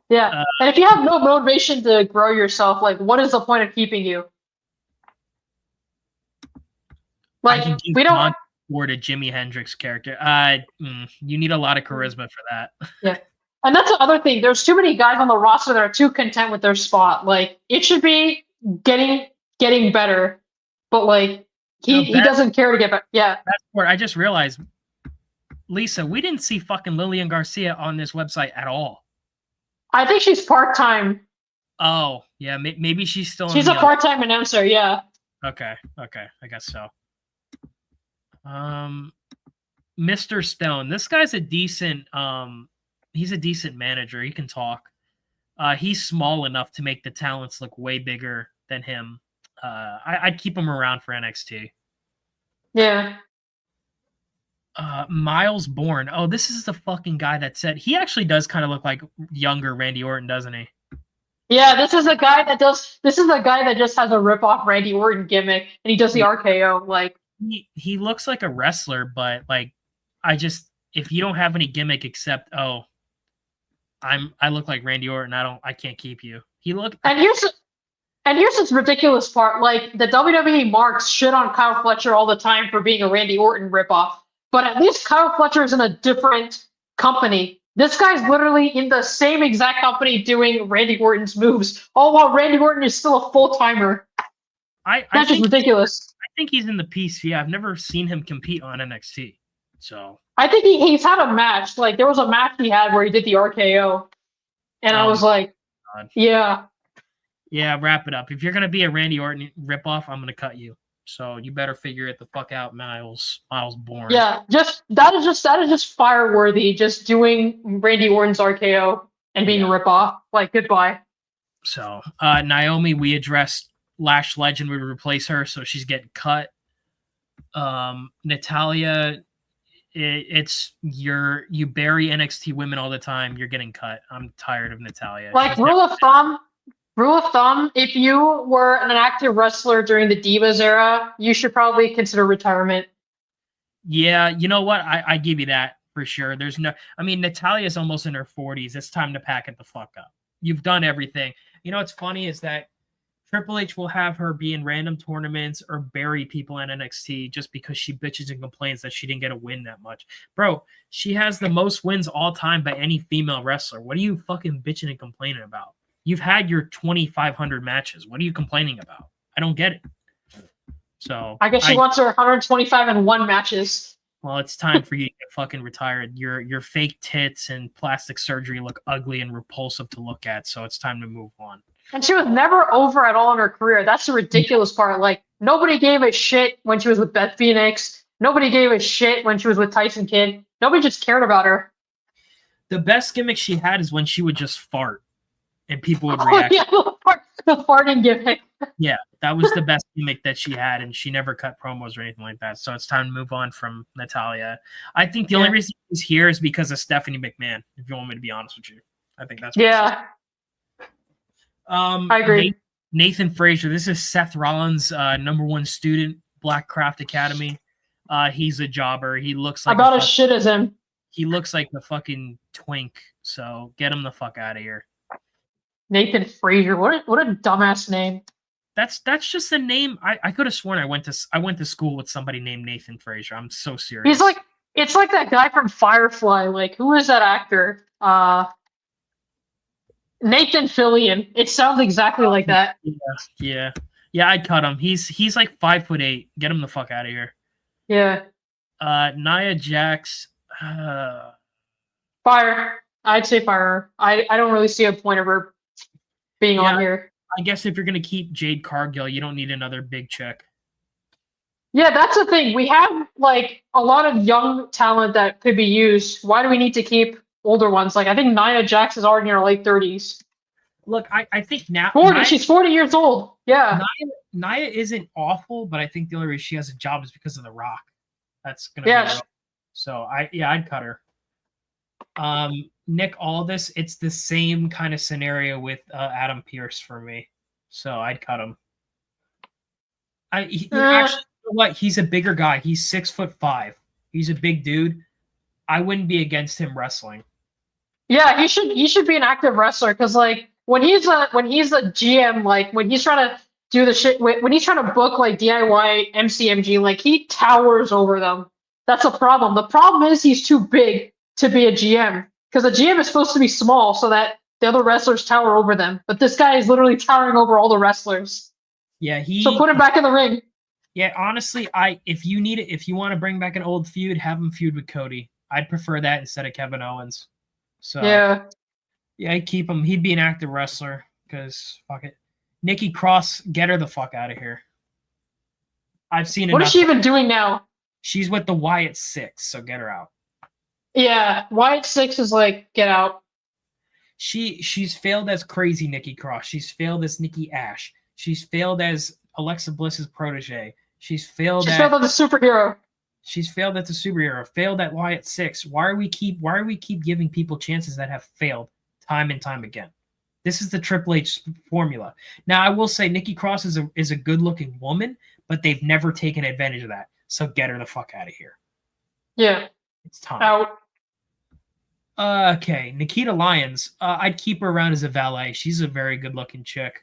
Yeah, and if you have no motivation to grow yourself, like, what is the point of keeping you? Like, we don't. Or a Jimi Hendrix character. You need a lot of charisma for that. Yeah. And that's the other thing. There's too many guys on the roster that are too content with their spot. Like, it should be getting better, but like he doesn't care to get better. Yeah. That's where I just realized, Lisa, we didn't see fucking Lillian Garcia on this website at all. I think she's part-time. Oh, yeah, maybe she's still. She's a part-time announcer. Yeah. Okay, I guess so. Mr. Stone, this guy's a decent. He's a decent manager. He can talk. He's small enough to make the talents look way bigger than him. I'd keep him around for NXT. Yeah. Miles Bourne. Oh, this is the fucking guy that said he actually does kind of look like younger Randy Orton, doesn't he? Yeah, this is the guy that just has a rip-off Randy Orton gimmick, and he does the RKO. Like, he looks like a wrestler, but like, if you don't have any gimmick except I look like Randy Orton. I can't keep you. And here's this ridiculous part. Like, the WWE marks shit on Kyle Fletcher all the time for being a Randy Orton ripoff. But at least Kyle Fletcher is in a different company. This guy's literally in the same exact company doing Randy Orton's moves, all while Randy Orton is still a full-timer. That's just ridiculous. I think he's in the PC. I've never seen him compete on NXT. So I think he's had a match. Like, there was a match he had where he did the RKO. And I was like, God. Yeah. Yeah, wrap it up. If you're going to be a Randy Orton ripoff, I'm going to cut you. So you better figure it the fuck out, Miles Bourne. Yeah, that is just fire-worthy, just doing Randy Orton's RKO and being a ripoff. Like, goodbye. So, Naomi, we addressed Lash Legend would replace her, so she's getting cut. Natalia, You bury NXT women all the time. You're getting cut. I'm tired of Natalia. Like rule of thumb, if you were an active wrestler during the Divas era, you should probably consider retirement. Yeah, you know what? I give you that for sure. Natalia's almost in her 40s. It's time to pack it the fuck up. You've done everything. You know what's funny is that Triple H will have her be in random tournaments or bury people in NXT just because she bitches and complains that she didn't get a win that much. Bro, she has the most wins all time by any female wrestler. What are you fucking bitching and complaining about? You've had your 2,500 matches. What are you complaining about? I don't get it. So I guess she wants her 125-1 matches. Well, it's time for you to get fucking retired. Your fake tits and plastic surgery look ugly and repulsive to look at, so it's time to move on. And she was never over at all in her career. That's the ridiculous part. Like, nobody gave a shit when she was with Beth Phoenix. Nobody gave a shit when she was with Tyson Kidd. Nobody just cared about her. The best gimmick she had is when she would just fart and people would react. Yeah, the farting gimmick. Yeah, that was the best gimmick that she had, and she never cut promos or anything like that. So it's time to move on from Natalia. I think the only reason she's here is because of Stephanie McMahon, if you want me to be honest with you. I think that's what I agree. Nathan Frazier. This is Seth Rollins' number one student, Black Craft Academy. He's a jobber. He looks like about as shit as him. He looks like the fucking twink. So get him the fuck out of here. Nathan Frazier. What a dumbass name. That's just a name. I could have sworn I went to school with somebody named Nathan Frazier. I'm so serious. It's like that guy from Firefly. Like, who is that actor? Nathan Fillion. It sounds exactly like that. Yeah. I'd cut him. He's like 5'8". Get him the fuck out of here. Yeah. Nia Jax. Fire. I'd say fire. I don't really see a point of her being on here. I guess if you're gonna keep Jade Cargill, you don't need another big chick. Yeah, that's the thing. We have like a lot of young talent that could be used. Why do we need to keep older ones? Like, I think Nia Jax is already in her late 30s. Look, I think now 40. She's 40 years old. Yeah. Nia isn't awful, but I think the only reason she has a job is because of The Rock. That's gonna be real. So I'd cut her. Nick Aldis, it's the same kind of scenario with Adam Pearce for me. So I'd cut him. Actually, you know what? He's a bigger guy. He's 6'5". He's a big dude. I wouldn't be against him wrestling. Yeah, he should be an active wrestler because like when he's a GM, like when he's trying to do the shit when he's trying to book like DIY MCMG, like he towers over them. That's a problem. The problem is he's too big to be a GM because a GM is supposed to be small so that the other wrestlers tower over them. But this guy is literally towering over all the wrestlers. Yeah, so put him back in the ring. Yeah, honestly, if you want to bring back an old feud, have him feud with Cody. I'd prefer that instead of Kevin Owens. So yeah, I'd keep him. He'd be an active wrestler because fuck it. Nikki Cross, get her the fuck out of here. I've seen it. What is she even doing now? She's with the Wyatt Six, so get her out. Yeah, Wyatt Six is like, get out. She's failed as crazy Nikki Cross. She's failed as Nikki Ash. She's failed as Alexa Bliss's protege. She's failed as a superhero. She's failed as a superhero. Failed at Wyatt Six. Why are we keep giving people chances that have failed time and time again? This is the Triple H formula. Now I will say Nikki Cross is a good looking woman, but they've never taken advantage of that. So get her the fuck out of here. Yeah, it's time. Out. Okay, Nikita Lyons. I'd keep her around as a valet. She's a very good looking chick.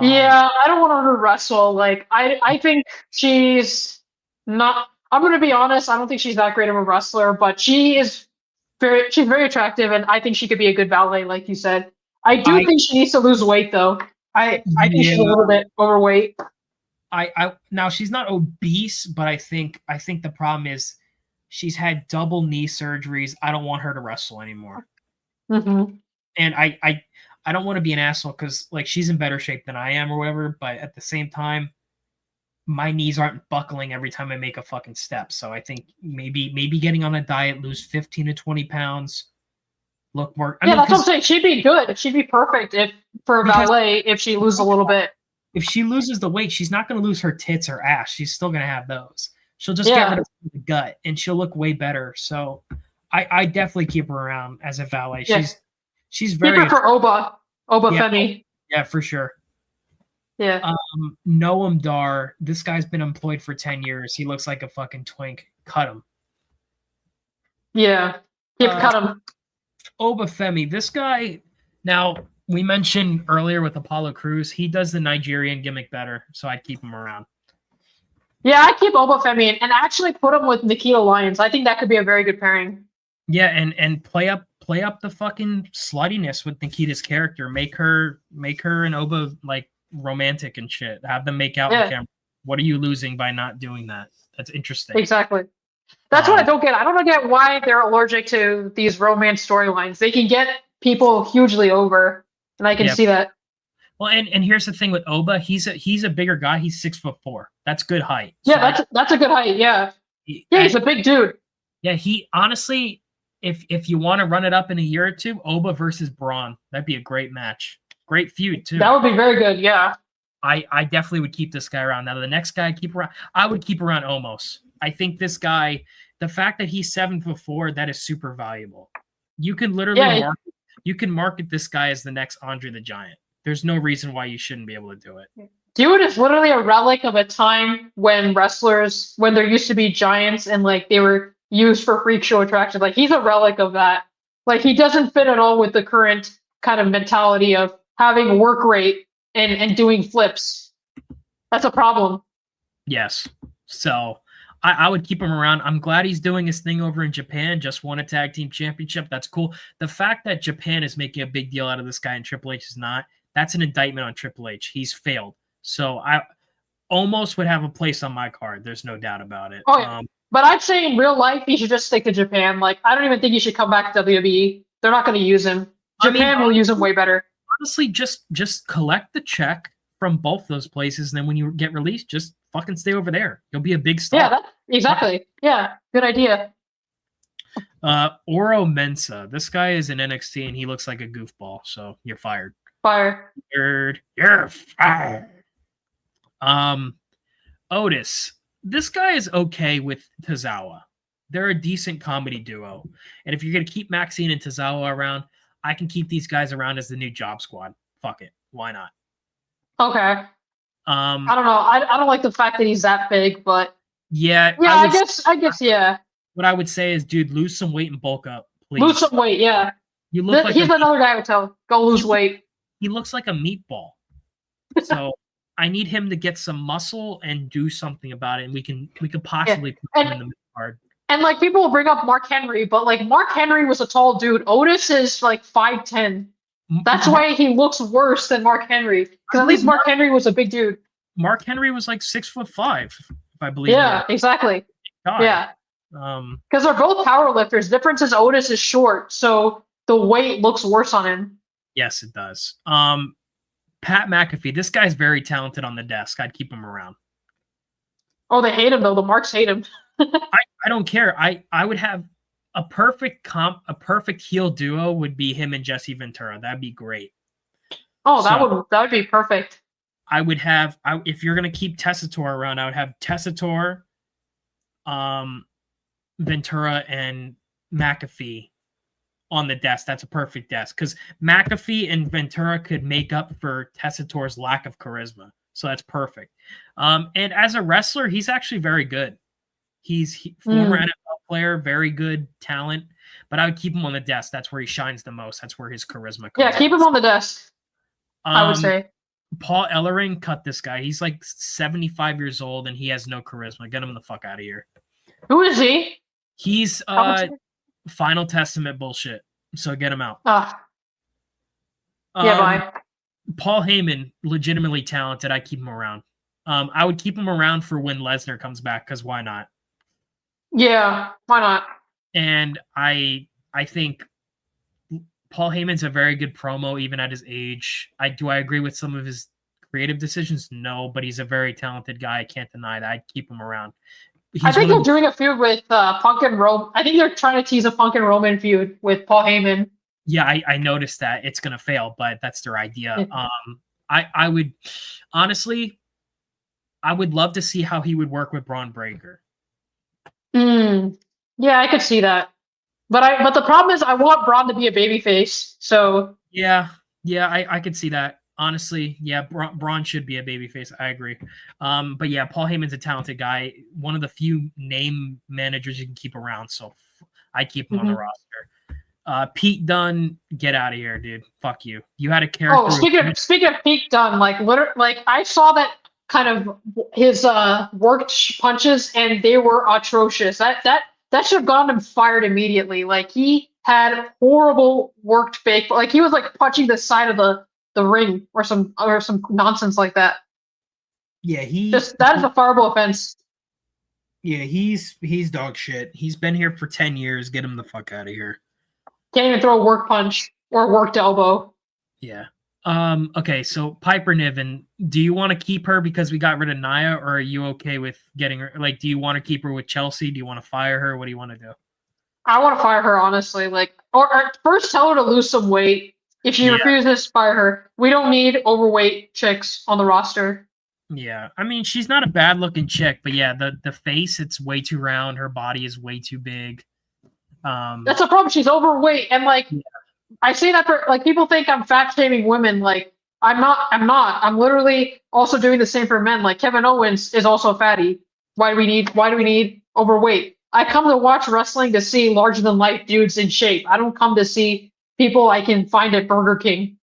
Yeah, I don't want her to wrestle. Like, I think she's not. I'm gonna be honest. I don't think she's that great of a wrestler, but she's very attractive, and I think she could be a good valet, like you said. I think she needs to lose weight, though. I think she's a little bit overweight. Now she's not obese, but I think the problem is she's had double knee surgeries. I don't want her to wrestle anymore. Mm-hmm. And I don't want to be an asshole because like she's in better shape than I am or whatever, but at the same time, my knees aren't buckling every time I make a fucking step. So I think maybe getting on a diet, lose 15 to 20 pounds, look more. That's what I'm saying. She'd be good. She'd be perfect for a valet if she loses a little bit. If she loses the weight, she's not going to lose her tits or ass. She's still going to have those. She'll just get rid of the gut, and she'll look way better. So I definitely keep her around as a valet. Yeah. She's very keep her for Oba Femi. Yeah, for sure. Yeah. Noam Dar, this guy's been employed for 10 years. He looks like a fucking twink. Cut him. Yeah. Cut him. Oba Femi, this guy, now we mentioned earlier with Apollo Crews, he does the Nigerian gimmick better, so I'd keep him around. Yeah, I keep Oba Femi and actually put him with Nikita Lyons. I think that could be a very good pairing. Yeah, and play up the fucking sluttiness with Nikita's character. Make her and Oba like romantic and shit. Have them make out on camera. What are you losing by not doing that? That's interesting. Exactly. That's what I don't get. I don't get why they're allergic to these romance storylines. They can get people hugely over, and I can see that. Well, and here's the thing with Oba, he's a bigger guy. He's 6'4". That's good height. Yeah, so that's a good height. Yeah, he's a big dude. Yeah, he honestly, if you want to run it up in a year or two, Oba versus Braun, that'd be a great match. Great feud too. That would be very good. Yeah. I definitely would keep this guy around. Now the next guy I would keep around Omos. I think this guy, the fact that he's 7'4", that is super valuable. You can literally market this guy as the next Andre the Giant. There's no reason why you shouldn't be able to do it. Dude is literally a relic of a time when there used to be giants and like they were used for freak show attraction. Like he's a relic of that. Like he doesn't fit at all with the current kind of mentality of having work rate and doing flips. That's a problem. Yes. So I would keep him around. I'm glad he's doing his thing over in Japan. Just won a tag team championship. That's cool. The fact that Japan is making a big deal out of this guy and Triple H is not, that's an indictment on Triple H. He's failed. So I almost would have a place on my card. There's no doubt about it. Oh, yeah. But I'd say in real life, he should just stick to Japan. Like, I don't even think he should come back to WWE. They're not going to use him. Japan will use him way better. Honestly, just collect the check from both those places, and then when you get released, just fucking stay over there. You'll be a big star. Yeah, exactly. Yeah, good idea. Oro Mensah. This guy is in NXT, and he looks like a goofball, so you're fired. You're fired. Otis. This guy is okay with Tozawa. They're a decent comedy duo. And if you're going to keep Maxine and Tozawa around, I can keep these guys around as the new Job Squad. Fuck it. Why not? Okay. I don't know. I don't like the fact that he's that big, but yeah. I guess. Yeah. What I would say is, dude, lose some weight and bulk up, please. Lose some weight, yeah. You look like he's another guy I would tell, go lose weight. He looks like a meatball. So I need him to get some muscle and do something about it, and we can possibly put him in the mid card. And like people will bring up Mark Henry, but like Mark Henry was a tall dude. Otis is like 5'10". That's why he looks worse than Mark Henry. Because at least Mark Henry was a big dude. Mark Henry was like 6'5", if I believe. Yeah, exactly. God. Yeah. Because they're both power lifters. Difference is Otis is short, so the weight looks worse on him. Yes, it does. Pat McAfee. This guy's very talented on the desk. I'd keep him around. Oh, they hate him though. The Marks hate him. I don't care. I would have a perfect heel duo would be him and Jesse Ventura. That'd be great. Oh, that would be perfect. I would have if you're gonna keep Tessitore around, I would have Tessitore, Ventura, and McAfee on the desk. That's a perfect desk because McAfee and Ventura could make up for Tessitore's lack of charisma. So that's perfect. And as a wrestler, he's actually very good. He's former NFL player, very good talent, but I would keep him on the desk. That's where he shines the most. That's where his charisma comes. Yeah, keep him on the desk. I would say. Paul Ellering, cut this guy. He's like 75 years old and he has no charisma. Get him the fuck out of here. Who is he? He's Final Testament bullshit. So get him out. Bye. Paul Heyman, legitimately talented. I keep him around. I would keep him around for when Lesnar comes back because why not? Yeah, why not? And I think Paul Heyman's a very good promo even at his age. Do I agree with some of his creative decisions? No, but he's a very talented guy. I can't deny that. I'd keep him around. I think they're doing a feud with Punk and Roman. I think they're trying to tease a Punk and Roman feud with Paul Heyman. Yeah, I noticed that. It's going to fail, but that's their idea. I would honestly, I would love to see how he would work with Braun Breaker. Yeah, I could see that. But the problem is I want Braun to be a babyface. So Yeah, I could see that. Honestly, yeah, Braun should be a babyface. I agree. But yeah, Paul Heyman's a talented guy. One of the few name managers you can keep around. So I keep him on the roster. Pete Dunne, get out of here, dude. Fuck you. You had a character. speaking of Pete Dunne, like I saw that kind of his worked punches and they were atrocious. That should have gotten him fired immediately. Like he had horrible worked fake, like he was like punching the side of the ring or some nonsense like that. Yeah, that is a fireable offense. Yeah, he's dog shit. He's been here for 10 years. Get him the fuck out of here. Can't even throw a work punch or a worked elbow. Yeah. Okay, so Piper Niven, do you want to keep her because we got rid of Nia, or are you okay with getting her? Like, do you want to keep her with Chelsea? Do you want to fire her? What do you want to do? I want to fire her, honestly. Like, or first tell her to lose some weight. If she refuses, fire her. We don't need overweight chicks on the roster. Yeah, I mean, she's not a bad looking chick, but yeah, the face, it's way too round. Her body is way too big. That's a problem. She's overweight, and like, I say that for like people think I'm fat shaming women. Like, I'm not. I'm literally also doing the same for men. Like Kevin Owens is also a fatty. Why do we need overweight? I come to watch wrestling to see larger than life dudes in shape. I don't come to see people I can find at Burger King.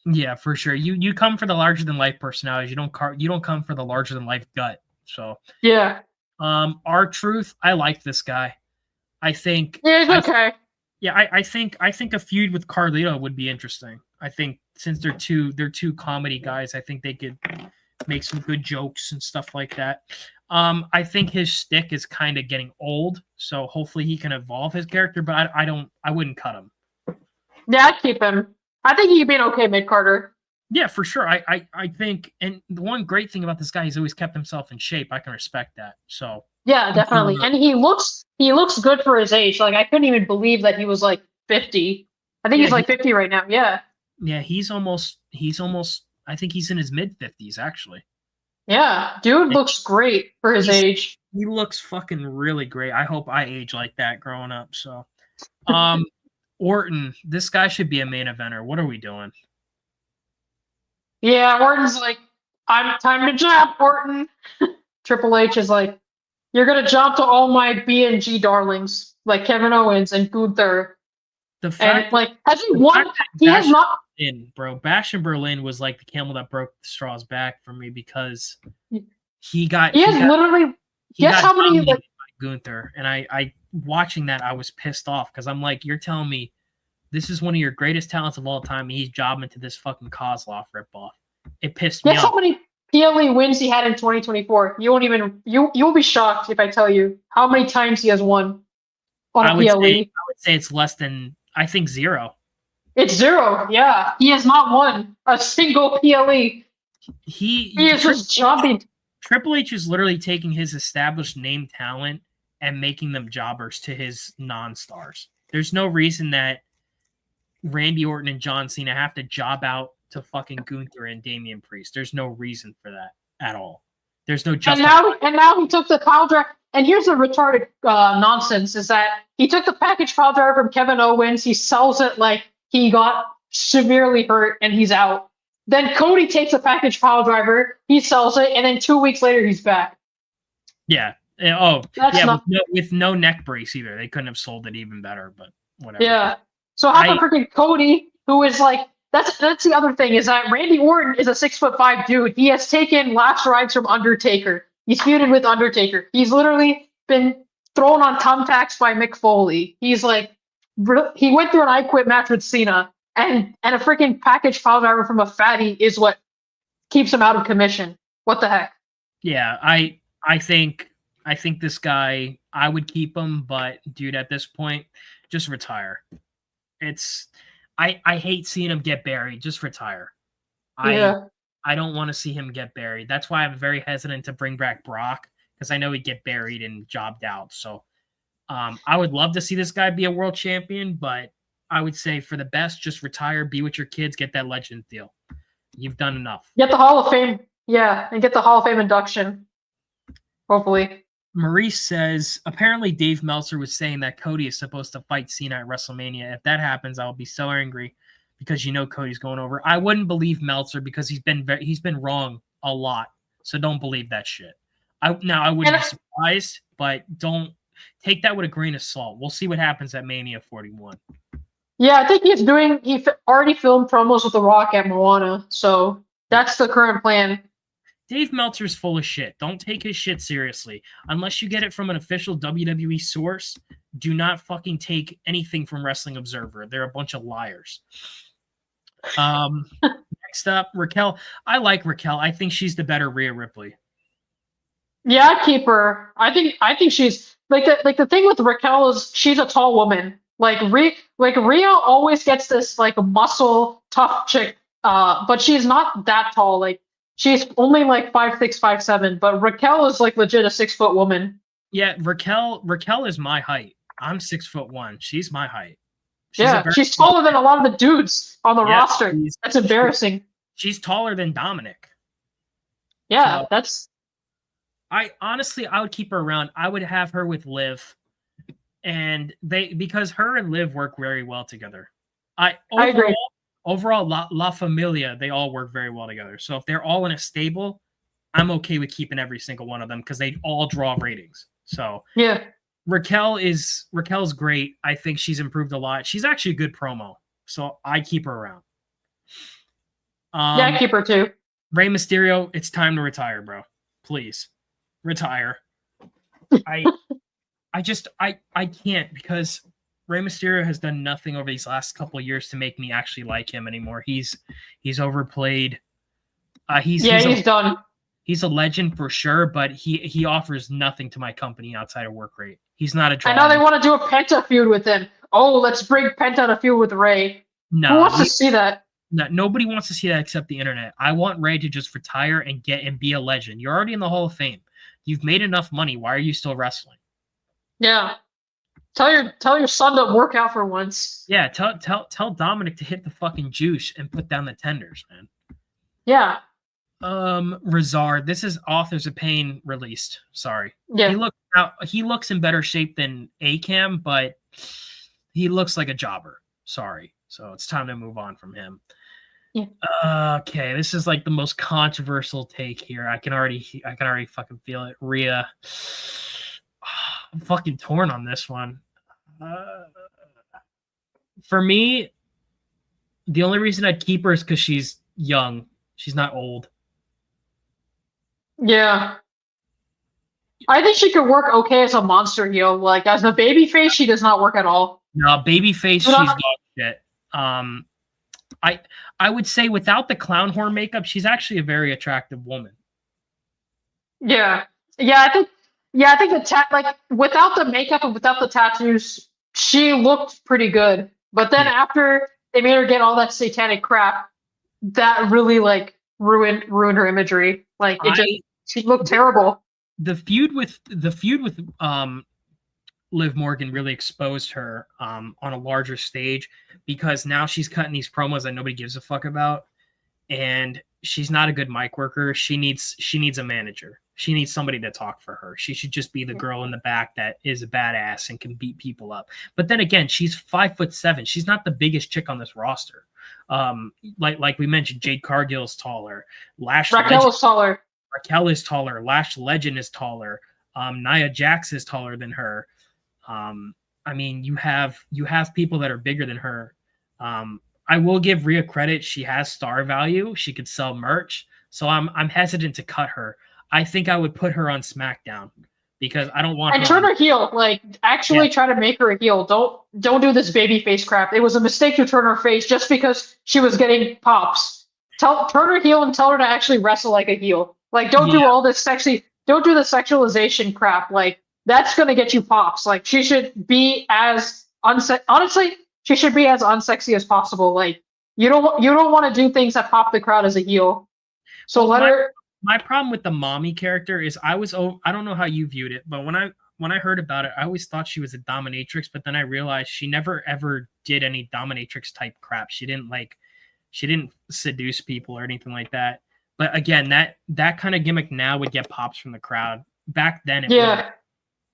Yeah, for sure. You come for the larger than life personalities. You don't come for the larger than life gut. So yeah. R-Truth, I like this guy. I think he's okay. I think a feud with Carlito would be interesting. I think since they're two comedy guys, I think they could make some good jokes and stuff like that. I think his shtick is kind of getting old, so hopefully he can evolve his character, but I wouldn't cut him. Yeah, I'd keep him. I think he'd be an okay mid-carder. Yeah, for sure. I think, and the one great thing about this guy, he's always kept himself in shape. I can respect that. So yeah, definitely. And he looks good for his age. Like I couldn't even believe that he was like 50. I think he's like 50 right now. Yeah. Yeah, he's almost I think he's in his mid 50s actually. Yeah, dude looks great for his age. He looks fucking really great. I hope I age like that growing up. So Orton, this guy should be a main eventer. What are we doing? Yeah, Orton's like, I'm time to jump, Orton. Triple H is like, you're gonna jump to all my B&G darlings, like Kevin Owens and Gunther. The fact, and like, has he won? He has not. Bro, Bash in Berlin was like the camel that broke the straw's back for me because he got. Guess how many like Gunther, and I watching that I was pissed off because I'm like, you're telling me this is one of your greatest talents of all time, and he's jobbing to this fucking Kozlov ripoff. It pissed me off. Guess how many PLE wins he had in 2024? You'll be shocked if I tell you how many times he has won on a PLE. I would say it's less than, I think, 0. It's 0. Yeah, he has not won a single PLE. He is just jobbing. Triple H is literally taking his established name talent and making them jobbers to his non-stars. There's no reason that Randy Orton and John Cena have to job out to fucking Gunther and Damian Priest. There's no reason for that at all. There's no justification. And now he took the pile driver. And here's the retarded nonsense: is that he took the package pile driver from Kevin Owens. He sells it like he got severely hurt and he's out. Then Cody takes a package pile driver, he sells it, and then 2 weeks later he's back. Yeah. Oh, yeah. With no neck brace either. They couldn't have sold it even better, but whatever. Yeah. So how about freaking Cody, who is like, that's the other thing, is that Randy Orton is a 6'5" dude. He has taken last rides from Undertaker. He's feuded with Undertaker. He's literally been thrown on thumbtacks by Mick Foley. He's like, he went through an I Quit match with Cena, and a freaking package pile driver from a fatty is what keeps him out of commission. What the heck? Yeah, I think this guy, I would keep him, but dude, at this point, just retire. I hate seeing him get buried. Just retire. I don't want to see him get buried. That's why I'm very hesitant to bring back Brock, because I know he'd get buried and jobbed out. So I would love to see this guy be a world champion, but I would say for the best, just retire, be with your kids, get that Legend deal. You've done enough. Get the Hall of Fame. Yeah, and get the Hall of Fame induction. Hopefully. Maurice says, apparently Dave Meltzer was saying that Cody is supposed to fight Cena at WrestleMania. If that happens, I'll be so angry because Cody's going over. I wouldn't believe Meltzer because he's been wrong a lot. So don't believe that shit. I wouldn't be surprised, but don't take that with a grain of salt. We'll see what happens at Mania 41. Yeah, I think he already filmed promos with The Rock at Moana, so that's the current plan. Dave Meltzer's full of shit. Don't take his shit seriously. Unless you get it from an official WWE source, do not fucking take anything from Wrestling Observer. They're a bunch of liars. Next up, Raquel. I like Raquel. I think she's the better Rhea Ripley. Yeah, I keep her. I think she's the thing with Raquel is she's a tall woman. Rhea always gets this like muscle tough chick, but she's not that tall. Like she's only like 5'6", 5'7", but Raquel is like legit a 6 foot woman. Yeah, Raquel is my height. I'm 6'1". She's my height. She's taller than a lot of the dudes on the roster. That's embarrassing. She's taller than Dominic. Yeah, so, I would keep her around. I would have her with Liv, and because her and Liv work very well together. I agree. Overall, La Familia, they all work very well together. So if they're all in a stable, I'm okay with keeping every single one of them because they all draw ratings. So yeah, Raquel's great. I think she's improved a lot. She's actually a good promo, so I keep her around. I keep her too. Rey Mysterio, it's time to retire, bro. Please retire. I can't because Rey Mysterio has done nothing over these last couple of years to make me actually like him anymore. He's overplayed. He's done. He's a legend for sure, but he offers nothing to my company outside of work rate. He's not a draw. I know they want to do a Penta feud with him. Oh, let's bring Penta to feud with Rey. No, who wants to see that? No, nobody wants to see that except the internet. I want Rey to just retire and be a legend. You're already in the Hall of Fame. You've made enough money. Why are you still wrestling? Yeah. Tell your son to work out for once. Yeah, tell Dominic to hit the fucking juice and put down the tenders, man. Yeah. Rizard, this is Authors of Pain released. Sorry. Yeah. He looks in better shape than Akam, but he looks like a jobber. Sorry. So it's time to move on from him. Yeah. Okay, this is like the most controversial take here. I can already fucking feel it. Rhea. I'm fucking torn on this one. For me, the only reason I'd keep her is because she's young. She's not old. Yeah. I think she could work okay as a monster heel. Like as a babyface, she does not work at all. No, babyface, she's dog shit. I would say without the clown horn makeup, she's actually a very attractive woman. Yeah. I think the without the makeup and without the tattoos, she looked pretty good. But then after they made her get all that satanic crap, that really like ruined her imagery. Like she looked terrible. The feud with Liv Morgan really exposed her on a larger stage because now she's cutting these promos that nobody gives a fuck about, and she's not a good mic worker. She needs a manager. She needs somebody to talk for her. She should just be the girl in the back that is a badass and can beat people up. But then again, she's 5'7". She's not the biggest chick on this roster. Like we mentioned, Jade Cargill is taller. Raquel is taller. Raquel is taller. Lash Legend is taller. Nia Jax is taller than her. I mean, you have people that are bigger than her. I will give Rhea credit. She has star value. She could sell merch. So I'm hesitant to cut her. I think I would put her on SmackDown because I don't want and turn her heel. Like actually try to make her a heel. Don't do this baby face crap. It was a mistake to turn her face just because she was getting pops. Turn her heel and tell her to actually wrestle like a heel. Like don't do all this don't do the sexualization crap. Like that's gonna get you pops. Like she should be as honestly, she should be as unsexy as possible. Like you don't want to do things that pop the crowd as a heel. So let her. My problem with the mommy character is I don't know how you viewed it, but when I heard about it, I always thought she was a dominatrix, but then I realized she never ever did any dominatrix type crap. She didn't seduce people or anything like that. But again, that kind of gimmick now would get pops from the crowd. Back then, it wouldn't.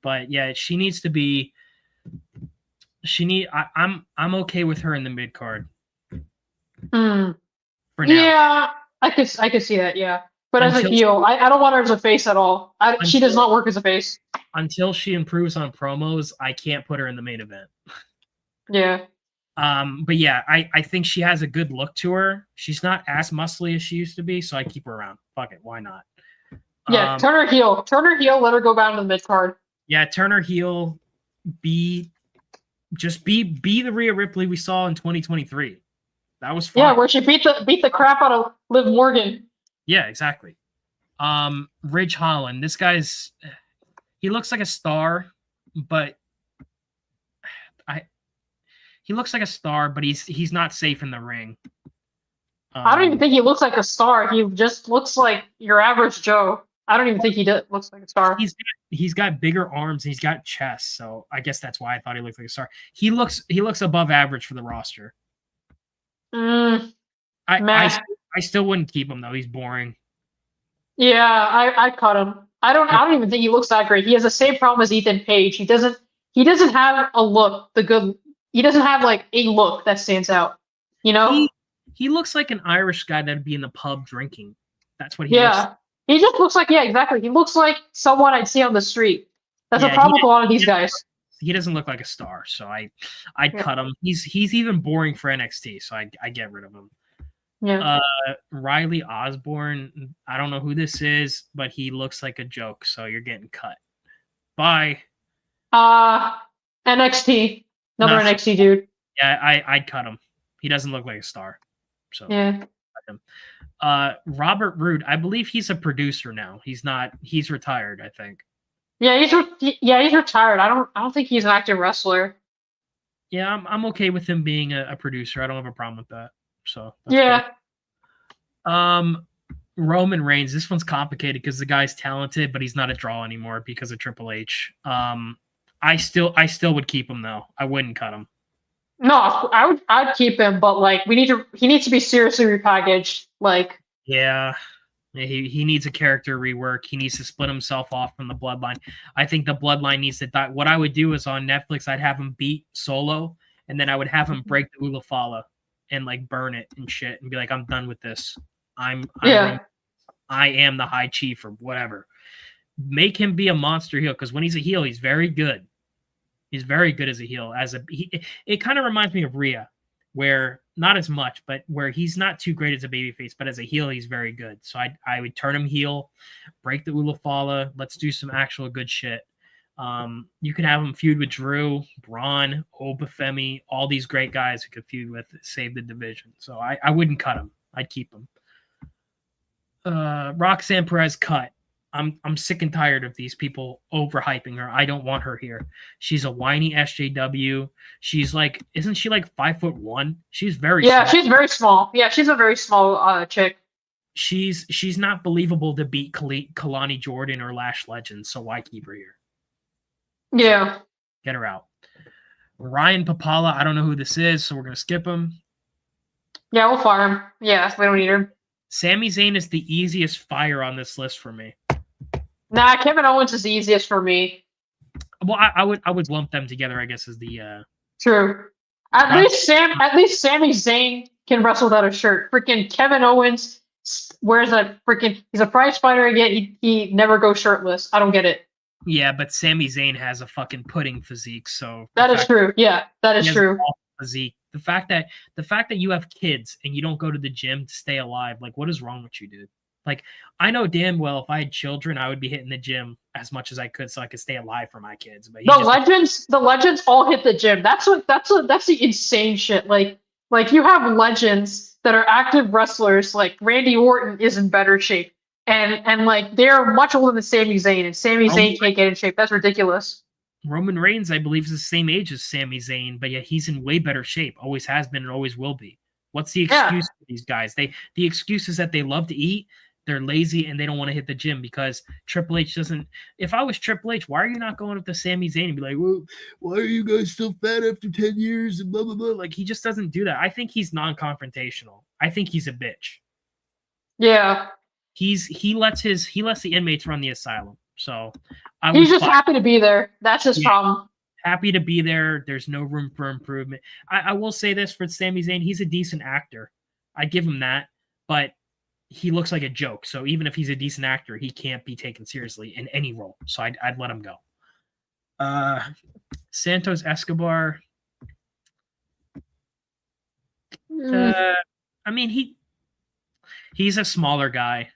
But yeah, she needs to be. I'm okay with her in the mid card Hmm. for now. Yeah, I could see that. Yeah, but as a Until heel, I don't want her as a face at all. She does not work as a face. Until she improves on promos, I can't put her in the main event. Yeah. But yeah, I think she has a good look to her. She's not as muscly as she used to be, so I keep her around. Fuck it, why not? Yeah, turn her heel. Turn her heel. Let her go down to the mid card. Yeah, turn her heel. Be the Rhea Ripley we saw in 2023. That was fun. Yeah, where she beat the crap out of Liv Morgan. Yeah, exactly. Ridge Holland. This guy's he looks like a star, but he looks like a star, but he's not safe in the ring. I don't even think he looks like a star. He just looks like your average Joe. I don't even think he looks like a star. He's got bigger arms and he's got chest, so I guess that's why I thought he looked like a star. He looks above average for the roster. I still wouldn't keep him though. He's boring. Yeah, I cut him. I don't even think he looks that great. He has the same problem as Ethan Page. He doesn't have a look. He doesn't have like a look that stands out. You know? He looks like an Irish guy that'd be in the pub drinking. That's what he looks like. He just looks like, yeah, exactly. He looks like someone I'd see on the street. That's a problem with a lot of these guys. He doesn't look like a star, so I'd cut him. He's even boring for NXT, so I get rid of him. Yeah. Riley Osborne, I don't know who this is, but he looks like a joke, so you're getting cut. Bye. NXT. Another NXT dude. Yeah, I'd cut him. He doesn't look like a star. So yeah. Cut him. Robert Roode, I believe he's a producer now. He's retired, I think. Yeah, he's retired. I don't think he's an active wrestler. Yeah, I'm okay with him being a producer. I don't have a problem with that. So yeah. Cool. Roman Reigns. This one's complicated because the guy's talented, but he's not a draw anymore because of Triple H. I still would keep him though. I wouldn't cut him. No, I'd keep him, but like he needs to be seriously repackaged. Like yeah. He needs a character rework. He needs to split himself off from the Bloodline. I think the Bloodline needs to die. What I would do is on Netflix, I'd have him beat Solo, and then I would have him break the Ula Fala and like burn it and shit and be like, I'm done with this. I am the High Chief or whatever. Make him be a monster heel because when he's a heel, he's very good. He's very good as a heel. It kind of reminds me of Rhea, where not as much, but where he's not too great as a babyface, but as a heel, he's very good. So I would turn him heel, break the Ula Fala. Let's do some actual good shit. You could have him feud with Drew, Braun, Obafemi, all these great guys who could feud with, save the division. So I wouldn't cut him. I'd keep him. Roxanne Perez cut. I'm sick and tired of these people overhyping her. I don't want her here. She's a whiny SJW. She's like, isn't she like 5'1"? She's very small. She's very small. Yeah, she's a very small chick. She's not believable to beat Kalani Jordan or Lash Legend, so why keep her here? Yeah. Get her out. Ryan Papala, I don't know who this is, so we're gonna skip him. Yeah, we'll fire him. Yeah, we don't need him. Sami Zayn is the easiest fire on this list for me. Nah, Kevin Owens is the easiest for me. Well, I would lump them together, I guess, as the True. At least Sami Zayn can wrestle without a shirt. Freaking Kevin Owens wears a he's a prize fighter again. He never goes shirtless. I don't get it. Yeah, but Sami Zayn has a fucking pudding physique, so that is true. Yeah, that is true. Physique. The fact that you have kids and you don't go to the gym to stay alive, like what is wrong with you, dude? Like, I know damn well if I had children, I would be hitting the gym as much as I could so I could stay alive for my kids. But the legends all hit the gym. That's the insane shit. Like you have legends that are active wrestlers. Like Randy Orton is in better shape, and like they're much older than Sami Zayn, and Sami Zayn can't get in shape. That's ridiculous. Roman Reigns, I believe, is the same age as Sami Zayn, but yet he's in way better shape. Always has been and always will be. What's the excuse for these guys? The excuse is that they love to eat. They're lazy and they don't want to hit the gym because Triple H doesn't. If I was Triple H, why are you not going up to Sami Zayn and be like, well, why are you guys still fat after 10 years and blah, blah, blah? Like, he just doesn't do that. I think he's non-confrontational. I think he's a bitch. Yeah. He lets the inmates run the asylum. So He's just happy to be there. That's his problem. Happy to be there. There's no room for improvement. I will say this for Sami Zayn, he's a decent actor. I give him that, but he looks like a joke. So even if he's a decent actor, he can't be taken seriously in any role. So I'd let him go. Santos Escobar. I mean, he's a smaller guy.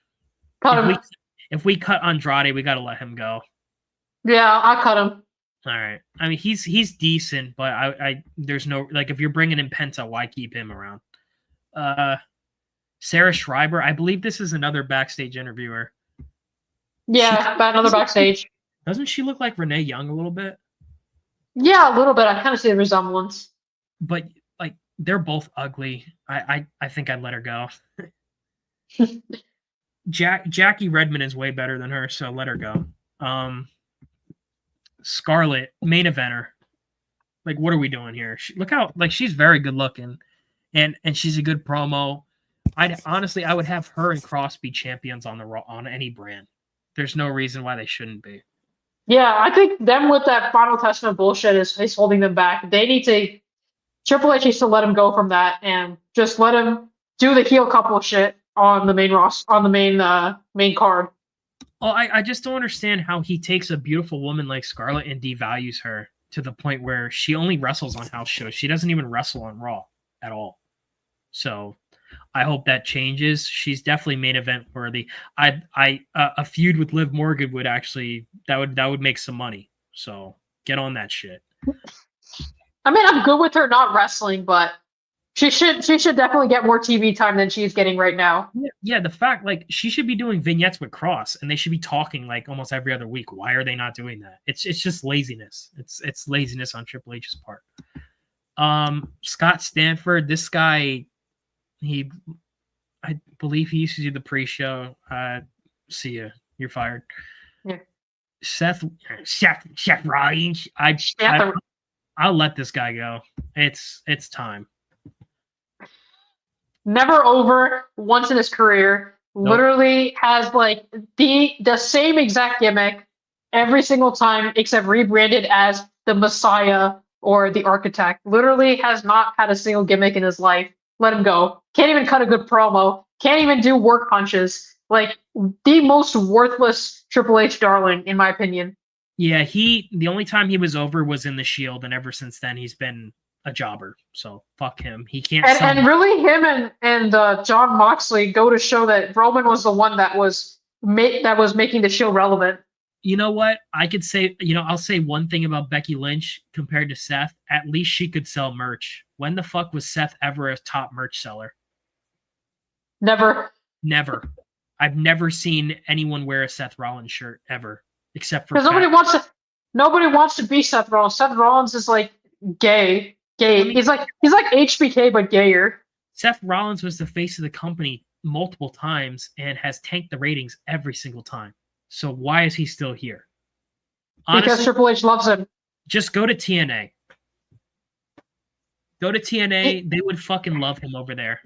If we cut Andrade, we got to let him go. Yeah, I cut him. All right. I mean, he's decent, but I there's no, like, if you're bringing in Penta, why keep him around? Sarah Schreiber, I believe this is another backstage interviewer. Yeah, another backstage. Doesn't she look like Renee Young a little bit? Yeah, a little bit. I kind of see the resemblance. But like, they're both ugly. I think I'd let her go. Jackie Redmond is way better than her, so let her go. Scarlett, main eventer. Like, what are we doing here? Look how, like, she's very good looking, and she's a good promo. I would have her and Cross be champions on any brand. There's no reason why they shouldn't be. Yeah, I think them with that Final Testament bullshit is holding them back. They need to. Triple H needs to let him go from that and just let him do the heel couple shit on the main main card. Oh, I just don't understand how he takes a beautiful woman like Scarlett and devalues her to the point where she only wrestles on house shows. She doesn't even wrestle on Raw at all. So I hope that changes. She's definitely main event worthy. A feud with Liv Morgan would actually that would make some money. So get on that shit. I mean, I'm good with her not wrestling, but she should definitely get more TV time than she's getting right now. Yeah, the fact, like, she should be doing vignettes with Cross, and they should be talking like almost every other week. Why are they not doing that? It's just laziness. It's laziness on Triple H's part. Scott Stanford, this guy, I believe he used to do the pre-show. See ya, you're fired. Yeah. Seth Rollins. I'll let this guy go. It's time. Never over once in his career. Nope. Literally has like the same exact gimmick every single time, except rebranded as the Messiah or the Architect. Literally has not had a single gimmick in his life. Let him go. Can't even cut a good promo. Can't even do work punches. Like, the most worthless Triple H darling, in my opinion. Yeah, the only time he was over was in the Shield, and ever since then he's been a jobber. So fuck him. He can't. And really, him and John Moxley go to show that Roman was the one that was making the Shield relevant. You know what? I could say, I'll say one thing about Becky Lynch compared to Seth. At least she could sell merch. When the fuck was Seth ever a top merch seller? Never. I've never seen anyone wear a Seth Rollins shirt ever, except for because nobody wants to be Seth Rollins. Seth Rollins is like gay. I mean, he's like HBK but gayer. Seth Rollins was the face of the company multiple times and has tanked the ratings every single time. So why is he still here? Honestly, because Triple H loves him. Just go to TNA. They would fucking love him over there.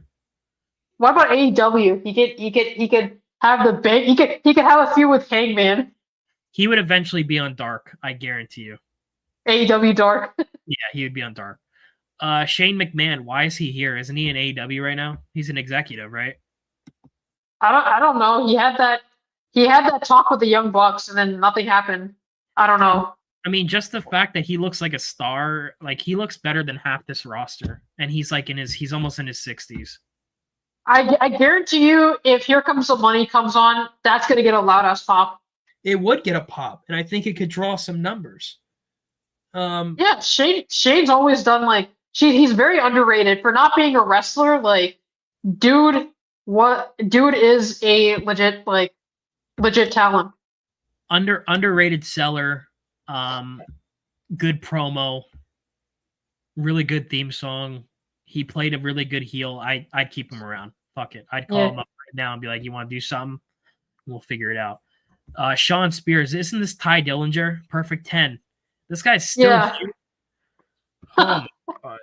What about AEW? He could have the big. He could have a feud with Hangman. He would eventually be on Dark. I guarantee you. AEW Dark. Yeah, he would be on Dark. Shane McMahon, why is he here? Isn't he in AEW right now? He's an executive, right? I don't know. He had that talk with the Young Bucks, and then nothing happened. I don't know. I mean, just the fact that he looks like a star, like, he looks better than half this roster, and he's almost in his 60s. I guarantee you, if Here Comes the Money comes on, that's gonna get a loud ass pop. It would get a pop, and I think it could draw some numbers. Yeah, Shane's always done like he's very underrated for not being a wrestler. Like, dude is a legit talent. Underrated seller, good promo, really good theme song. He played a really good heel. I'd keep him around. Fuck it. I'd call him up right now and be like, you want to do something? We'll figure it out. Sean Spears, isn't this Ty Dillinger? Perfect 10. This guy's still here. Oh my God.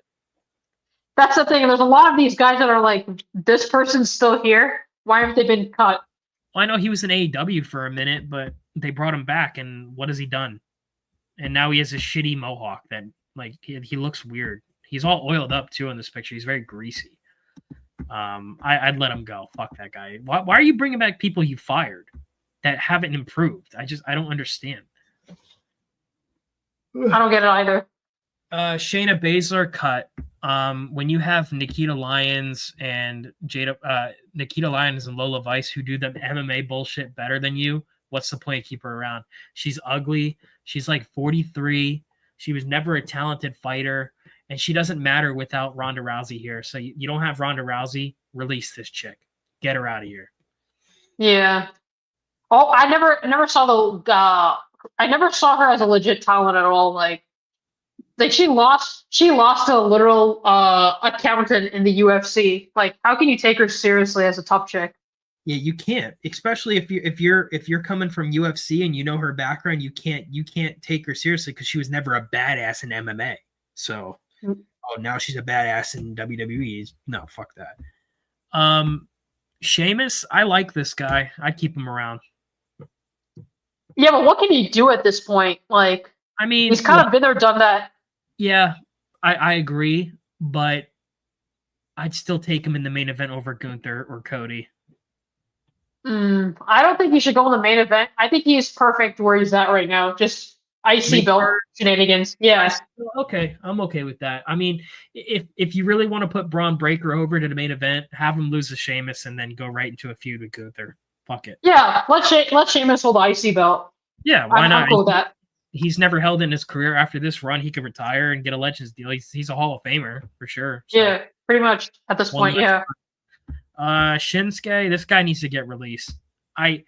That's the thing. There's a lot of these guys that are like, this person's still here. Why haven't they been cut? Well, I know he was in AEW for a minute, but they brought him back, and what has he done? And now he has a shitty mohawk that like he looks weird. He's all oiled up too in this picture. He's very greasy. I'd let him go. Fuck that guy. Why are you bringing back people you fired that haven't improved? I don't understand. I don't get it either. Shayna Baszler cut. When you have Nikita Lyons and Nikita Lyons and Lola Vice who do the MMA bullshit better than you, what's the point of keeping her around? She's ugly. She's like 43. She was never a talented fighter, and she doesn't matter without Ronda Rousey here. So you don't have Ronda Rousey. Release this chick. Get her out of here. Yeah. Oh, I never saw I never saw her as a legit talent at all. Like she lost to a literal accountant in the UFC. Like, how can you take her seriously as a top chick? Yeah, you can't. Especially if you're coming from UFC and you know her background, you can't take her seriously because she was never a badass in MMA. So, now she's a badass in WWE. No, fuck that. Sheamus, I like this guy. I'd keep him around. Yeah, but what can he do at this point? Like, I mean, he's kind of been there, done that. Yeah, I agree, but I'd still take him in the main event over Gunther or Cody. I don't think he should go in the main event. I think he's perfect where he's at right now. Just IC belt shenanigans. Yeah. Okay, I'm okay with that. I mean, if you really want to put Braun Breaker over to the main event, have him lose to Sheamus and then go right into a feud with Gunther. Fuck it. Yeah, let Sheamus hold the IC belt. Yeah, why not? I'll go with that. He's never held in his career. After this run, he could retire and get a Legends deal. He's a Hall of Famer for sure. So. Yeah, pretty much at this point. Yeah. Shinsuke, this guy needs to get released. I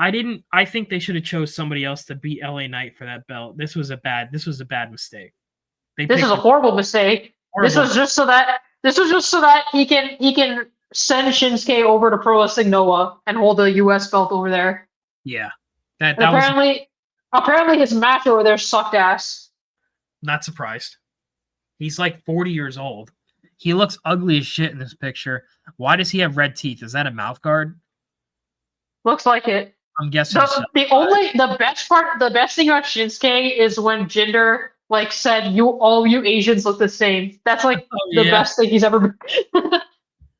think they should have chose somebody else to beat LA Knight for that belt. This was a bad mistake. This is a horrible mistake. This was just so that he can send Shinsuke over to Pro Wrestling Noah and hold the US belt over there. Yeah. Apparently his match over there sucked ass. Not surprised. He's like 40 years old. He looks ugly as shit in this picture. Why does he have red teeth? Is that a mouth guard? Looks like it. I'm guessing. The best thing about Shinsuke is when Jinder said all you Asians look the same. That's the best thing he's ever been.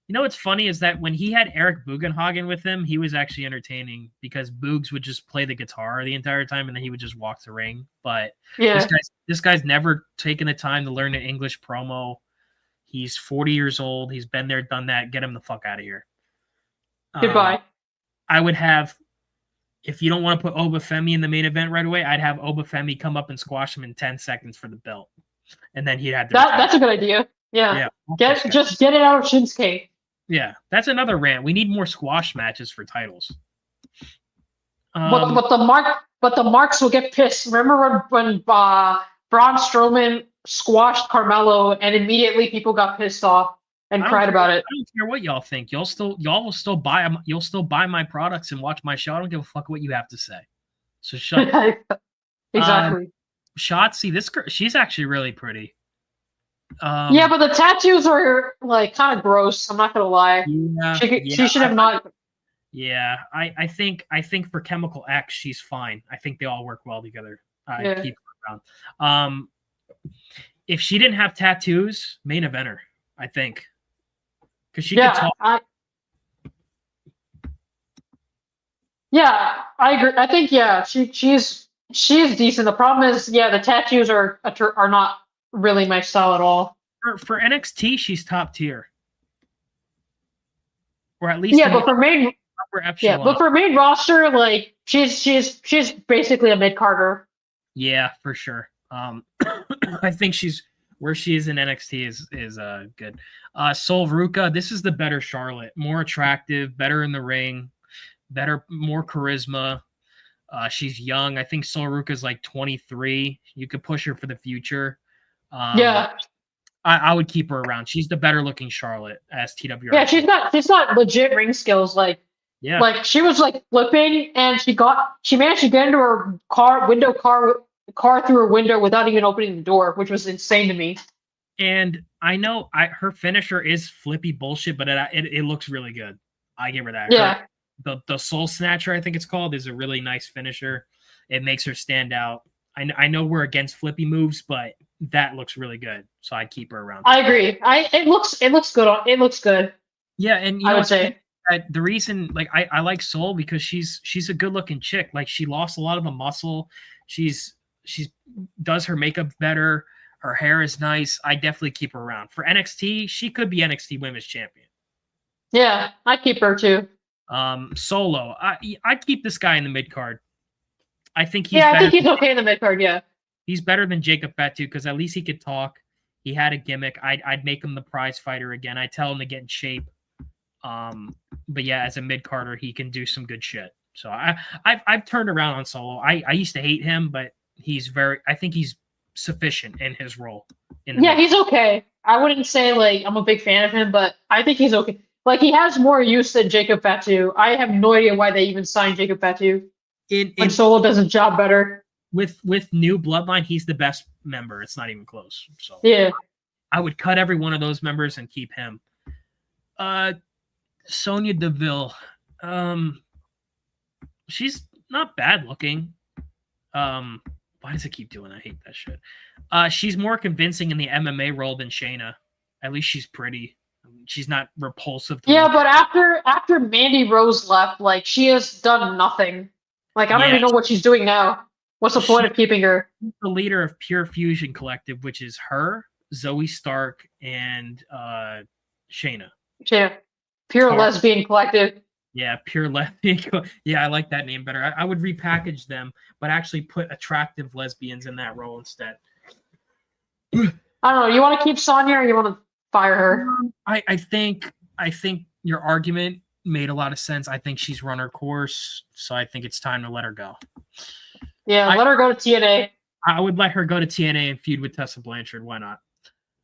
You know what's funny is that when he had Eric Bugenhagen with him, he was actually entertaining because Boogs would just play the guitar the entire time and then he would just walk the ring. But this guy's never taken the time to learn an English promo. He's 40 years old. He's been there, done that. Get him the fuck out of here. Goodbye. I would have, if you don't want to put Obafemi in the main event right away, I'd have Obafemi come up and squash him in 10 seconds for the belt. And then he'd have that's a good idea. Yeah. Just get it out of Shinsuke. Yeah, that's another rant. We need more squash matches for titles. But the marks will get pissed. Remember when Braun Strowman squashed Carmelo and immediately people got pissed off and cried about it. I don't care what y'all think. Y'all will still buy them. You'll still buy my products and watch my show. I don't give a fuck what you have to say. So shut up. Exactly. Shotzi, this girl, she's actually really pretty. Yeah, but the tattoos are kind of gross. I'm not gonna lie. She should have not. Yeah, I think for Chemical X, she's fine. I think they all work well together. Keep her around. If she didn't have tattoos, main eventer, I think, because she could talk. I agree. I think she's decent. The problem is the tattoos are not really my style at all. For NXT, she's top tier, or at least but for main roster, she's basically a mid carder. Yeah, for sure. I think where she is in NXT is good. Sol Ruka, this is the better Charlotte, more attractive, better in the ring, more charisma. She's young. I think Sol Ruka's 23. You could push her for the future. I would keep her around. She's the better looking Charlotte as TWR. Yeah, she's not legit ring skills. She was flipping and she managed to get into her car through her window without even opening the door, which was insane to me. And I know her finisher is flippy bullshit, but it looks really good. I give her that. Yeah. the Soul Snatcher, I think it's called, is a really nice finisher. It makes her stand out. I know we're against flippy moves, but that looks really good, so I keep her around. I agree. It looks good. It looks good. Yeah, and I would say that the reason, like, I like Soul because she's a good looking chick. Like, she lost a lot of the muscle. She's does her makeup better. Her hair is nice. I definitely keep her around. For NXT, she could be NXT Women's Champion. Yeah, I keep her too. Solo, I keep this guy in the mid card. I think he's I think he's okay in the mid card. Yeah, he's better than Jacob Fatu because at least he could talk. He had a gimmick. I'd make him the prize fighter again. I tell him to get in shape. But yeah, as a mid carder, he can do some good shit. So I've turned around on Solo. I used to hate him, but I think he's sufficient in his role. He's okay. I wouldn't say like I'm a big fan of him, but I think he's okay. Like, he has more use than Jacob Fatu. I have no idea why they even signed Jacob Fatu. And Solo does his job better. With new Bloodline, he's the best member. It's not even close. So yeah, I would cut every one of those members and keep him. Sonya Deville. She's not bad looking. Why does it keep doing that? I hate that shit. She's more convincing in the MMA role than Shayna. At least she's pretty. She's not repulsive. But after Mandy Rose left, like, she has done nothing. Like, I don't even know what she's doing now. What's the point of keeping her? The leader of Pure Fusion Collective, which is her, Zoe Stark, and Shayna. Yeah, Pure Lesbian Collective. Yeah, Pure Lesbian. Yeah, I like that name better. I would repackage them, but actually put attractive lesbians in that role instead. I don't know. You want to keep Sonya, or you want to fire her? I think your argument made a lot of sense. I think she's run her course, so I think it's time to let her go. Yeah, let her go to TNA. I would let her go to TNA and feud with Tessa Blanchard. Why not?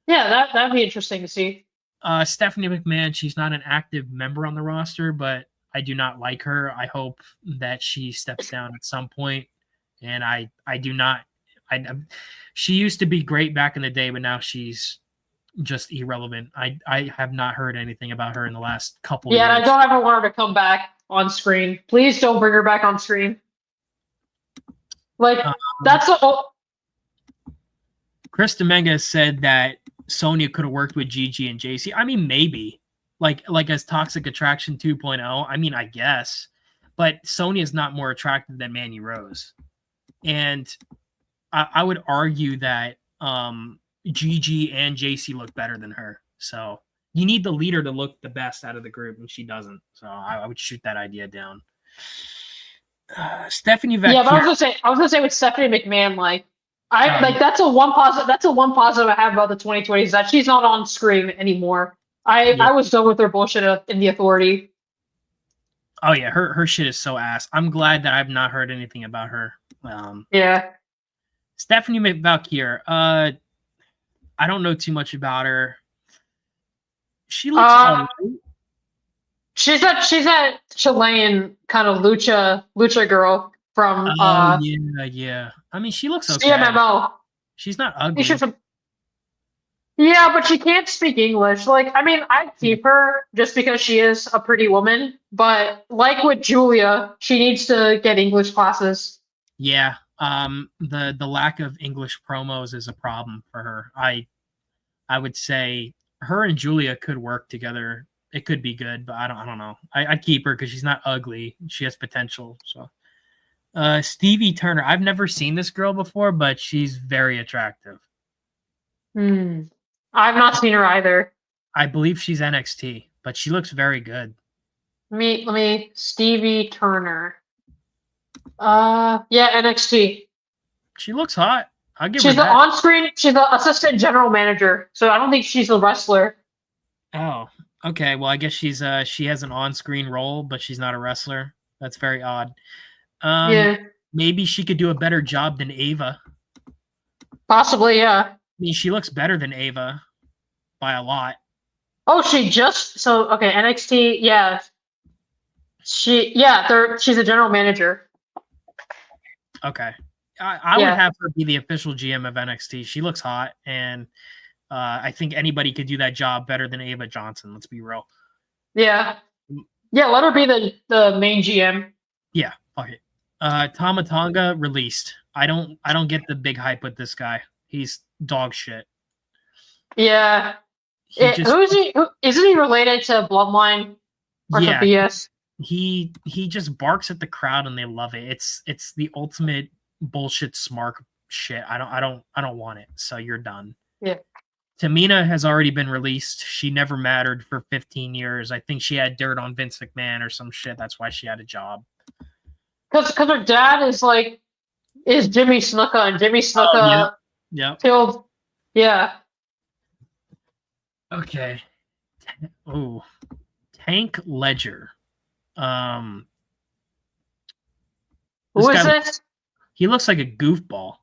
Yeah, that'd be interesting to see. Stephanie McMahon, she's not an active member on the roster, but I do not like her. I hope that she steps down at some point. And I do not. She used to be great back in the day, but now she's just irrelevant. I have not heard anything about her in the last couple of years. Yeah, I don't ever want her to come back on screen. Please don't bring her back on screen. Like, that's Chris Dominguez said that Sonya could have worked with Gigi and JC. I mean, maybe. Like as Toxic Attraction 2.0. I mean, I guess. But Sonya is not more attractive than Mandy Rose. And I would argue that Gigi and JC look better than her. So you need the leader to look the best out of the group, and she doesn't. So I would shoot that idea down. Stephanie Vecchio. Yeah, but I was gonna say with Stephanie McMahon, like, that's a one positive I have about the 2020s, that she's not on screen anymore. I was done with her bullshit in the Authority. Oh yeah, her shit is so ass. I'm glad that I've not heard anything about her. Stephanie McValkyr. I don't know too much about her. She looks she's that Chilean kind of lucha girl from yeah. I mean, she looks okay. CMMO. She's not ugly. Yeah, but she can't speak English. Like, I mean, I'd keep her just because she is a pretty woman, but like with Julia, she needs to get English classes. Yeah. The lack of English promos is a problem for her. I would say her and Julia could work together. It could be good, but I don't know. I'd keep her because she's not ugly. She has potential. So, Stevie Turner. I've never seen this girl before, but she's very attractive. I've not seen her either. I believe she's NXT, but she looks very good. Let me Stevie Turner. Yeah, NXT. She looks hot. I'll give she's her that. On screen. She's the assistant general manager, so I don't think she's a wrestler. Oh, okay. Well, I guess she has an on-screen role, but she's not a wrestler. That's very odd. Yeah. Maybe she could do a better job than Ava. Possibly, yeah. I mean, she looks better than Ava by a lot. Oh, okay, NXT, yeah. She's a general manager. Okay. I would have her be the official GM of NXT. She looks hot, and I think anybody could do that job better than Ava Johnson. Let's be real. Yeah. Yeah, let her be the main GM. Yeah, fuck it. Tama Tonga released. I don't get the big hype with this guy. He's dog shit. Yeah. He just Who is he? Isn't he related to Bloodline or some yeah, BS? he just barks at the crowd and they love it. It's the ultimate bullshit smart shit. I don't want it. So you're done. Yeah. Tamina has already been released. She never mattered for 15 years. I think she had dirt on Vince McMahon or some shit. That's why she had a job. Because her dad is Jimmy Snuka, and Jimmy Snuka Yep. killed. Yeah. Okay. Oh, Tank Ledger. Who This is guy, this? he looks like a goofball.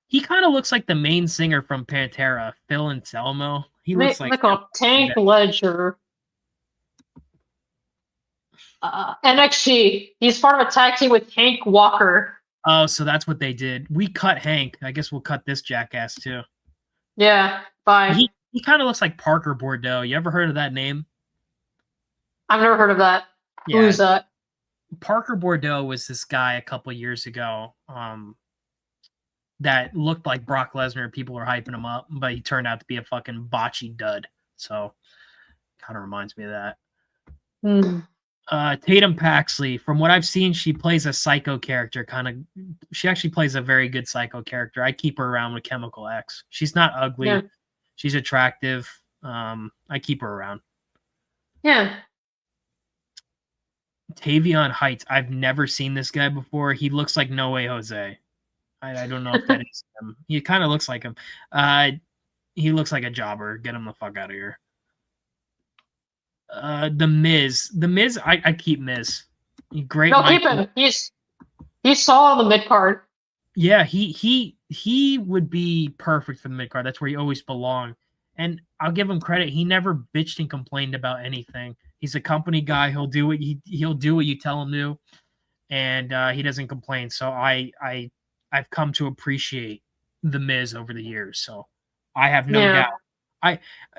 He kind of looks like the main singer from Pantera, Phil Anselmo. He looks like Tank Ledger. NXT. He's part of a tag team with Hank Walker. Oh, so that's what they did. We cut Hank. I guess we'll cut this jackass too. Yeah, bye. He kind of looks like Parker Bordeaux. You ever heard of that name? I've never heard of that. Yeah. Who's that? Parker Bordeaux was this guy a couple years ago that looked like Brock Lesnar. People were hyping him up, but he turned out to be a fucking botchy dud. So kind of reminds me of that. Tatum Paxley, from what I've seen, she plays a psycho character. She actually plays a very good psycho character. I keep her around with Chemical X. She's not ugly. Yeah. She's attractive. I keep her around. Yeah. Tavion Heights. I've never seen this guy before. He looks like No Way Jose. I don't know if that is him. He kind of looks like him. He looks like a jobber. Get him the fuck out of here. The Miz. I keep Miz. Great. No, keep him. He's solid on the mid card. Yeah, he would be perfect for the mid card. That's where he always belonged. And I'll give him credit. He never bitched and complained about anything. He's a company guy. He'll do what you tell him to, and he doesn't complain. So I've come to appreciate the Miz over the years. So I have no doubt.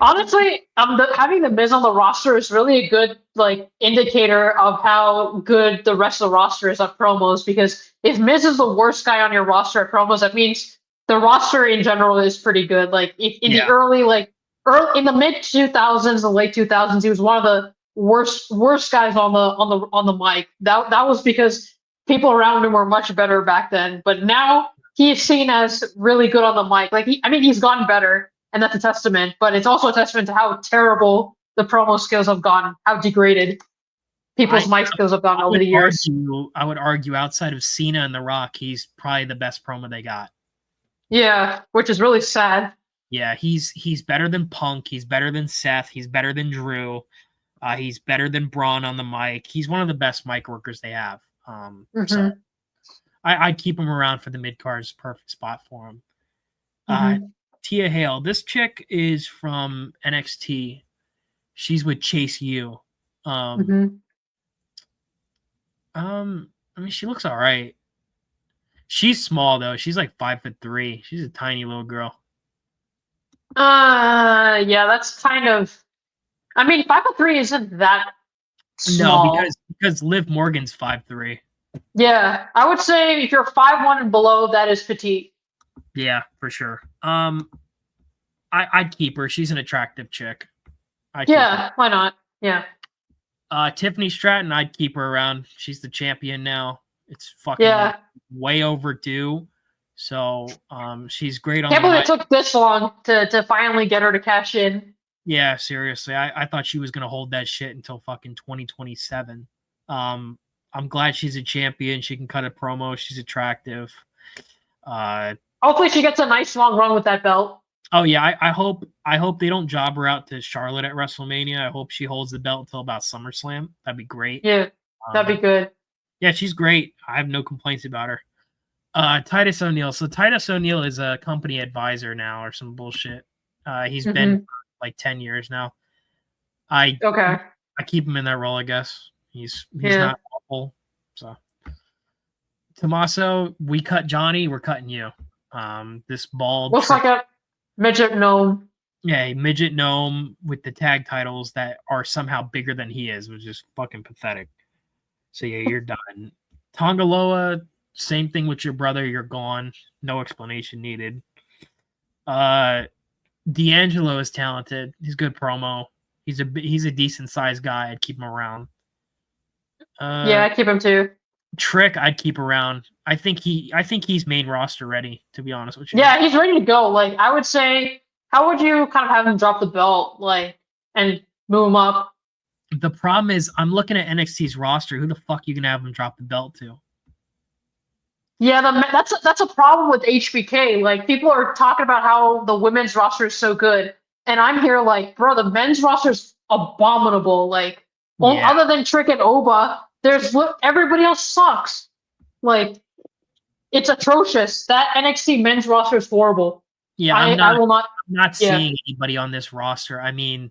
Honestly, having the Miz on the roster is really a good indicator of how good the rest of the roster is at promos. Because if Miz is the worst guy on your roster at promos, that means the roster in general is pretty good. Like in the early in the mid 2000s, the late 2000s, he was one of the worst guys on the mic. That was because people around him were much better back then. But now he is seen as really good on the mic. He's gotten better. And that's a testament, but it's also a testament to how terrible the promo skills have gotten, how degraded people's mic skills have gotten over the years. I would argue outside of Cena and The Rock, he's probably the best promo they got. Yeah, which is really sad. Yeah, he's better than Punk. He's better than Seth. He's better than Drew. He's better than Braun on the mic. He's one of the best mic workers they have. So I'd keep him around for the mid-card's perfect spot for him. Tia Hale. This chick is from NXT. She's with Chase U. She looks all right. She's small though. She's like 5'3". She's a tiny little girl. Yeah, that's kind of. 5'3" isn't that small. No, because Liv Morgan's 5'3". Yeah, I would say if you're 5'1" and below, that is petite. Yeah, for sure. I'd keep her. She's an attractive chick. Why not? Yeah. Tiffany Stratton, I'd keep her around. She's the champion now. It's fucking way overdue. So she's great on. Can't believe it took this long to finally get her to cash in. Yeah, seriously. I thought she was gonna hold that shit until fucking 2027. I'm glad she's a champion. She can cut a promo. She's attractive. Hopefully she gets a nice long run with that belt. Oh yeah, I hope they don't job her out to Charlotte at WrestleMania. I hope she holds the belt until about SummerSlam. That'd be great. Yeah, that'd be good. Yeah, she's great. I have no complaints about her. Titus O'Neil. So Titus O'Neil is a company advisor now or some bullshit. He's been for like 10 years now. I keep him in that role, I guess. He's not awful. So Tommaso, we cut Johnny, we're cutting you. This bald looks like a midget gnome. Yeah, a midget gnome with the tag titles that are somehow bigger than he is, which is fucking pathetic. So yeah, you're done. Tongaloa, same thing with your brother. You're gone. No explanation needed. D'Angelo is talented. He's good promo. He's a decent sized guy. I'd keep him around. Yeah, I keep him too. Trick, I'd keep around. I think he's main roster ready, to be honest with you. Yeah, he's ready to go. Like, I would say, how would you kind of have him drop the belt, like, and move him up? The problem is, I'm looking at NXT's roster. Who the fuck you gonna have him drop the belt to? Yeah, that's a problem with HBK. Like, people are talking about how the women's roster is so good, and I'm here like, bro, the men's roster's abominable. Like, Yeah. other than Trick and Oba, everybody else sucks. Like, it's atrocious. That NXT men's roster is horrible. Yeah, I will not. I'm not seeing anybody on this roster. I mean,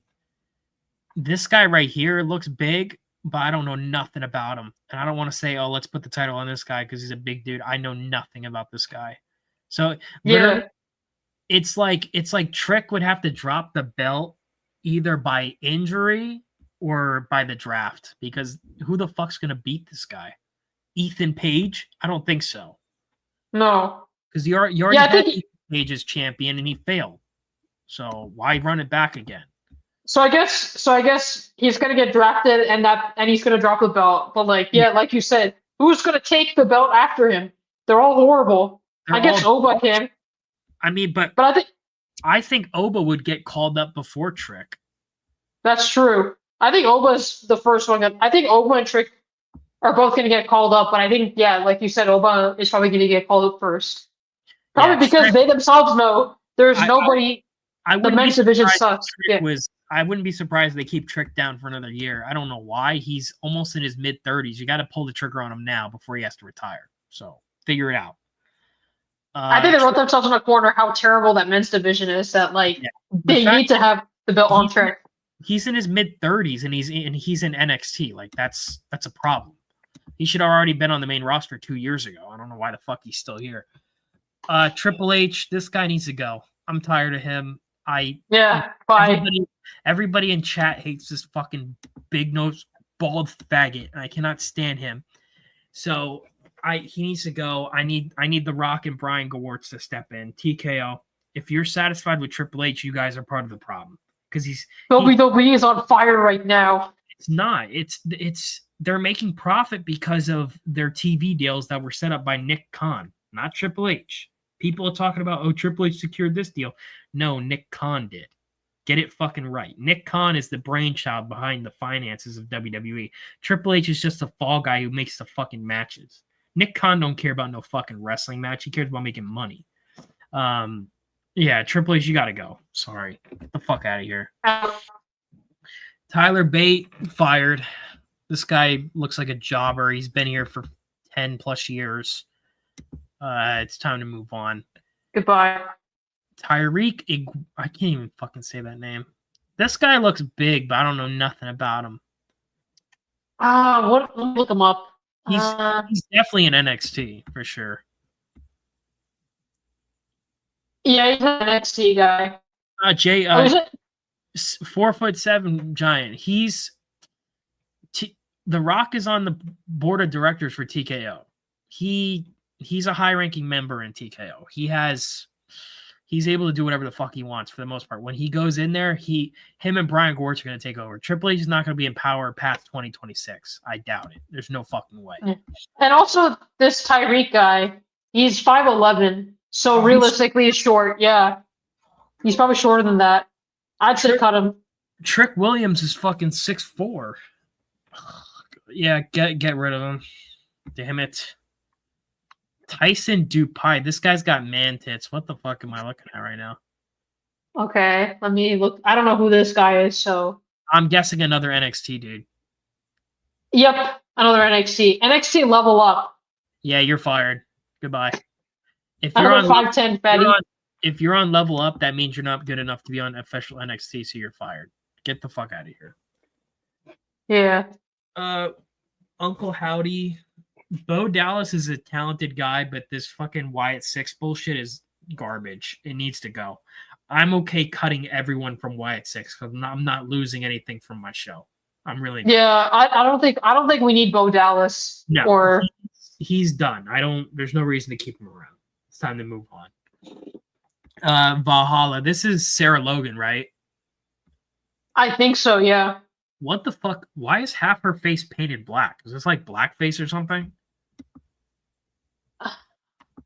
this guy right here looks big, but I don't know nothing about him. And I don't want to say, oh, let's put the title on this guy because he's a big dude. I know nothing about this guy. So literally, it's like Trick would have to drop the belt either by injury or by the draft, because who the fuck's gonna beat this guy? Ethan Page? I don't think so. No. Because you already had Ethan Page as champion and he failed. So why run it back again? So I guess he's gonna get drafted and he's gonna drop the belt. But like you said, who's gonna take the belt after him? They're all horrible. I guess Oba can. I mean, but I think Oba would get called up before Trick. That's true. I think Oba's the first one. I think Oba and Trick are both gonna get called up, but I think like you said, Oba is probably gonna get called up first. Probably because Trick, they themselves know there's nobody. The men's division sucks. I wouldn't be surprised if they keep Trick down for another year. I don't know why. He's almost in his mid-30s. You got to pull the trigger on him now before he has to retire. So figure it out. I think they wrote themselves in a corner how terrible that men's division is. That they need to have the belt on Trick. He's in his mid-30s and he's in NXT. Like that's a problem. He should have already been on the main roster 2 years ago. I don't know why the fuck he's still here. Triple H, this guy needs to go. I'm tired of him. Everybody in chat hates this fucking big nose bald faggot, and I cannot stand him. So he needs to go. I need The Rock and Brian Gewirtz to step in. TKO. If you're satisfied with Triple H, you guys are part of the problem because WWE is on fire right now. It's not. It's they're making profit because of their TV deals that were set up by Nick Khan, not Triple H. People are talking about, oh, Triple H secured this deal. No, Nick Khan did. Get it fucking right. Nick Khan is the brainchild behind the finances of WWE. Triple H is just a fall guy who makes the fucking matches. Nick Khan don't care about no fucking wrestling match. He cares about making money. Triple H, you gotta go. Sorry. Get the fuck out of here. Tyler Bate, fired. This guy looks like a jobber. He's been here for 10 plus years. It's time to move on. Goodbye. Tyreek, I can't even fucking say that name. This guy looks big, but I don't know nothing about him. Let me look him up. He's definitely an NXT for sure. Yeah, he's an NXT guy. Jay, 4'7" giant. The Rock is on the board of directors for TKO. He's a high-ranking member in TKO. He's able to do whatever the fuck he wants for the most part. When he goes in there, him and Brian Gewirtz are going to take over. Triple H is not going to be in power past 2026. I doubt it. There's no fucking way. And also, this Tyreek guy, he's 5'11", so realistically he's short. Yeah, he's probably shorter than that. I'd say cut him. Trick Williams is fucking 6'4". Yeah, get rid of him. Damn it. Tyson Dupai. This guy's got man tits. What the fuck am I looking at right now? Okay, let me look. I don't know who this guy is, so I'm guessing another NXT dude. Yep, another NXT. NXT level up. Yeah, you're fired. Goodbye. If you're on 5'10", fatty. If you're on level up, that means you're not good enough to be on official NXT, so you're fired. Get the fuck out of here. Yeah. Uncle Howdy. Bo Dallas is a talented guy, but this fucking Wyatt Six bullshit is garbage. It needs to go. I'm okay cutting everyone from Wyatt 6 because I'm not losing anything from my show. I'm really not. Yeah, I don't think we need Bo Dallas No, or he's done. There's no reason to keep him around. It's time to move on. Valhalla. This is Sarah Logan, right? I think so, yeah. What the fuck? Why is half her face painted black? Is this like blackface or something?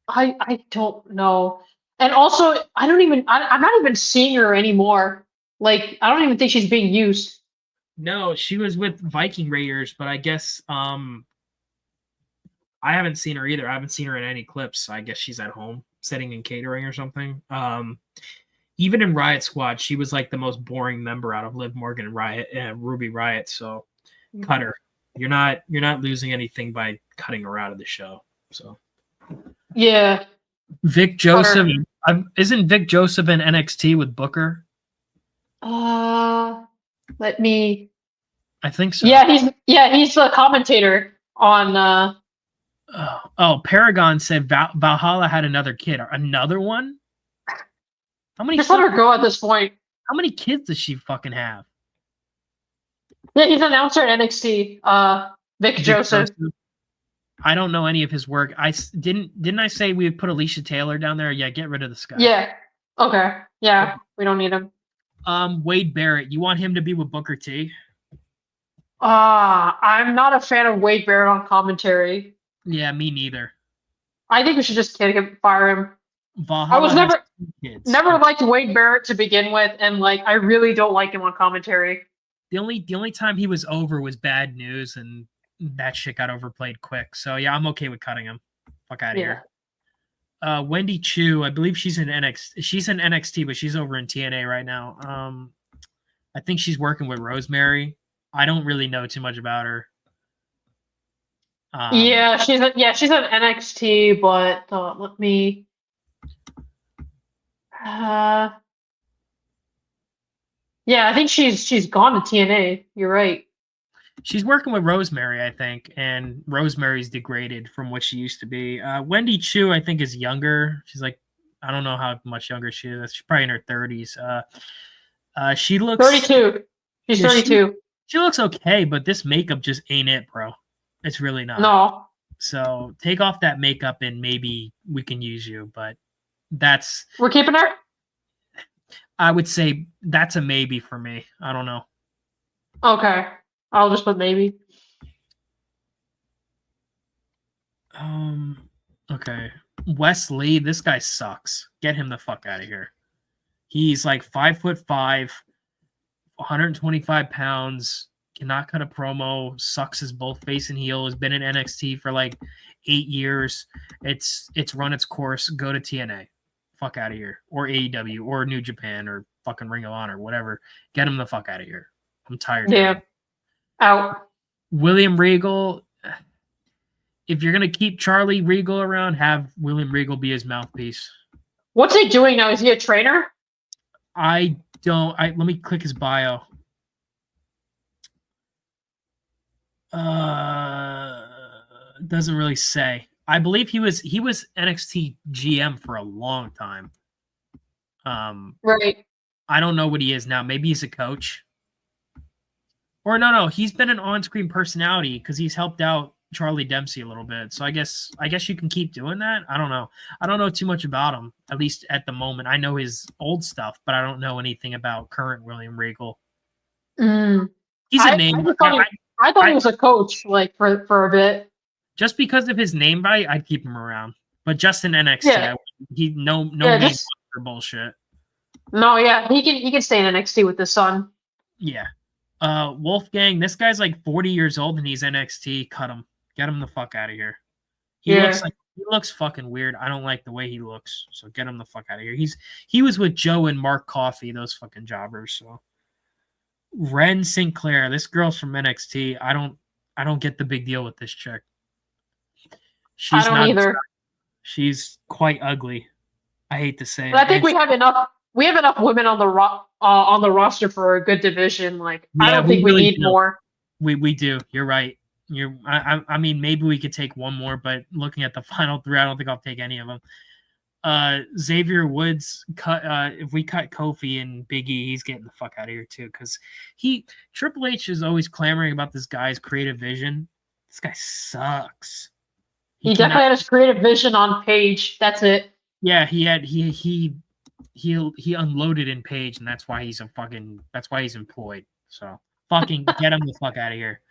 I don't know. And also, I'm not even seeing her anymore. Like, I don't even think she's being used. No, she was with Viking Raiders, but I guess I haven't seen her either. I haven't seen her in any clips. So I guess she's at home sitting in catering or something. Even in Riot Squad, she was like the most boring member out of Liv Morgan and Riot and Ruby Riot. So cut her. You're not losing anything by cutting her out of the show. So Yeah. Vic Joseph isn't Vic Joseph in NXT with Booker? Let me. I think so. Yeah, he's the commentator on. Paragon said Valhalla had another kid. Another one? How many? Just let her go at this point. How many kids does she fucking have? Yeah, he's an announcer at NXT. Vic Joseph. I don't know any of his work. Didn't I say we would put Alicia Taylor down there? Yeah, get rid of this guy. Yeah. Okay. Yeah, we don't need him. Wade Barrett, you want him to be with Booker T? I'm not a fan of Wade Barrett on commentary. Yeah, me neither. I think we should just fire him. Valhalla I was never liked Wade Barrett to begin with, and like I really don't like him on commentary. The only time he was over was Bad News, and that shit got overplayed quick. So yeah, I'm okay with cutting him. Fuck out of here. Wendy Chu, I believe she's in NXT. She's in NXT, but she's over in TNA right now. I think she's working with Rosemary. I don't really know too much about her. She's at NXT, but let me. I think she's gone to TNA. You're right. She's working with Rosemary, I think, and Rosemary's degraded from what she used to be. Wendy Chu, I think, is younger. She's like, I don't know how much younger she is. She's probably in her 30s. She looks 32. She's 32. She looks okay, but this makeup just ain't it, bro. It's really not. No. So take off that makeup and maybe we can use you, but we're keeping her? I would say that's a maybe for me. I don't know. Okay. I'll just put maybe. Okay. Wesley, this guy sucks. Get him the fuck out of here. He's like 5'5", 125 pounds, cannot cut a promo, sucks as both face and heel, has been in NXT for like 8 years. It's run its course. Go to TNA. Fuck out of here. Or AEW or New Japan or fucking Ring of Honor, whatever. Get him the fuck out of here. I'm tired. Yeah. Out. William Regal. If you're gonna keep Charlie Regal around, have William Regal be his mouthpiece. What's he doing now? Is he a trainer? Let me click his bio. Doesn't really say. I believe he was NXT GM for a long time. Right. I don't know what he is now. Maybe he's a coach. Or no, he's been an on-screen personality because he's helped out Charlie Dempsey a little bit. So I guess you can keep doing that. I don't know. I don't know too much about him, at least at the moment. I know his old stuff, but I don't know anything about current William Regal. He's a name. I thought he was a coach, like for a bit. Just because of his name, I'd keep him around. But just in NXT, no name for bullshit. No, yeah, he can stay in NXT with his son. Yeah. Wolfgang, this guy's like 40 years old and he's NXT. Cut him. Get him the fuck out of here. He looks fucking weird. I don't like the way he looks. So get him the fuck out of here. He was with Joe and Mark Coffey, those fucking jobbers. So Ren Sinclair, this girl's from NXT. I don't get the big deal with this chick. I don't either. She's quite ugly. I hate to say it. I think we have enough women on the roster for a good division. Like I don't think we need more. We do. You're right. I mean, maybe we could take one more, but looking at the final three, I don't think I'll take any of them. Xavier Woods cut. If we cut Kofi and Big E, he's getting the fuck out of here too. Because Triple H is always clamoring about this guy's creative vision. This guy sucks. He definitely had his creative vision on Page. That's it. Yeah, he unloaded in Page, and that's why he's employed. So fucking get him the fuck out of here.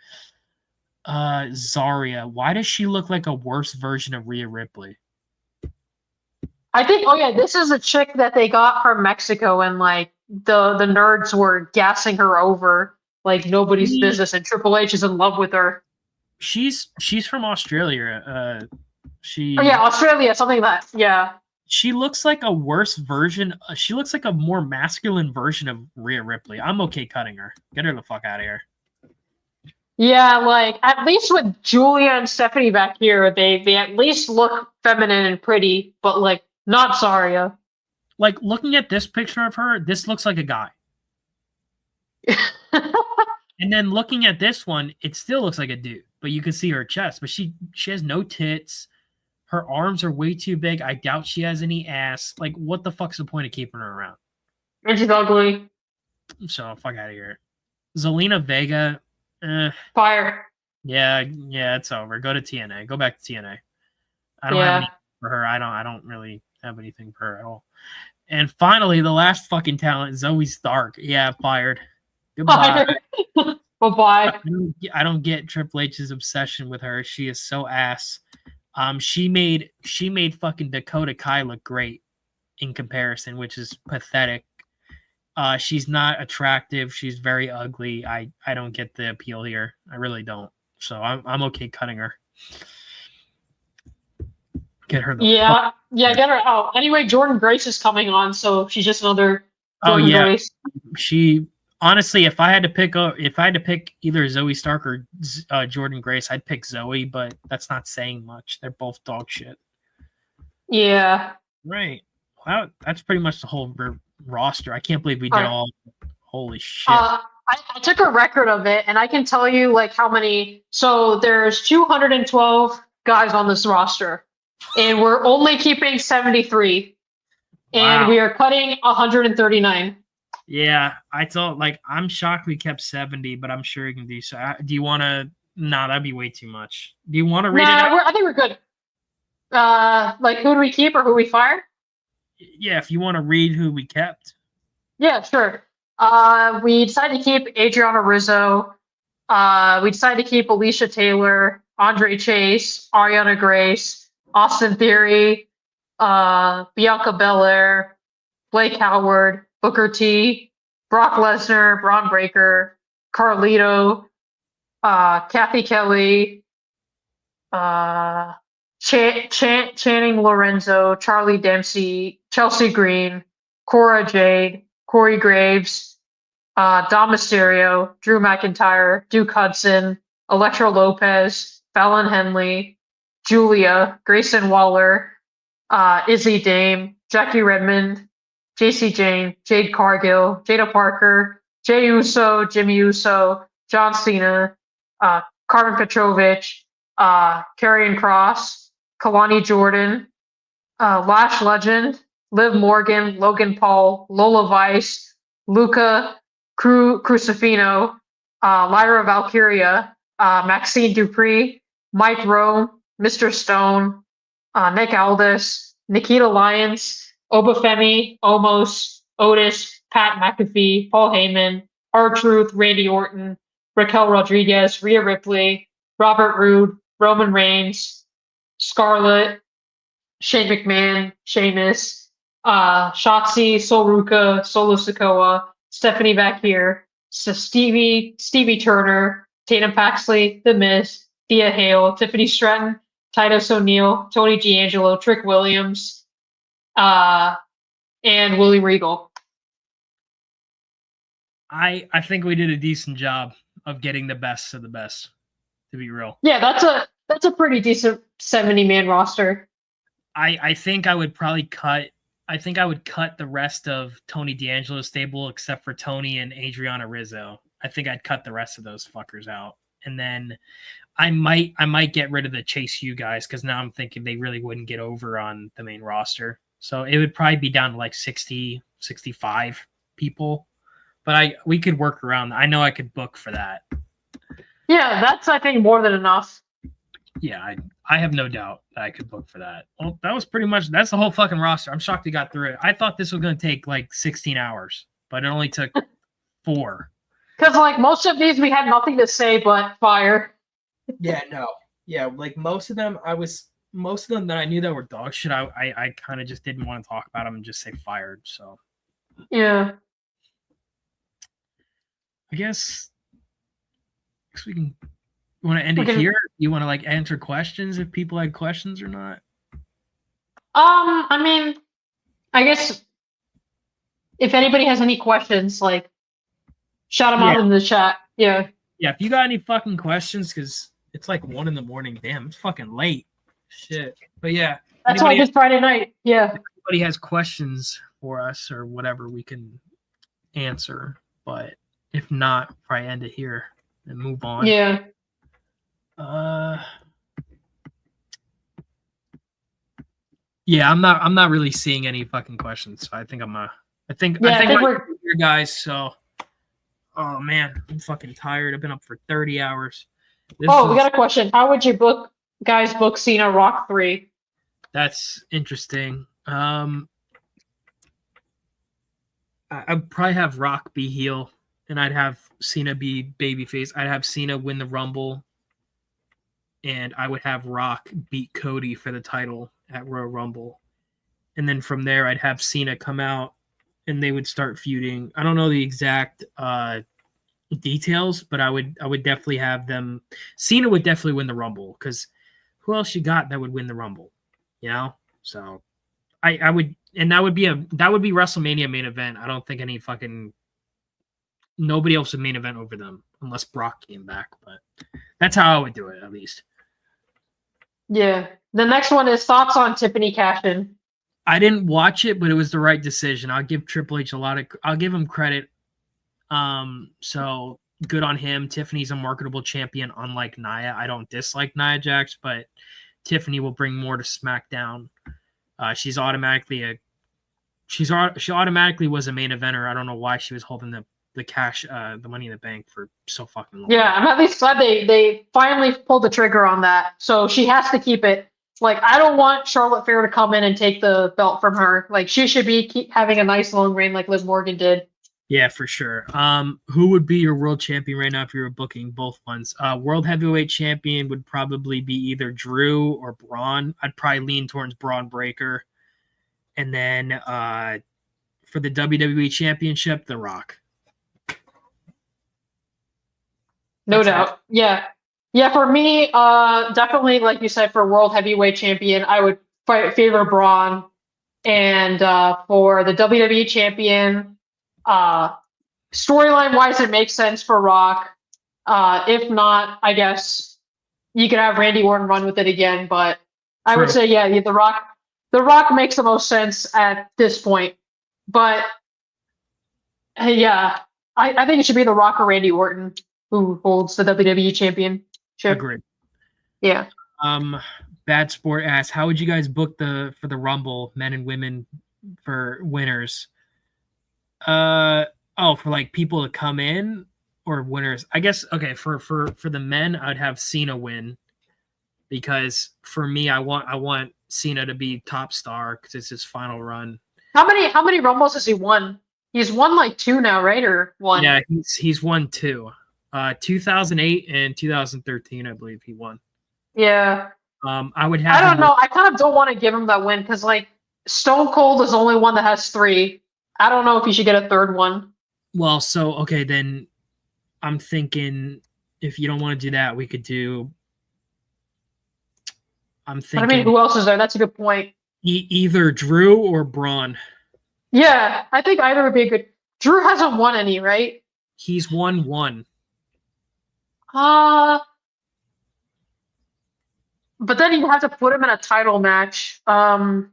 Zarya, why does she look like a worse version of Rhea Ripley? I think, this is a chick that they got from Mexico, and like the nerds were gassing her over like nobody's business, and Triple H is in love with her. She's from Australia. Australia, something like that. Yeah. She looks like a worse version. She looks like a more masculine version of Rhea Ripley. I'm okay cutting her. Get her the fuck out of here. Yeah, like at least with Julia and Stephanie back here, they at least look feminine and pretty, but like not Zarya. Like looking at this picture of her, this looks like a guy. And then looking at this one, it still looks like a dude, but you can see her chest, but she has no tits. Her arms are way too big. I doubt she has any ass. Like, what the fuck's the point of keeping her around? And she's ugly. So, fuck out of here. Zelina Vega. Fire. Yeah, it's over. Go to TNA. Go back to TNA. I don't have anything for her. I don't really have anything for her at all. And finally, the last fucking talent, Zoe Stark. Yeah, fired. Goodbye. Bye-bye. I don't get Triple H's obsession with her. She is so ass. She made fucking Dakota Kai look great in comparison, which is pathetic. She's not attractive. She's very ugly. I don't get the appeal here. I really don't. So I'm okay cutting her. Get her. Get her out. Anyway, Jordynne Grace is coming on, so she's just another Jordynne Grace. She honestly, if I had to pick either Zoe Stark or Jordynne Grace, I'd pick Zoe, but that's not saying much. They're both dog shit. Yeah. Right. Wow, that's pretty much the whole roster. I can't believe we did all. Holy shit. I took a record of it, and I can tell you like how many. So there's 212 guys on this roster, and we're only keeping 73, and we are cutting 139. Yeah, I'm shocked we kept 70, but I'm sure you can do so. Do you want to? Nah, that'd be way too much. Do you want to read it out? I think we're good. Like who do we keep or who we fire? Yeah, if you want to read who we kept. Yeah, sure. We decided to keep Adriana Rizzo. We decided to keep Alicia Taylor, Andre Chase, Ariana Grace, Austin Theory, Bianca Belair, Blake Howard, Booker T, Brock Lesnar, Braun Breaker, Carlito, Kathy Kelly, Channing Lorenzo, Charlie Dempsey, Chelsea Green, Cora Jade, Corey Graves, Dom Mysterio, Drew McIntyre, Duke Hudson, Elektra Lopez, Fallon Henley, Julia, Grayson Waller, Izzy Dame, Jackie Redmond, JC Jane, Jade Cargill, Jada Parker, Jey Uso, Jimmy Uso, John Cena, Carmen Petrovich, Karrion Kross, Kalani Jordan, Lash Legend, Liv Morgan, Logan Paul, Lola Vice, Luca Crucifino, Lyra Valkyria, Maxine Dupree, Mike Rowe, Mr. Stone, Nick Aldis, Nikita Lyons, Obafemi, Omos, Otis, Pat McAfee, Paul Heyman, R-Truth, Randy Orton, Raquel Rodriguez, Rhea Ripley, Robert Roode, Roman Reigns, Scarlett, Shane McMahon, Sheamus, Shotzi, Sol Ruka, Solo Sikoa, Stephanie back here, so Stevie Turner, Tatum Paxley, The Miz, Thea Hale, Tiffany Stratton, Titus O'Neil, Tony D'Angelo, Trick Williams, and Willie Regal. I think we did a decent job of getting the best of the best, to be real. Yeah, that's a pretty decent 70-man roster. I think I would probably cut the rest of Tony D'Angelo's stable except for Tony and Adriana Rizzo. I think I'd cut the rest of those fuckers out. And then I might get rid of the Chase U guys because now I'm thinking they really wouldn't get over on the main roster. So it would probably be down to like 60, 65 people. But we could work around. I know I could book for that. Yeah, that's I think more than enough. Yeah, I have no doubt that I could book for that. Well, that was pretty much that's the whole fucking roster. I'm shocked we got through it. I thought this was gonna take like 16 hours, but it only took 4. Because like most of these, we had nothing to say but fire. Yeah, no. Yeah, like most of them that I knew that were dog shit, I kind of just didn't want to talk about them and just say fired. So Yeah. I guess we can. You want to end it here? You want to like answer questions if people had questions or not? I mean, I guess if anybody has any questions, like shout them out in the chat. Yeah. Yeah, if you got any fucking questions, because it's like 1 a.m. Damn, it's fucking late. Shit. But yeah. That's why it's Friday night. Yeah. If anybody has questions for us or whatever, we can answer. But if not, probably end it here and move on. Yeah. Yeah, I'm not really seeing any fucking questions. So I think I think we're here, guys. So, oh man, I'm fucking tired. I've been up for 30 hours. We got a question. How would you book Cena Rock 3? That's interesting. I'd probably have Rock be heel, and I'd have Cena be babyface. I'd have Cena win the Rumble, and I would have Rock beat Cody for the title at Royal Rumble. And then from there, I'd have Cena come out, and they would start feuding. I don't know the exact details, but I would definitely have them. Cena would definitely win the Rumble, because who else you got that would win the Rumble? You know? So I would, and that would be WrestleMania main event. I don't think nobody else would main event over them unless Brock came back, but that's how I would do it, at least. Yeah. The next one is thoughts on Tiffany Cashin. I didn't watch it, but it was the right decision. I'll give Triple H I'll give him credit. So good on him. Tiffany's a marketable champion, unlike Nia. I don't dislike Nia Jax, but Tiffany will bring more to SmackDown. She automatically was a main eventer. I don't know why she was holding the cash, the Money in the Bank for so fucking long. Yeah, I'm at least glad they finally pulled the trigger on that. So she has to keep it. Like, I don't want Charlotte Flair to come in and take the belt from her. Like, she should keep having a nice long reign like Liv Morgan did. Yeah, for sure. Who would be your world champion right now if you were booking both ones? World heavyweight champion would probably be either Drew or Braun. I'd probably lean towards Braun Breaker. And then for the WWE championship, The Rock. No doubt. Yeah. Yeah, for me, definitely, like you said, for world heavyweight champion, I would favor Braun. And for the WWE champion, storyline-wise, it makes sense for Rock. If not, I guess you could have Randy Orton run with it again. But I would say, yeah, The Rock makes the most sense at this point. But, yeah, I think it should be The Rock or Randy Orton who holds the WWE championship. Agreed. Yeah. Bad Sport asks, how would you guys book for the Rumble, men and women, for winners? For like people to come in or winners? I guess okay, for the men, I'd have Cena win, because for me, I want Cena to be top star because it's his final run. How many Rumbles has he won? He's won like 2 now, right? Or 1? Yeah, he's won 2. 2008 and 2013, I believe he won. Yeah. I would have. I don't know. I kind of don't want to give him that win because, like, Stone Cold is the only one that has 3. I don't know if he should get a 3rd one. Well, so okay, then I'm thinking if you don't want to do that, we could do. I'm thinking. But I mean, who else is there? That's a good point. Either Drew or Braun. Yeah, I think either would be a good. Drew hasn't won any, right? He's won 1. But then you have to put him in a title match. Yeah,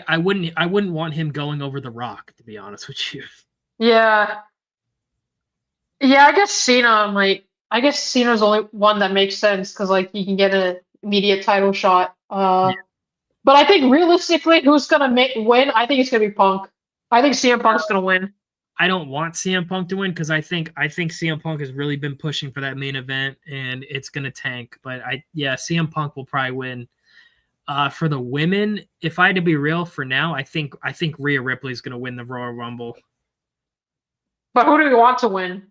I wouldn't want him going over The Rock, to be honest with you. Yeah. Yeah, I guess Cena Cena's the only one that makes sense because like he can get an immediate title shot. But But I think realistically, who's gonna win? I think it's gonna be Punk. I think CM Punk's gonna win. I don't want CM Punk to win because I think CM Punk has really been pushing for that main event and it's gonna tank. But CM Punk will probably win. For the women, if I had to be real for now, I think Rhea Ripley's gonna win the Royal Rumble. But who do we want to win?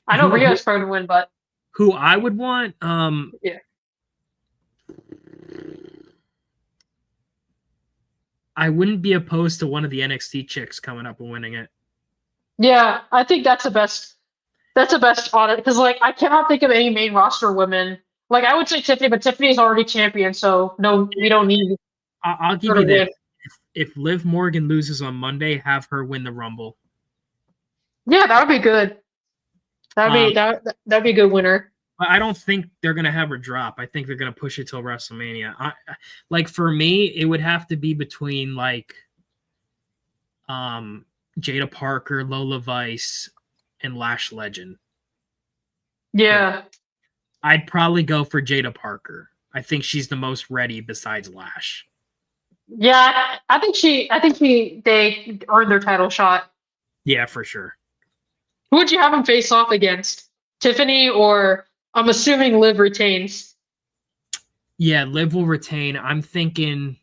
I know Rhea's going to win, but who I would want, yeah. I wouldn't be opposed to one of the NXT chicks coming up and winning it. Yeah, I think that's the best. That's the best on it because, like, I cannot think of any main roster women. Like, I would say Tiffany, but Tiffany's already champion, so no, we don't need. I'll give you this: if Liv Morgan loses on Monday, have her win the Rumble. Yeah, that would be good. That'd be a good winner. I don't think they're gonna have her drop. I think they're gonna push it till WrestleMania. Like for me, it would have to be between like Jada Parker, Lola Vice, and Lash Legend. Yeah. I'd probably go for Jada Parker. I think she's the most ready besides Lash. Yeah, I think they earned their title shot. Yeah, for sure. Who would you have them face off against? Tiffany, or I'm assuming Liv retains? Yeah, Liv will retain. I'm thinking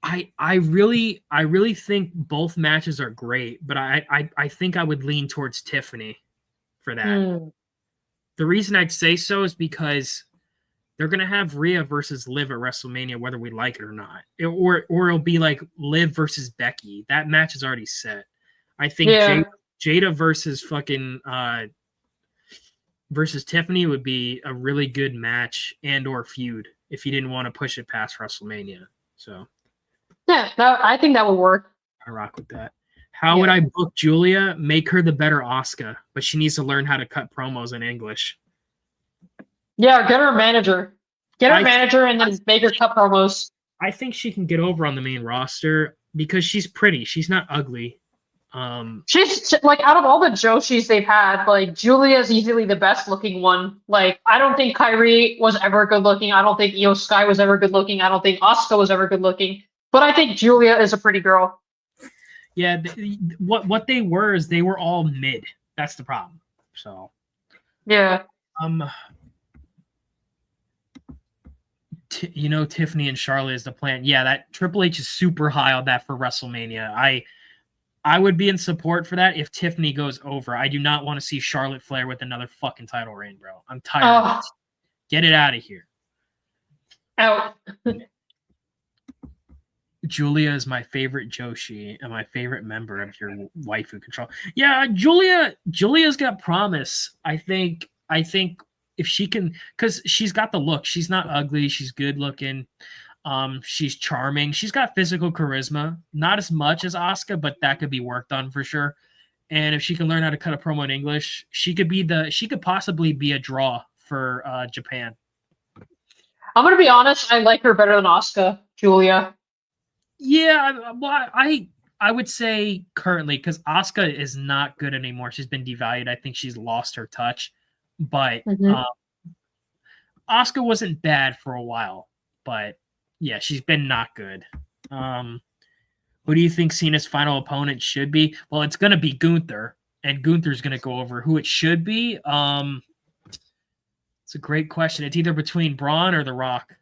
I really think both matches are great, but I think I would lean towards Tiffany for that. The reason I'd say so is because they're gonna have Rhea versus Liv at WrestleMania, whether we like it or not. Or it'll be like Liv versus Becky. That match is already set. I think Jada versus versus Tiffany would be a really good match and or feud if you didn't want to push it past WrestleMania. So yeah, I think that would work. I rock with that. How would I book Julia? Make her the better Asuka, but she needs to learn how to cut promos in English. Yeah, get her a manager. Get her a manager and then make her cut promos. I think she can get over on the main roster because she's pretty. She's not ugly. She's like, out of all the Joshis they've had, like, Julia's easily the best looking one. Like, I don't think Kyrie was ever good looking. I don't think Io Sky was ever good looking. I don't think Asuka was ever good looking. But I think Julia is a pretty girl. Yeah, what they were is they were all mid. That's the problem. So yeah. Tiffany and Charlotte is the plan. Yeah, that Triple H is super high on that for WrestleMania. I would be in support for that if Tiffany goes over. I do not want to see Charlotte Flair with another fucking title reign, bro. I'm tired of it. Get it out of here. Out. Julia is my favorite Joshi and my favorite member of your waifu control. Yeah, Julia's got promise. I think if she can, because she's got the look. She's not ugly. She's good looking. She's charming. She's got physical charisma. Not as much as Asuka, but that could be worked on for sure. And if she can learn how to cut a promo in English, she could possibly be a draw for Japan. I'm gonna be honest. I like her better than Asuka, Julia. Yeah, well, I would say currently, because Asuka is not good anymore. She's been devalued. I think she's lost her touch. But Asuka wasn't bad for a while. But yeah, she's been not good. Who do you think Cena's final opponent should be? Well, it's going to be Gunther. And Gunther's going to go over who it should be. It's a great question. It's either between Braun or The Rock.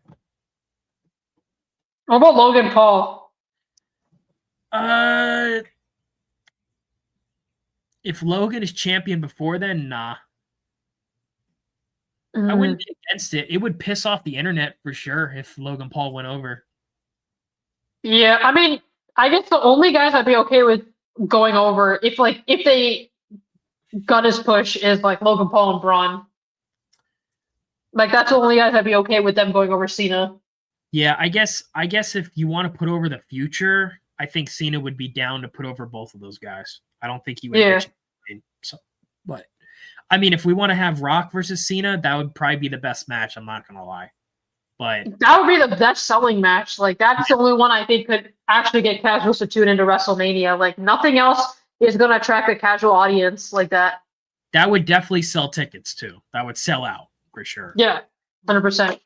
What about Logan Paul? If Logan is champion before then, nah. I wouldn't be against it. It would piss off the internet for sure if Logan Paul went over. Yeah, I mean, I guess the only guys I'd be okay with going over if they got his push is like Logan Paul and Braun. Like, that's the only guys I'd be okay with them going over Cena. Yeah, I guess if you want to put over the future, I think Cena would be down to put over both of those guys. I don't think he would. Yeah. But I mean, if we want to have Rock versus Cena, that would probably be the best match. I'm not gonna lie, but that would be the best selling match. Like, that's the only one I think could actually get casuals to tune into WrestleMania. Like, nothing else is gonna attract a casual audience like that. That would definitely sell tickets too. That would sell out for sure. Yeah, 100%.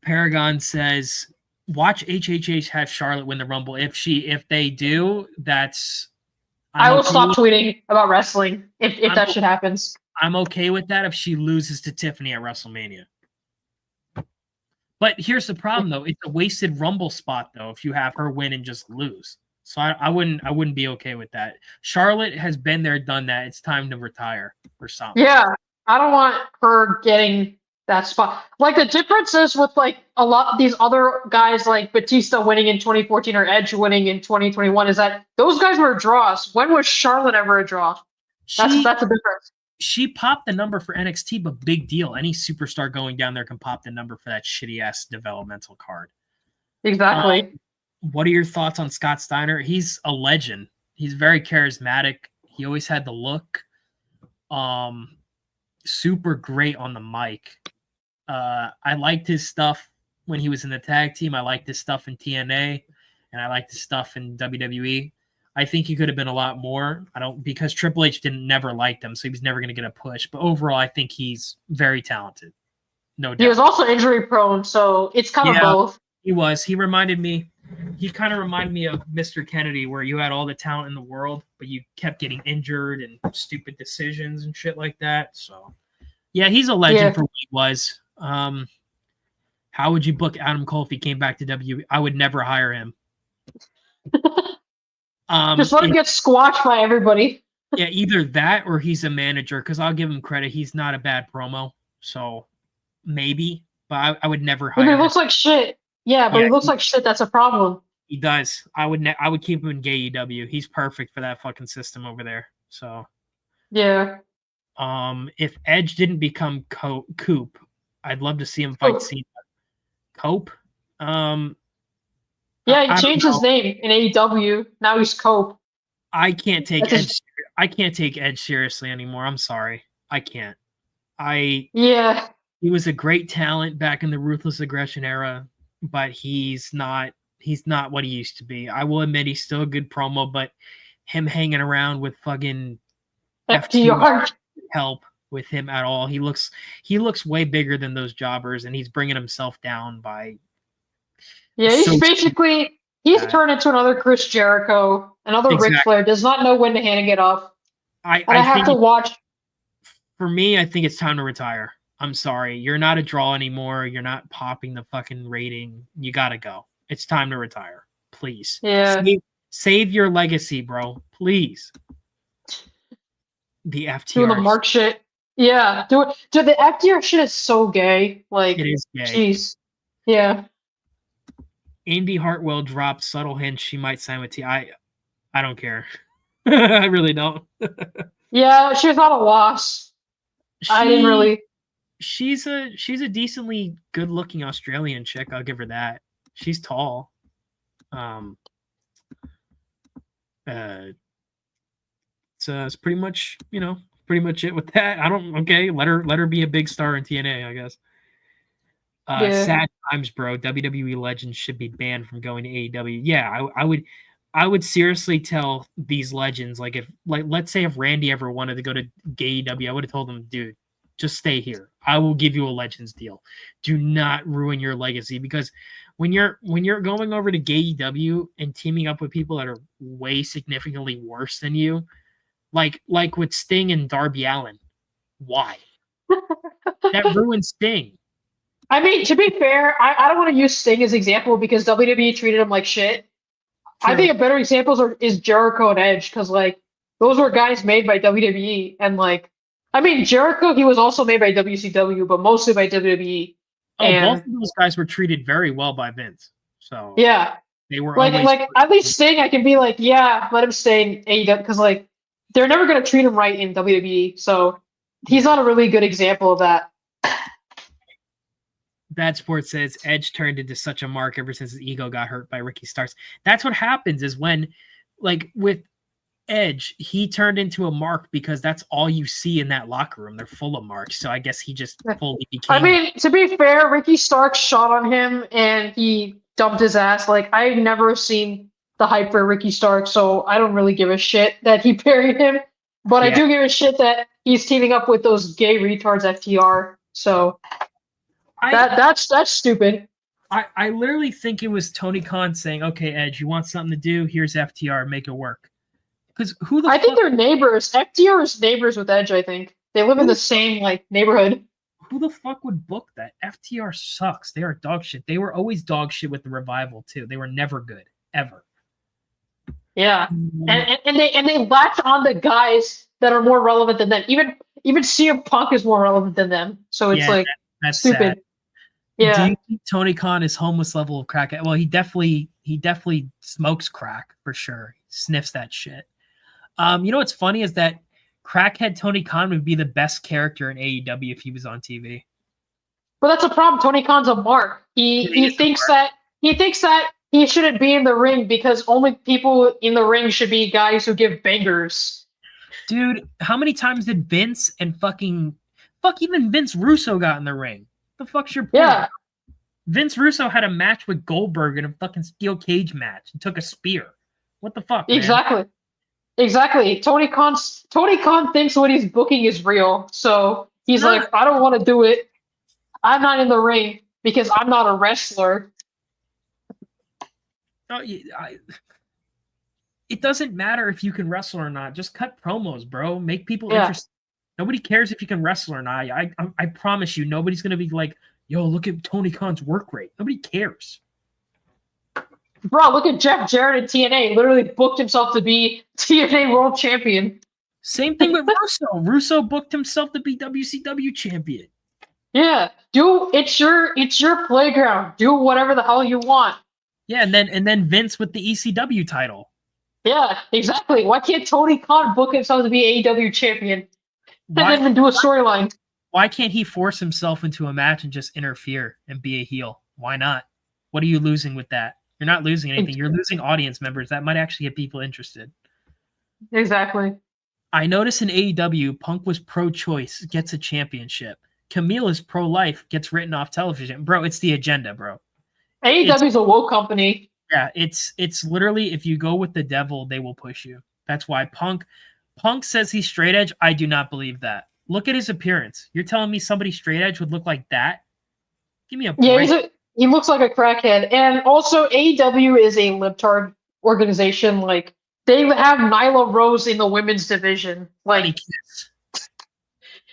Paragon says, watch HHH have Charlotte win the Rumble. If they do, that's I will stop tweeting about wrestling if that shit happens. I'm okay with that if she loses to Tiffany at WrestleMania. But here's the problem, though. It's a wasted Rumble spot, though, if you have her win and just lose. So I wouldn't be okay with that. Charlotte has been there, done that. It's time to retire or something. Yeah, I don't want her getting that spot. Like, the difference is with, like, a lot of these other guys, like Batista winning in 2014 or Edge winning in 2021, is that those guys were draws. When was Charlotte ever a draw? That's a difference. She popped the number for NXT, but big deal. Any superstar going down there can pop the number for that shitty-ass developmental card. Exactly. What are your thoughts on Scott Steiner? He's a legend. He's very charismatic. He always had the look. Super great on the mic. I liked his stuff when he was in the tag team. I liked his stuff in TNA, and I liked his stuff in WWE. I think he could have been a lot more. Because Triple H never liked him, so he was never going to get a push. But overall, I think he's very talented. No doubt. He was also injury prone, so it's kind of both. He was. He kind of reminded me of Mr. Kennedy, where you had all the talent in the world, but you kept getting injured and stupid decisions and shit like that. So, yeah, he's a legend for what he was. How would you book Adam Cole if he came back to WWE? I would never hire him. Just let him get squashed by everybody. Yeah, either that or he's a manager, because I'll give him credit. He's not a bad promo. So, maybe. But I would never hire him. He looks like shit. Yeah, but he looks like shit. That's a problem. He does. I would keep him in GAEW. He's perfect for that fucking system over there. So, yeah. If Edge didn't become Coop, I'd love to see him fight Cena. Cope. Yeah, he changed his name in AEW. Now he's Cope. I can't take Edge. I can't take Edge seriously anymore. I'm sorry. I can't. Yeah. He was a great talent back in the Ruthless Aggression era, but he's not what he used to be. I will admit he's still a good promo, but him hanging around with fucking FTR help with him at all. He looks way bigger than those jobbers, and he's bringing himself down by. Yeah, he's turned into another Chris Jericho, another Ric Flair. Does not know when to hand it off. I have to watch. For me, I think it's time to retire. I'm sorry, you're not a draw anymore. You're not popping the fucking rating. You gotta go. It's time to retire, please. Yeah. Save your legacy, bro. Please. The FTR. Doing the Mark shit. Yeah, do it. Dude, the FTR shit is so gay. Like, it is gay. Jeez. Yeah. Indy Hartwell dropped subtle hints she might sign with T. I don't care. I really don't. Yeah, she was not a loss. I didn't really. She's a decently good-looking Australian chick. I'll give her that. She's tall. It's pretty much it with that. Let her be a big star in TNA, I guess. Sad times, bro. WWE legends should be banned from going to AEW. Yeah, I would seriously tell these legends, let's say if Randy ever wanted to go to AEW, I would have told him, dude, just stay here. I will give you a legends deal. Do not ruin your legacy, because when you're going over to AEW and teaming up with people that are way significantly worse than you, like with Sting and Darby Allin, why? That ruins Sting. I mean, to be fair, I don't want to use Sting as an example because WWE treated him like shit. True. I think a better example is Jericho and Edge, because those were guys made by WWE, and Jericho, he was also made by WCW, but mostly by WWE. Both of those guys were treated very well by Vince. So yeah, they were at least Sting, I can be let him stay in AEW, because they're never gonna treat him right in WWE. So he's not a really good example of that. Bad Sport says Edge turned into such a mark ever since his ego got hurt by Ricky Starks. That's what happens is when, with Edge, he turned into a mark because that's all you see in that locker room. They're full of marks. So I guess he just fully became. To be fair, Ricky Starks shot on him and he dumped his ass. I've never seen the hype for Ricky Starks, so I don't really give a shit that he buried him. But yeah. I do give a shit that he's teaming up with those gay retards FTR. So that's stupid. I literally think it was Tony Khan saying, "Okay, Edge, you want something to do? Here's FTR, make it work." Because who the I fuck? think they're neighbors. FTR is neighbors with Edge. I think they live in the same like neighborhood. Who the fuck would book that? FTR sucks. They are dog shit. They were always dog shit with the Revival too. They were never good ever. Yeah, and they latch on to guys that are more relevant than them. Even CM Punk is more relevant than them. So it's like that's stupid. sad. Yeah. Do you think Tony Khan is homeless level of crack? Well, he definitely smokes crack for sure. He sniffs that shit. You know what's funny is that crackhead Tony Khan would be the best character in AEW if he was on TV. But that's a problem. Tony Khan's a mark. He thinks that he shouldn't be in the ring because only people in the ring should be guys who give bangers. Dude, how many times did Vince and even Vince Russo got in the ring? The fuck's your point? Yeah. Vince Russo had a match with Goldberg in a fucking steel cage match and took a spear. What the fuck, man? Exactly. Tony Khan thinks what he's booking is real. So he's like, I don't want to do it. I'm not in the ring because I'm not a wrestler. It doesn't matter if you can wrestle or not. Just cut promos, bro. Make people interested. Nobody cares if you can wrestle or not. I promise you, nobody's going to be like, yo, look at Tony Khan's work rate. Nobody cares. Bro, look at Jeff Jarrett at TNA. Literally booked himself to be TNA World Champion. Same thing with Russo. Russo booked himself to be WCW champion. Yeah, it's your playground. Do whatever the hell you want. Yeah, and then Vince with the ECW title. Yeah, exactly. Why can't Tony Khan book himself to be AEW champion and then do a storyline? Why can't he force himself into a match and just interfere and be a heel? Why not? What are you losing with that? You're not losing anything. You're losing audience members. That might actually get people interested. Exactly. I noticed in AEW, Punk was pro-choice, gets a championship. Camille is pro-life, gets written off television. Bro, it's the agenda, bro. AEW's a woke company. Yeah, it's literally, if you go with the devil, they will push you. That's why Punk says he's straight edge. I do not believe that. Look at his appearance. You're telling me somebody straight edge would look like that? Give me a break. Yeah, he looks like a crackhead. And also, AEW is a libtard organization. Like, they have Nyla Rose in the women's division. Like,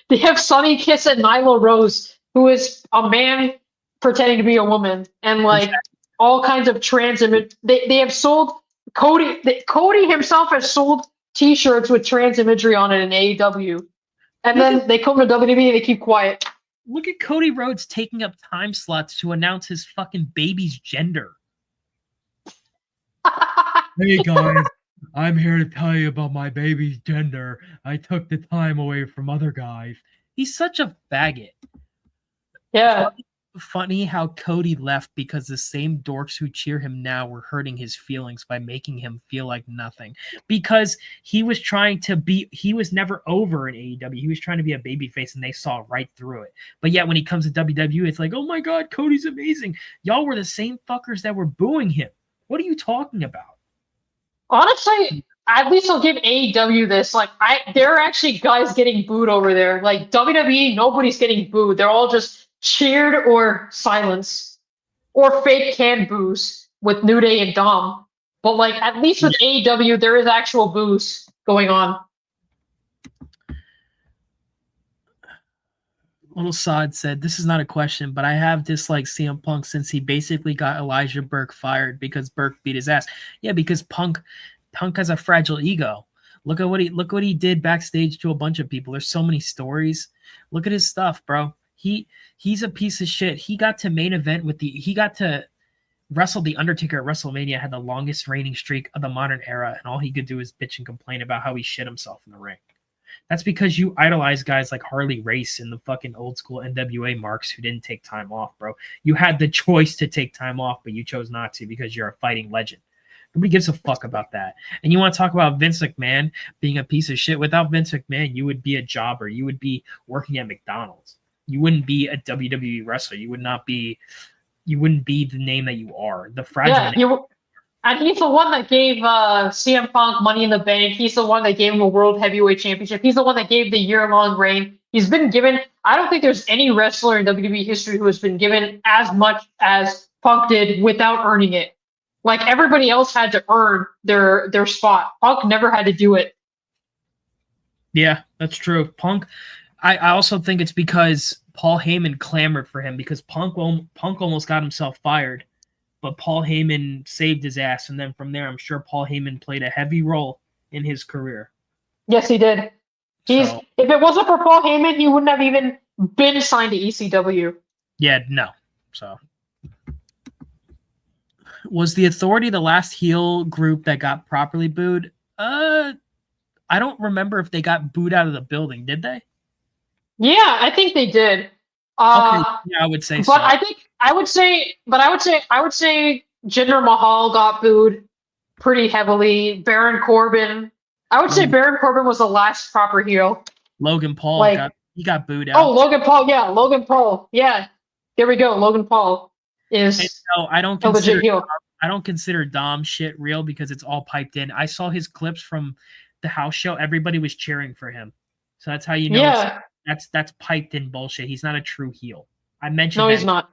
they have Sonny Kiss and Nyla Rose, who is a man pretending to be a woman, and like all kinds of trans image. They have sold Cody. Cody himself has sold T-shirts with trans imagery on it in AEW, and then they come to WWE and they keep quiet. Look at Cody Rhodes taking up time slots to announce his fucking baby's gender. Hey guys, I'm here to tell you about my baby's gender. I took the time away from other guys. He's such a faggot. Yeah. Funny how Cody left because the same dorks who cheer him now were hurting his feelings by making him feel like nothing. Because he was never over in AEW. He was trying to be a babyface and they saw right through it. But yet when he comes to WWE, it's like, oh my God, Cody's amazing. Y'all were the same fuckers that were booing him. What are you talking about? Honestly, at least I'll give AEW this. Like, there are actually guys getting booed over there. Like, WWE, nobody's getting booed. They're all just cheered or silenced. Or fake canned boos with New Day and Dom. But, like, at least with AEW, there is actual boos going on. Little Sod said, this is not a question, but I have disliked CM Punk since he basically got Elijah Burke fired because Burke beat his ass. Yeah, because Punk has a fragile ego. Look at what he did backstage to a bunch of people. There's so many stories. Look at his stuff, bro. He's a piece of shit. He got to main event he got to wrestle The Undertaker at WrestleMania, had the longest reigning streak of the modern era, and all he could do is bitch and complain about how he shit himself in the ring. That's because you idolize guys like Harley Race and the fucking old school NWA marks who didn't take time off, bro. You had the choice to take time off, but you chose not to because you're a fighting legend. Nobody gives a fuck about that. And you want to talk about Vince McMahon being a piece of shit? Without Vince McMahon, you would be a jobber. You would be working at McDonald's. You wouldn't be a WWE wrestler. You wouldn't be the name that you are. The fragile. Yeah, and he's the one that gave CM Punk Money in the Bank. He's the one that gave him a World Heavyweight Championship. He's the one that gave the year-long reign. He's been given. I don't think there's any wrestler in WWE history who has been given as much as Punk did without earning it. Like everybody else had to earn their spot. Punk never had to do it. Yeah, that's true. Punk, I also think it's because Paul Heyman clamored for him because Punk almost got himself fired, but Paul Heyman saved his ass, and then from there, I'm sure Paul Heyman played a heavy role in his career. Yes, he did. If it wasn't for Paul Heyman, he wouldn't have even been signed to ECW. Yeah, no. So, was the Authority the last heel group that got properly booed? I don't remember if they got booed out of the building. Did they? Yeah, I think they did. Okay, yeah, I would say so. But I would say Jinder Mahal got booed pretty heavily. Baron Corbin. I would say Baron Corbin was the last proper heel. Logan Paul got booed out. Oh, Logan Paul, yeah, Logan Paul, yeah. There we go. Logan Paul is I don't a legit heel. I don't consider Dom shit real because it's all piped in. I saw his clips from the house show. Everybody was cheering for him, so that's how you know. Yeah. That's piped in bullshit. He's not a true heel. I mentioned no, that. He's not.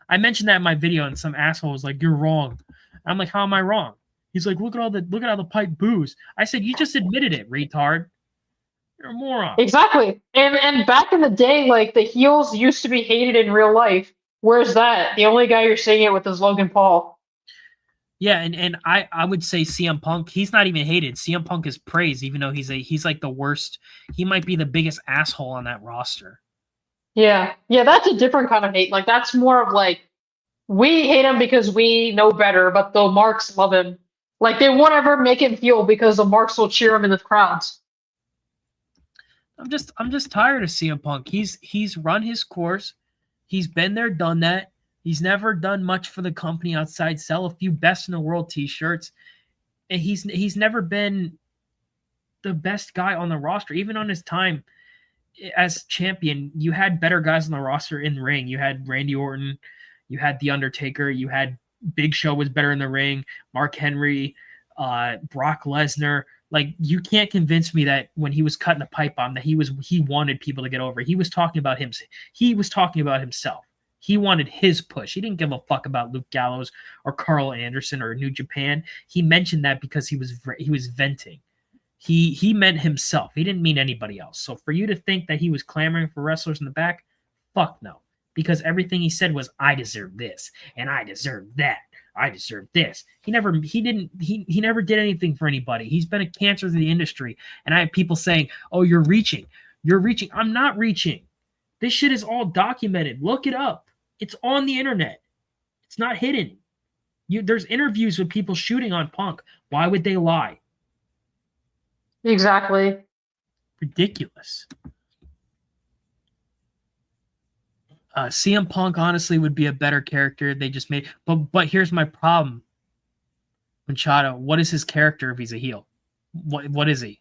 I mentioned that in my video, and some asshole was like, "You're wrong." I'm like, "How am I wrong?" He's like, "Look at all the pipe boos." I said, "You just admitted it, retard. You're a moron." Exactly. And back in the day, like the heels used to be hated in real life. Where's that? The only guy you're seeing it with is Logan Paul. Yeah, and I would say CM Punk, he's not even hated. CM Punk is praised, even though he's like the worst. He might be the biggest asshole on that roster. Yeah. Yeah, that's a different kind of hate. Like that's more of like we hate him because we know better, but the marks love him. Like they won't ever make him heel because the marks will cheer him in the crowds. I'm just tired of CM Punk. He's run his course. He's been there, done that. He's never done much for the company outside sell a few best in the world t-shirts. And he's never been the best guy on the roster. Even on his time as champion, you had better guys on the roster in the ring. You had Randy Orton, you had The Undertaker, you had Big Show was better in the ring, Mark Henry, Brock Lesnar. Like, you can't convince me that when he was cutting the pipe bomb that he wanted people to get over. He was talking about him. He was talking about himself. He wanted his push. He didn't give a fuck about Luke Gallows or Carl Anderson or New Japan. He mentioned that because he was venting. He meant himself. He didn't mean anybody else. So for you to think that he was clamoring for wrestlers in the back, fuck no. Because everything he said was, I deserve this and I deserve that. I deserve this. He never did anything for anybody. He's been a cancer to the industry. And I have people saying, "Oh, you're reaching. You're reaching." I'm not reaching. This shit is all documented. Look it up. It's on the internet. It's not hidden. There's interviews with people shooting on Punk. Why would they lie? Exactly. Ridiculous. CM Punk honestly would be a better character. They just made, but here's my problem. Machado, what is his character if he's a heel? What is he?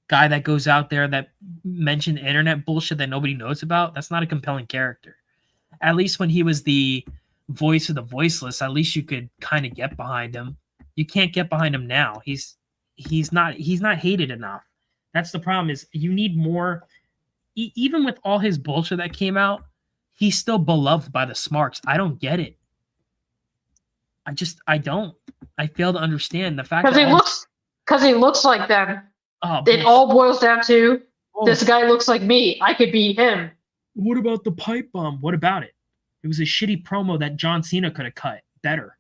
Guy that goes out there that mentioned internet bullshit that nobody knows about? That's not a compelling character. At least when he was the voice of the voiceless, at least you could kind of get behind him. You can't get behind him now. He's not hated enough. That's the problem. Is you need more. Even with all his bullshit that came out, he's still beloved by the smarks. I don't get it. I don't. I fail to understand the fact because he looks like them. Oh, it all boils down to this guy looks like me. I could be him. What about the pipe bomb? What about it? It was a shitty promo that John Cena could have cut better.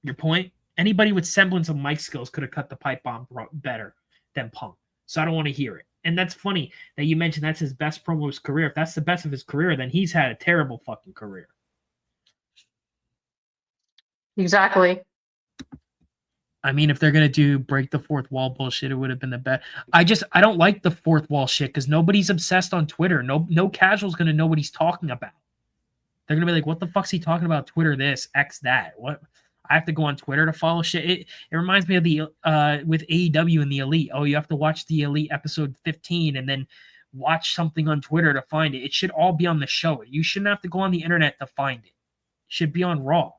Your point? Anybody with semblance of mic skills could have cut the pipe bomb better than Punk. So I don't want to hear it. And that's funny that you mentioned that's his best promo of his career. If that's the best of his career, then he's had a terrible fucking career. Exactly. I mean, if they're going to do break the fourth wall bullshit, it would have been the best. I don't like the fourth wall shit because nobody's obsessed on Twitter. No casual's going to know what he's talking about. They're going to be like, what the fuck's he talking about? Twitter this, X that. What? I have to go on Twitter to follow shit. It reminds me of the with AEW and the Elite. Oh, you have to watch the Elite episode 15 and then watch something on Twitter to find it. It should all be on the show. You shouldn't have to go on the internet to find it. It should be on Raw.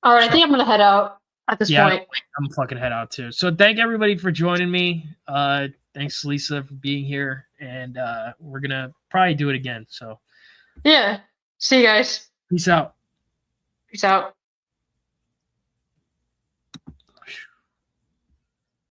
All right, I think I'm gonna head out at this point. I'm fucking head out too. So thank everybody for joining me. Thanks Lisa for being here, and we're gonna probably do it again. So Yeah. See you guys. peace out. Peace out.